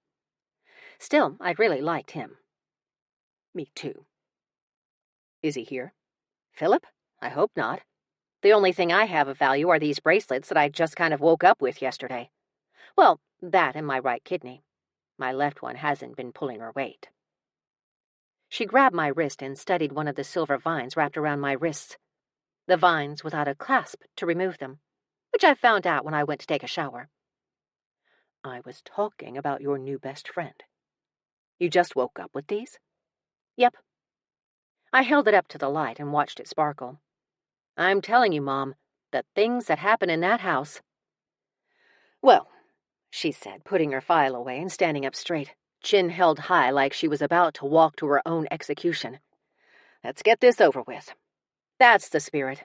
Still, I really liked him. Me too. Is he here? Philip? I hope not. The only thing I have of value are these bracelets that I just kind of woke up with yesterday. Well, that and my right kidney. My left one hasn't been pulling her weight. She grabbed my wrist and studied one of the silver vines wrapped around my wrists. The vines without a clasp to remove them, which I found out when I went to take a shower. I was talking about your new best friend. You just woke up with these? Yep. I held it up to the light and watched it sparkle. I'm telling you, Mom, the things that happen in that house. Well, she said, putting her file away and standing up straight, chin held high like she was about to walk to her own execution. Let's get this over with. That's the spirit.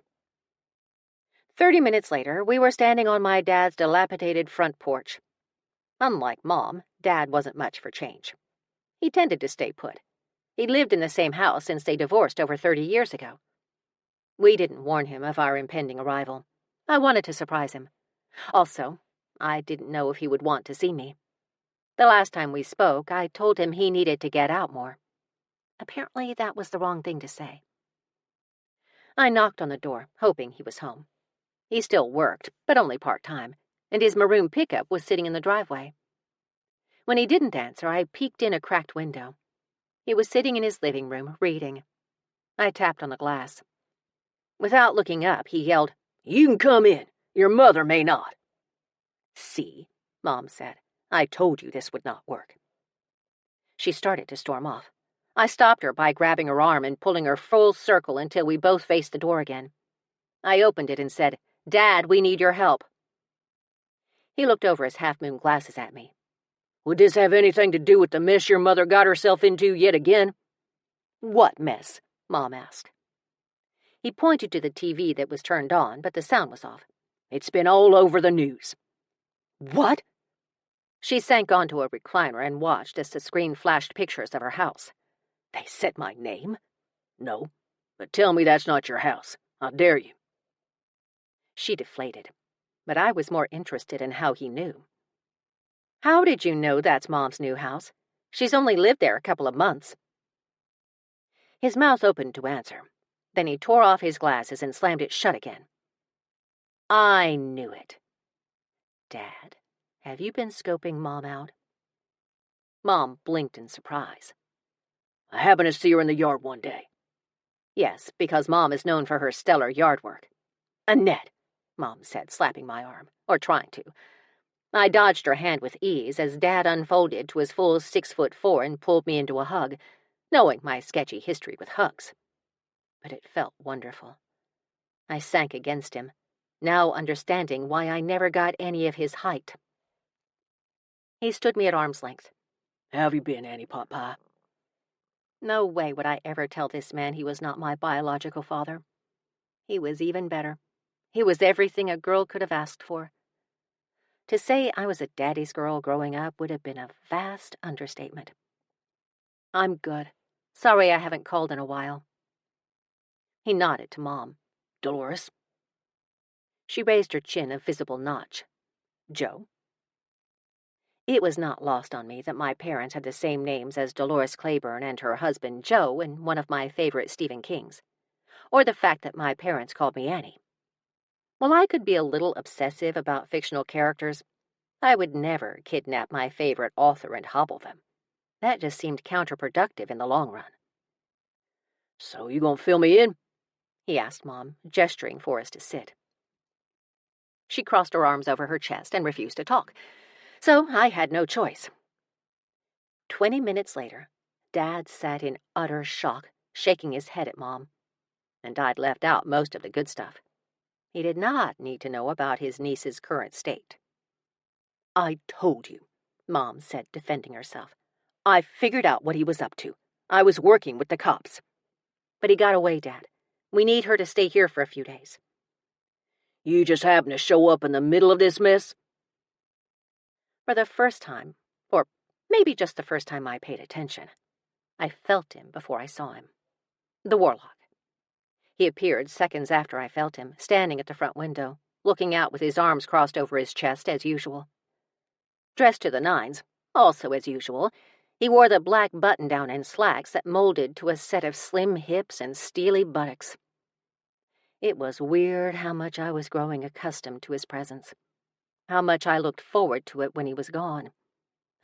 30 minutes later, we were standing on my dad's dilapidated front porch. Unlike Mom, Dad wasn't much for change. He tended to stay put. He'd lived in the same house since they divorced over 30 years ago. We didn't warn him of our impending arrival. I wanted to surprise him. Also, I didn't know if he would want to see me. The last time we spoke, I told him he needed to get out more. Apparently, that was the wrong thing to say. I knocked on the door, hoping he was home. He still worked, but only part-time, and his maroon pickup was sitting in the driveway. When he didn't answer, I peeked in a cracked window. He was sitting in his living room, reading. I tapped on the glass. Without looking up, he yelled, "You can come in. Your mother may not." See, Mom said. I told you this would not work. She started to storm off. I stopped her by grabbing her arm and pulling her full circle until we both faced the door again. I opened it and said, "Dad, we need your help." He looked over his half-moon glasses at me. Would this have anything to do with the mess your mother got herself into yet again? What mess? Mom asked. He pointed to the TV that was turned on, but the sound was off. It's been all over the news. What? She sank onto a recliner and watched as the screen flashed pictures of her house. They said my name? No, but tell me that's not your house. How dare you? She deflated, but I was more interested in how he knew. How did you know that's Mom's new house? She's only lived there a couple of months. His mouth opened to answer. Then he tore off his glasses and slammed it shut again. I knew it. Dad, have you been scoping Mom out? Mom blinked in surprise. I happened to see her in the yard one day. Yes, because Mom is known for her stellar yard work. Annette, Mom said, slapping my arm, or trying to. I dodged her hand with ease as Dad unfolded to his full 6'4" and pulled me into a hug, knowing my sketchy history with hugs. But it felt wonderful. I sank against him, now understanding why I never got any of his height. He stood me at arm's length. How have you been, Annie Pot Pie? No way would I ever tell this man he was not my biological father. He was even better. He was everything a girl could have asked for. To say I was a daddy's girl growing up would have been a vast understatement. I'm good. Sorry I haven't called in a while. He nodded to Mom. Dolores? She raised her chin a visible notch. Joe? It was not lost on me that my parents had the same names as Dolores Claiborne and her husband Joe in one of my favorite Stephen Kings, or the fact that my parents called me Annie. While I could be a little obsessive about fictional characters, I would never kidnap my favorite author and hobble them. That just seemed counterproductive in the long run. "So you gonna fill me in?" he asked Mom, gesturing for us to sit. She crossed her arms over her chest and refused to talk, so I had no choice. 20 minutes later, Dad sat in utter shock, shaking his head at Mom. And I'd left out most of the good stuff. He did not need to know about his niece's current state. "I told you," Mom said, defending herself. "I figured out what he was up to. I was working with the cops." "But he got away, Dad. We need her to stay here for a few days." "You just happened to show up in the middle of this mess?" For the first time, or maybe just the first time I paid attention, I felt him before I saw him. The warlock. He appeared seconds after I felt him, standing at the front window, looking out with his arms crossed over his chest as usual. Dressed to the nines, also as usual, he wore the black button-down and slacks that molded to a set of slim hips and steely buttocks. It was weird how much I was growing accustomed to his presence, how much I looked forward to it when he was gone,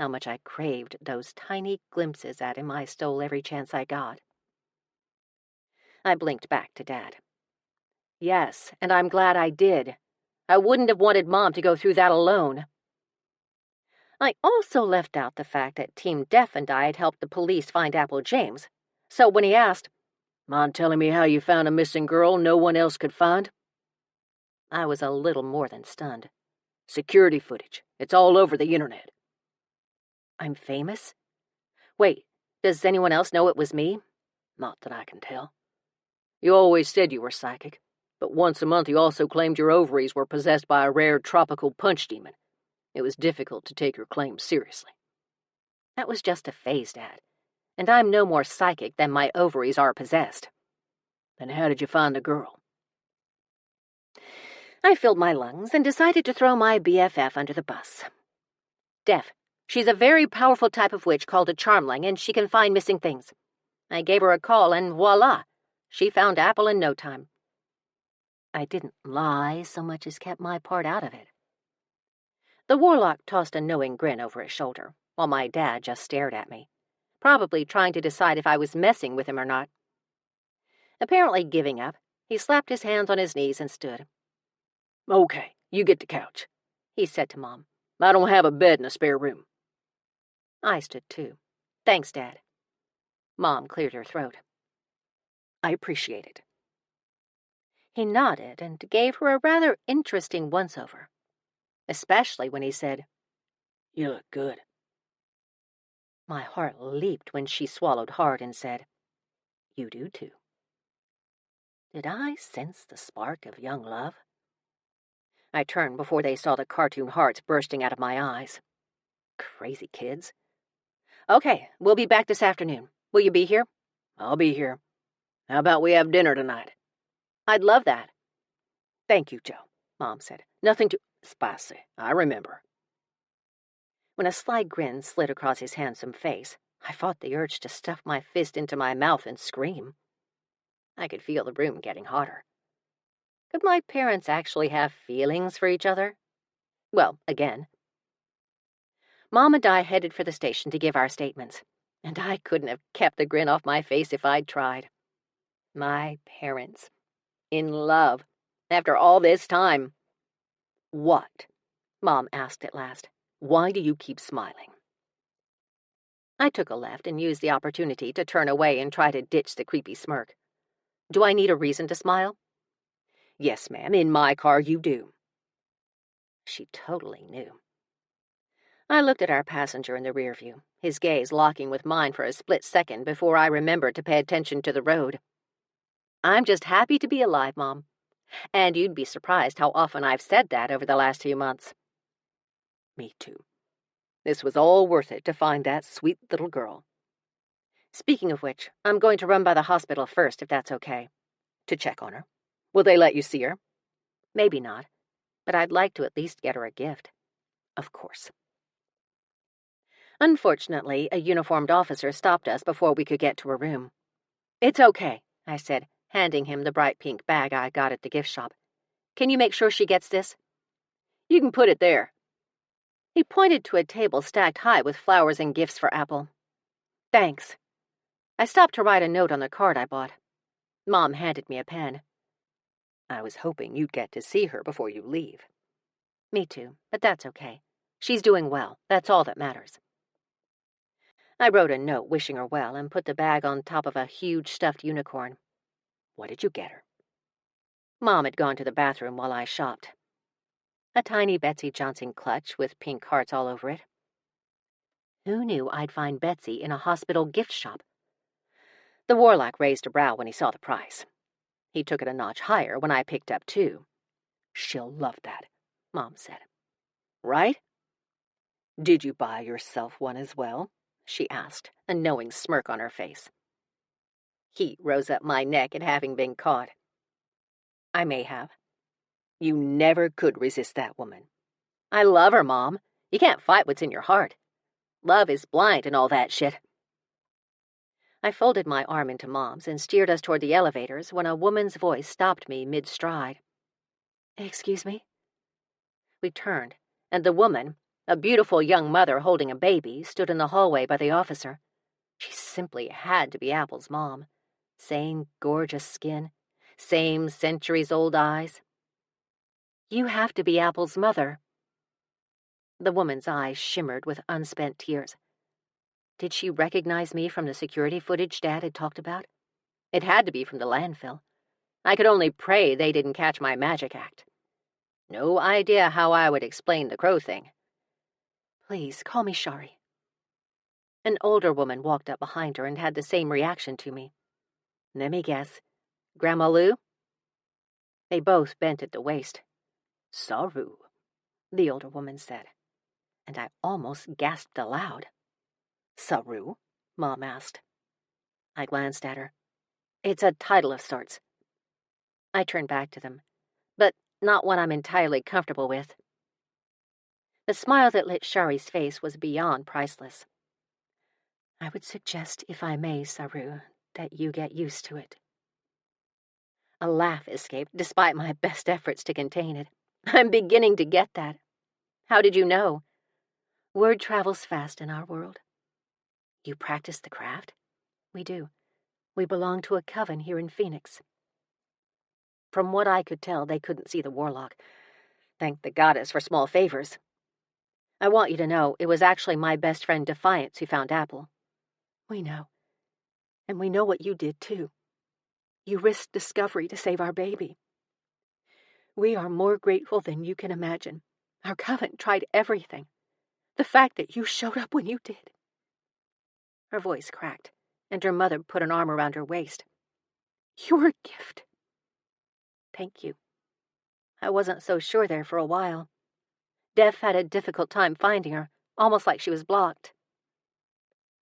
how much I craved those tiny glimpses at him I stole every chance I got. I blinked back to Dad. "Yes, and I'm glad I did. I wouldn't have wanted Mom to go through that alone." I also left out the fact that Team Def and I had helped the police find Apple James, so when he asked, "Mind telling me how you found a missing girl no one else could find?" I was a little more than stunned. "Security footage. It's all over the internet." "I'm famous? Wait, does anyone else know it was me?" "Not that I can tell. You always said you were psychic, but once a month you also claimed your ovaries were possessed by a rare tropical punch demon. It was difficult to take your claims seriously." "That was just a phase, Dad, and I'm no more psychic than my ovaries are possessed." "Then how did you find the girl?" I filled my lungs and decided to throw my BFF under the bus. "Def, she's a very powerful type of witch called a charmling, and she can find missing things. I gave her a call, and voila, she found Apple in no time." I didn't lie so much as kept my part out of it. The warlock tossed a knowing grin over his shoulder, while my dad just stared at me, probably trying to decide if I was messing with him or not. Apparently giving up, he slapped his hands on his knees and stood. "Okay, you get the couch," he said to Mom. "I don't have a bed in a spare room." I stood too. "Thanks, Dad." Mom cleared her throat. "I appreciate it." He nodded and gave her a rather interesting once-over, especially when he said, "You look good." My heart leaped when she swallowed hard and said, "You do too." Did I sense the spark of young love? I turned before they saw the cartoon hearts bursting out of my eyes. Crazy kids. "Okay, we'll be back this afternoon. Will you be here?" "I'll be here. How about we have dinner tonight?" "I'd love that." "Thank you, Joe," Mom said. "Nothing too spicy, I remember." When a sly grin slid across his handsome face, I fought the urge to stuff my fist into my mouth and scream. I could feel the room getting hotter. Could my parents actually have feelings for each other? Well, again. Mom and I headed for the station to give our statements, and I couldn't have kept the grin off my face if I'd tried. My parents. In love. After all this time. "What?" Mom asked at last. "Why do you keep smiling?" I took a left and used the opportunity to turn away and try to ditch the creepy smirk. "Do I need a reason to smile?" "Yes, ma'am, in my car you do." She totally knew. I looked at our passenger in the rear view, his gaze locking with mine for a split second before I remembered to pay attention to the road. "I'm just happy to be alive, Mom. And you'd be surprised how often I've said that over the last few months." "Me too. This was all worth it to find that sweet little girl. Speaking of which, I'm going to run by the hospital first, if that's okay. To check on her. Will they let you see her?" "Maybe not, but I'd like to at least get her a gift." "Of course." Unfortunately, a uniformed officer stopped us before we could get to her room. "It's okay," I said, handing him the bright pink bag I got at the gift shop. Can you make sure she gets this?" "You can put it there." He pointed to a table stacked high with flowers and gifts for Apple. "Thanks." I stopped to write a note on the card I bought. Mom handed me a pen. "I was hoping you'd get to see her before you leave." "Me too, but that's okay. She's doing well. That's all that matters." I wrote a note wishing her well and put the bag on top of a huge stuffed unicorn. "What did you get her?" Mom had gone to the bathroom while I shopped. A tiny Betsy Johnson clutch with pink hearts all over it. Who knew I'd find Betsy in a hospital gift shop? The warlock raised a brow when he saw the price. He took it a notch higher when I picked up 2. "She'll love that," Mom said. "Right?" "Did you buy yourself one as well?" she asked, a knowing smirk on her face. Heat rose up my neck at having been caught. I may have. "You never could resist that woman." "I love her, Mom. You can't fight what's in your heart. Love is blind and all that shit." I folded my arm into Mom's and steered us toward the elevators when a woman's voice stopped me mid-stride. "Excuse me?" We turned, and the woman, a beautiful young mother holding a baby, stood in the hallway by the officer. She simply had to be Apple's mom. Same gorgeous skin, same centuries-old eyes. "You have to be Apple's mother." The woman's eyes shimmered with unspent tears. Did she recognize me from the security footage Dad had talked about? It had to be from the landfill. I could only pray they didn't catch my magic act. No idea how I would explain the crow thing. "Please, call me Shari." An older woman walked up behind her and had the same reaction to me. "Let me guess. Grandma Lou?" They both bent at the waist. "Saru," the older woman said, and I almost gasped aloud. "Saru?" Mom asked. I glanced at her. "It's a title of sorts." I turned back to them, but not one I'm entirely comfortable with. The smile that lit Shari's face was beyond priceless. "I would suggest, if I may, Saru, that you get used to it." A laugh escaped, despite my best efforts to contain it. "I'm beginning to get that. How did you know?" "Word travels fast in our world." "You practice the craft?" "We do. We belong to a coven here in Phoenix." From what I could tell, they couldn't see the warlock. Thank the goddess for small favors. "I want you to know it was actually my best friend Defiance who found Apple." "We know. And we know what you did, too. You risked discovery to save our baby. We are more grateful than you can imagine. Our coven tried everything. The fact that you showed up when you did." Her voice cracked, and her mother put an arm around her waist. "You're a gift." "Thank you." I wasn't so sure there for a while. Def had a difficult time finding her, almost like she was blocked.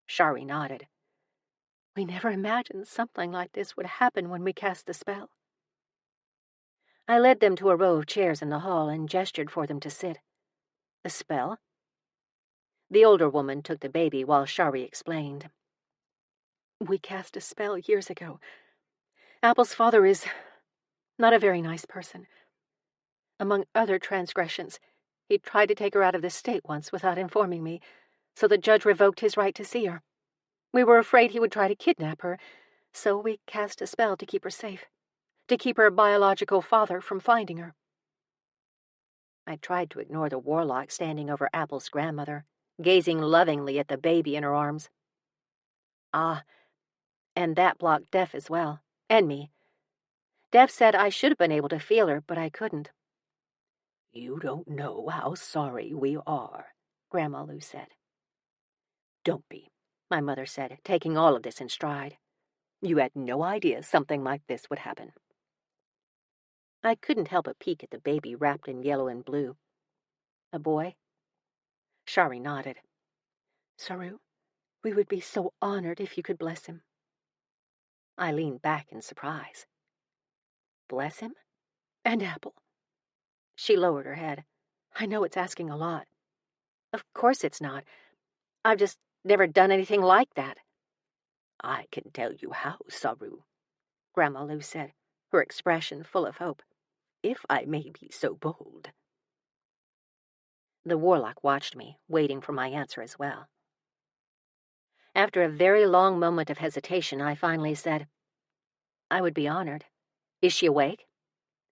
Shari nodded. "We never imagined something like this would happen when we cast the spell." I led them to a row of chairs in the hall and gestured for them to sit. "The spell?" The older woman took the baby while Shari explained. "We cast a spell years ago. Apple's father is not a very nice person. Among other transgressions, he tried to take her out of the state once without informing me, so the judge revoked his right to see her. We were afraid he would try to kidnap her, so we cast a spell to keep her safe, to keep her biological father from finding her." I tried to ignore the warlock standing over Apple's grandmother, gazing lovingly at the baby in her arms. "Ah, and that blocked Def as well, and me. Def said I should have been able to feel her, but I couldn't." "You don't know how sorry we are," Grandma Lou said. "Don't be," my mother said, taking all of this in stride. "You had no idea something like this would happen." I couldn't help but peek at the baby wrapped in yellow and blue. "A boy?" Shari nodded. "Saru, we would be so honored if you could bless him." I leaned back in surprise. "Bless him? And Apple?" She lowered her head. "I know it's asking a lot." "Of course it's not. I've just never done anything like that." "I can tell you how, Saru," Grandma Lou said, her expression full of hope. if I may be so bold." The warlock watched me, waiting for my answer as well. After a very long moment of hesitation, I finally said, "I would be honored. Is she awake?"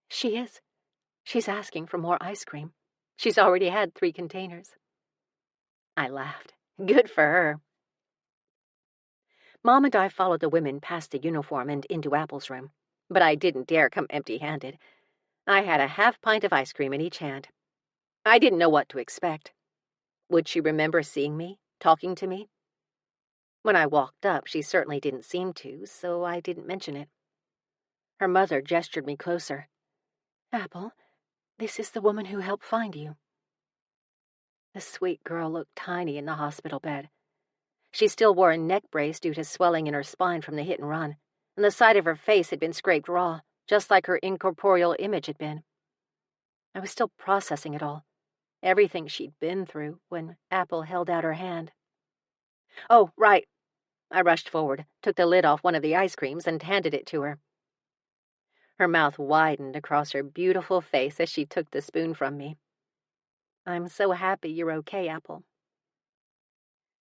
"She is. She's asking for more ice cream. She's already had 3 containers." I laughed. Good for her. Mom and I followed the women past the uniform and into Apple's room, but I didn't dare come empty-handed. I had a half pint of ice cream in each hand. I didn't know what to expect. Would she remember seeing me, talking to me? When I walked up, she certainly didn't seem to, so I didn't mention it. Her mother gestured me closer. "Apple, this is the woman who helped find you." The sweet girl looked tiny in the hospital bed. She still wore a neck brace due to swelling in her spine from the hit and run, and the side of her face had been scraped raw, just like her incorporeal image had been. I was still processing it all, everything she'd been through, when Apple held out her hand. "Oh, right." I rushed forward, took the lid off one of the ice creams, and handed it to her. Her mouth widened across her beautiful face as she took the spoon from me. "I'm so happy you're okay, Apple."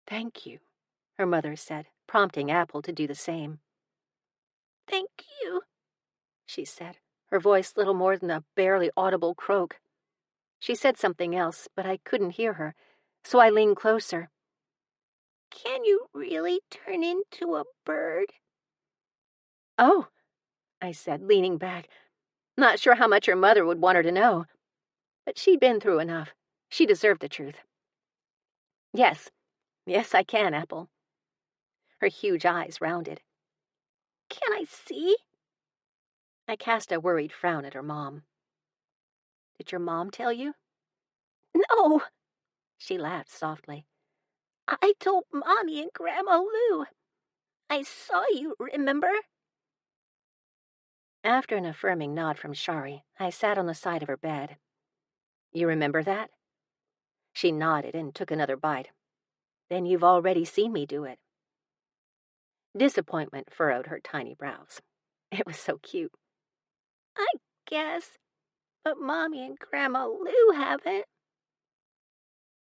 "Thank you," her mother said, prompting Apple to do the same. "Thank you," she said, her voice little more than a barely audible croak. She said something else, but I couldn't hear her, so I leaned closer. "Can you really turn into a bird?" "Oh," I said, leaning back. Not sure how much her mother would want her to know, but she'd been through enough. She deserved the truth. Yes, I can, Apple." Her huge eyes rounded. "Can I see?" I cast a worried frown at her mom. "Did your mom tell you?" "No." She laughed softly. "I told Mommy and Grandma Lou. I saw you, remember?" After an affirming nod from Shari, I sat on the side of her bed. "You remember that?" She nodded and took another bite. "Then you've already seen me do it." Disappointment furrowed her tiny brows. It was so cute. "I guess, but Mommy and Grandma Lou haven't."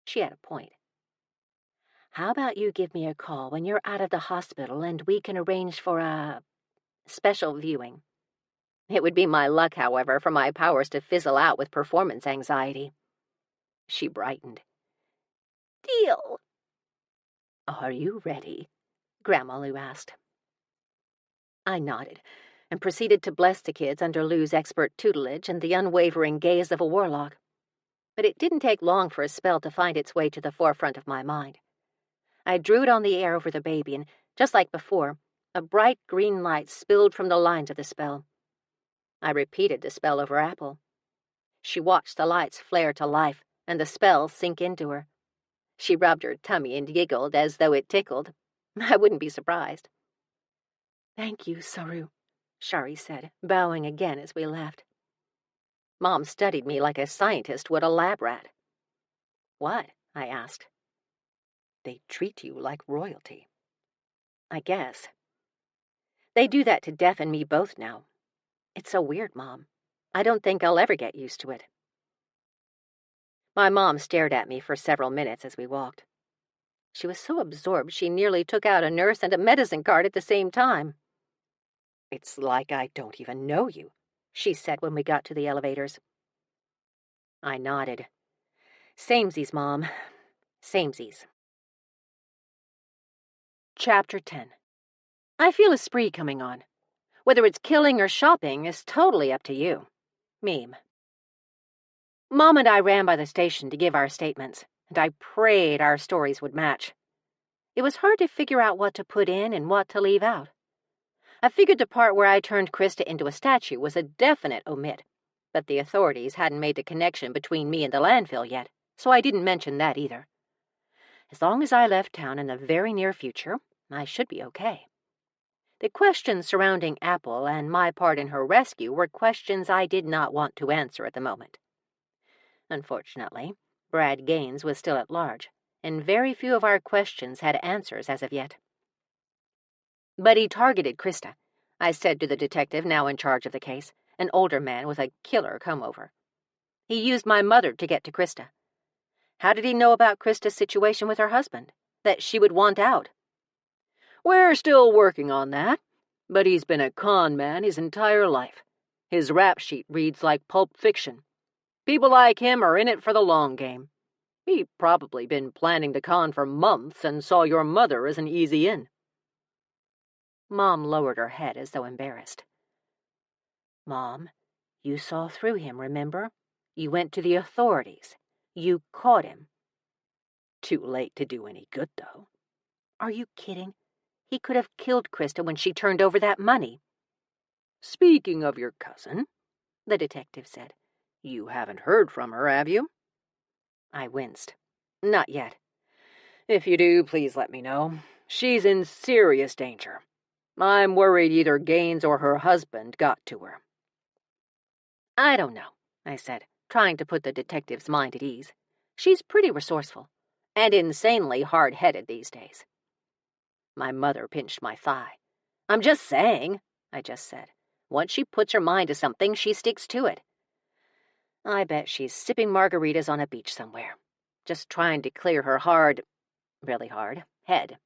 She had a point. "How about you give me a call when you're out of the hospital and we can arrange for a special viewing?" It would be my luck, however, for my powers to fizzle out with performance anxiety. She brightened. "Deal." "Are you ready?" Grandma Lou asked. I nodded and proceeded to bless the kids under Lou's expert tutelage and the unwavering gaze of a warlock. But it didn't take long for a spell to find its way to the forefront of my mind. I drew it on the air over the baby, and just like before, a bright green light spilled from the lines of the spell. I repeated the spell over Apple. She watched the lights flare to life and the spell sink into her. She rubbed her tummy and giggled as though it tickled. I wouldn't be surprised. "Thank you, Saru," Shari said, bowing again as we left. Mom studied me like a scientist would a lab rat. "What?" I asked. "They treat you like royalty." "I guess. They do that to Def and me both now. It's so weird, Mom. I don't think I'll ever get used to it." My mom stared at me for several minutes as we walked. She was so absorbed she nearly took out a nurse and a medicine card at the same time. "It's like I don't even know you," she said when we got to the elevators. I nodded. "Samesies, Mom. Samesies." Chapter 10. I feel a spree coming on. Whether it's killing or shopping is totally up to you. Meme. Mom and I ran by the station to give our statements, and I prayed our stories would match. It was hard to figure out what to put in and what to leave out. I figured the part where I turned Krista into a statue was a definite omit, but the authorities hadn't made the connection between me and the landfill yet, so I didn't mention that either. As long as I left town in the very near future, I should be okay. The questions surrounding Apple and my part in her rescue were questions I did not want to answer at the moment. Unfortunately, Brad Gaines was still at large, and very few of our questions had answers as of yet. "But he targeted Krista," I said to the detective now in charge of the case, an older man with a killer come-over. He used my mother to get to Krista. How did he know about Krista's situation with her husband? That she would want out? We're still working on that, but he's been a con man his entire life. His rap sheet reads like Pulp Fiction. People like him are in it for the long game. He'd probably been planning the con for months and saw your mother as an easy in. Mom lowered her head as though embarrassed. Mom, you saw through him, remember? You went to the authorities. You caught him. Too late to do any good, though. Are you kidding? He could have killed Krista when she turned over that money. Speaking of your cousin, the detective said, you haven't heard from her, have you? I winced. Not yet. If you do, please let me know. She's in serious danger. I'm worried either Gaines or her husband got to her. I don't know, I said, trying to put the detective's mind at ease. She's pretty resourceful, and insanely hard-headed these days. My mother pinched my thigh. I'm just saying, I just said. Once she puts her mind to something, she sticks to it. I bet she's sipping margaritas on a beach somewhere, just trying to clear her really hard, head.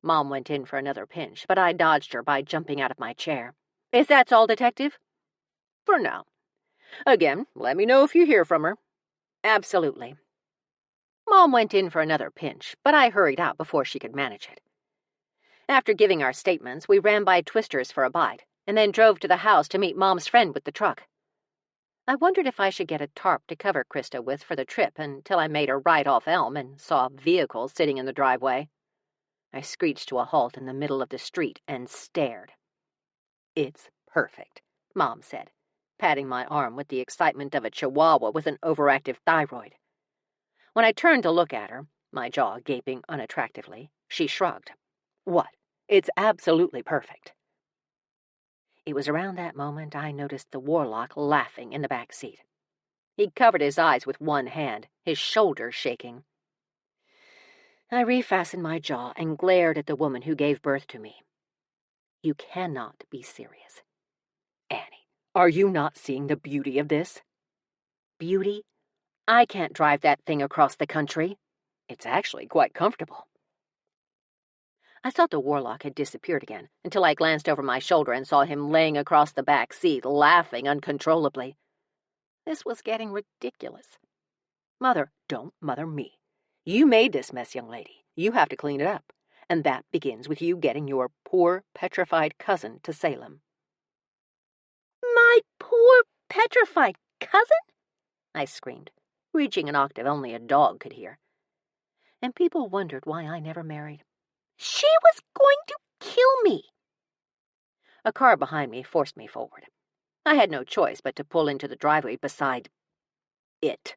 Mom went in for another pinch, but I dodged her by jumping out of my chair. If that's all, Detective? For now. Again, let me know if you hear from her. Absolutely. Mom went in for another pinch, but I hurried out before she could manage it. After giving our statements, we ran by Twister's for a bite, and then drove to the house to meet Mom's friend with the truck. I wondered if I should get a tarp to cover Krista with for the trip until I made her ride off Elm and saw a vehicle sitting in the driveway. I screeched to a halt in the middle of the street and stared. It's perfect, Mom said, patting my arm with the excitement of a chihuahua with an overactive thyroid. When I turned to look at her, my jaw gaping unattractively, she shrugged. What? It's absolutely perfect. It was around that moment I noticed the warlock laughing in the back seat. He covered his eyes with one hand, his shoulders shaking. I refastened my jaw and glared at the woman who gave birth to me. You cannot be serious. Annie, are you not seeing the beauty of this? Beauty? I can't drive that thing across the country. It's actually quite comfortable. I thought the warlock had disappeared again, until I glanced over my shoulder and saw him laying across the back seat, laughing uncontrollably. This was getting ridiculous. Mother, don't mother me. You made this mess, young lady. You have to clean it up. And that begins with you getting your poor, petrified cousin to Salem. My poor, petrified cousin? I screamed, reaching an octave only a dog could hear. And people wondered why I never married. She was going to kill me. A car behind me forced me forward. I had no choice but to pull into the driveway beside it.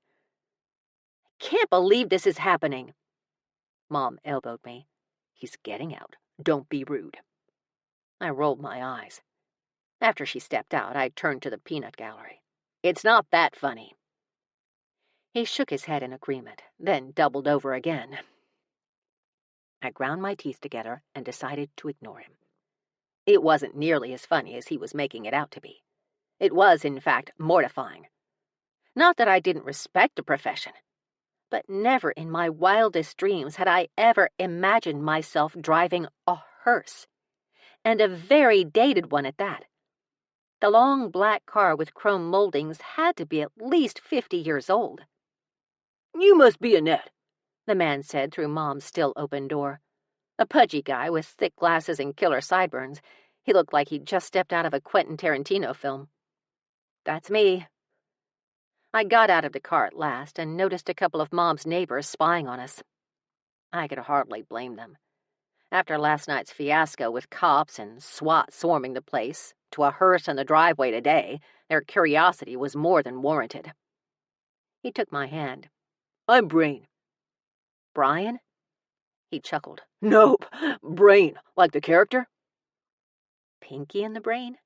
I can't believe this is happening. Mom elbowed me. He's getting out. Don't be rude. I rolled my eyes. After she stepped out, I turned to the peanut gallery. It's not that funny. He shook his head in agreement, then doubled over again. I ground my teeth together and decided to ignore him. It wasn't nearly as funny as he was making it out to be. It was, in fact, mortifying. Not that I didn't respect the profession, but never in my wildest dreams had I ever imagined myself driving a hearse, and a very dated one at that. The long black car with chrome moldings had to be at least 50 years old. You must be Annette, the man said through Mom's still-open door. A pudgy guy with thick glasses and killer sideburns. He looked like he'd just stepped out of a Quentin Tarantino film. That's me. I got out of the car at last and noticed a couple of Mom's neighbors spying on us. I could hardly blame them. After last night's fiasco with cops and SWAT swarming the place, to a hearse in the driveway today, their curiosity was more than warranted. He took my hand. I'm Brain. Brian? He chuckled. Nope, Brain, like the character. Pinky in the Brain?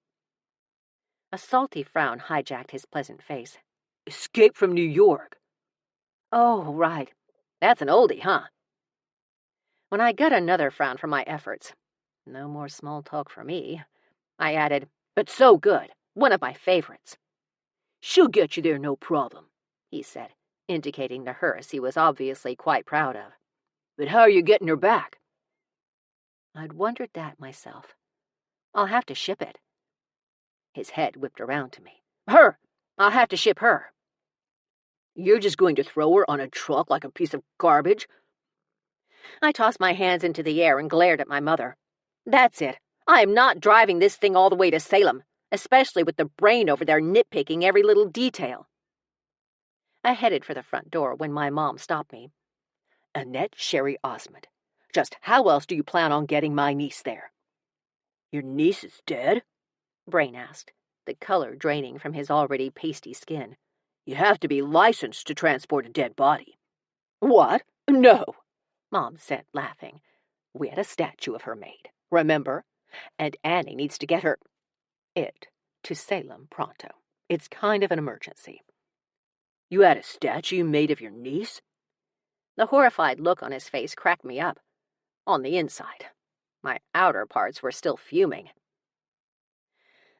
A salty frown hijacked his pleasant face. Escape from New York. Oh, right. That's an oldie, huh? When I got another frown for my efforts, no more small talk for me, I added, "It's so good. One of my favorites. She'll get you there no problem, he said, indicating the hearse he was obviously quite proud of. But how are you getting her back? I'd wondered that myself. I'll have to ship it. His head whipped around to me. Her! I'll have to ship her. You're just going to throw her on a truck like a piece of garbage? I tossed my hands into the air and glared at my mother. That's it. I am not driving this thing all the way to Salem, especially with the brain over there nitpicking every little detail. I headed for the front door when my mom stopped me. Annette Sherry Osmond, just how else do you plan on getting my niece there? Your niece is dead? Brain asked, the color draining from his already pasty skin. You have to be licensed to transport a dead body. What? No, Mom said, laughing. We had a statue of her made, remember? And Annie needs to get it to Salem pronto. It's kind of an emergency. You had a statue made of your niece? The horrified look on his face cracked me up. On the inside, my outer parts were still fuming.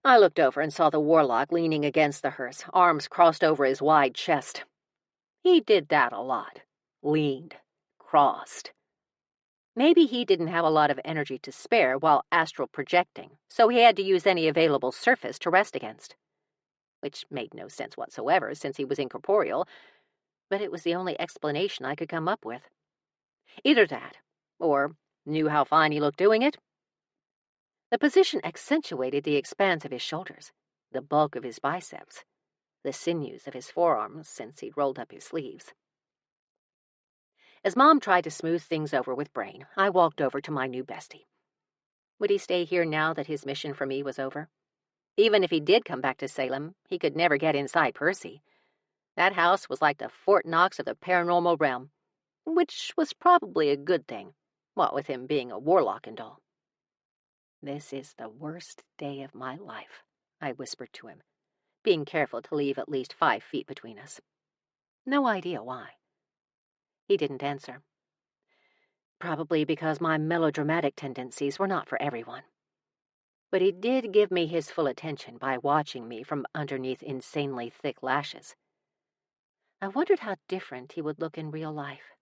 I looked over and saw the warlock leaning against the hearse, arms crossed over his wide chest. He did that a lot. Leaned. Crossed. Maybe he didn't have a lot of energy to spare while astral projecting, so he had to use any available surface to rest against. Which made no sense whatsoever since he was incorporeal, but it was the only explanation I could come up with. Either that, or knew how fine he looked doing it. The position accentuated the expanse of his shoulders, the bulk of his biceps, the sinews of his forearms since he'd rolled up his sleeves. As Mom tried to smooth things over with Brain, I walked over to my new bestie. Would he stay here now that his mission for me was over? Even if he did come back to Salem, he could never get inside Percy. That house was like the Fort Knox of the paranormal realm, which was probably a good thing, what with him being a warlock and all. This is the worst day of my life, I whispered to him, being careful to leave at least 5 feet between us. No idea why. He didn't answer. Probably because my melodramatic tendencies were not for everyone. But he did give me his full attention by watching me from underneath insanely thick lashes. I wondered how different he would look in real life.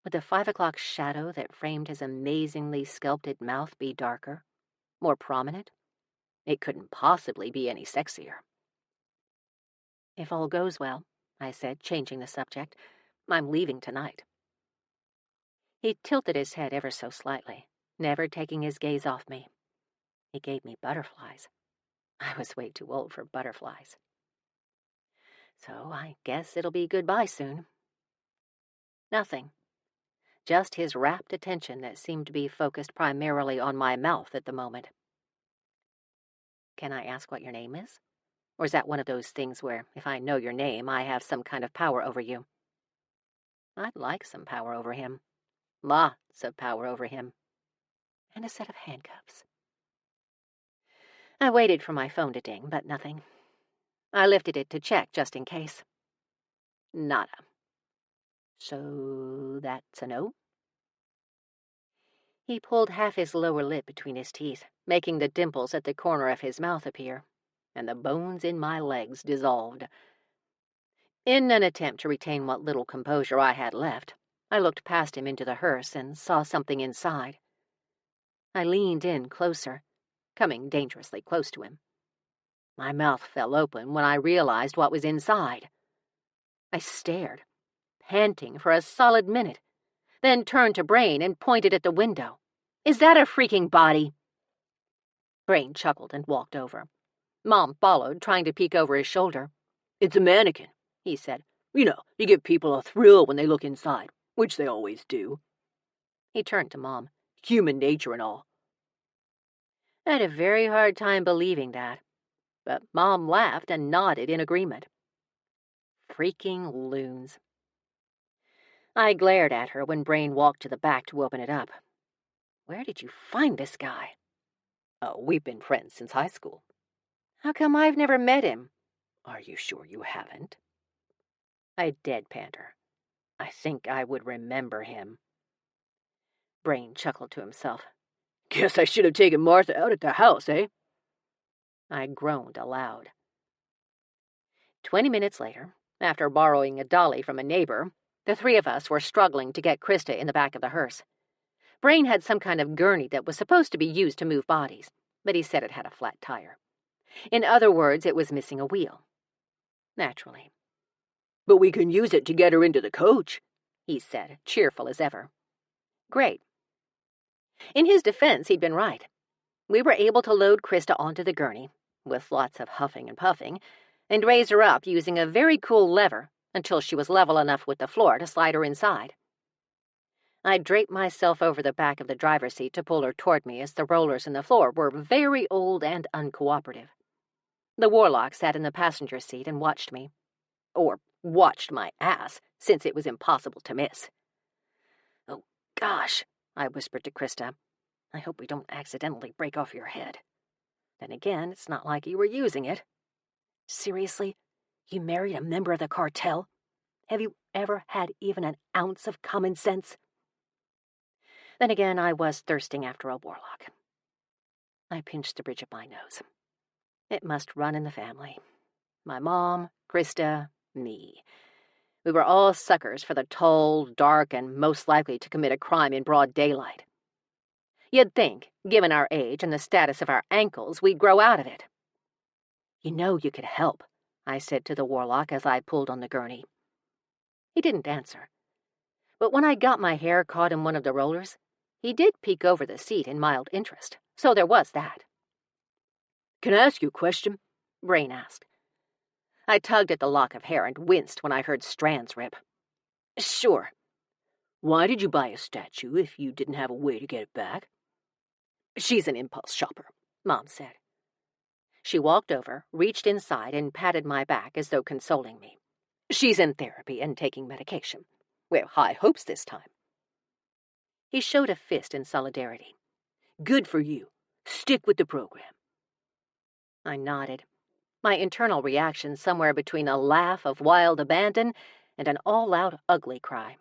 Would the 5 o'clock shadow that framed his amazingly sculpted mouth be darker, more prominent? It couldn't possibly be any sexier. If all goes well, I said, changing the subject, I'm leaving tonight. He tilted his head ever so slightly, never taking his gaze off me. He gave me butterflies. I was way too old for butterflies. So I guess it'll be goodbye soon. Nothing. Just his rapt attention that seemed to be focused primarily on my mouth at the moment. Can I ask what your name is? Or is that one of those things where, if I know your name, I have some kind of power over you? I'd like some power over him. Lots of power over him. And a set of handcuffs. I waited for my phone to ding, but nothing. I lifted it to check just in case. Nada. So that's a no? He pulled half his lower lip between his teeth, making the dimples at the corner of his mouth appear, and the bones in my legs dissolved. In an attempt to retain what little composure I had left, I looked past him into the hearse and saw something inside. I leaned in closer, coming dangerously close to him. My mouth fell open when I realized what was inside. I stared, panting for a solid minute, then turned to Brain and pointed at the window. Is that a freaking body? Brain chuckled and walked over. Mom followed, trying to peek over his shoulder. It's a mannequin, he said. You know, you give people a thrill when they look inside, which they always do. He turned to Mom. Human nature and all. I had a very hard time believing that, but Mom laughed and nodded in agreement. Freaking loons. I glared at her when Brain walked to the back to open it up. Where did you find this guy? Oh, we've been friends since high school. How come I've never met him? Are you sure you haven't? I deadpanned her. I think I would remember him. Brain chuckled to himself. Guess I should have taken Martha out at the house, eh? I groaned aloud. 20 minutes later, after borrowing a dolly from a neighbor, the three of us were struggling to get Krista in the back of the hearse. Brain had some kind of gurney that was supposed to be used to move bodies, but he said it had a flat tire. In other words, it was missing a wheel. Naturally. "But we can use it to get her into the coach," he said, cheerful as ever. Great. In his defense, he'd been right. We were able to load Krista onto the gurney, with lots of huffing and puffing, and raise her up using a very cool lever until she was level enough with the floor to slide her inside. I draped myself over the back of the driver's seat to pull her toward me as the rollers in the floor were very old and uncooperative. The warlock sat in the passenger seat and watched me. Or watched my ass, since it was impossible to miss. "Oh, gosh," I whispered to Krista. "I hope we don't accidentally break off your head. Then again, it's not like you were using it." "Seriously? You married a member of the cartel? Have you ever had even an ounce of common sense?" Then again, I was thirsting after a warlock. I pinched the bridge of my nose. It must run in the family. My mom, Krista, me. We were all suckers for the tall, dark, and most likely to commit a crime in broad daylight. You'd think, given our age and the status of our ankles, we'd grow out of it. "You know you could help," I said to the warlock as I pulled on the gurney. He didn't answer. But when I got my hair caught in one of the rollers, he did peek over the seat in mild interest, so there was that. "Can I ask you a question?" Brain asked. I tugged at the lock of hair and winced when I heard strands rip. "Sure." "Why did you buy a statue if you didn't have a way to get it back?" "She's an impulse shopper," Mom said. She walked over, reached inside, and patted my back as though consoling me. "She's in therapy and taking medication. We have high hopes this time." He showed a fist in solidarity. "Good for you. Stick with the program." I nodded, my internal reaction somewhere between a laugh of wild abandon and an all-out ugly cry.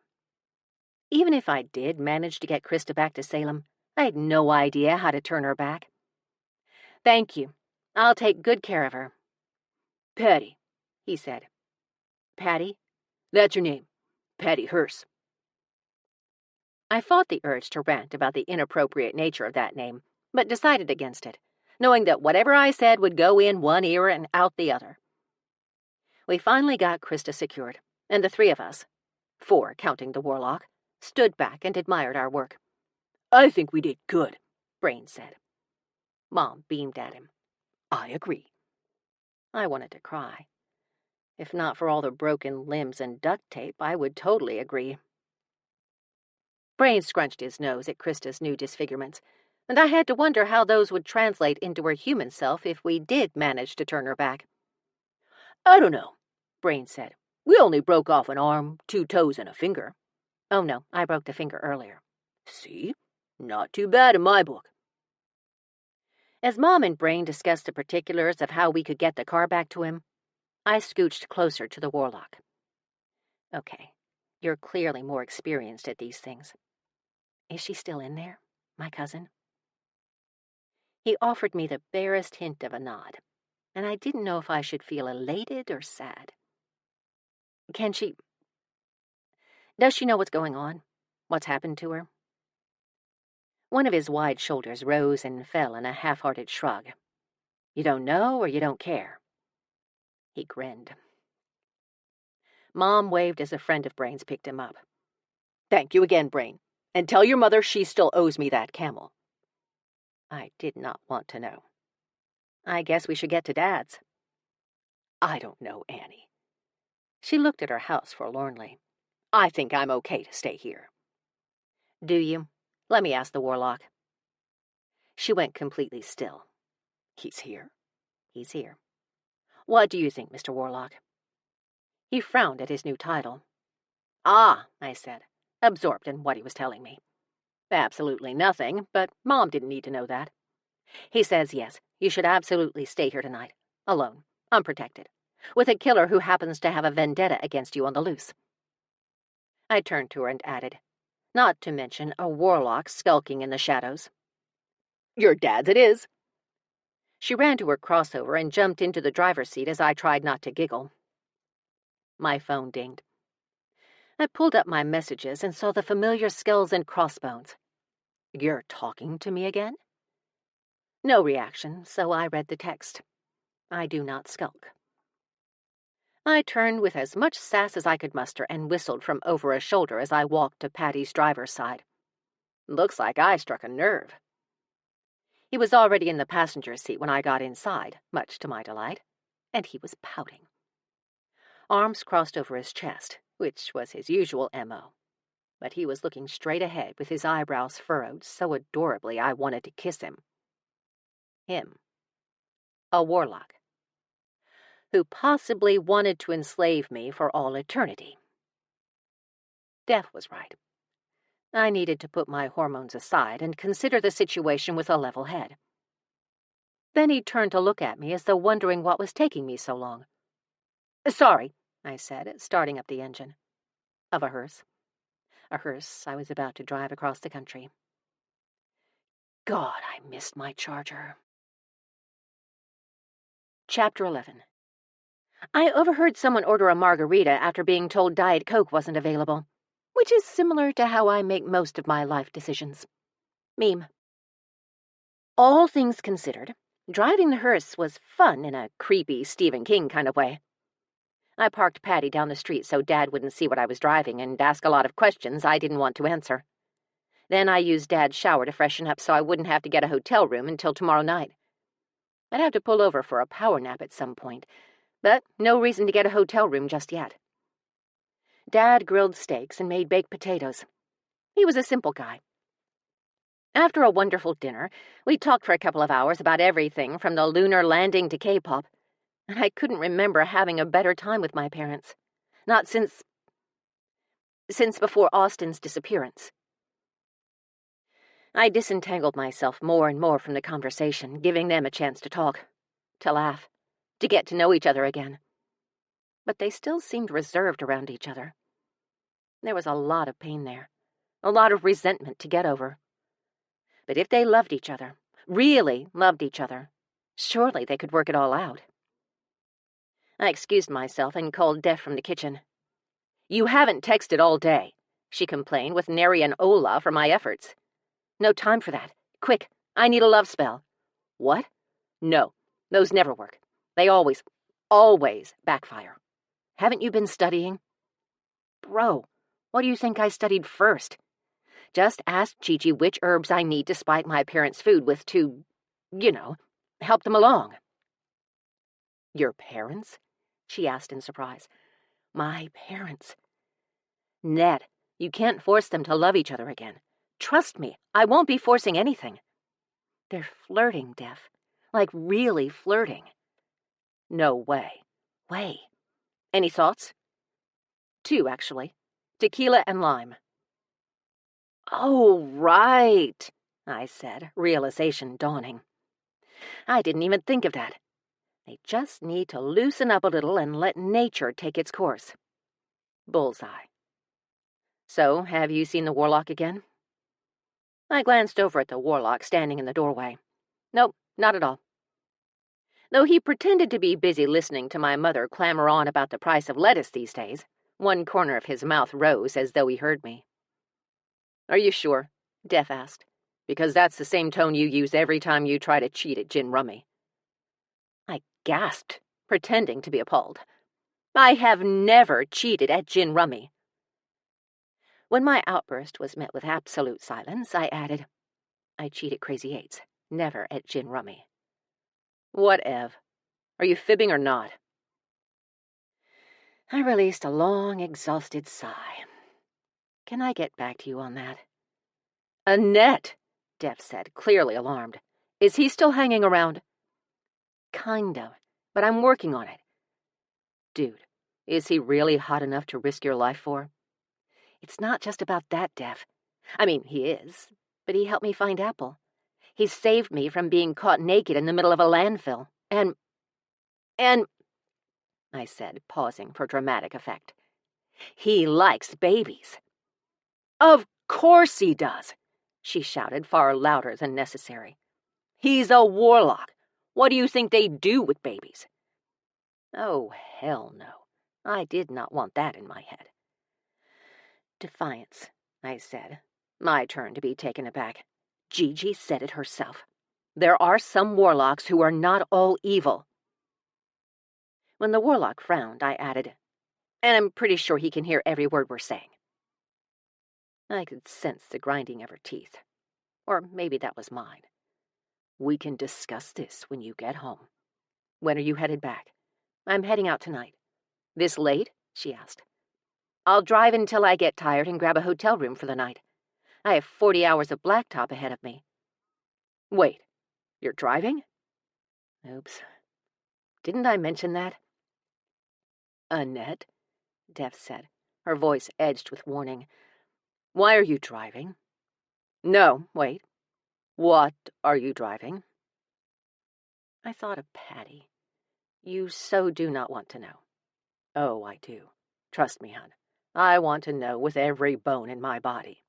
Even if I did manage to get Krista back to Salem, I had no idea how to turn her back. "Thank you. I'll take good care of her." "Patty," he said. "Patty?" "That's her name. Patty Hearst." I fought the urge to rant about the inappropriate nature of that name, but decided against it, knowing that whatever I said would go in one ear and out the other. We finally got Krista secured, and the three of us, 4 counting the warlock, stood back and admired our work. "I think we did good," Brain said. Mom beamed at him. "I agree." I wanted to cry. If not for all the broken limbs and duct tape, I would totally agree. Brain scrunched his nose at Krista's new disfigurements, and I had to wonder how those would translate into her human self if we did manage to turn her back. "I don't know," Brain said. "We only broke off an arm, 2 toes, and a finger." "Oh no, I broke the finger earlier." "See? Not too bad in my book." As Mom and Brain discussed the particulars of how we could get the car back to him, I scooched closer to the warlock. "Okay, you're clearly more experienced at these things. Is she still in there, my cousin?" He offered me the barest hint of a nod, and I didn't know if I should feel elated or sad. Does she know what's going on? What's happened to her?" One of his wide shoulders rose and fell in a half-hearted shrug. "You don't know or you don't care?" He grinned. Mom waved as a friend of Brain's picked him up. "Thank you again, Brain, and tell your mother she still owes me that camel." I did not want to know. "I guess we should get to Dad's." "I don't know, Annie." She looked at her house forlornly. "I think I'm okay to stay here." "Do you? Let me ask the warlock." She went completely still. "He's here?" "He's here." "What do you think, Mr. Warlock?" He frowned at his new title. "Ah," I said, absorbed in what he was telling me. "Absolutely nothing, but Mom didn't need to know that. He says, yes, you should absolutely stay here tonight, alone, unprotected, with a killer who happens to have a vendetta against you on the loose." I turned to her and added, "Not to mention a warlock skulking in the shadows." "Your dad's it is." She ran to her crossover and jumped into the driver's seat as I tried not to giggle. My phone dinged. I pulled up my messages and saw the familiar skulls and crossbones. "You're talking to me again?" No reaction, so I read the text. I do not skulk. I turned with as much sass as I could muster and whistled from over a shoulder as I walked to Patty's driver's side. Looks like I struck a nerve. He was already in the passenger seat when I got inside, much to my delight, and he was pouting. Arms crossed over his chest, which was his usual M.O. But he was looking straight ahead with his eyebrows furrowed so adorably I wanted to kiss him. Him. A warlock. Who possibly wanted to enslave me for all eternity. Death was right. I needed to put my hormones aside and consider the situation with a level head. Then he turned to look at me as though wondering what was taking me so long. "Sorry," I said, starting up the engine. Of a hearse. A hearse I was about to drive across the country. God, I missed my charger. Chapter 11. I overheard someone order a margarita after being told Diet Coke wasn't available, which is similar to how I make most of my life decisions. Meme. All things considered, driving the hearse was fun in a creepy Stephen King kind of way. I parked Patty down the street so Dad wouldn't see what I was driving and ask a lot of questions I didn't want to answer. Then I used Dad's shower to freshen up so I wouldn't have to get a hotel room until tomorrow night. I'd have to pull over for a power nap at some point, but no reason to get a hotel room just yet. Dad grilled steaks and made baked potatoes. He was a simple guy. After a wonderful dinner, we talked for a couple of hours about everything from the lunar landing to K-pop, and I couldn't remember having a better time with my parents. Not since before Austin's disappearance. I disentangled myself more and more from the conversation, giving them a chance to talk, to laugh, to get to know each other again. But they still seemed reserved around each other. There was a lot of pain there, a lot of resentment to get over. But if they loved each other, really loved each other, surely they could work it all out. I excused myself and called Def from the kitchen. "You haven't texted all day," she complained with nary an hola for my efforts. "No time for that. Quick, I need a love spell." "What?" "No, those never work. They always backfire. Haven't you been studying?" "Bro, what do you think I studied first? Just ask Chi-Chi which herbs I need to spike my parents' food with to, help them along." "Your parents?" she asked in surprise. "My parents." "Ned, you can't force them to love each other again. Trust me, I won't be forcing anything." "They're flirting, Def. Like really flirting." "No way." "Way. Any thoughts?" "Two, actually. Tequila and lime." "Oh, right," I said, realization dawning. I didn't even think of that. They just need to loosen up a little and let nature take its course. Bullseye. "So, have you seen the warlock again?" I glanced over at the warlock standing in the doorway. Nope, not at all. Though he pretended to be busy listening to my mother clamor on about the price of lettuce these days, one corner of his mouth rose as though he heard me. "Are you sure?" Def asked. "Because that's the same tone you use every time you try to cheat at gin rummy." I gasped, pretending to be appalled. "I have never cheated at gin rummy." When my outburst was met with absolute silence, I added, "I cheat at Crazy Eights, never at gin rummy." "What, Ev? Are you fibbing or not?" I released a long, exhausted sigh. "Can I get back to you on that?" "Annette," Def said, clearly alarmed. "Is he still hanging around?" "Kind of, but I'm working on it." "Dude, is he really hot enough to risk your life for?" "It's not just about that, Def. I mean, he is, but he helped me find Apple. He saved me from being caught naked in the middle of a landfill. And, I said, pausing for dramatic effect, he likes babies." "Of course he does," she shouted far louder than necessary. "He's a warlock. What do you think they do with babies? Oh, hell no. I did not want that in my head. Defiance, I said. My turn to be taken aback. Gigi said it herself. There are some warlocks who are not all evil. When the warlock frowned, I added, and I'm pretty sure he can hear every word we're saying. I could sense the grinding of her teeth. Or maybe that was mine. We can discuss this when you get home. When are you headed back? I'm heading out tonight. This late? She asked. I'll drive until I get tired and grab a hotel room for the night. I have 40 hours of blacktop ahead of me. Wait, you're driving? Oops. Didn't I mention that? Annette, Def said, her voice edged with warning. Why are you driving? No, wait. What are you driving? I thought of Patty. You so do not want to know. Oh, I do. Trust me, hon. I want to know with every bone in my body.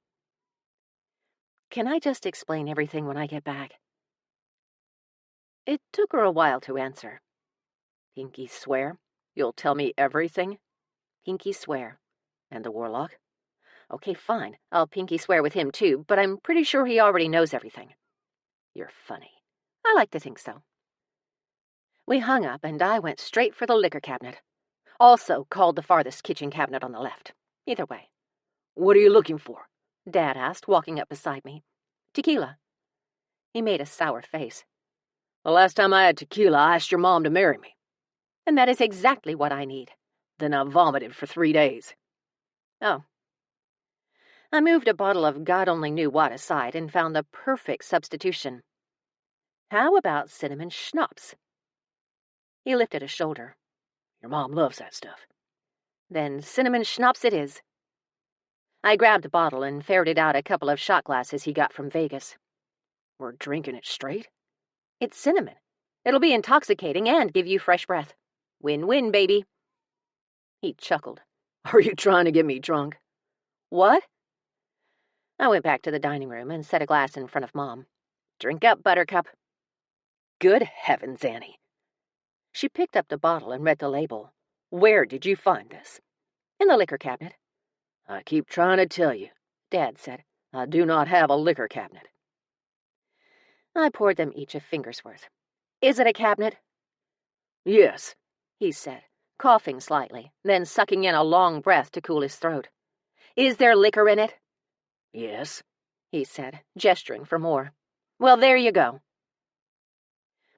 Can I just explain everything when I get back? It took her a while to answer. Pinky swear? You'll tell me everything? Pinky swear. And the warlock? Okay, fine. I'll pinky swear with him too, but I'm pretty sure he already knows everything. You're funny. I like to think so. We hung up, and I went straight for the liquor cabinet. Also called the farthest kitchen cabinet on the left. Either way. What are you looking for? Dad asked, walking up beside me. Tequila. He made a sour face. The last time I had tequila, I asked your mom to marry me. And that is exactly what I need. Then I vomited for 3 days. Oh. I moved a bottle of God only knew what aside and found the perfect substitution. How about cinnamon schnapps? He lifted a shoulder. Your mom loves that stuff. Then cinnamon schnapps it is. I grabbed a bottle and ferreted out a couple of shot glasses he got from Vegas. We're drinking it straight? It's cinnamon. It'll be intoxicating and give you fresh breath. Win-win, baby. He chuckled. Are you trying to get me drunk? What? I went back to the dining room and set a glass in front of Mom. Drink up, Buttercup. Good heavens, Annie. She picked up the bottle and read the label. Where did you find this? In the liquor cabinet. I keep trying to tell you, Dad said. I do not have a liquor cabinet. I poured them each a finger's worth. Is it a cabinet? Yes, he said, coughing slightly, then sucking in a long breath to cool his throat. Is there liquor in it? Yes, he said, gesturing for more. Well, there you go.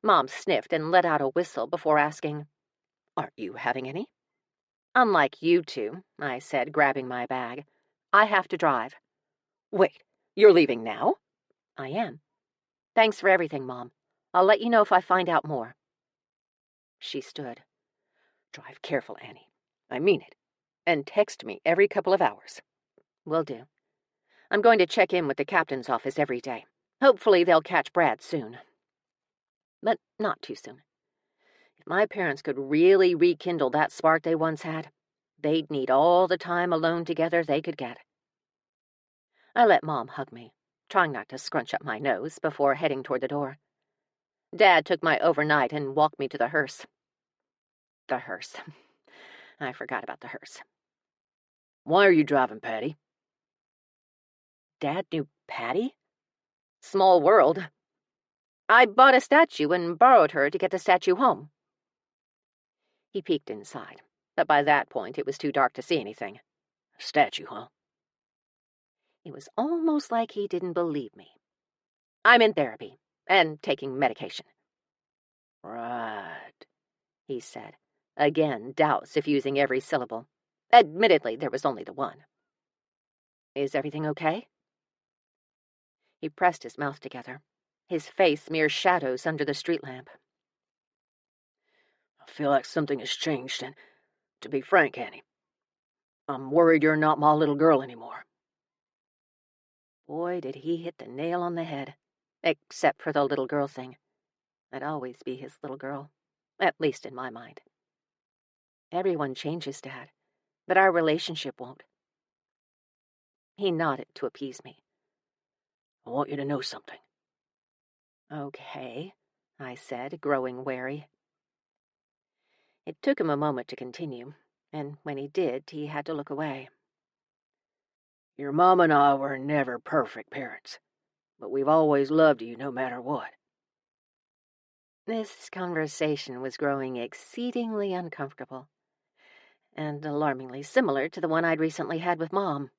Mom sniffed and let out a whistle before asking, Aren't you having any? Unlike you two, I said, grabbing my bag. I have to drive. Wait, you're leaving now? I am. Thanks for everything, Mom. I'll let you know if I find out more. She stood. Drive careful, Annie. I mean it. And text me every couple of hours. Will do. I'm going to check in with the captain's office every day. Hopefully they'll catch Brad soon. But not too soon. If my parents could really rekindle that spark they once had, they'd need all the time alone together they could get. I let Mom hug me, trying not to scrunch up my nose before heading toward the door. Dad took my overnight and walked me to the hearse. The hearse. I forgot about the hearse. Why are you driving, Patty? Dad knew Patty? Small world. I bought a statue and borrowed her to get the statue home. He peeked inside, but by that point it was too dark to see anything. A statue, huh? It was almost like he didn't believe me. I'm in therapy and taking medication. Right, he said, again doubt suffusing every syllable. Admittedly, there was only the one. Is everything okay? He pressed his mouth together, his face mere shadows under the street lamp. I feel like something has changed, and to be frank, Annie, I'm worried you're not my little girl anymore. Boy, did he hit the nail on the head. Except for the little girl thing. I'd always be his little girl, at least in my mind. Everyone changes, Dad, but our relationship won't. He nodded to appease me. I want you to know something. Okay. I said, growing wary. It took him a moment to continue, and when he did, he had to look away. Your mom and I were never perfect parents, but we've always loved you no matter what. This conversation was growing exceedingly uncomfortable, and alarmingly similar to the one I'd recently had with Mom.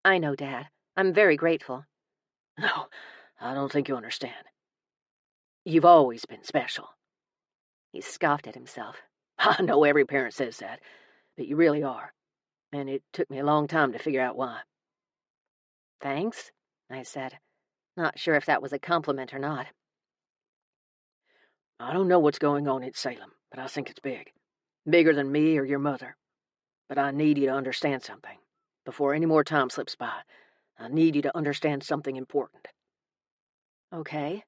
I know, Dad. I'm very grateful. No, I don't think you understand. You've always been special. He scoffed at himself. I know every parent says that, but you really are, and it took me a long time to figure out why. Thanks, I said, not sure if that was a compliment or not. I don't know what's going on at Salem, but I think it's big. Bigger than me or your mother. But I need you to understand something. Before any more time slips by, I need you to understand something important. Okay.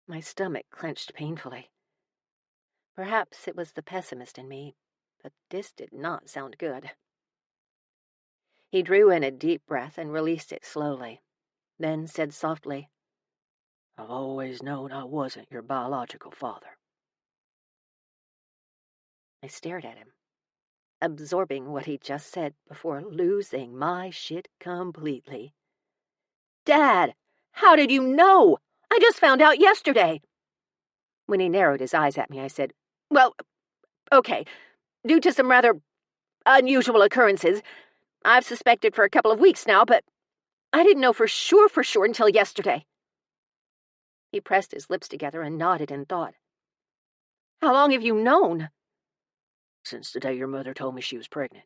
My stomach clenched painfully. Perhaps it was the pessimist in me, but this did not sound good. He drew in a deep breath and released it slowly, then said softly, I've always known I wasn't your biological father. I stared at him, absorbing what he just said before losing my shit completely. Dad, how did you know? I just found out yesterday. When he narrowed his eyes at me, I said, well, okay, due to some rather unusual occurrences, I've suspected for a couple of weeks now, but I didn't know for sure until yesterday. He pressed his lips together and nodded in thought. How long have you known? Since the day your mother told me she was pregnant.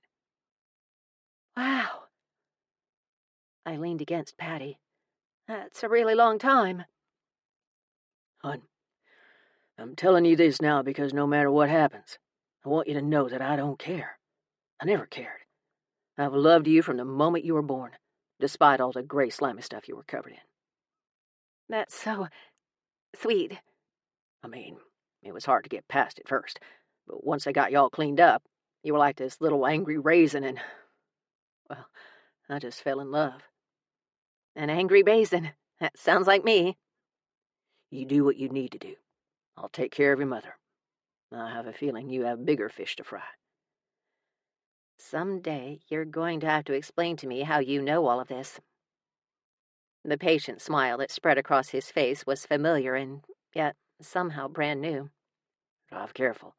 Wow. I leaned against Patty. That's a really long time. Hun, I'm telling you this now because no matter what happens, I want you to know that I don't care. I never cared. I've loved you from the moment you were born, despite all the gray, slimy stuff you were covered in. That's so sweet. I mean, it was hard to get past at first, but once I got you all cleaned up, you were like this little angry raisin and, well, I just fell in love. An angry raisin. That sounds like me. You do what you need to do. I'll take care of your mother. I have a feeling you have bigger fish to fry. Someday you're going to have to explain to me how you know all of this. The patient smile that spread across his face was familiar and yet somehow brand new. Drive careful,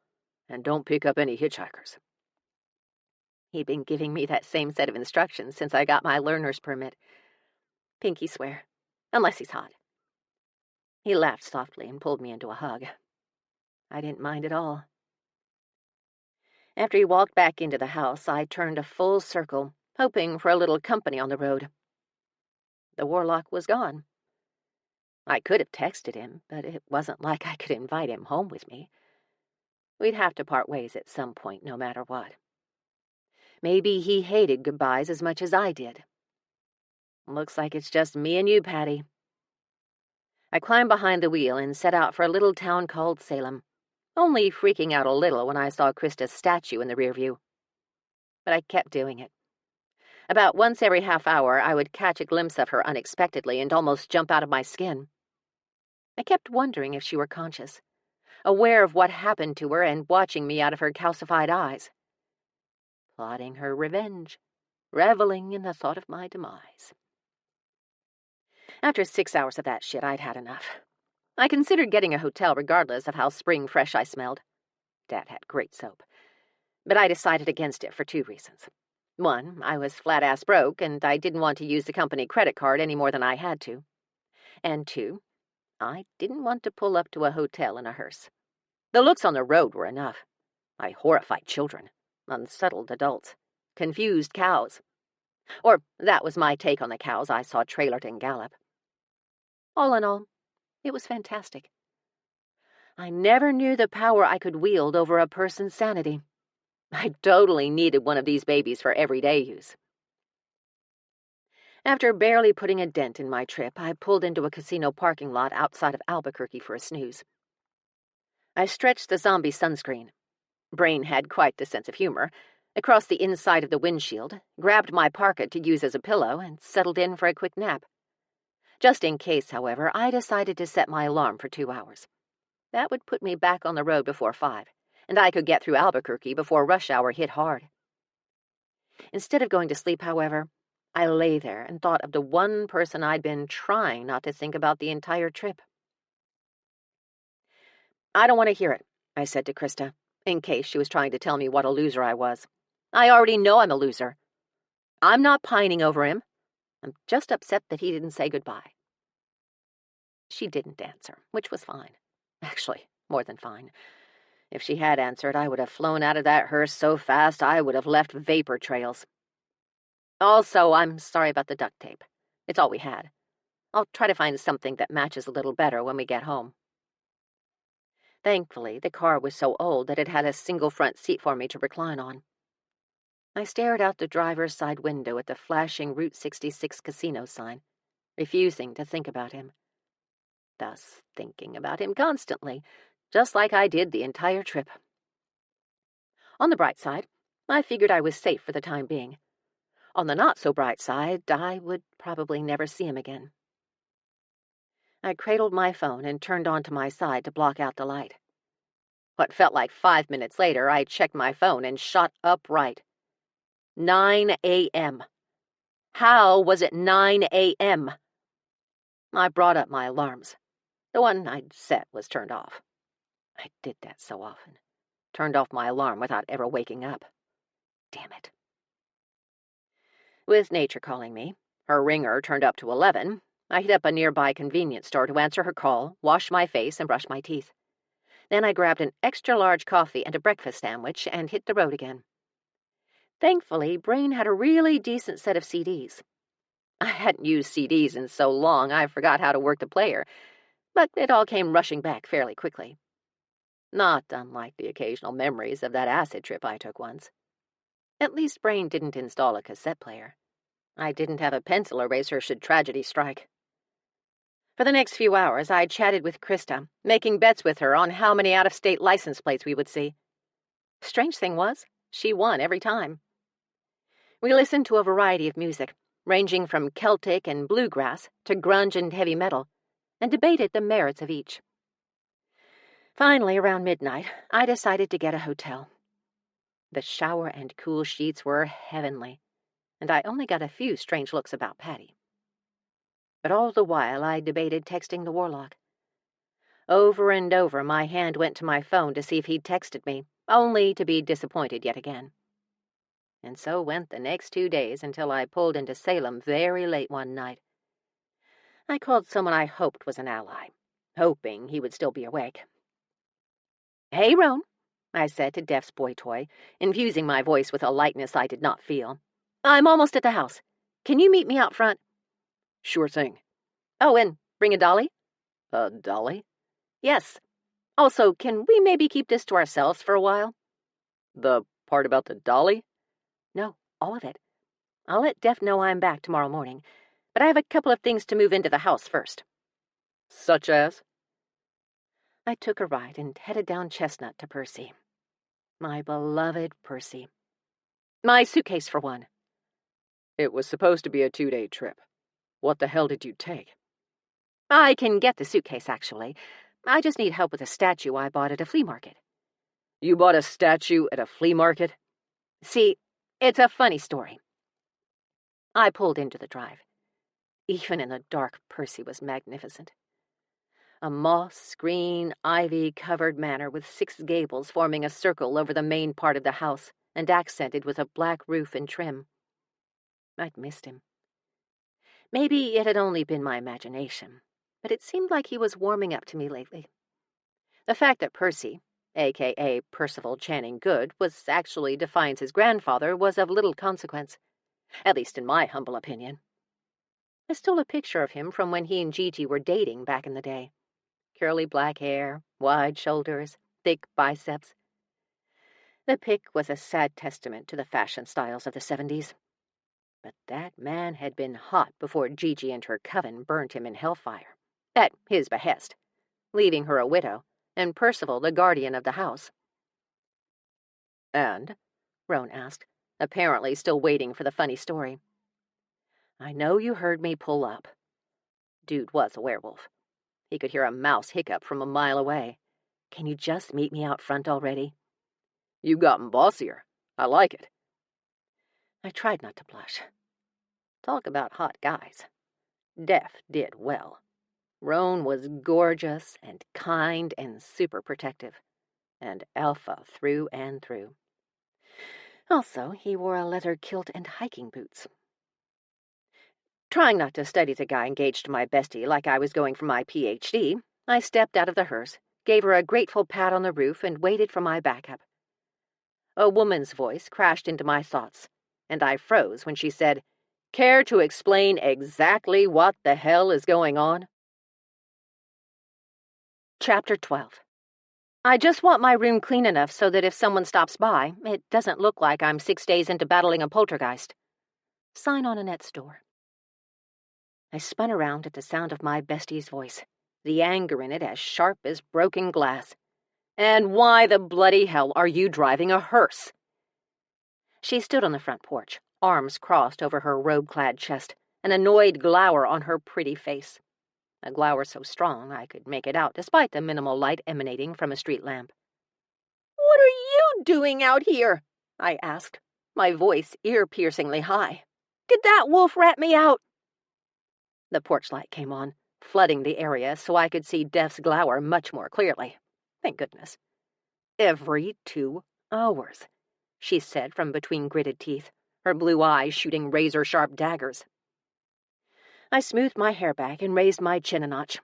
and don't pick up any hitchhikers. He'd been giving me that same set of instructions since I got my learner's permit. Pinky swear, unless he's hot. He laughed softly and pulled me into a hug. I didn't mind at all. After he walked back into the house, I turned a full circle, hoping for a little company on the road. The warlock was gone. I could have texted him, but it wasn't like I could invite him home with me. We'd have to part ways at some point, no matter what. Maybe he hated goodbyes as much as I did. Looks like it's just me and you, Patty. I climbed behind the wheel and set out for a little town called Salem, only freaking out a little when I saw Krista's statue in the rear view. But I kept doing it. About once every half hour, I would catch a glimpse of her unexpectedly and almost jump out of my skin. I kept wondering if she were conscious, aware of what happened to her and watching me out of her calcified eyes. Plotting her revenge, reveling in the thought of my demise. After 6 hours of that shit, I'd had enough. I considered getting a hotel regardless of how spring fresh I smelled. Dad had great soap. But I decided against it for 2 reasons. 1, I was flat-ass broke, and I didn't want to use the company credit card any more than I had to. And 2, I didn't want to pull up to a hotel in a hearse. The looks on the road were enough. I horrified children, unsettled adults, confused cows. Or that was my take on the cows I saw trailered in Gallup. All in all, it was fantastic. I never knew the power I could wield over a person's sanity. I totally needed one of these babies for everyday use. After barely putting a dent in my trip, I pulled into a casino parking lot outside of Albuquerque for a snooze. I stretched the zombie sunscreen. Brain had quite the sense of humor. Across the inside of the windshield, grabbed my parka to use as a pillow, and settled in for a quick nap. Just in case, however, I decided to set my alarm for 2 hours. That would put me back on the road before 5, and I could get through Albuquerque before rush hour hit hard. Instead of going to sleep, however, I lay there and thought of the one person I'd been trying not to think about the entire trip. "I don't want to hear it," I said to Krista, in case she was trying to tell me what a loser I was. "I already know I'm a loser. I'm not pining over him. I'm just upset that he didn't say goodbye." She didn't answer, which was fine. Actually, more than fine. If she had answered, I would have flown out of that hearse so fast I would have left vapor trails. Also, I'm sorry about the duct tape. It's all we had. I'll try to find something that matches a little better when we get home. Thankfully, the car was so old that it had a single front seat for me to recline on. I stared out the driver's side window at the flashing Route 66 casino sign, refusing to think about him. Thus, thinking about him constantly, just like I did the entire trip. On the bright side, I figured I was safe for the time being. On the not-so-bright side, I would probably never see him again. I cradled my phone and turned onto my side to block out the light. What felt like 5 minutes later, I checked my phone and shot upright. 9 a.m. How was it 9 a.m.? I brought up my alarms. The one I'd set was turned off. I did that so often. Turned off my alarm without ever waking up. Damn it. With nature calling me, her ringer turned up to 11, I hit up a nearby convenience store to answer her call, wash my face, and brush my teeth. Then I grabbed an extra-large coffee and a breakfast sandwich and hit the road again. Thankfully, Brain had a really decent set of CDs. I hadn't used CDs in so long I forgot how to work the player, but it all came rushing back fairly quickly. Not unlike the occasional memories of that acid trip I took once. At least Brain didn't install a cassette player. I didn't have a pencil eraser should tragedy strike. For the next few hours, I chatted with Krista, making bets with her on how many out-of-state license plates we would see. Strange thing was, she won every time. We listened to a variety of music, ranging from Celtic and bluegrass to grunge and heavy metal, and debated the merits of each. Finally, around midnight, I decided to get a hotel. The shower and cool sheets were heavenly, and I only got a few strange looks about Patty. But all the while I debated texting the Warlock. Over and over my hand went to my phone to see if he'd texted me, only to be disappointed yet again. And so went the next 2 days until I pulled into Salem very late one night. I called someone I hoped was an ally, hoping he would still be awake. "Hey, Roan," I said to Def's boy toy, infusing my voice with a lightness I did not feel. "I'm almost at the house. Can you meet me out front?" "Sure thing." "Oh, and bring a dolly?" "A dolly?" "Yes. Also, can we maybe keep this to ourselves for a while?" "The part about the dolly?" "No, all of it. I'll let Def know I'm back tomorrow morning, but I have a couple of things to move into the house first." "Such as?" I took a ride and headed down Chestnut to Percy. My beloved Percy. My suitcase, for one. "It was supposed to be a 2-day trip. What the hell did you take?" I can get the suitcase, actually. I just need help with a statue I bought at a flea market." "You bought a statue at a flea market?" See, it's a funny story. I pulled into the drive. Even in the dark, Percy was magnificent. A moss-green, ivy-covered manor with 6 gables forming a circle over the main part of the house and accented with a black roof and trim. I'd missed him. Maybe it had only been my imagination, but it seemed like he was warming up to me lately. The fact that Percy, a.k.a. Percival Channing Good, was actually Defiance's grandfather was of little consequence, at least in my humble opinion. I stole a picture of him from when he and Gigi were dating back in the day. Curly black hair, wide shoulders, thick biceps. The pic was a sad testament to the fashion styles of the 70s. But that man had been hot before Gigi and her coven burned him in hellfire, at his behest, leaving her a widow, and Percival the guardian of the house. "And?" Roan asked, apparently still waiting for the funny story. "I know you heard me pull up." Dude was a werewolf. He could hear a mouse hiccup from a mile away. Can you just meet me out front already? You gotten bossier. I like it. I tried not to blush. Talk about hot guys. Def did well. Roan was gorgeous and kind and super protective, and alpha through and through. Also, he wore a leather kilt and hiking boots. Trying not to study the guy engaged to my bestie like I was going for my PhD, I stepped out of the hearse, gave her a grateful pat on the roof, and waited for my backup. A woman's voice crashed into my thoughts, and I froze when she said, "Care to explain exactly what the hell is going on?" Chapter 12. I just want my room clean enough so that if someone stops by, it doesn't look like I'm 6 days into battling a poltergeist. Sign on Annette's door. I spun around at the sound of my bestie's voice, the anger in it as sharp as broken glass. "And why the bloody hell are you driving a hearse?" She stood on the front porch, arms crossed over her robe-clad chest, an annoyed glower on her pretty face. A glower so strong I could make it out despite the minimal light emanating from a street lamp. "What are you doing out here?" I asked, my voice ear-piercingly high. "Did that wolf rat me out?" The porch light came on, flooding the area so I could see Def's glower much more clearly. Thank goodness. "Every 2 hours, she said from between gritted teeth, her blue eyes shooting razor-sharp daggers. I smoothed my hair back and raised my chin a notch.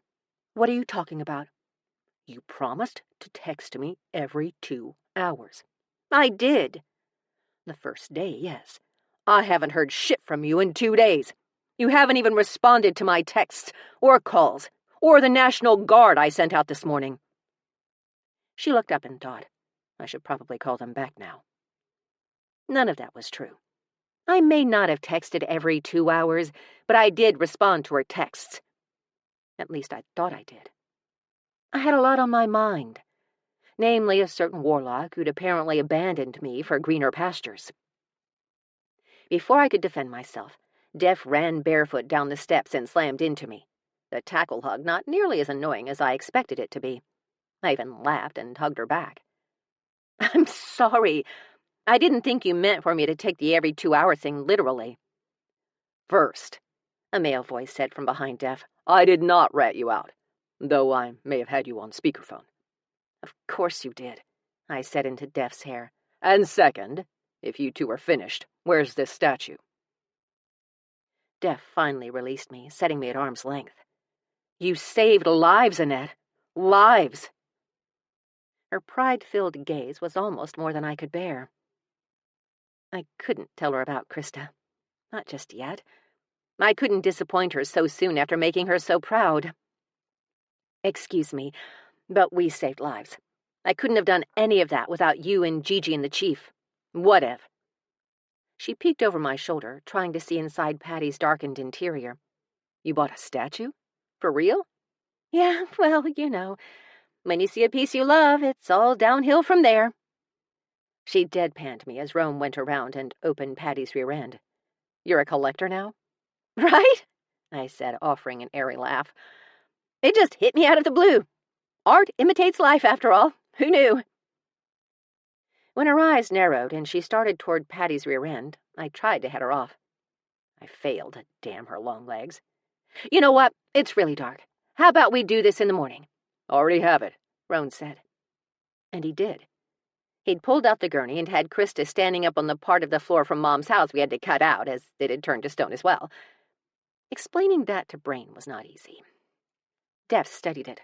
"What are you talking about?" "You promised to text me every 2 hours. "I did." "The first day, yes. I haven't heard shit from you in 2 days. You haven't even responded to my texts, or calls, or the National Guard I sent out this morning." She looked up and thought, I should probably call them back now. None of that was true. I may not have texted every 2 hours, but I did respond to her texts. At least I thought I did. I had a lot on my mind, namely a certain warlock who'd apparently abandoned me for greener pastures. Before I could defend myself, Def ran barefoot down the steps and slammed into me, the tackle hug not nearly as annoying as I expected it to be. I even laughed and hugged her back. "I'm sorry. I didn't think you meant for me to take the every 2 hour thing literally." "First," a male voice said from behind Def, "I did not rat you out, though I may have had you on speakerphone." "Of course you did," I said into Def's hair. "And second, if you two are finished, where's this statue?" Def finally released me, setting me at arm's length. "You saved lives, Annette. Lives." Her pride-filled gaze was almost more than I could bear. I couldn't tell her about Krista. Not just yet. I couldn't disappoint her so soon after making her so proud. "Excuse me, but we saved lives. I couldn't have done any of that without you and Gigi and the chief. Whatever." She peeked over my shoulder, trying to see inside Patty's darkened interior. "You bought a statue? For real?" "Yeah, well, you know. When you see a piece you love, it's all downhill from there." She deadpanned me as Rome went around and opened Patty's rear end. "You're a collector now?" "Right?" I said, offering an airy laugh. "It just hit me out of the blue. Art imitates life, after all. Who knew?" When her eyes narrowed and she started toward Patty's rear end, I tried to head her off. I failed, damn her long legs. "You know what? It's really dark. How about we do this in the morning?" "Already have it," Roan said. And he did. He'd pulled out the gurney and had Krista standing up on the part of the floor from Mom's house we had to cut out, as it had turned to stone as well. Explaining that to Brain was not easy. Def studied it.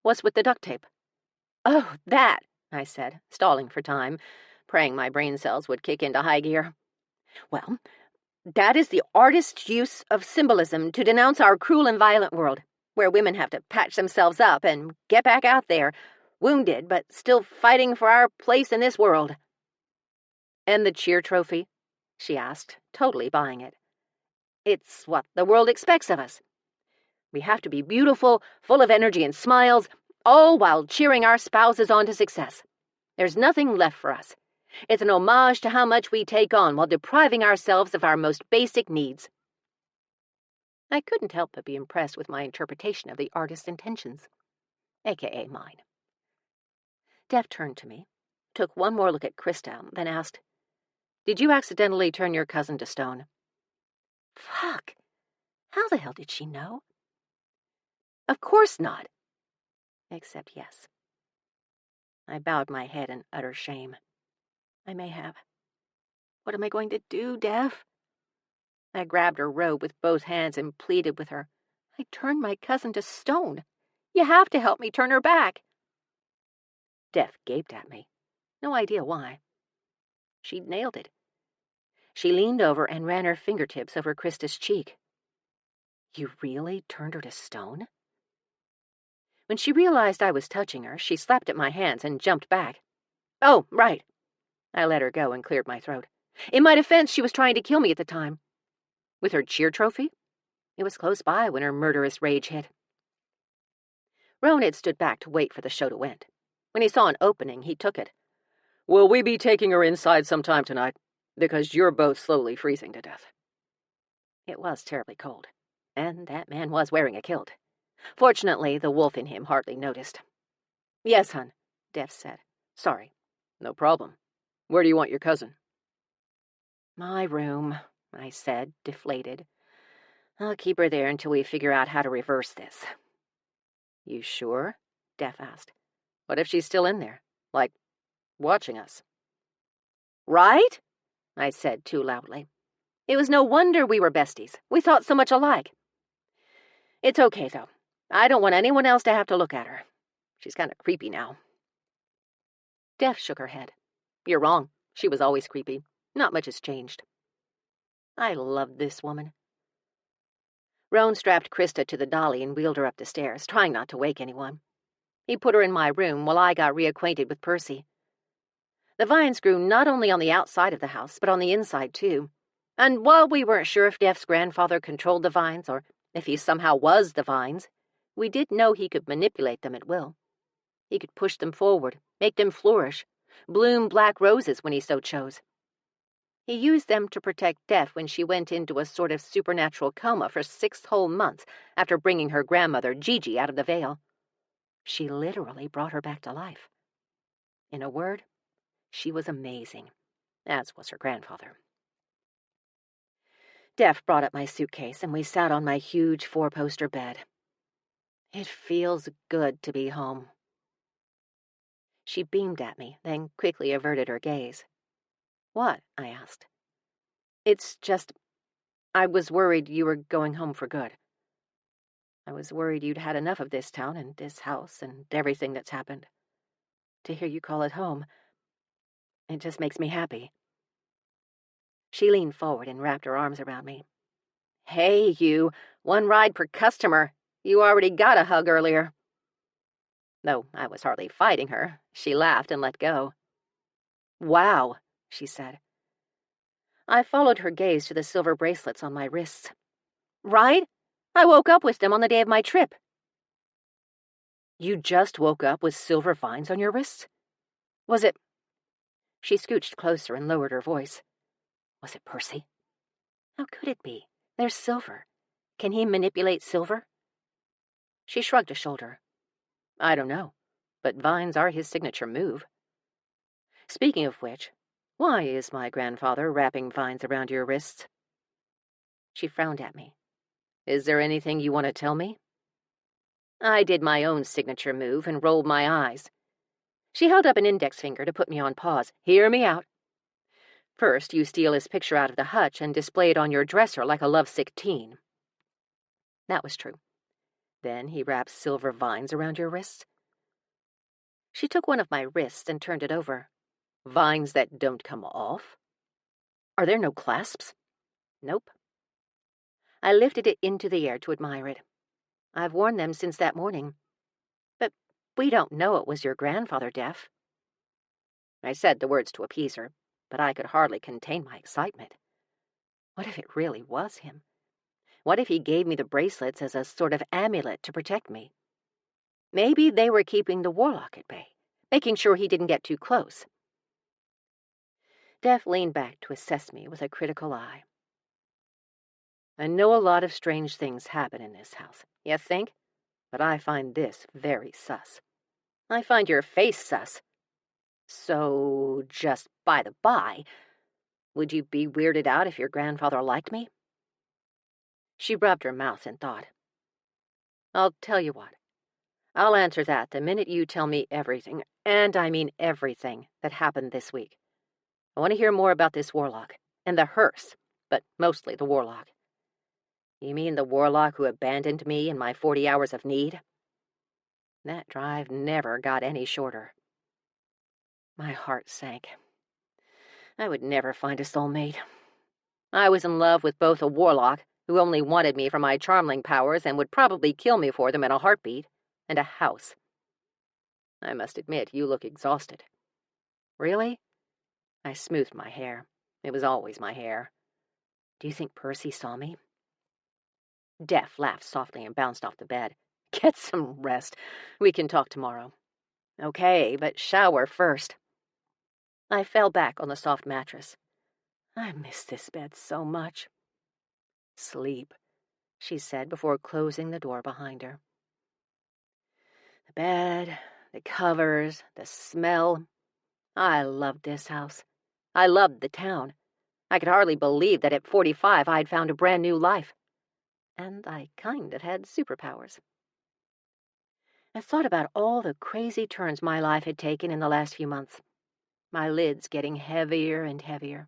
"What's with the duct tape?" "Oh, that," I said, stalling for time, praying my brain cells would kick into high gear. "Well, that is the artist's use of symbolism to denounce our cruel and violent world, where women have to patch themselves up and get back out there, wounded but still fighting for our place in this world." "And the cheer trophy?" she asked, totally buying it. "It's what the world expects of us. We have to be beautiful, full of energy and smiles, all while cheering our spouses on to success. There's nothing left for us. It's an homage to how much we take on while depriving ourselves of our most basic needs." I couldn't help but be impressed with my interpretation of the artist's intentions, a.k.a. mine. Def turned to me, took one more look at Krista, then asked, "Did you accidentally turn your cousin to stone?" Fuck! How the hell did she know? Of course not. Except yes. I bowed my head in utter shame. I may have. What am I going to do, Dev? I grabbed her robe with both hands and pleaded with her. I turned my cousin to stone. You have to help me turn her back. Dev gaped at me. No idea why. She'd nailed it. She leaned over and ran her fingertips over Krista's cheek. You really turned her to stone? When she realized I was touching her, she slapped at my hands and jumped back. Oh, right. I let her go and cleared my throat. In my defense, she was trying to kill me at the time. With her cheer trophy? It was close by when her murderous rage hit. Roan had stood back to wait for the show to end. When he saw an opening, he took it. Will we be taking her inside sometime tonight? Because you're both slowly freezing to death. It was terribly cold, and that man was wearing a kilt. Fortunately, the wolf in him hardly noticed. Yes, hun, Dev said. Sorry. No problem. Where do you want your cousin? My room, I said, deflated. I'll keep her there until we figure out how to reverse this. You sure? Dev asked. What if she's still in there? Like, watching us? Right? I said too loudly. It was no wonder we were besties. We thought so much alike. It's okay, though. I don't want anyone else to have to look at her. She's kind of creepy now. Dev shook her head. You're wrong. She was always creepy. Not much has changed. I loved this woman. Roan strapped Krista to the dolly and wheeled her up the stairs, trying not to wake anyone. He put her in my room while I got reacquainted with Percy. The vines grew not only on the outside of the house, but on the inside, too. And while we weren't sure if Def's grandfather controlled the vines, or if he somehow was the vines, we did know he could manipulate them at will. He could push them forward, make them flourish, bloom black roses when he so chose. He used them to protect Def when she went into a sort of supernatural coma for 6 whole months after bringing her grandmother, Gigi, out of the veil. She literally brought her back to life. In a word, she was amazing, as was her grandfather. Def brought up my suitcase, and we sat on my huge 4-poster bed. It feels good to be home. She beamed at me, then quickly averted her gaze. What? I asked. It's just, I was worried you were going home for good. I was worried you'd had enough of this town and this house and everything that's happened. To hear you call it home, it just makes me happy. She leaned forward and wrapped her arms around me. Hey, you, 1 ride per customer. You already got a hug earlier. Though I was hardly fighting her, she laughed and let go. Wow, she said. I followed her gaze to the silver bracelets on my wrists. Right? I woke up with them on the day of my trip. You just woke up with silver vines on your wrists? Was it... She scooched closer and lowered her voice. Was it Percy? How could it be? They're silver. Can he manipulate silver? She shrugged a shoulder. I don't know, but vines are his signature move. Speaking of which, why is my grandfather wrapping vines around your wrists? She frowned at me. Is there anything you want to tell me? I did my own signature move and rolled my eyes. She held up an index finger to put me on pause. Hear me out. First, you steal his picture out of the hutch and display it on your dresser like a lovesick teen. That was true. Then he wraps silver vines around your wrists. She took one of my wrists and turned it over. Vines that don't come off? Are there no clasps? Nope. I lifted it into the air to admire it. I've worn them since that morning. But we don't know it was your grandfather, Def. I said the words to appease her, but I could hardly contain my excitement. What if it really was him? What if he gave me the bracelets as a sort of amulet to protect me? Maybe they were keeping the warlock at bay, making sure he didn't get too close. Def leaned back to assess me with a critical eye. I know a lot of strange things happen in this house. You think? But I find this very sus. I find your face sus. So, just by the by, would you be weirded out if your grandfather liked me? She rubbed her mouth in thought. I'll tell you what. I'll answer that the minute you tell me everything, and I mean everything, that happened this week. I want to hear more about this warlock, and the hearse, but mostly the warlock. You mean the warlock who abandoned me in my 40 hours of need? That drive never got any shorter. My heart sank. I would never find a soulmate. I was in love with both a warlock, who only wanted me for my charming powers and would probably kill me for them in a heartbeat, and a house. I must admit, you look exhausted. Really? I smoothed my hair. It was always my hair. Do you think Percy saw me? Def laughed softly and bounced off the bed. Get some rest. We can talk tomorrow. Okay, but shower first. I fell back on the soft mattress. I miss this bed so much. Sleep, she said before closing the door behind her. The bed, the covers, the smell. I loved this house. I loved the town. I could hardly believe that at 45 I'd found a brand new life. And I kind of had superpowers. I thought about all the crazy turns my life had taken in the last few months. My lids getting heavier and heavier.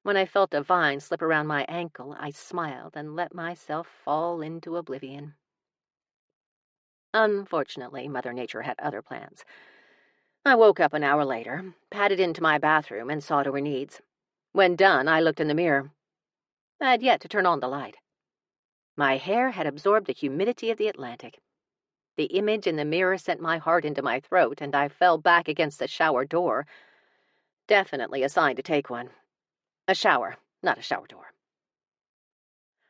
When I felt a vine slip around my ankle, I smiled and let myself fall into oblivion. Unfortunately, Mother Nature had other plans. I woke up an hour later, padded into my bathroom, and saw to her needs. When done, I looked in the mirror. I had yet to turn on the light. My hair had absorbed the humidity of the Atlantic. The image in the mirror sent my heart into my throat, and I fell back against the shower door. Definitely a sign to take one. A shower, not a shower door.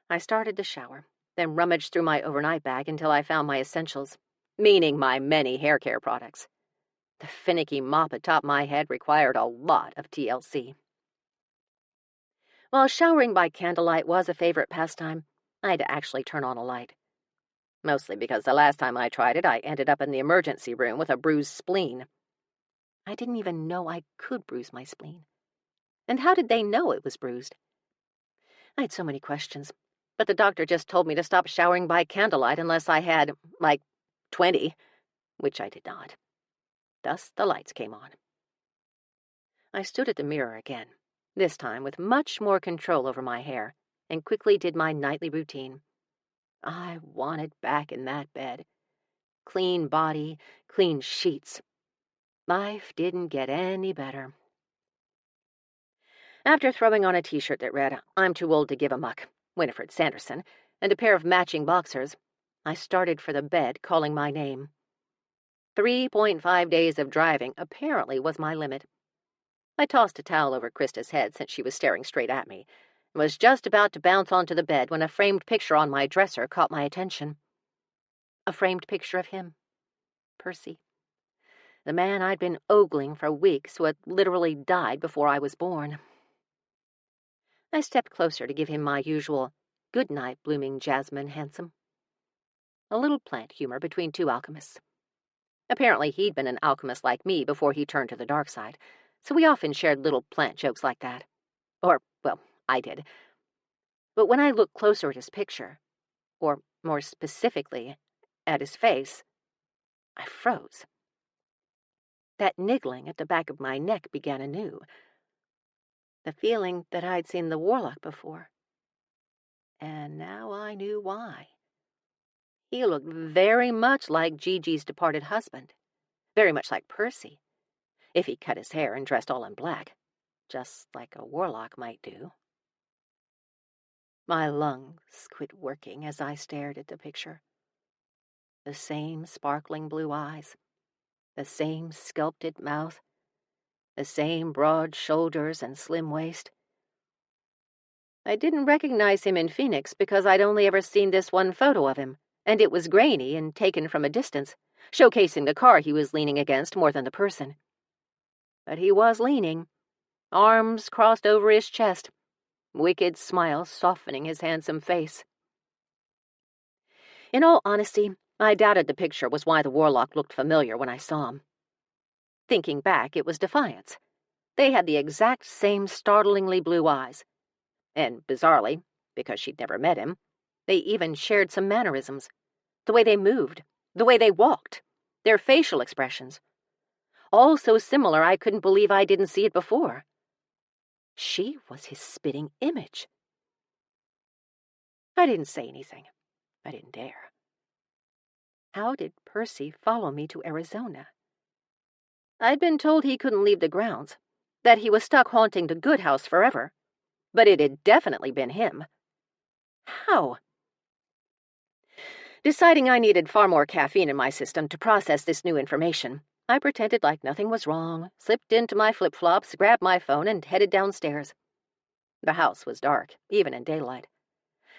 I started to shower, then rummaged through my overnight bag until I found my essentials, meaning my many hair care products. The finicky mop atop my head required a lot of TLC. While showering by candlelight was a favorite pastime, I had to actually turn on a light. Mostly because the last time I tried it, I ended up in the emergency room with a bruised spleen. I didn't even know I could bruise my spleen. And how did they know it was bruised? I had so many questions, but the doctor just told me to stop showering by candlelight unless I had, 20, which I did not. Thus, the lights came on. I stood at the mirror again, this time with much more control over my hair, and quickly did my nightly routine. I wanted back in that bed. Clean body, clean sheets. Life didn't get any better. After throwing on a t-shirt that read, "I'm too old to give a muck, Winifred Sanderson," and a pair of matching boxers, I started for the bed, calling my name. 3.5 days of driving apparently was my limit. I tossed a towel over Krista's head since she was staring straight at me, and was just about to bounce onto the bed when a framed picture on my dresser caught my attention. A framed picture of him, Percy. The man I'd been ogling for weeks, who had literally died before I was born. I stepped closer to give him my usual, "Good night, blooming jasmine, handsome." A little plant humor between two alchemists. Apparently he'd been an alchemist like me before he turned to the dark side, so we often shared little plant jokes like that. Or, well, I did. But when I looked closer at his picture, or more specifically, at his face, I froze. That niggling at the back of my neck began anew. The feeling that I'd seen the warlock before. And now I knew why. He looked very much like Gigi's departed husband. Very much like Percy, if he cut his hair and dressed all in black, just like a warlock might do. My lungs quit working as I stared at the picture. The same sparkling blue eyes, the same sculpted mouth, the same broad shoulders and slim waist. I didn't recognize him in Phoenix because I'd only ever seen this one photo of him, and it was grainy and taken from a distance, showcasing the car he was leaning against more than the person. But he was leaning, arms crossed over his chest, wicked smile softening his handsome face. In all honesty, I doubted the picture was why the warlock looked familiar when I saw him. Thinking back, it was Defiance. They had the exact same startlingly blue eyes. And bizarrely, because she'd never met him, they even shared some mannerisms. The way they moved, the way they walked, their facial expressions. All so similar I couldn't believe I didn't see it before. She was his spitting image. I didn't say anything. I didn't dare. How did Percy follow me to Arizona? I'd been told he couldn't leave the grounds, that he was stuck haunting the good house forever, but it had definitely been him. How? Deciding I needed far more caffeine in my system to process this new information, I pretended like nothing was wrong, slipped into my flip-flops, grabbed my phone, and headed downstairs. The house was dark, even in daylight.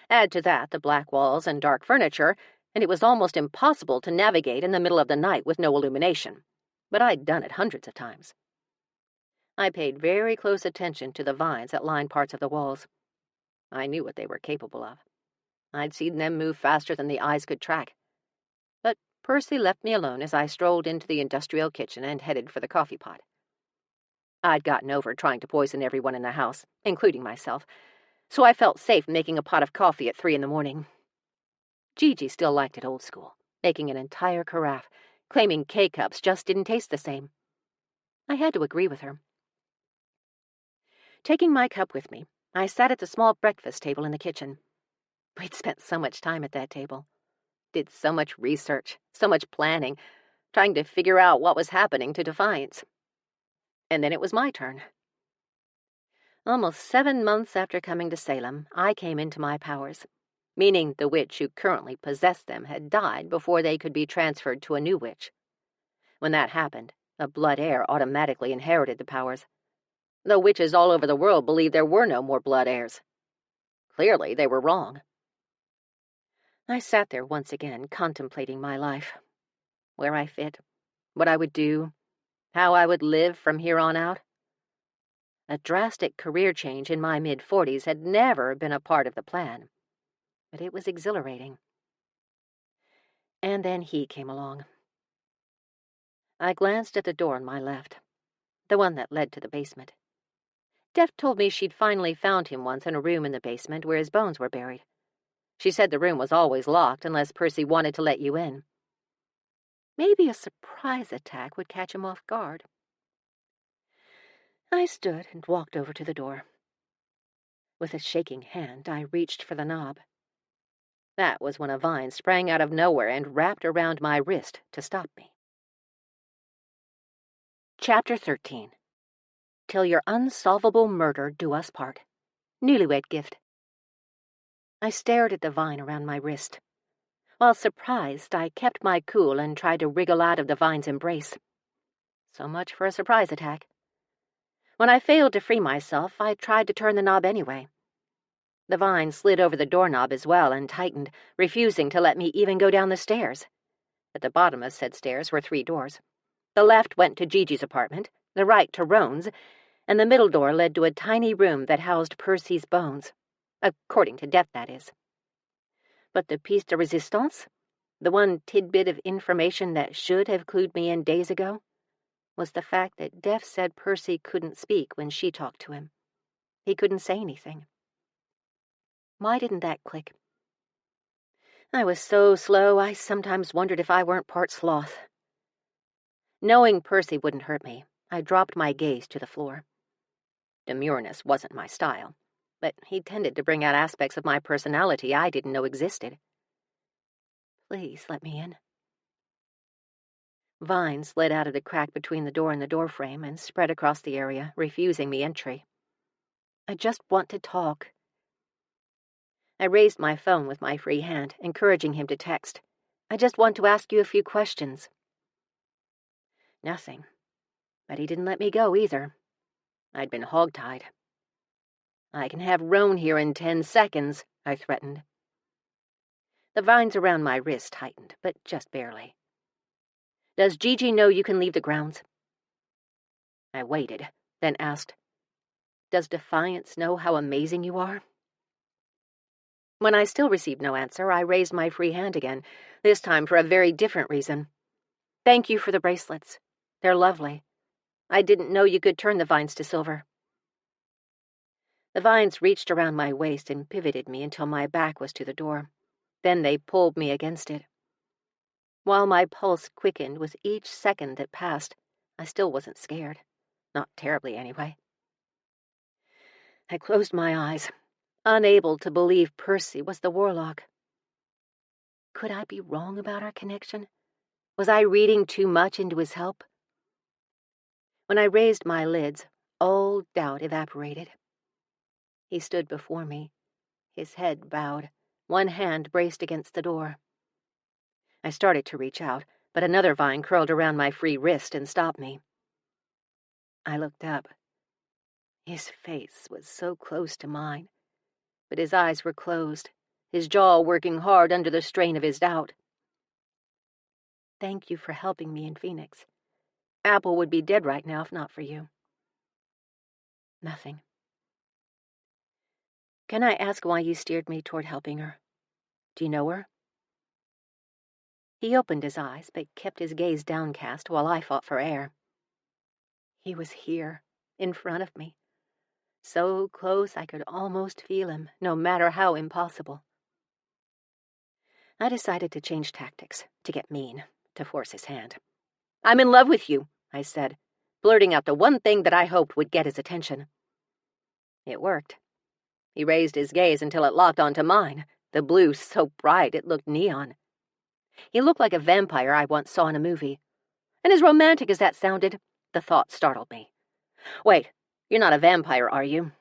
Add to that the black walls and dark furniture, and it was almost impossible to navigate in the middle of the night with no illumination. But I'd done it hundreds of times. I paid very close attention to the vines that lined parts of the walls. I knew what they were capable of. I'd seen them move faster than the eyes could track. But Percy left me alone as I strolled into the industrial kitchen and headed for the coffee pot. I'd gotten over trying to poison everyone in the house, including myself, so I felt safe making a pot of coffee at 3 a.m. Gigi still liked it old school, making an entire carafe, claiming K-cups just didn't taste the same. I had to agree with her. Taking my cup with me, I sat at the small breakfast table in the kitchen. We'd spent so much time at that table. Did so much research, so much planning, trying to figure out what was happening to Defiance. And then it was my turn. Almost 7 months after coming to Salem, I came into my powers, meaning the witch who currently possessed them had died before they could be transferred to a new witch. When that happened, a blood heir automatically inherited the powers. Though witches all over the world believed there were no more blood heirs. Clearly, they were wrong. I sat there once again, contemplating my life. Where I fit, what I would do, how I would live from here on out. A drastic career change in my mid-40s had never been a part of the plan, but it was exhilarating. And then he came along. I glanced at the door on my left, the one that led to the basement. Def told me she'd finally found him once in a room in the basement where his bones were buried. She said the room was always locked unless Percy wanted to let you in. Maybe a surprise attack would catch him off guard. I stood and walked over to the door. With a shaking hand, I reached for the knob. That was when a vine sprang out of nowhere and wrapped around my wrist to stop me. Chapter 13. Till your unsolvable murder do us part. Newlywed gift. I stared at the vine around my wrist. While surprised, I kept my cool and tried to wriggle out of the vine's embrace. So much for a surprise attack. When I failed to free myself, I tried to turn the knob anyway. The vine slid over the doorknob as well and tightened, refusing to let me even go down the stairs. At the bottom of said stairs were 3 doors. The left went to Gigi's apartment, the right to Roan's, and the middle door led to a tiny room that housed Percy's bones. According to Def, that is. But the piece de resistance, the one tidbit of information that should have clued me in days ago, was the fact that Def said Percy couldn't speak when she talked to him. He couldn't say anything. Why didn't that click? I was so slow, I sometimes wondered if I weren't part sloth. Knowing Percy wouldn't hurt me, I dropped my gaze to the floor. Demureness wasn't my style, but he tended to bring out aspects of my personality I didn't know existed. Please let me in. Vine slid out of the crack between the door and the doorframe and spread across the area, refusing me entry. I just want to talk. I raised my phone with my free hand, encouraging him to text. I just want to ask you a few questions. Nothing. But he didn't let me go either. I'd been hogtied. I can have Roan here in 10 seconds, I threatened. The vines around my wrist tightened, but just barely. Does Gigi know you can leave the grounds? I waited, then asked, Does Defiance know how amazing you are?" When I still received no answer, I raised my free hand again, this time for a very different reason. "Thank you for the bracelets. They're lovely. I didn't know you could turn the vines to silver." The vines reached around my waist and pivoted me until my back was to the door. Then they pulled me against it. While my pulse quickened with each second that passed, I still wasn't scared. Not terribly, anyway. I closed my eyes, unable to believe Percy was the warlock. Could I be wrong about our connection? Was I reading too much into his help? When I raised my lids, all doubt evaporated. He stood before me, his head bowed, one hand braced against the door. I started to reach out, but another vine curled around my free wrist and stopped me. I looked up. His face was so close to mine, but his eyes were closed, his jaw working hard under the strain of his doubt. "Thank you for helping me in Phoenix. Apple would be dead right now if not for you." "Nothing." "Can I ask why you steered me toward helping her? Do you know her?" He opened his eyes, but kept his gaze downcast while I fought for air. He was here, in front of me, so close I could almost feel him, no matter how impossible. I decided to change tactics, to get mean, to force his hand. "I'm in love with you," I said, blurting out the one thing that I hoped would get his attention. It worked. He raised his gaze until it locked onto mine, the blue so bright it looked neon. He looked like a vampire I once saw in a movie. And as romantic as that sounded, the thought startled me. "Wait, you're not a vampire, are you?"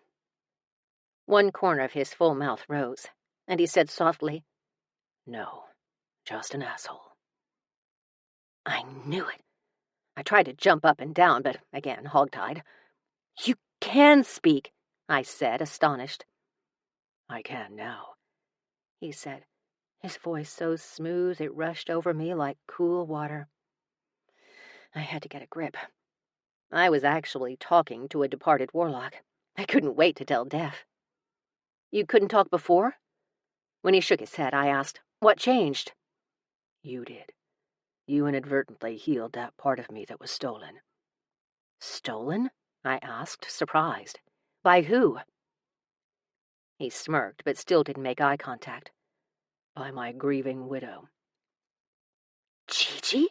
One corner of his full mouth rose, and he said softly, "No, just an asshole." I knew it. I tried to jump up and down, but again, hogtied. "You can speak," I said, astonished. "I can now," he said, his voice so smooth it rushed over me like cool water. I had to get a grip. I was actually talking to a departed warlock. I couldn't wait to tell Def. "You couldn't talk before?" When he shook his head, I asked, "What changed?" "You did. You inadvertently healed that part of me that was stolen." "Stolen?" I asked, surprised. "By who?" He smirked, but still didn't make eye contact. "By my grieving widow." "Gigi?"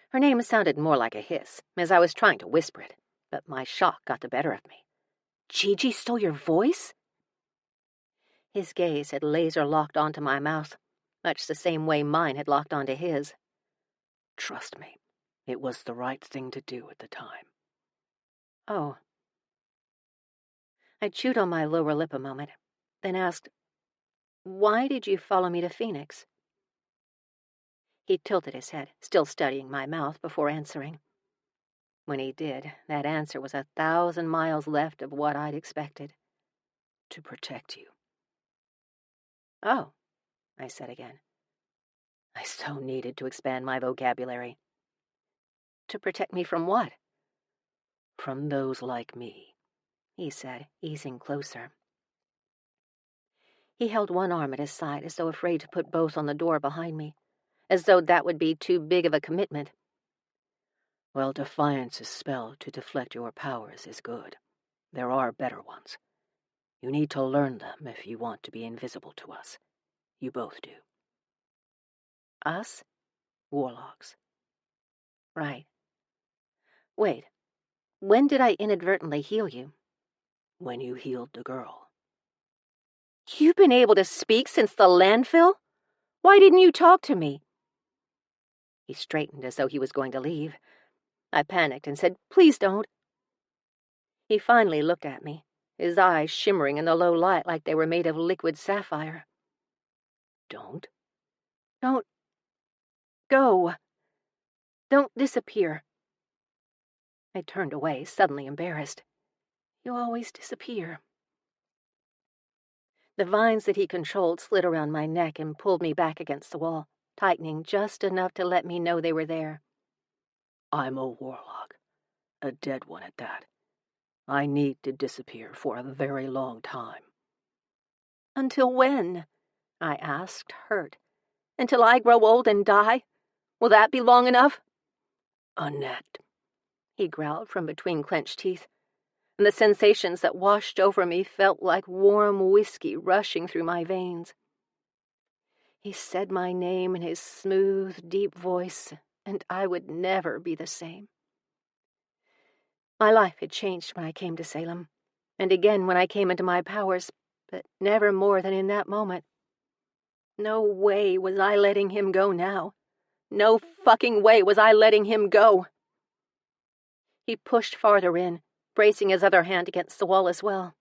Her name sounded more like a hiss, as I was trying to whisper it, but my shock got the better of me. "Gigi stole your voice?" His gaze had laser-locked onto my mouth, much the same way mine had locked onto his. "Trust me, it was the right thing to do at the time." "Oh." I chewed on my lower lip a moment, then asked, "Why did you follow me to Phoenix?" He tilted his head, still studying my mouth, before answering. When he did, that answer was 1,000 miles left of what I'd expected. "To protect you." "Oh," I said again. I so needed to expand my vocabulary. "To protect me from what?" "From those like me," he said, easing closer. He held one arm at his side as though afraid to put both on the door behind me, as though that would be too big of a commitment. "Well, Defiance's spell to deflect your powers is good. There are better ones. You need to learn them if you want to be invisible to us. You both do." "Us?" "Warlocks." "Right. Wait, when did I inadvertently heal you?" "When you healed the girl." "You've been able to speak since the landfill? Why didn't you talk to me?" He straightened as though he was going to leave. I panicked and said, "Please don't." He finally looked at me, his eyes shimmering in the low light like they were made of liquid sapphire. "Don't?" "Don't go. Don't disappear." I turned away, suddenly embarrassed. "You always disappear." The vines that he controlled slid around my neck and pulled me back against the wall, tightening just enough to let me know they were there. "I'm a warlock. A dead one at that. I need to disappear for a very long time." "Until when?" I asked, hurt. "Until I grow old and die? Will that be long enough?" "Annette," he growled from between clenched teeth, and the sensations that washed over me felt like warm whiskey rushing through my veins. He said my name in his smooth, deep voice, and I would never be the same. My life had changed when I came to Salem, and again when I came into my powers, but never more than in that moment. No way was I letting him go now. No fucking way was I letting him go. He pushed farther in, bracing his other hand against the wall as well,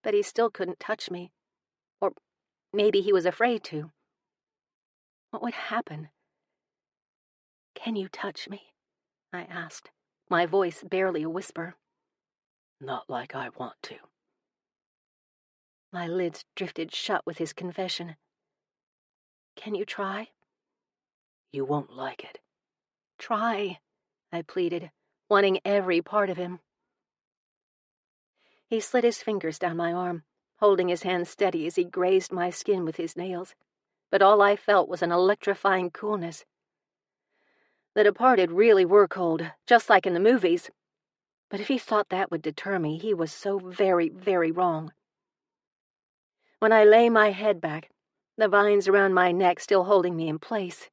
but he still couldn't touch me. Or maybe he was afraid to. What would happen? "Can you touch me?" I asked, my voice barely a whisper. "Not like I want to." My lids drifted shut with his confession. "Can you try?" "You won't like it." "Try," I pleaded, wanting every part of him. He slid his fingers down my arm, holding his hand steady as he grazed my skin with his nails, but all I felt was an electrifying coolness. The departed really were cold, just like in the movies, but if he thought that would deter me, he was so very, very wrong. When I lay my head back, the vines around my neck still holding me in place,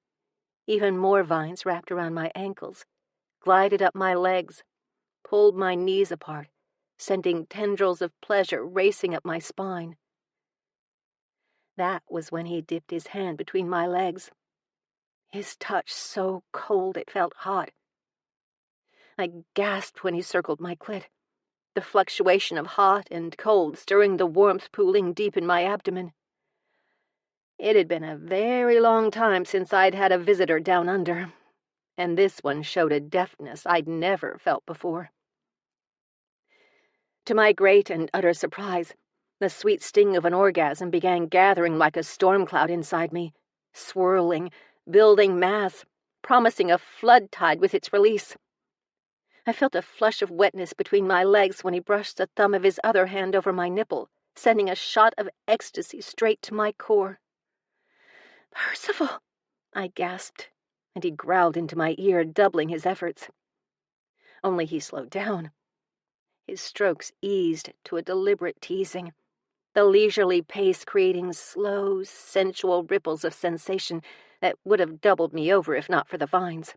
even more vines wrapped around my ankles, glided up my legs, pulled my knees apart, sending tendrils of pleasure racing up my spine. That was when he dipped his hand between my legs. His touch so cold it felt hot. I gasped when he circled my clit, the fluctuation of hot and cold stirring the warmth pooling deep in my abdomen. It had been a very long time since I'd had a visitor down under, and this one showed a deftness I'd never felt before. To my great and utter surprise, the sweet sting of an orgasm began gathering like a storm cloud inside me, swirling, building mass, promising a flood tide with its release. I felt a flush of wetness between my legs when he brushed the thumb of his other hand over my nipple, sending a shot of ecstasy straight to my core. "Percival," I gasped, and he growled into my ear, doubling his efforts. Only he slowed down. His strokes eased to a deliberate teasing, the leisurely pace creating slow, sensual ripples of sensation that would have doubled me over if not for the vines.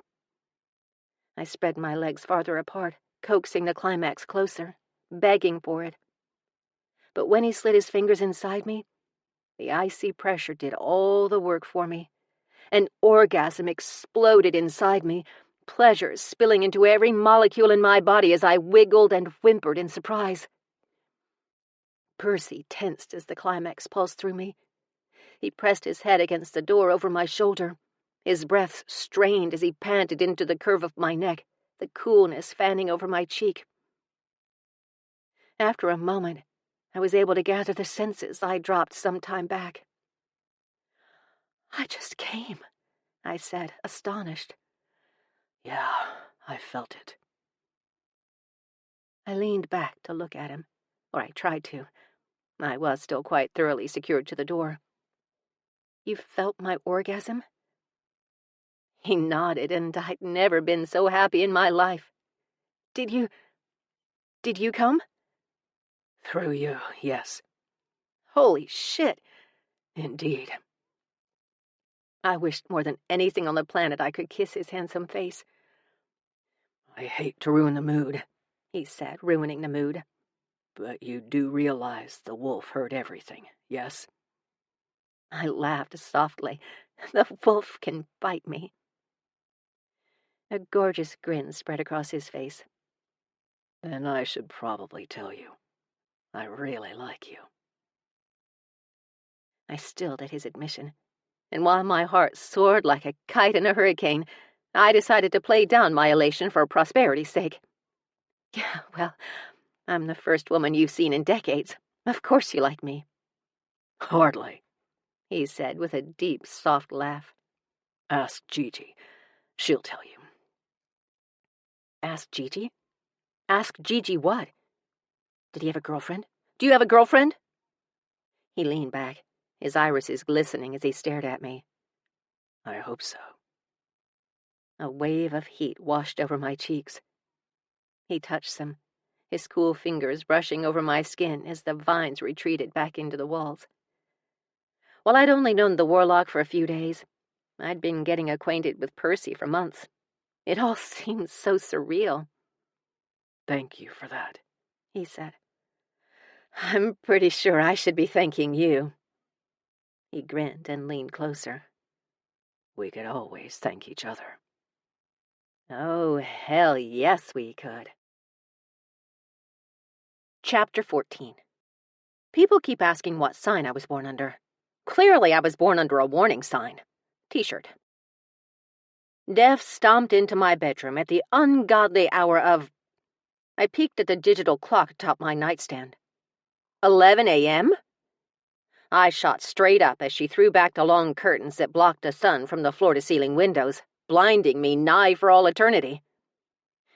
I spread my legs farther apart, coaxing the climax closer, begging for it. But when he slid his fingers inside me, the icy pressure did all the work for me. An orgasm exploded inside me, pleasure spilling into every molecule in my body as I wiggled and whimpered in surprise. Percy tensed as the climax pulsed through me. He pressed his head against the door over my shoulder. His breath strained as he panted into the curve of my neck, the coolness fanning over my cheek. After a moment, I was able to gather the senses I dropped some time back. "I just came," I said, astonished. "Yeah, I felt it." I leaned back to look at him, or I tried to. I was still quite thoroughly secured to the door. "You felt my orgasm?" He nodded, and I'd never been so happy in my life. Did you come?" "Through you, yes." "Holy shit." "Indeed." I wished more than anything on the planet I could kiss his handsome face. "I hate to ruin the mood," he said, ruining the mood. "but you do realize the wolf heard everything, yes?" I laughed softly. The wolf can bite me. A gorgeous grin spread across his face. "Then I should probably tell you. I really like you." I stilled at his admission, and while my heart soared like a kite in a hurricane, I decided to play down my elation for prosperity's sake. "Yeah, well, I'm the first woman you've seen in decades. Of course you like me." "Hardly," he said with a deep, soft laugh. "Ask Gigi. She'll tell you." "Ask Gigi? Ask Gigi what?" Did he have a girlfriend? Do you have a girlfriend? He leaned back, his irises glistening as he stared at me. I hope so. A wave of heat washed over my cheeks. He touched them, his cool fingers brushing over my skin as the vines retreated back into the walls. While I'd only known the warlock for a few days, I'd been getting acquainted with Percy for months. It all seemed so surreal. Thank you for that, he said. I'm pretty sure I should be thanking you. He grinned and leaned closer. We could always thank each other. Oh, hell yes we could. Chapter 14. People keep asking what sign I was born under. Clearly I was born under a warning sign. T-shirt. Death stomped into my bedroom at the ungodly hour of... I peeked at the digital clock atop my nightstand. 11 a.m.? I shot straight up as she threw back the long curtains that blocked the sun from the floor-to-ceiling windows, blinding me nigh for all eternity.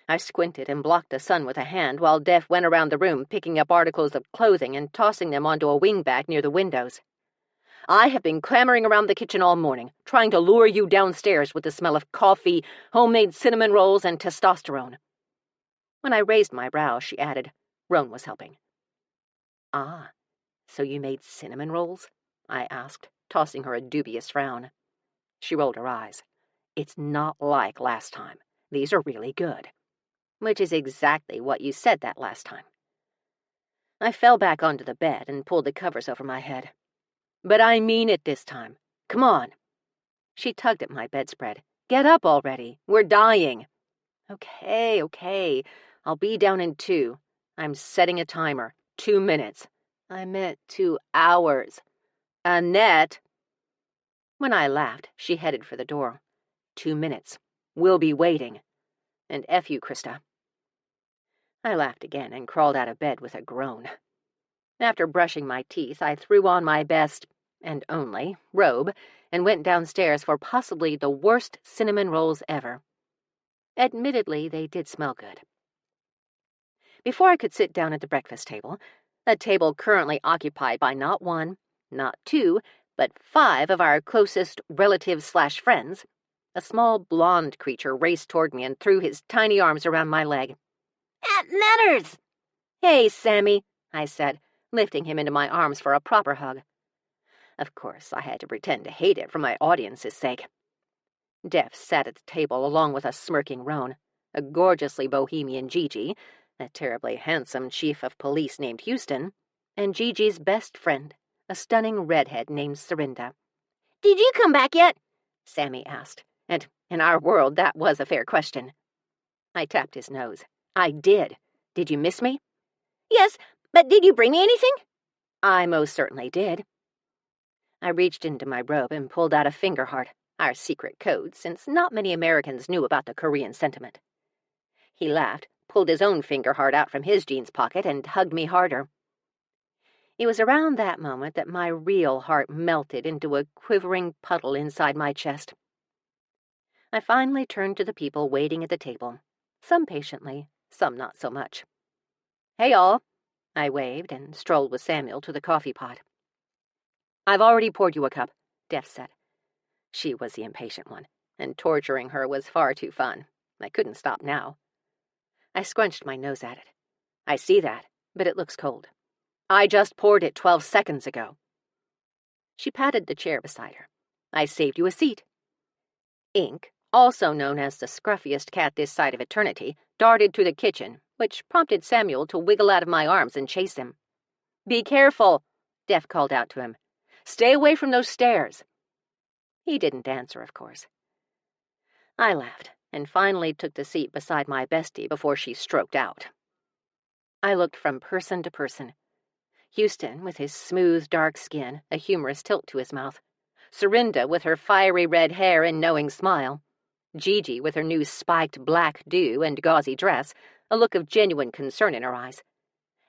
I squinted and blocked the sun with a hand while Death went around the room picking up articles of clothing and tossing them onto a wingback near the windows. I have been clambering around the kitchen all morning, trying to lure you downstairs with the smell of coffee, homemade cinnamon rolls, and testosterone. When I raised my brows, she added, Roan was helping. Ah, so you made cinnamon rolls? I asked, tossing her a dubious frown. She rolled her eyes. It's not like last time. These are really good. Which is exactly what you said that last time. I fell back onto the bed and pulled the covers over my head. But I mean it this time. Come on. She tugged at my bedspread. Get up already. We're dying. Okay. I'll be down in 2. I'm setting a timer. 2 minutes. I meant 2 hours. Annette! When I laughed, she headed for the door. 2 minutes. We'll be waiting. And F you, Krista. I laughed again and crawled out of bed with a groan. After brushing my teeth, I threw on my best, and only, robe, and went downstairs for possibly the worst cinnamon rolls ever. Admittedly, they did smell good. Before I could sit down at the breakfast table, a table currently occupied by not 1, not 2, but 5 of our closest relatives/friends, a small blonde creature raced toward me and threw his tiny arms around my leg. At Netters! Hey, Sammy, I said, lifting him into my arms for a proper hug. Of course, I had to pretend to hate it for my audience's sake. Death sat at the table along with a smirking Roan, a gorgeously bohemian Gigi, a terribly handsome chief of police named Houston, and Gigi's best friend, a stunning redhead named Serinda. Did you come back yet? Sammy asked, and in our world that was a fair question. I tapped his nose. I did. Did you miss me? Yes, but did you bring me anything? I most certainly did. I reached into my robe and pulled out a finger heart, our secret code, since not many Americans knew about the Korean sentiment. He laughed, pulled his own finger heart out from his jeans pocket, and hugged me harder. It was around that moment that my real heart melted into a quivering puddle inside my chest. I finally turned to the people waiting at the table, some patiently, some not so much. Hey, all, I waved and strolled with Samuel to the coffee pot. I've already poured you a cup, Death said. She was the impatient one, and torturing her was far too fun. I couldn't stop now. I scrunched my nose at it. I see that, but it looks cold. I just poured it 12 seconds ago. She patted the chair beside her. I saved you a seat. Ink, also known as the scruffiest cat this side of eternity, darted through the kitchen, which prompted Samuel to wiggle out of my arms and chase him. Be careful, Death called out to him. Stay away from those stairs. He didn't answer, of course. I laughed and finally took the seat beside my bestie before she stroked out. I looked from person to person. Houston, with his smooth, dark skin, a humorous tilt to his mouth. Serinda, with her fiery red hair and knowing smile. Gigi, with her new spiked black do and gauzy dress, a look of genuine concern in her eyes.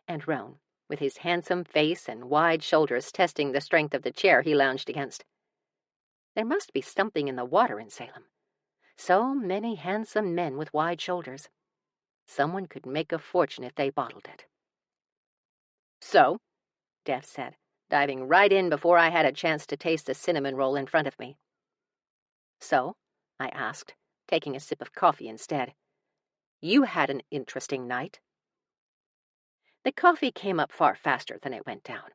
And Roan, with his handsome face and wide shoulders testing the strength of the chair he lounged against. There must be something in the water in Salem. So many handsome men with wide shoulders. Someone could make a fortune if they bottled it. So, Def said, diving right in before I had a chance to taste the cinnamon roll in front of me. So, I asked, taking a sip of coffee instead. You had an interesting night. The coffee came up far faster than it went down.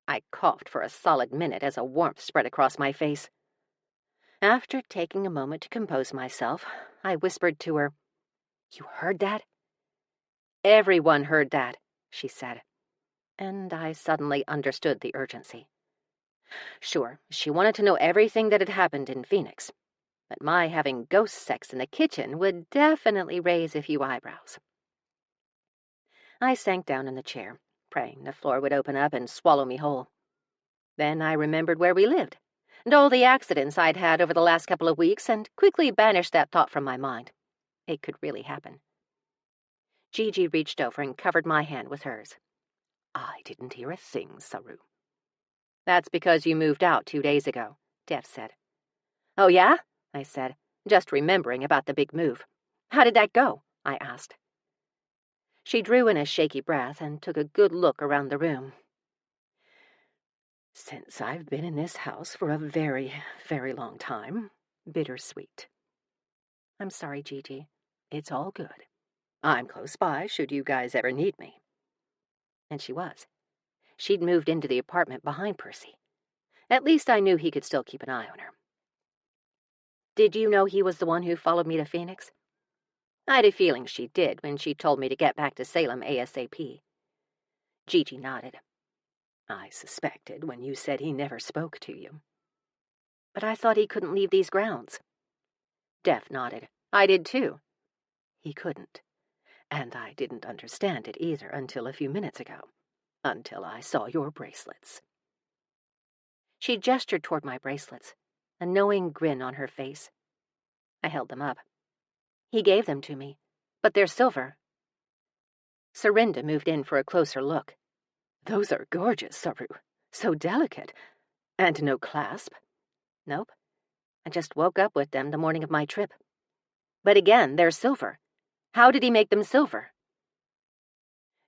I coughed for a solid minute as a warmth spread across my face. After taking a moment to compose myself, I whispered to her, You heard that? Everyone heard that, she said, and I suddenly understood the urgency. Sure, she wanted to know everything that had happened in Phoenix, but my having ghost sex in the kitchen would definitely raise a few eyebrows. I sank down in the chair, praying the floor would open up and swallow me whole. Then I remembered where we lived, and all the accidents I'd had over the last couple of weeks, and quickly banished that thought from my mind. It could really happen. Gigi reached over and covered my hand with hers. I didn't hear a thing, Saru. That's because you moved out 2 days ago, Def said. Oh, yeah? I said, just remembering about the big move. How did that go? I asked. She drew in a shaky breath and took a good look around the room. Since I've been in this house for a very, very long time, bittersweet. I'm sorry, Gigi. It's all good. I'm close by should you guys ever need me. And she was. She'd moved into the apartment behind Percy. At least I knew he could still keep an eye on her. Did you know he was the one who followed me to Phoenix? I had a feeling she did when she told me to get back to Salem ASAP. Gigi nodded. I suspected when you said he never spoke to you. But I thought he couldn't leave these grounds. Def nodded. I did too. He couldn't. And I didn't understand it either until a few minutes ago. Until I saw your bracelets. She gestured toward my bracelets, a knowing grin on her face. I held them up. He gave them to me, but they're silver. Serinda moved in for a closer look. Those are gorgeous, Saru. So delicate. And no clasp. Nope. I just woke up with them the morning of my trip. But again, they're silver. How did he make them silver?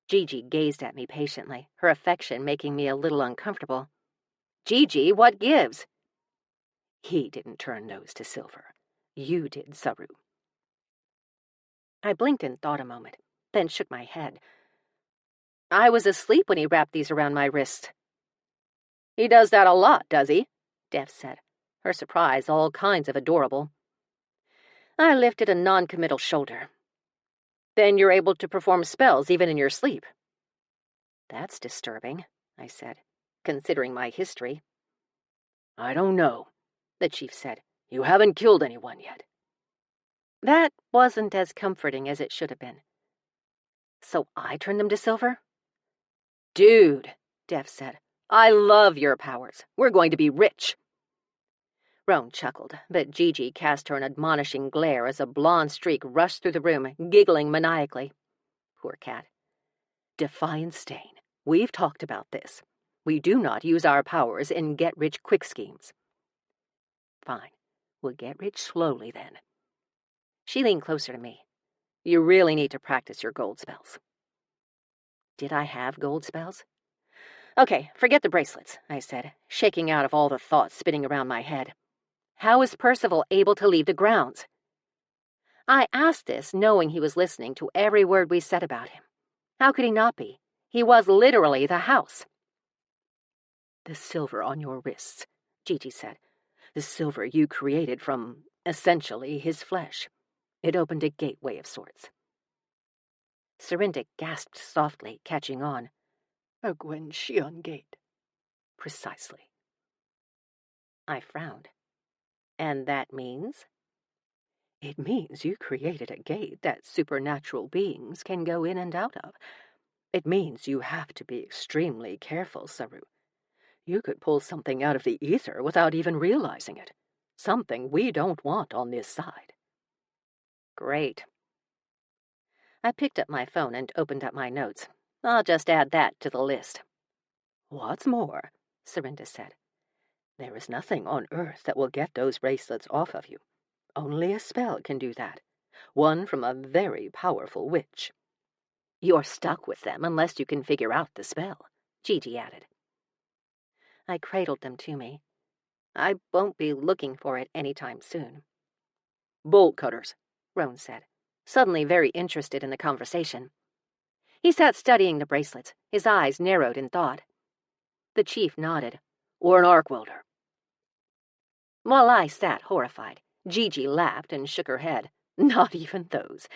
Gigi gazed at me patiently, her affection making me a little uncomfortable. Gigi, what gives? He didn't turn those to silver. You did, Saru. I blinked and thought a moment, then shook my head. I was asleep when he wrapped these around my wrists. He does that a lot, does he? Def said, her surprise all kinds of adorable. I lifted a non-committal shoulder. Then you're able to perform spells even in your sleep. That's disturbing, I said, considering my history. I don't know, the chief said. You haven't killed anyone yet. That wasn't as comforting as it should have been. So I turned them to silver? Dude, Def said, I love your powers. We're going to be rich. Roan chuckled, but Gigi cast her an admonishing glare as a blonde streak rushed through the room, giggling maniacally. Poor cat. Defiance Dayne, we've talked about this. We do not use our powers in get-rich-quick schemes. Fine. We'll get rich slowly, then. She leaned closer to me. You really need to practice your gold spells. Did I have gold spells? Okay, forget the bracelets, I said, shaking out of all the thoughts spinning around my head. How is Percival able to leave the grounds? I asked this knowing he was listening to every word we said about him. How could he not be? He was literally the house. The silver on your wrists, Gigi said. The silver you created from, essentially, his flesh. It opened a gateway of sorts. Serinda gasped softly, catching on. A Gwen-Shion gate. Precisely. I frowned. And that means? It means you created a gate that supernatural beings can go in and out of. It means you have to be extremely careful, Saru. You could pull something out of the ether without even realizing it. Something we don't want on this side. Great. I picked up my phone and opened up my notes. I'll just add that to the list. What's more, Serinda said, there is nothing on Earth that will get those bracelets off of you. Only a spell can do that. One from a very powerful witch. You're stuck with them unless you can figure out the spell, Gigi added. I cradled them to me. I won't be looking for it any time soon. Bolt cutters, Roan said, suddenly very interested in the conversation. He sat studying the bracelets, his eyes narrowed in thought. The chief nodded. Or an arc welder. While I sat horrified, Gigi laughed and shook her head. Not even those.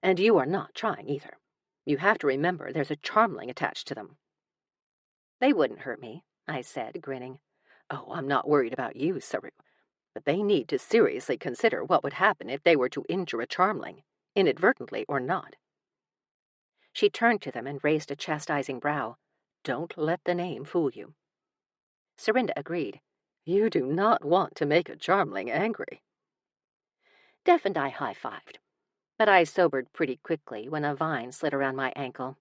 And you are not trying either. You have to remember there's a charmling attached to them. They wouldn't hurt me, I said, grinning. Oh, I'm not worried about you, Saru. But they need to seriously consider what would happen if they were to injure a charmling, inadvertently or not. She turned to them and raised a chastising brow. Don't let the name fool you. Serinda agreed. You do not want to make a charmling angry. Def and I high-fived, but I sobered pretty quickly when a vine slid around my ankle.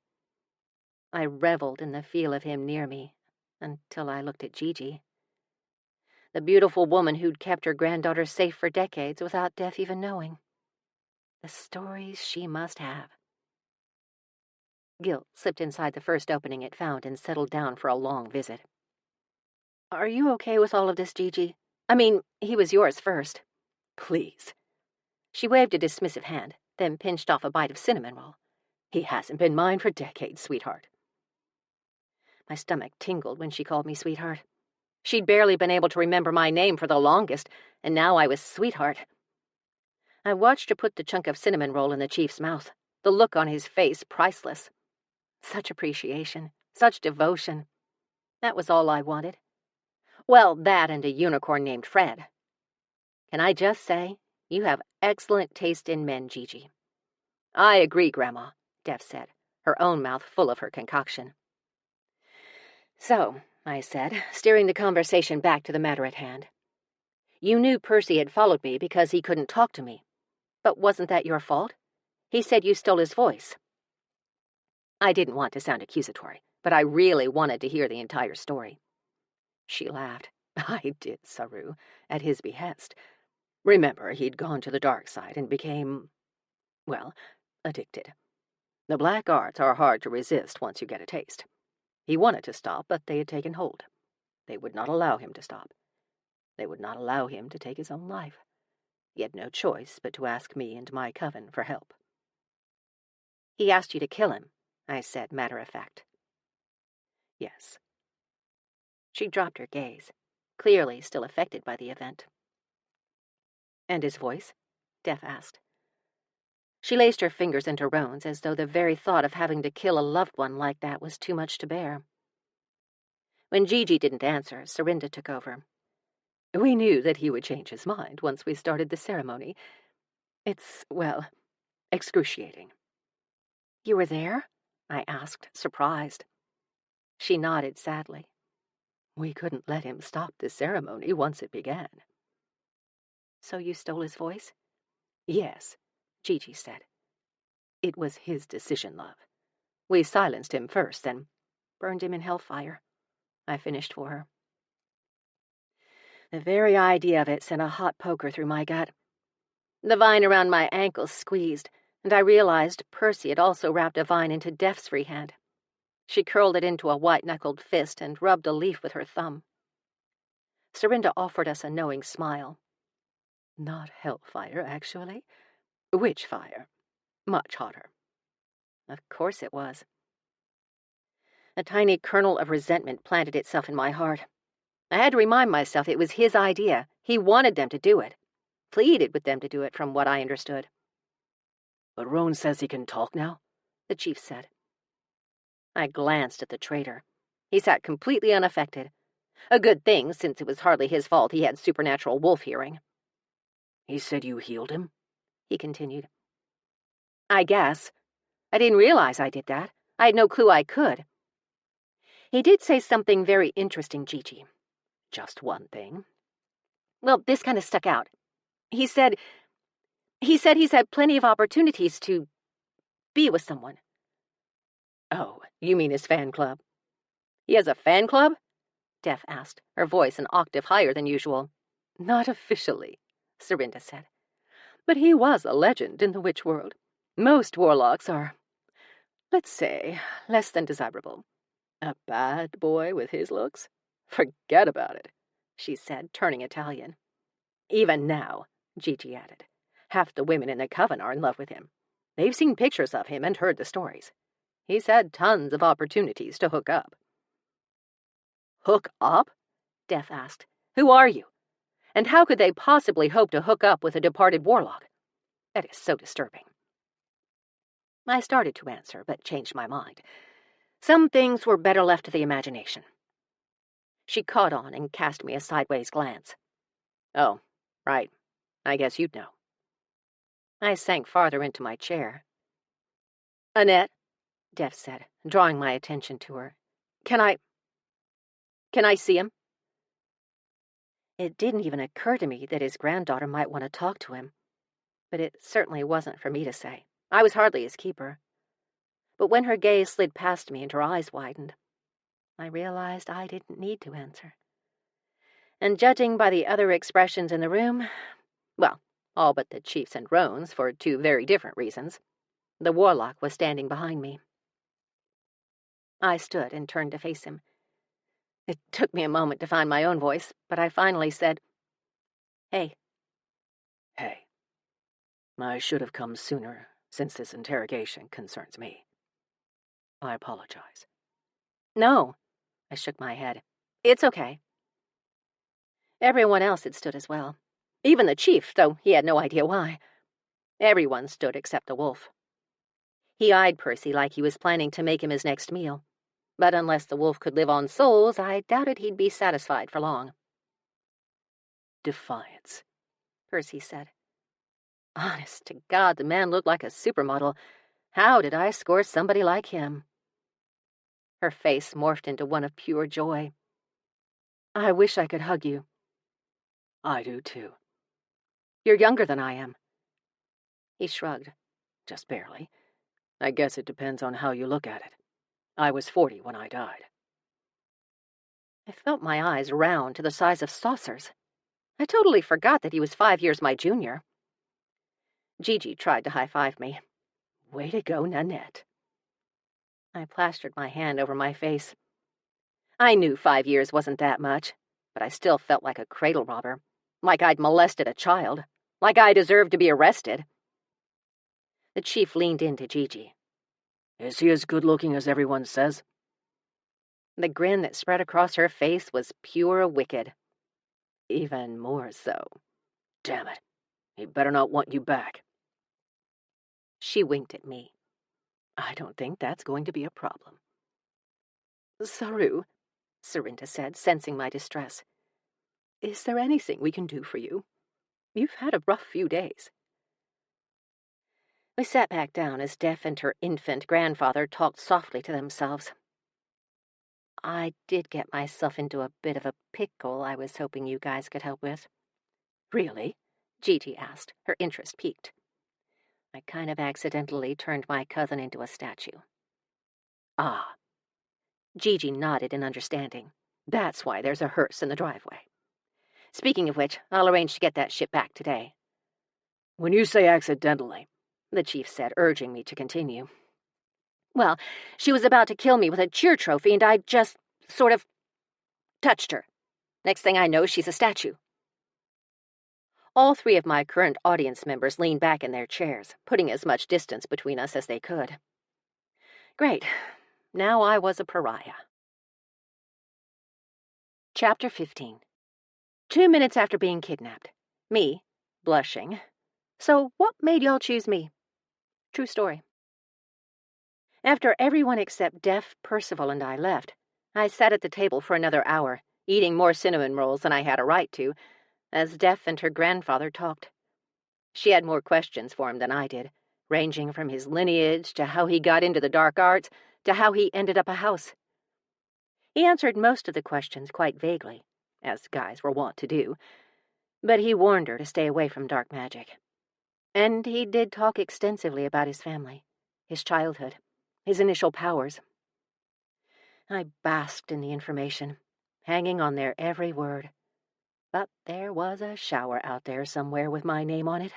I reveled in the feel of him near me until I looked at Gigi. The beautiful woman who'd kept her granddaughter safe for decades without Def even knowing. The stories she must have. Guilt slipped inside the first opening it found and settled down for a long visit. Are you okay with all of this, Gigi? I mean, he was yours first. Please. She waved a dismissive hand, then pinched off a bite of cinnamon roll. He hasn't been mine for decades, sweetheart. My stomach tingled when she called me sweetheart. She'd barely been able to remember my name for the longest, and now I was sweetheart. I watched her put the chunk of cinnamon roll in the chief's mouth, the look on his face priceless. Such appreciation, such devotion. That was all I wanted. Well, that and a unicorn named Fred. Can I just say, you have excellent taste in men, Gigi. I agree, Grandma, Def said, her own mouth full of her concoction. So, I said, steering the conversation back to the matter at hand. You knew Percy had followed me because he couldn't talk to me. But wasn't that your fault? He said you stole his voice. I didn't want to sound accusatory, but I really wanted to hear the entire story. She laughed. I did, Saru, at his behest. Remember, he'd gone to the dark side and became, well, addicted. The black arts are hard to resist once you get a taste. He wanted to stop, but they had taken hold. They would not allow him to stop. They would not allow him to take his own life. He had no choice but to ask me and my coven for help. He asked you to kill him, I said, matter of fact. Yes. She dropped her gaze, clearly still affected by the event. And his voice? Def asked. She laced her fingers into Roan's as though the very thought of having to kill a loved one like that was too much to bear. When Gigi didn't answer, Serinda took over. We knew that he would change his mind once we started the ceremony. It's, well, excruciating. You were there? I asked, surprised. She nodded sadly. We couldn't let him stop the ceremony once it began. So you stole his voice? Yes, Gigi said. It was his decision, love. We silenced him first, then burned him in hellfire. I finished for her. The very idea of it sent a hot poker through my gut. The vine around my ankle squeezed, and I realized Percy had also wrapped a vine into Def's free hand. She curled it into a white-knuckled fist and rubbed a leaf with her thumb. Serinda offered us a knowing smile. Not hellfire, actually. Witchfire. Much hotter. Of course it was. A tiny kernel of resentment planted itself in my heart. I had to remind myself it was his idea. He wanted them to do it. Pleaded with them to do it, from what I understood. But Roan says he can talk now, the chief said. I glanced at the traitor. He sat completely unaffected. A good thing, since it was hardly his fault he had supernatural wolf hearing. He said you healed him, he continued. I guess. I didn't realize I did that. I had no clue I could. He did say something very interesting, Gigi. Just one thing. Well, this kind of stuck out. He said he's had plenty of opportunities to be with someone. Oh, you mean his fan club? He has a fan club? Def asked, her voice an octave higher than usual. Not officially, Serinda said. But he was a legend in the witch world. Most warlocks are, Let's say, less than desirable. A bad boy with his looks? Forget about it, she said, turning Italian. Even now, Gigi added, half the women in the coven are in love with him. They've seen pictures of him and heard the stories. He's had tons of opportunities to hook up. Hook up? Def asked. Who are you? And how could they possibly hope to hook up with a departed warlock? That is so disturbing. I started to answer, but changed my mind. Some things were better left to the imagination. She caught on and cast me a sideways glance. Oh, right. I guess you'd know. I sank farther into my chair. Annette, Def said, drawing my attention to her. Can I see him? It didn't even occur to me that his granddaughter might want to talk to him, but it certainly wasn't for me to say. I was hardly his keeper. But when her gaze slid past me and her eyes widened, I realized I didn't need to answer. And judging by the other expressions in the room, well, all but the chiefs and roans for two very different reasons, the warlock was standing behind me. I stood and turned to face him. It took me a moment to find my own voice, but I finally said, Hey. Hey. I should have come sooner, since this interrogation concerns me. I apologize. No, I shook my head. It's okay. Everyone else had stood as well. Even the chief, though he had no idea why. Everyone stood except the wolf. He eyed Percy like he was planning to make him his next meal, but unless the wolf could live on souls, I doubted he'd be satisfied for long. Defiance, Percy said. Honest to God, the man looked like a supermodel. How did I score somebody like him? Her face morphed into one of pure joy. I wish I could hug you. I do, too. You're younger than I am. He shrugged. Just barely. I guess it depends on how you look at it. I was 40 when I died. I felt my eyes round to the size of saucers. I totally forgot that he was 5 years my junior. Gigi tried to high-five me. Way to go, Nanette. I plastered my hand over my face. I knew 5 years wasn't that much, but I still felt like a cradle robber, like I'd molested a child, like I deserved to be arrested. The chief leaned into Gigi. Is he as good-looking as everyone says? The grin that spread across her face was pure wicked. Even more so. Damn it. He better not want you back. She winked at me. I don't think that's going to be a problem. Saru, Sarinda said, sensing my distress. Is there anything we can do for you? You've had a rough few days. We sat back down as Def and her infant grandfather talked softly to themselves. I did get myself into a bit of a pickle I was hoping you guys could help with. Really? Gigi asked, her interest piqued. I kind of accidentally turned my cousin into a statue. Ah. Gigi nodded in understanding. That's why there's a hearse in the driveway. Speaking of which, I'll arrange to get that ship back today. When you say accidentally, the chief said, urging me to continue. Well, she was about to kill me with a cheer trophy, and I just sort of touched her. Next thing I know, she's a statue. All three of my current audience members leaned back in their chairs, putting as much distance between us as they could. Great. Now I was a pariah. Chapter 15. 2 minutes after being kidnapped. Me, blushing. So what made y'all choose me? True story. After everyone except Def, Percival, and I left, I sat at the table for another hour, eating more cinnamon rolls than I had a right to, as Def and her grandfather talked. She had more questions for him than I did, ranging from his lineage to how he got into the dark arts to how he ended up a house. He answered most of the questions quite vaguely, as guys were wont to do, but he warned her to stay away from dark magic. And he did talk extensively about his family, his childhood, his initial powers. I basked in the information, hanging on their every word. But there was a shower out there somewhere with my name on it.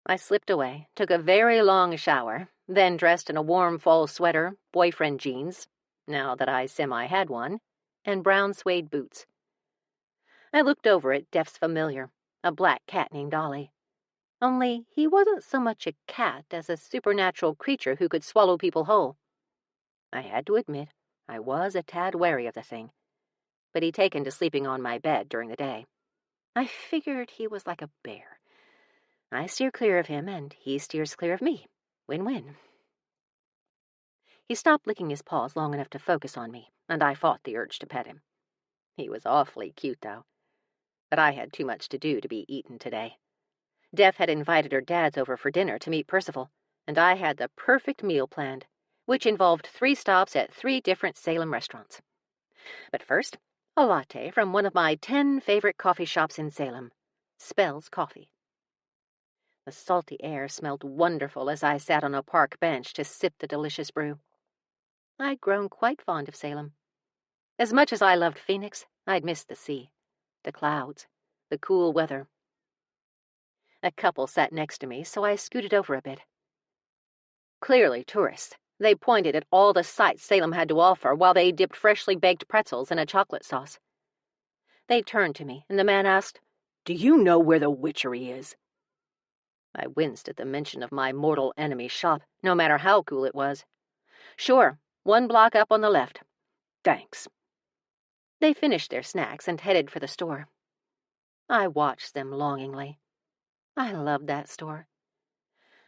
I slipped away, took a very long shower, then dressed in a warm fall sweater, boyfriend jeans, now that I semi-had one, and brown suede boots. I looked over at Def's familiar, a black cat named Ollie. Only he wasn't so much a cat as a supernatural creature who could swallow people whole. I had to admit, I was a tad wary of the thing, but he'd taken to sleeping on my bed during the day. I figured he was like a bear. I steer clear of him, and he steers clear of me. Win-win. He stopped licking his paws long enough to focus on me, and I fought the urge to pet him. He was awfully cute, though. But I had too much to do to be eaten today. Def had invited her dads over for dinner to meet Percival, and I had the perfect meal planned, which involved 3 stops at 3 different Salem restaurants. But first, a latte from one of my 10 favorite coffee shops in Salem, Spell's Coffee. The salty air smelled wonderful as I sat on a park bench to sip the delicious brew. I'd grown quite fond of Salem. As much as I loved Phoenix, I'd missed the sea, the clouds, the cool weather. A couple sat next to me, so I scooted over a bit. Clearly tourists, they pointed at all the sights Salem had to offer while they dipped freshly baked pretzels in a chocolate sauce. They turned to me, and the man asked, "Do you know where the witchery is?" I winced at the mention of my mortal enemy's shop, no matter how cool it was. "Sure, 1 block up on the left." "Thanks." They finished their snacks and headed for the store. I watched them longingly. I loved that store.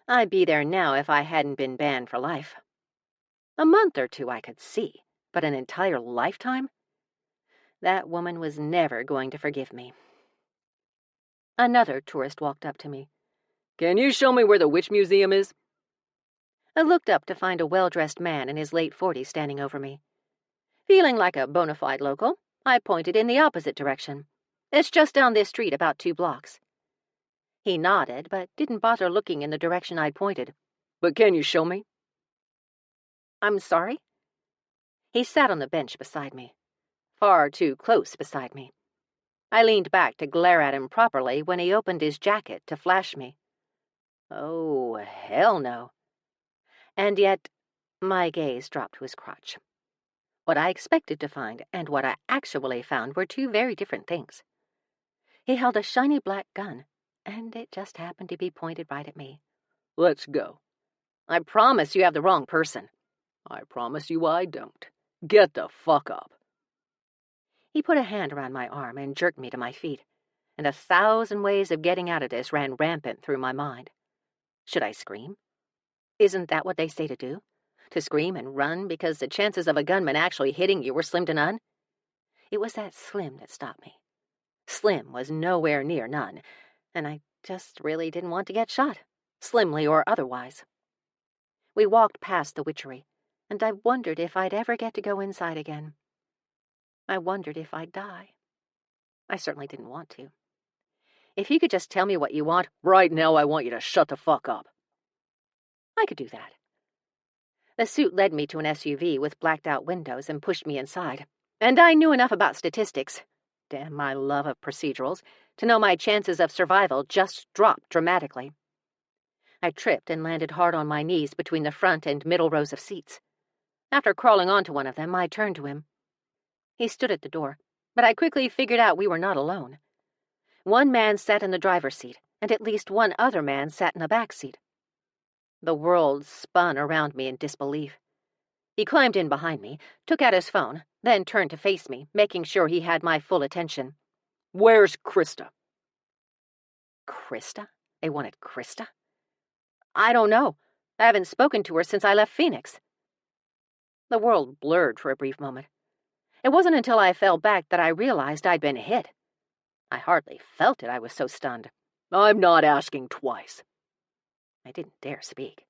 I'd be there now if I hadn't been banned for life. A month or 2 I could see, but an entire lifetime? That woman was never going to forgive me. Another tourist walked up to me. "Can you show me where the Witch Museum is?" I looked up to find a well-dressed man in his late 40s standing over me. Feeling like a bona fide local, I pointed in the opposite direction. "It's just down this street about 2 blocks. He nodded, but didn't bother looking in the direction I'd pointed. "But can you show me?" "I'm sorry?" He sat on the bench beside me. Far too close beside me. I leaned back to glare at him properly when he opened his jacket to flash me. Oh, hell no. And yet, my gaze dropped to his crotch. What I expected to find and what I actually found were 2 very different things. He held a shiny black gun, and it just happened to be pointed right at me. "Let's go." "I promise you have the wrong person." "I promise you I don't. Get the fuck up." He put a hand around my arm and jerked me to my feet, and 1,000 ways of getting out of this ran rampant through my mind. Should I scream? Isn't that what they say to do? To scream and run because the chances of a gunman actually hitting you were slim to none? It was that slim that stopped me. Slim was nowhere near none, and I just really didn't want to get shot, slimly or otherwise. We walked past the witchery, and I wondered if I'd ever get to go inside again. I wondered if I'd die. I certainly didn't want to. If you could just tell me what you want, right now I want you to shut the fuck up. I could do that. The suit led me to an SUV with blacked-out windows and pushed me inside, and I knew enough about statistics, damn my love of procedurals, to know my chances of survival just dropped dramatically. I tripped and landed hard on my knees between the front and middle rows of seats. After crawling onto one of them, I turned to him. He stood at the door, but I quickly figured out we were not alone. One man sat in the driver's seat, and at least one other man sat in the back seat. The world spun around me in disbelief. He climbed in behind me, took out his phone, then turned to face me, making sure he had my full attention. "Where's Krista?" Krista? They wanted Krista? I don't know. I haven't spoken to her since I left Phoenix. The world blurred for a brief moment. It wasn't until I fell back that I realized I'd been hit. I hardly felt it, I was so stunned. "I'm not asking twice." I didn't dare speak.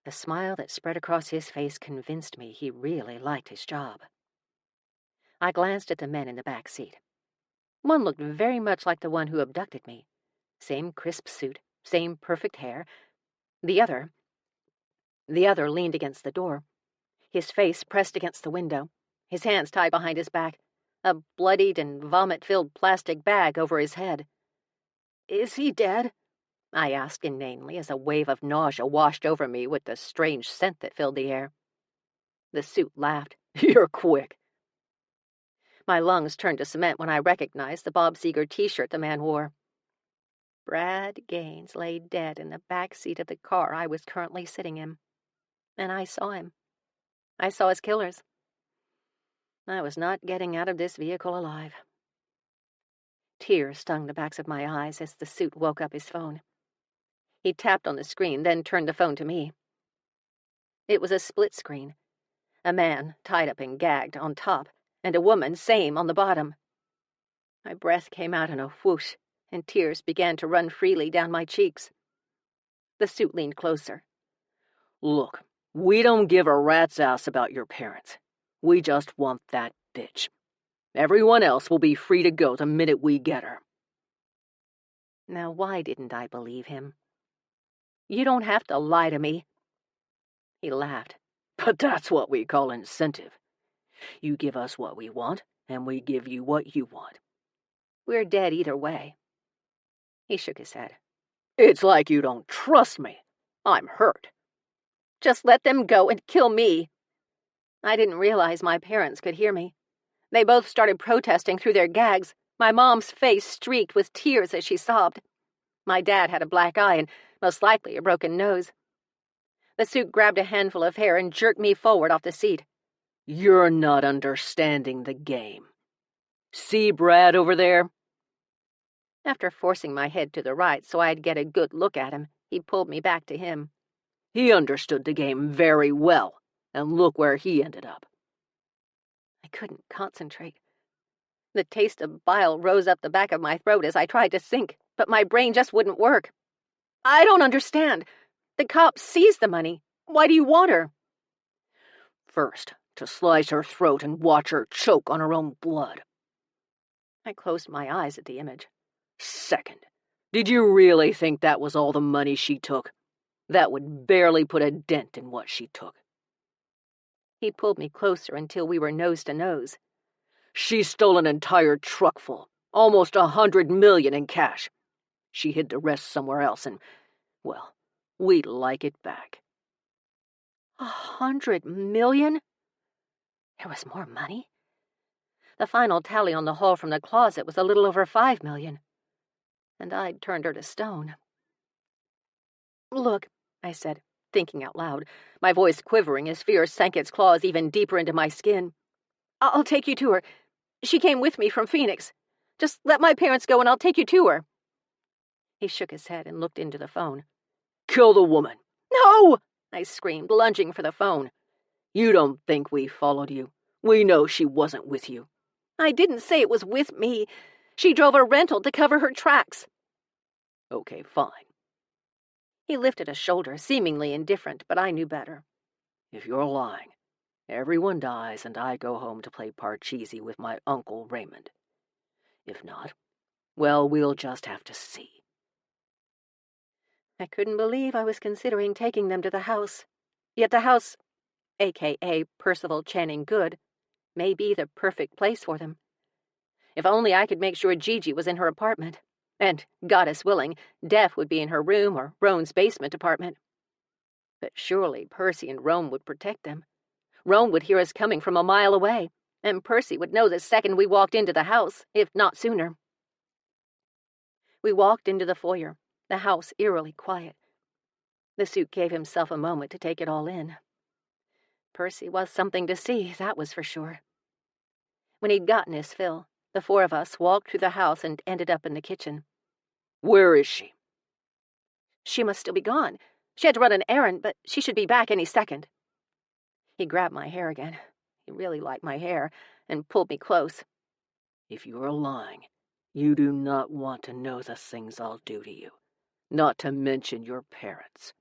The smile that spread across his face convinced me he really liked his job. I glanced at the men in the back seat. One looked very much like the one who abducted me. Same crisp suit, same perfect hair. The other leaned against the door, his face pressed against the window, his hands tied behind his back, a bloodied and vomit-filled plastic bag over his head. "Is he dead?" I asked inanely as a wave of nausea washed over me with the strange scent that filled the air. The suit laughed. "You're quick." My lungs turned to cement when I recognized the Bob Seger t-shirt the man wore. Brad Gaines lay dead in the back seat of the car I was currently sitting in. And I saw him. I saw his killers. I was not getting out of this vehicle alive. Tears stung the backs of my eyes as the suit woke up his phone. He tapped on the screen, then turned the phone to me. It was a split screen. A man, tied up and gagged, on top, and a woman, same, on the bottom. My breath came out in a whoosh, and tears began to run freely down my cheeks. The suit leaned closer. "Look, we don't give a rat's ass about your parents. We just want that bitch. Everyone else will be free to go the minute we get her." Now, why didn't I believe him? "You don't have to lie to me." He laughed. "But that's what we call incentive. You give us what we want, and we give you what you want. We're dead either way." He shook his head. "It's like you don't trust me. I'm hurt." "Just let them go and kill me." I didn't realize my parents could hear me. They both started protesting through their gags, my mom's face streaked with tears as she sobbed. My dad had a black eye and most likely a broken nose. The suit grabbed a handful of hair and jerked me forward off the seat. "You're not understanding the game. See Brad over there?" After forcing my head to the right so I'd get a good look at him, he pulled me back to him. "He understood the game very well, and look where he ended up." I couldn't concentrate. The taste of bile rose up the back of my throat as I tried to think, but my brain just wouldn't work. "I don't understand. The cops seized the money. Why do you want her?" "First, to slice her throat and watch her choke on her own blood." I closed my eyes at the image. "Second, did you really think that was all the money she took? That would barely put a dent in what she took." He pulled me closer until we were nose to nose. "She stole an entire truck full, almost $100 million in cash. She hid the rest somewhere else and, well, we'd like it back." $100 million? There was more money? The final tally on the haul from the closet was a little over $5 million. And I'd turned her to stone. "Look," I said, thinking out loud, my voice quivering as fear sank its claws even deeper into my skin. "I'll take you to her. She came with me from Phoenix. Just let my parents go and I'll take you to her." He shook his head and looked into the phone. "Kill the woman." "No!" I screamed, lunging for the phone. "You don't think we followed you? We know she wasn't with you." "I didn't say it was with me. She drove a rental to cover her tracks." "Okay, fine." He lifted a shoulder, seemingly indifferent, but I knew better. "If you're lying, everyone dies and I go home to play Parcheesi with my Uncle Raymond. If not, well, we'll just have to see." I couldn't believe I was considering taking them to the house. Yet the house, a.k.a. Percival Channing Good, may be the perfect place for them. If only I could make sure Gigi was in her apartment. And, goddess willing, Def would be in her room or Roan's basement apartment. But surely Percy and Roan would protect them. Roan would hear us coming from a mile away, and Percy would know the second we walked into the house, if not sooner. We walked into the foyer, the house eerily quiet. The suit gave himself a moment to take it all in. Percy was something to see, that was for sure. When he'd gotten his fill, the four of us walked through the house and ended up in the kitchen. "Where is she?" "She must still be gone. She had to run an errand, but she should be back any second." He grabbed my hair again. He really liked my hair, and pulled me close. "If you're lying, you do not want to know the things I'll do to you, not to mention your parents."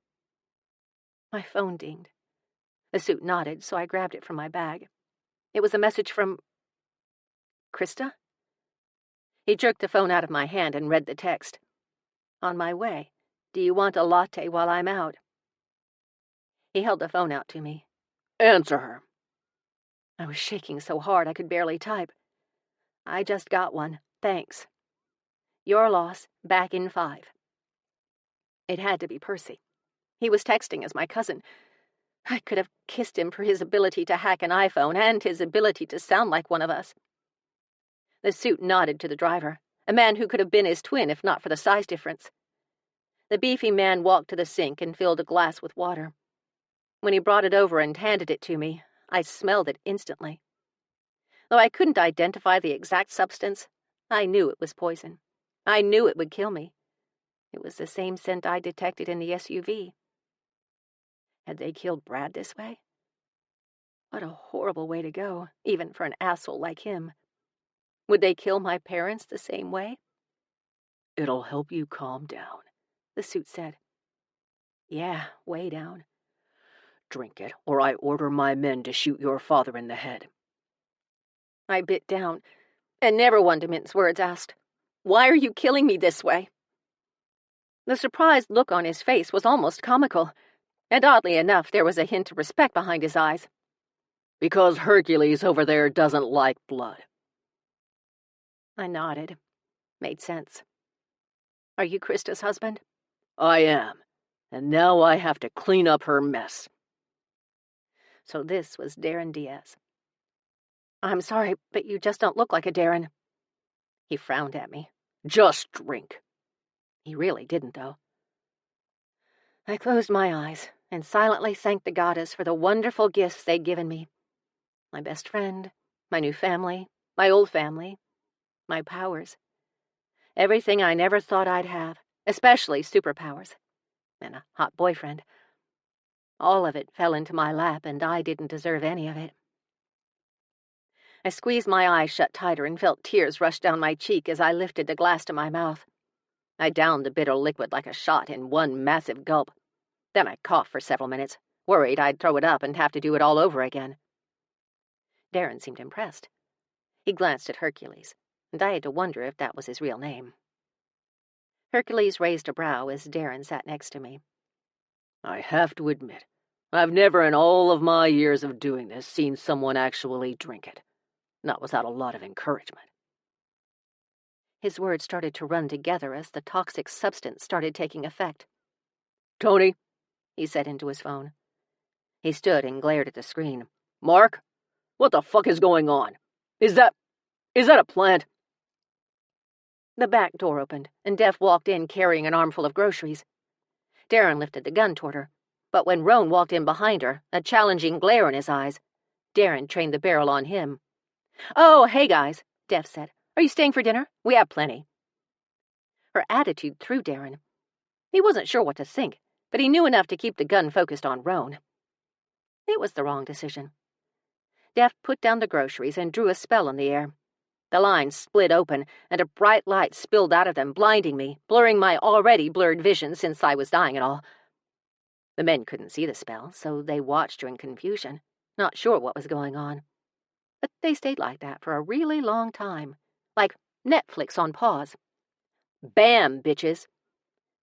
My phone dinged. The suit nodded, so I grabbed it from my bag. It was a message from Krista? He jerked the phone out of my hand and read the text. "On my way. Do you want a latte while I'm out?" He held the phone out to me. "Answer her." I was shaking so hard I could barely type. "I just got one. Thanks. Your loss. Back in 5." It had to be Percy. He was texting as my cousin. I could have kissed him for his ability to hack an iPhone and his ability to sound like one of us. The suit nodded to the driver, a man who could have been his twin if not for the size difference. The beefy man walked to the sink and filled a glass with water. When he brought it over and handed it to me, I smelled it instantly. Though I couldn't identify the exact substance, I knew it was poison. I knew it would kill me. It was the same scent I detected in the SUV. Had they killed Brad this way? What a horrible way to go, even for an asshole like him. Would they kill my parents the same way? It'll help you calm down, the suit said. Yeah, way down. Drink it, or I order my men to shoot your father in the head. I bit down, and never one to mince words asked, "Why are you killing me this way?" The surprised look on his face was almost comical, and oddly enough, there was a hint of respect behind his eyes. Because Hercules over there doesn't like blood. I nodded. Made sense. Are you Krista's husband? I am, and now I have to clean up her mess. So this was Darren Diaz. I'm sorry, but you just don't look like a Darren. He frowned at me. Just drink. He really didn't, though. I closed my eyes and silently thanked the goddess for the wonderful gifts they'd given me. My best friend, my new family, my old family, my powers. Everything I never thought I'd have, especially superpowers. And a hot boyfriend. All of it fell into my lap, and I didn't deserve any of it. I squeezed my eyes shut tighter and felt tears rush down my cheek as I lifted the glass to my mouth. I downed the bitter liquid like a shot in one massive gulp. Then I coughed for several minutes, worried I'd throw it up and have to do it all over again. Darren seemed impressed. He glanced at Hercules, and I had to wonder if that was his real name. Hercules raised a brow as Darren sat next to me. I have to admit, I've never in all of my years of doing this seen someone actually drink it. Not without a lot of encouragement. His words started to run together as the toxic substance started taking effect. Tony, he said into his phone. He stood and glared at the screen. Mark, what the fuck is going on? Is that a plant? The back door opened, and Def walked in carrying an armful of groceries. Darren lifted the gun toward her, but when Roan walked in behind her, a challenging glare in his eyes, Darren trained the barrel on him. "Oh, hey guys," Def said. "Are you staying for dinner? We have plenty." Her attitude threw Darren. He wasn't sure what to think, but he knew enough to keep the gun focused on Roan. It was the wrong decision. Def put down the groceries and drew a spell in the air. The lines split open, and a bright light spilled out of them, blinding me, blurring my already blurred vision since I was dying and all. The men couldn't see the spell, so they watched her in confusion, not sure what was going on. But they stayed like that for a really long time, like Netflix on pause. "Bam, bitches!"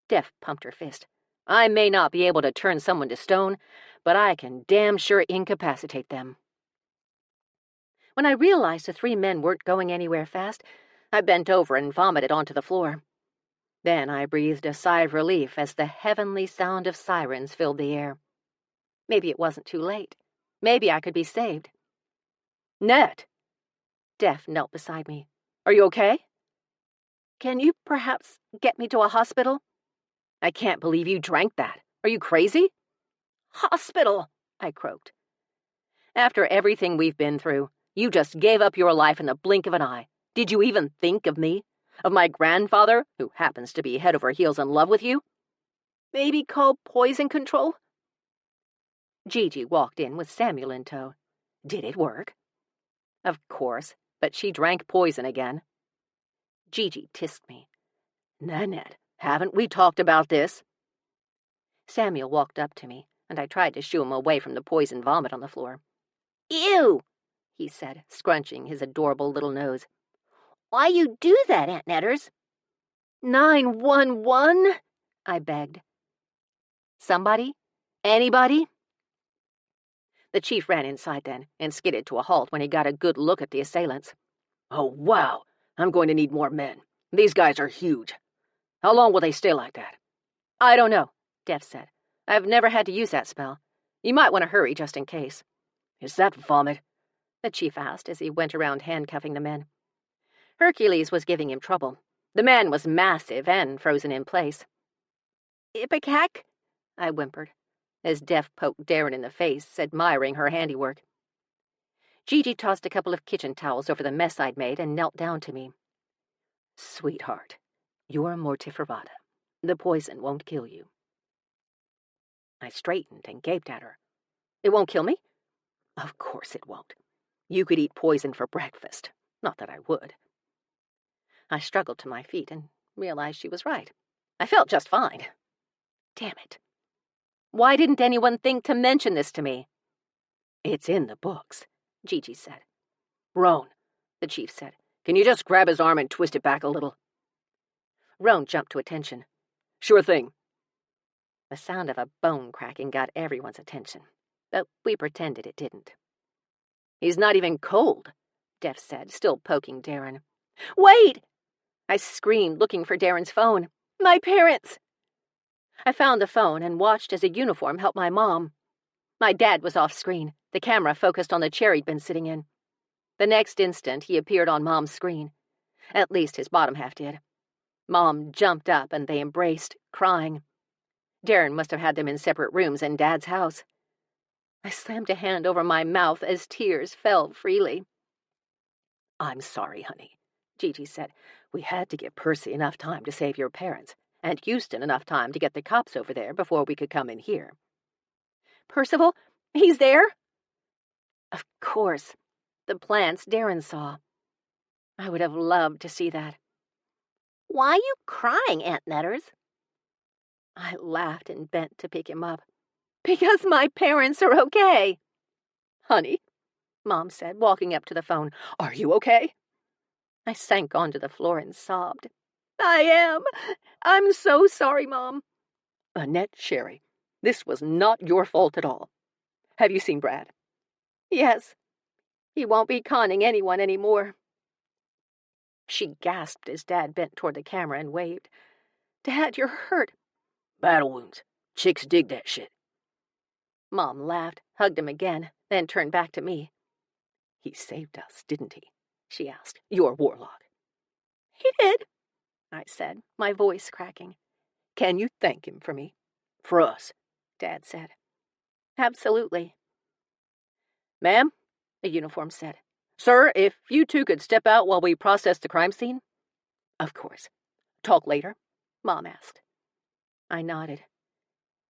Def pumped her fist. "I may not be able to turn someone to stone, but I can damn sure incapacitate them." When I realized the three men weren't going anywhere fast, I bent over and vomited onto the floor. Then I breathed a sigh of relief as the heavenly sound of sirens filled the air. Maybe it wasn't too late. Maybe I could be saved. "Ned!" Def knelt beside me. "Are you okay?" "Can you perhaps get me to a hospital?" "I can't believe you drank that. Are you crazy?" "Hospital!" I croaked. "After everything we've been through, you just gave up your life in the blink of an eye. Did you even think of me? Of my grandfather, who happens to be head over heels in love with you? Maybe call poison control?" Gigi walked in with Samuel in tow. Did it work? Of course, but she drank poison again. Gigi tissed me. "Nanette, haven't we talked about this?" Samuel walked up to me, and I tried to shoo him away from the poison vomit on the floor. "Ew!" he said, scrunching his adorable little nose. "Why you do that, Aunt Netters?" 911, I begged. "Somebody? Anybody?" The chief ran inside then and skidded to a halt when he got a good look at the assailants. "Oh, wow. I'm going to need more men. These guys are huge. How long will they stay like that?" I don't know, Def said. I've never had to use that spell. You might want to hurry just in case. Is that vomit? The chief asked as he went around handcuffing the men. Hercules was giving him trouble. The man was massive and frozen in place. Ipecac? I whimpered, as Def poked Darren in the face, admiring her handiwork. Gigi tossed a couple of kitchen towels over the mess I'd made and knelt down to me. Sweetheart, you're mortiferata. The poison won't kill you. I straightened and gaped at her. It won't kill me? Of course it won't. You could eat poison for breakfast. Not that I would. I struggled to my feet and realized she was right. I felt just fine. Damn it. Why didn't anyone think to mention this to me? It's in the books, Gigi said. Roan, the chief said. Can you just grab his arm and twist it back a little? Roan jumped to attention. Sure thing. The sound of a bone cracking got everyone's attention, but we pretended it didn't. He's not even cold, Def said, still poking Darren. Wait! I screamed, looking for Darren's phone. My parents! I found the phone and watched as a uniform helped my mom. My dad was off screen, the camera focused on the chair he'd been sitting in. The next instant, he appeared on Mom's screen. At least his bottom half did. Mom jumped up and they embraced, crying. Darren must have had them in separate rooms in Dad's house. I slammed a hand over my mouth as tears fell freely. I'm sorry, honey, Gigi said. We had to give Percy enough time to save your parents, and Houston enough time to get the cops over there before we could come in here. Percival? He's there? Of course. The plants Darren saw. I would have loved to see that. Why you crying, Aunt Netters? I laughed and bent to pick him up. Because my parents are okay. Honey, Mom said, walking up to the phone. Are you okay? I sank onto the floor and sobbed. I am. I'm so sorry, Mom. Annette Sherry, this was not your fault at all. Have you seen Brad? Yes. He won't be conning anyone anymore. She gasped as Dad bent toward the camera and waved. Dad, you're hurt. Battle wounds. Chicks dig that shit. Mom laughed, hugged him again, then turned back to me. He saved us, didn't he? She asked. Your warlock. He did, I said, my voice cracking. Can you thank him for me? For us, Dad said. Absolutely. Ma'am, a uniform said. Sir, if you two could step out while we process the crime scene? Of course. Talk later, Mom asked. I nodded.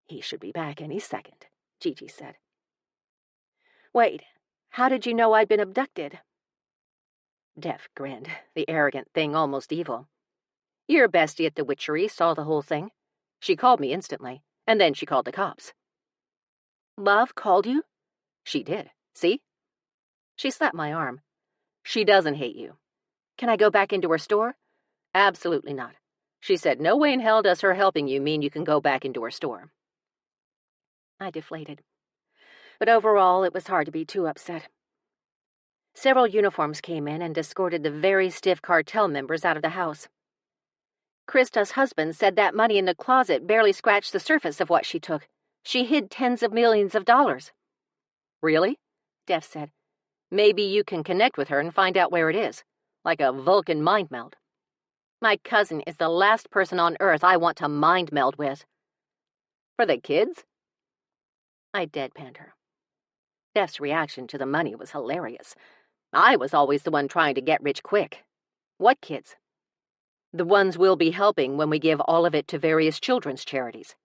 He should be back any second, Gigi said. Wait, how did you know I'd been abducted? Def grinned, the arrogant thing almost evil. Your bestie at the witchery saw the whole thing. She called me instantly, and then she called the cops. Love called you? She did. See? She slapped my arm. She doesn't hate you. Can I go back into her store? Absolutely not. She said no way in hell does her helping you mean you can go back into her store. I deflated. But overall, it was hard to be too upset. Several uniforms came in and escorted the very stiff cartel members out of the house. Krista's husband said that money in the closet barely scratched the surface of what she took. She hid tens of millions of dollars. Really? Def said. Maybe you can connect with her and find out where it is, like a Vulcan mind meld. My cousin is the last person on Earth I want to mind meld with. For the kids? I deadpanned her. Def's reaction to the money was hilarious. I was always the one trying to get rich quick. What kids? The ones we'll be helping when we give all of it to various children's charities.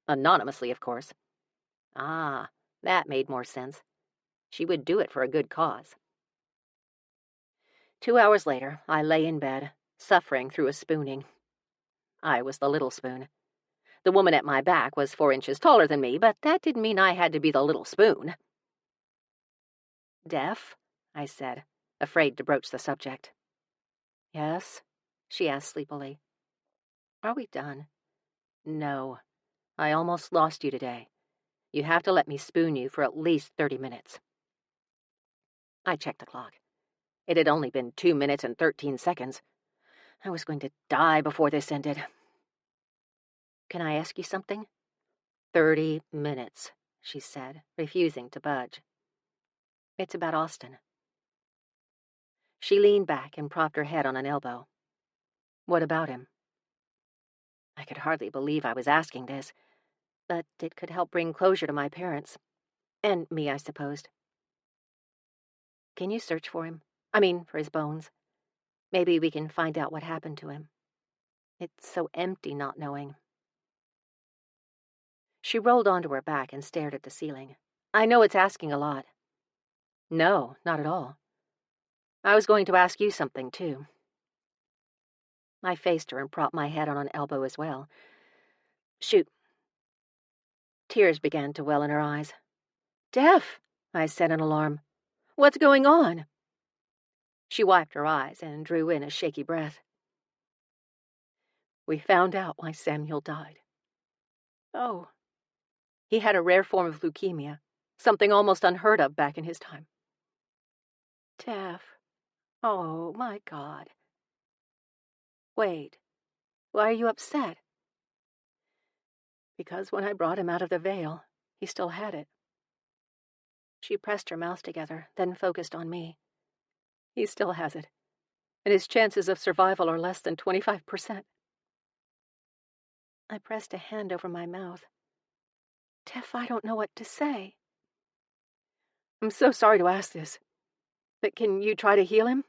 Anonymously, of course. Ah, that made more sense. She would do it for a good cause. 2 hours later, I lay in bed, suffering through a spooning. I was the little spoon. The woman at my back was 4 inches taller than me, but that didn't mean I had to be the little spoon. Def? I said, afraid to broach the subject. Yes? She asked sleepily. Are we done? No. I almost lost you today. You have to let me spoon you for at least 30 minutes. I checked the clock. It had only been 2 minutes and 13 seconds. I was going to die before this ended. Can I ask you something? 30 minutes, she said, refusing to budge. It's about Austin. She leaned back and propped her head on an elbow. What about him? I could hardly believe I was asking this, but it could help bring closure to my parents. And me, I supposed. Can you search for him? I mean, for his bones. Maybe we can find out what happened to him. It's so empty not knowing. She rolled onto her back and stared at the ceiling. I know it's asking a lot. No, not at all. I was going to ask you something, too. I faced her and propped my head on an elbow as well. Shoot. Tears began to well in her eyes. Def, I said in alarm. What's going on? She wiped her eyes and drew in a shaky breath. We found out why Samuel died. Oh. He had a rare form of leukemia, something almost unheard of back in his time. Def. Oh, my God. Wait. Why are you upset? Because when I brought him out of the veil, he still had it. She pressed her mouth together, then focused on me. He still has it, and his chances of survival are less than 25%. I pressed a hand over my mouth. Tef, I don't know what to say. I'm so sorry to ask this, but can you try to heal him?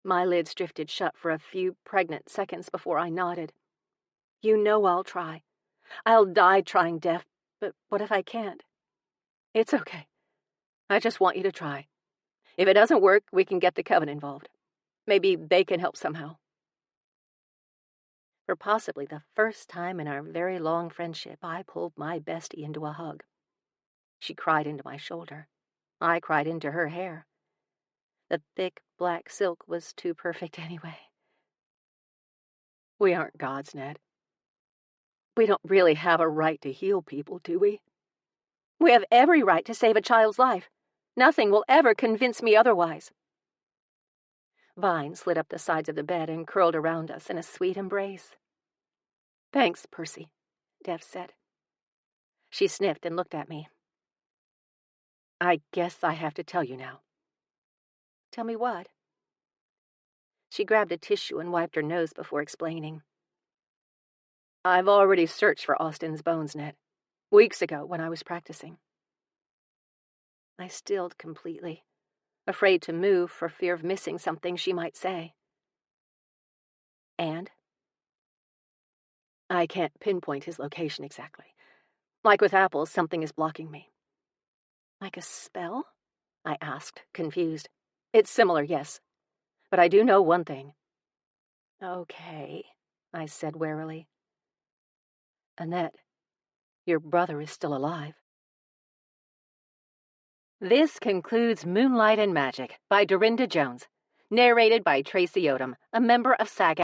My lids drifted shut for a few pregnant seconds before I nodded. You know I'll try. I'll die trying, Def, but what if I can't? It's okay. I just want you to try. If it doesn't work, we can get the coven involved. Maybe they can help somehow. For possibly the first time in our very long friendship, I pulled my bestie into a hug. She cried into my shoulder. I cried into her hair. The thick black silk was too perfect anyway. We aren't gods, Ned. We don't really have a right to heal people, do we? We have every right to save a child's life. Nothing will ever convince me otherwise. Vine slid up the sides of the bed and curled around us in a sweet embrace. Thanks, Percy, Def said. She sniffed and looked at me. I guess I have to tell you now. Tell me what? She grabbed a tissue and wiped her nose before explaining. I've already searched for Austin's bones, Ned. Weeks ago when I was practicing. I stilled completely, afraid to move for fear of missing something she might say. And? I can't pinpoint his location exactly. Like with apples, something is blocking me. Like a spell? I asked, confused. It's similar, yes. But I do know one thing. Okay, I said warily. Annette, your brother is still alive. This concludes Moonlight and Magic by Dorinda Jones, narrated by Tracy Odom, a member of SAG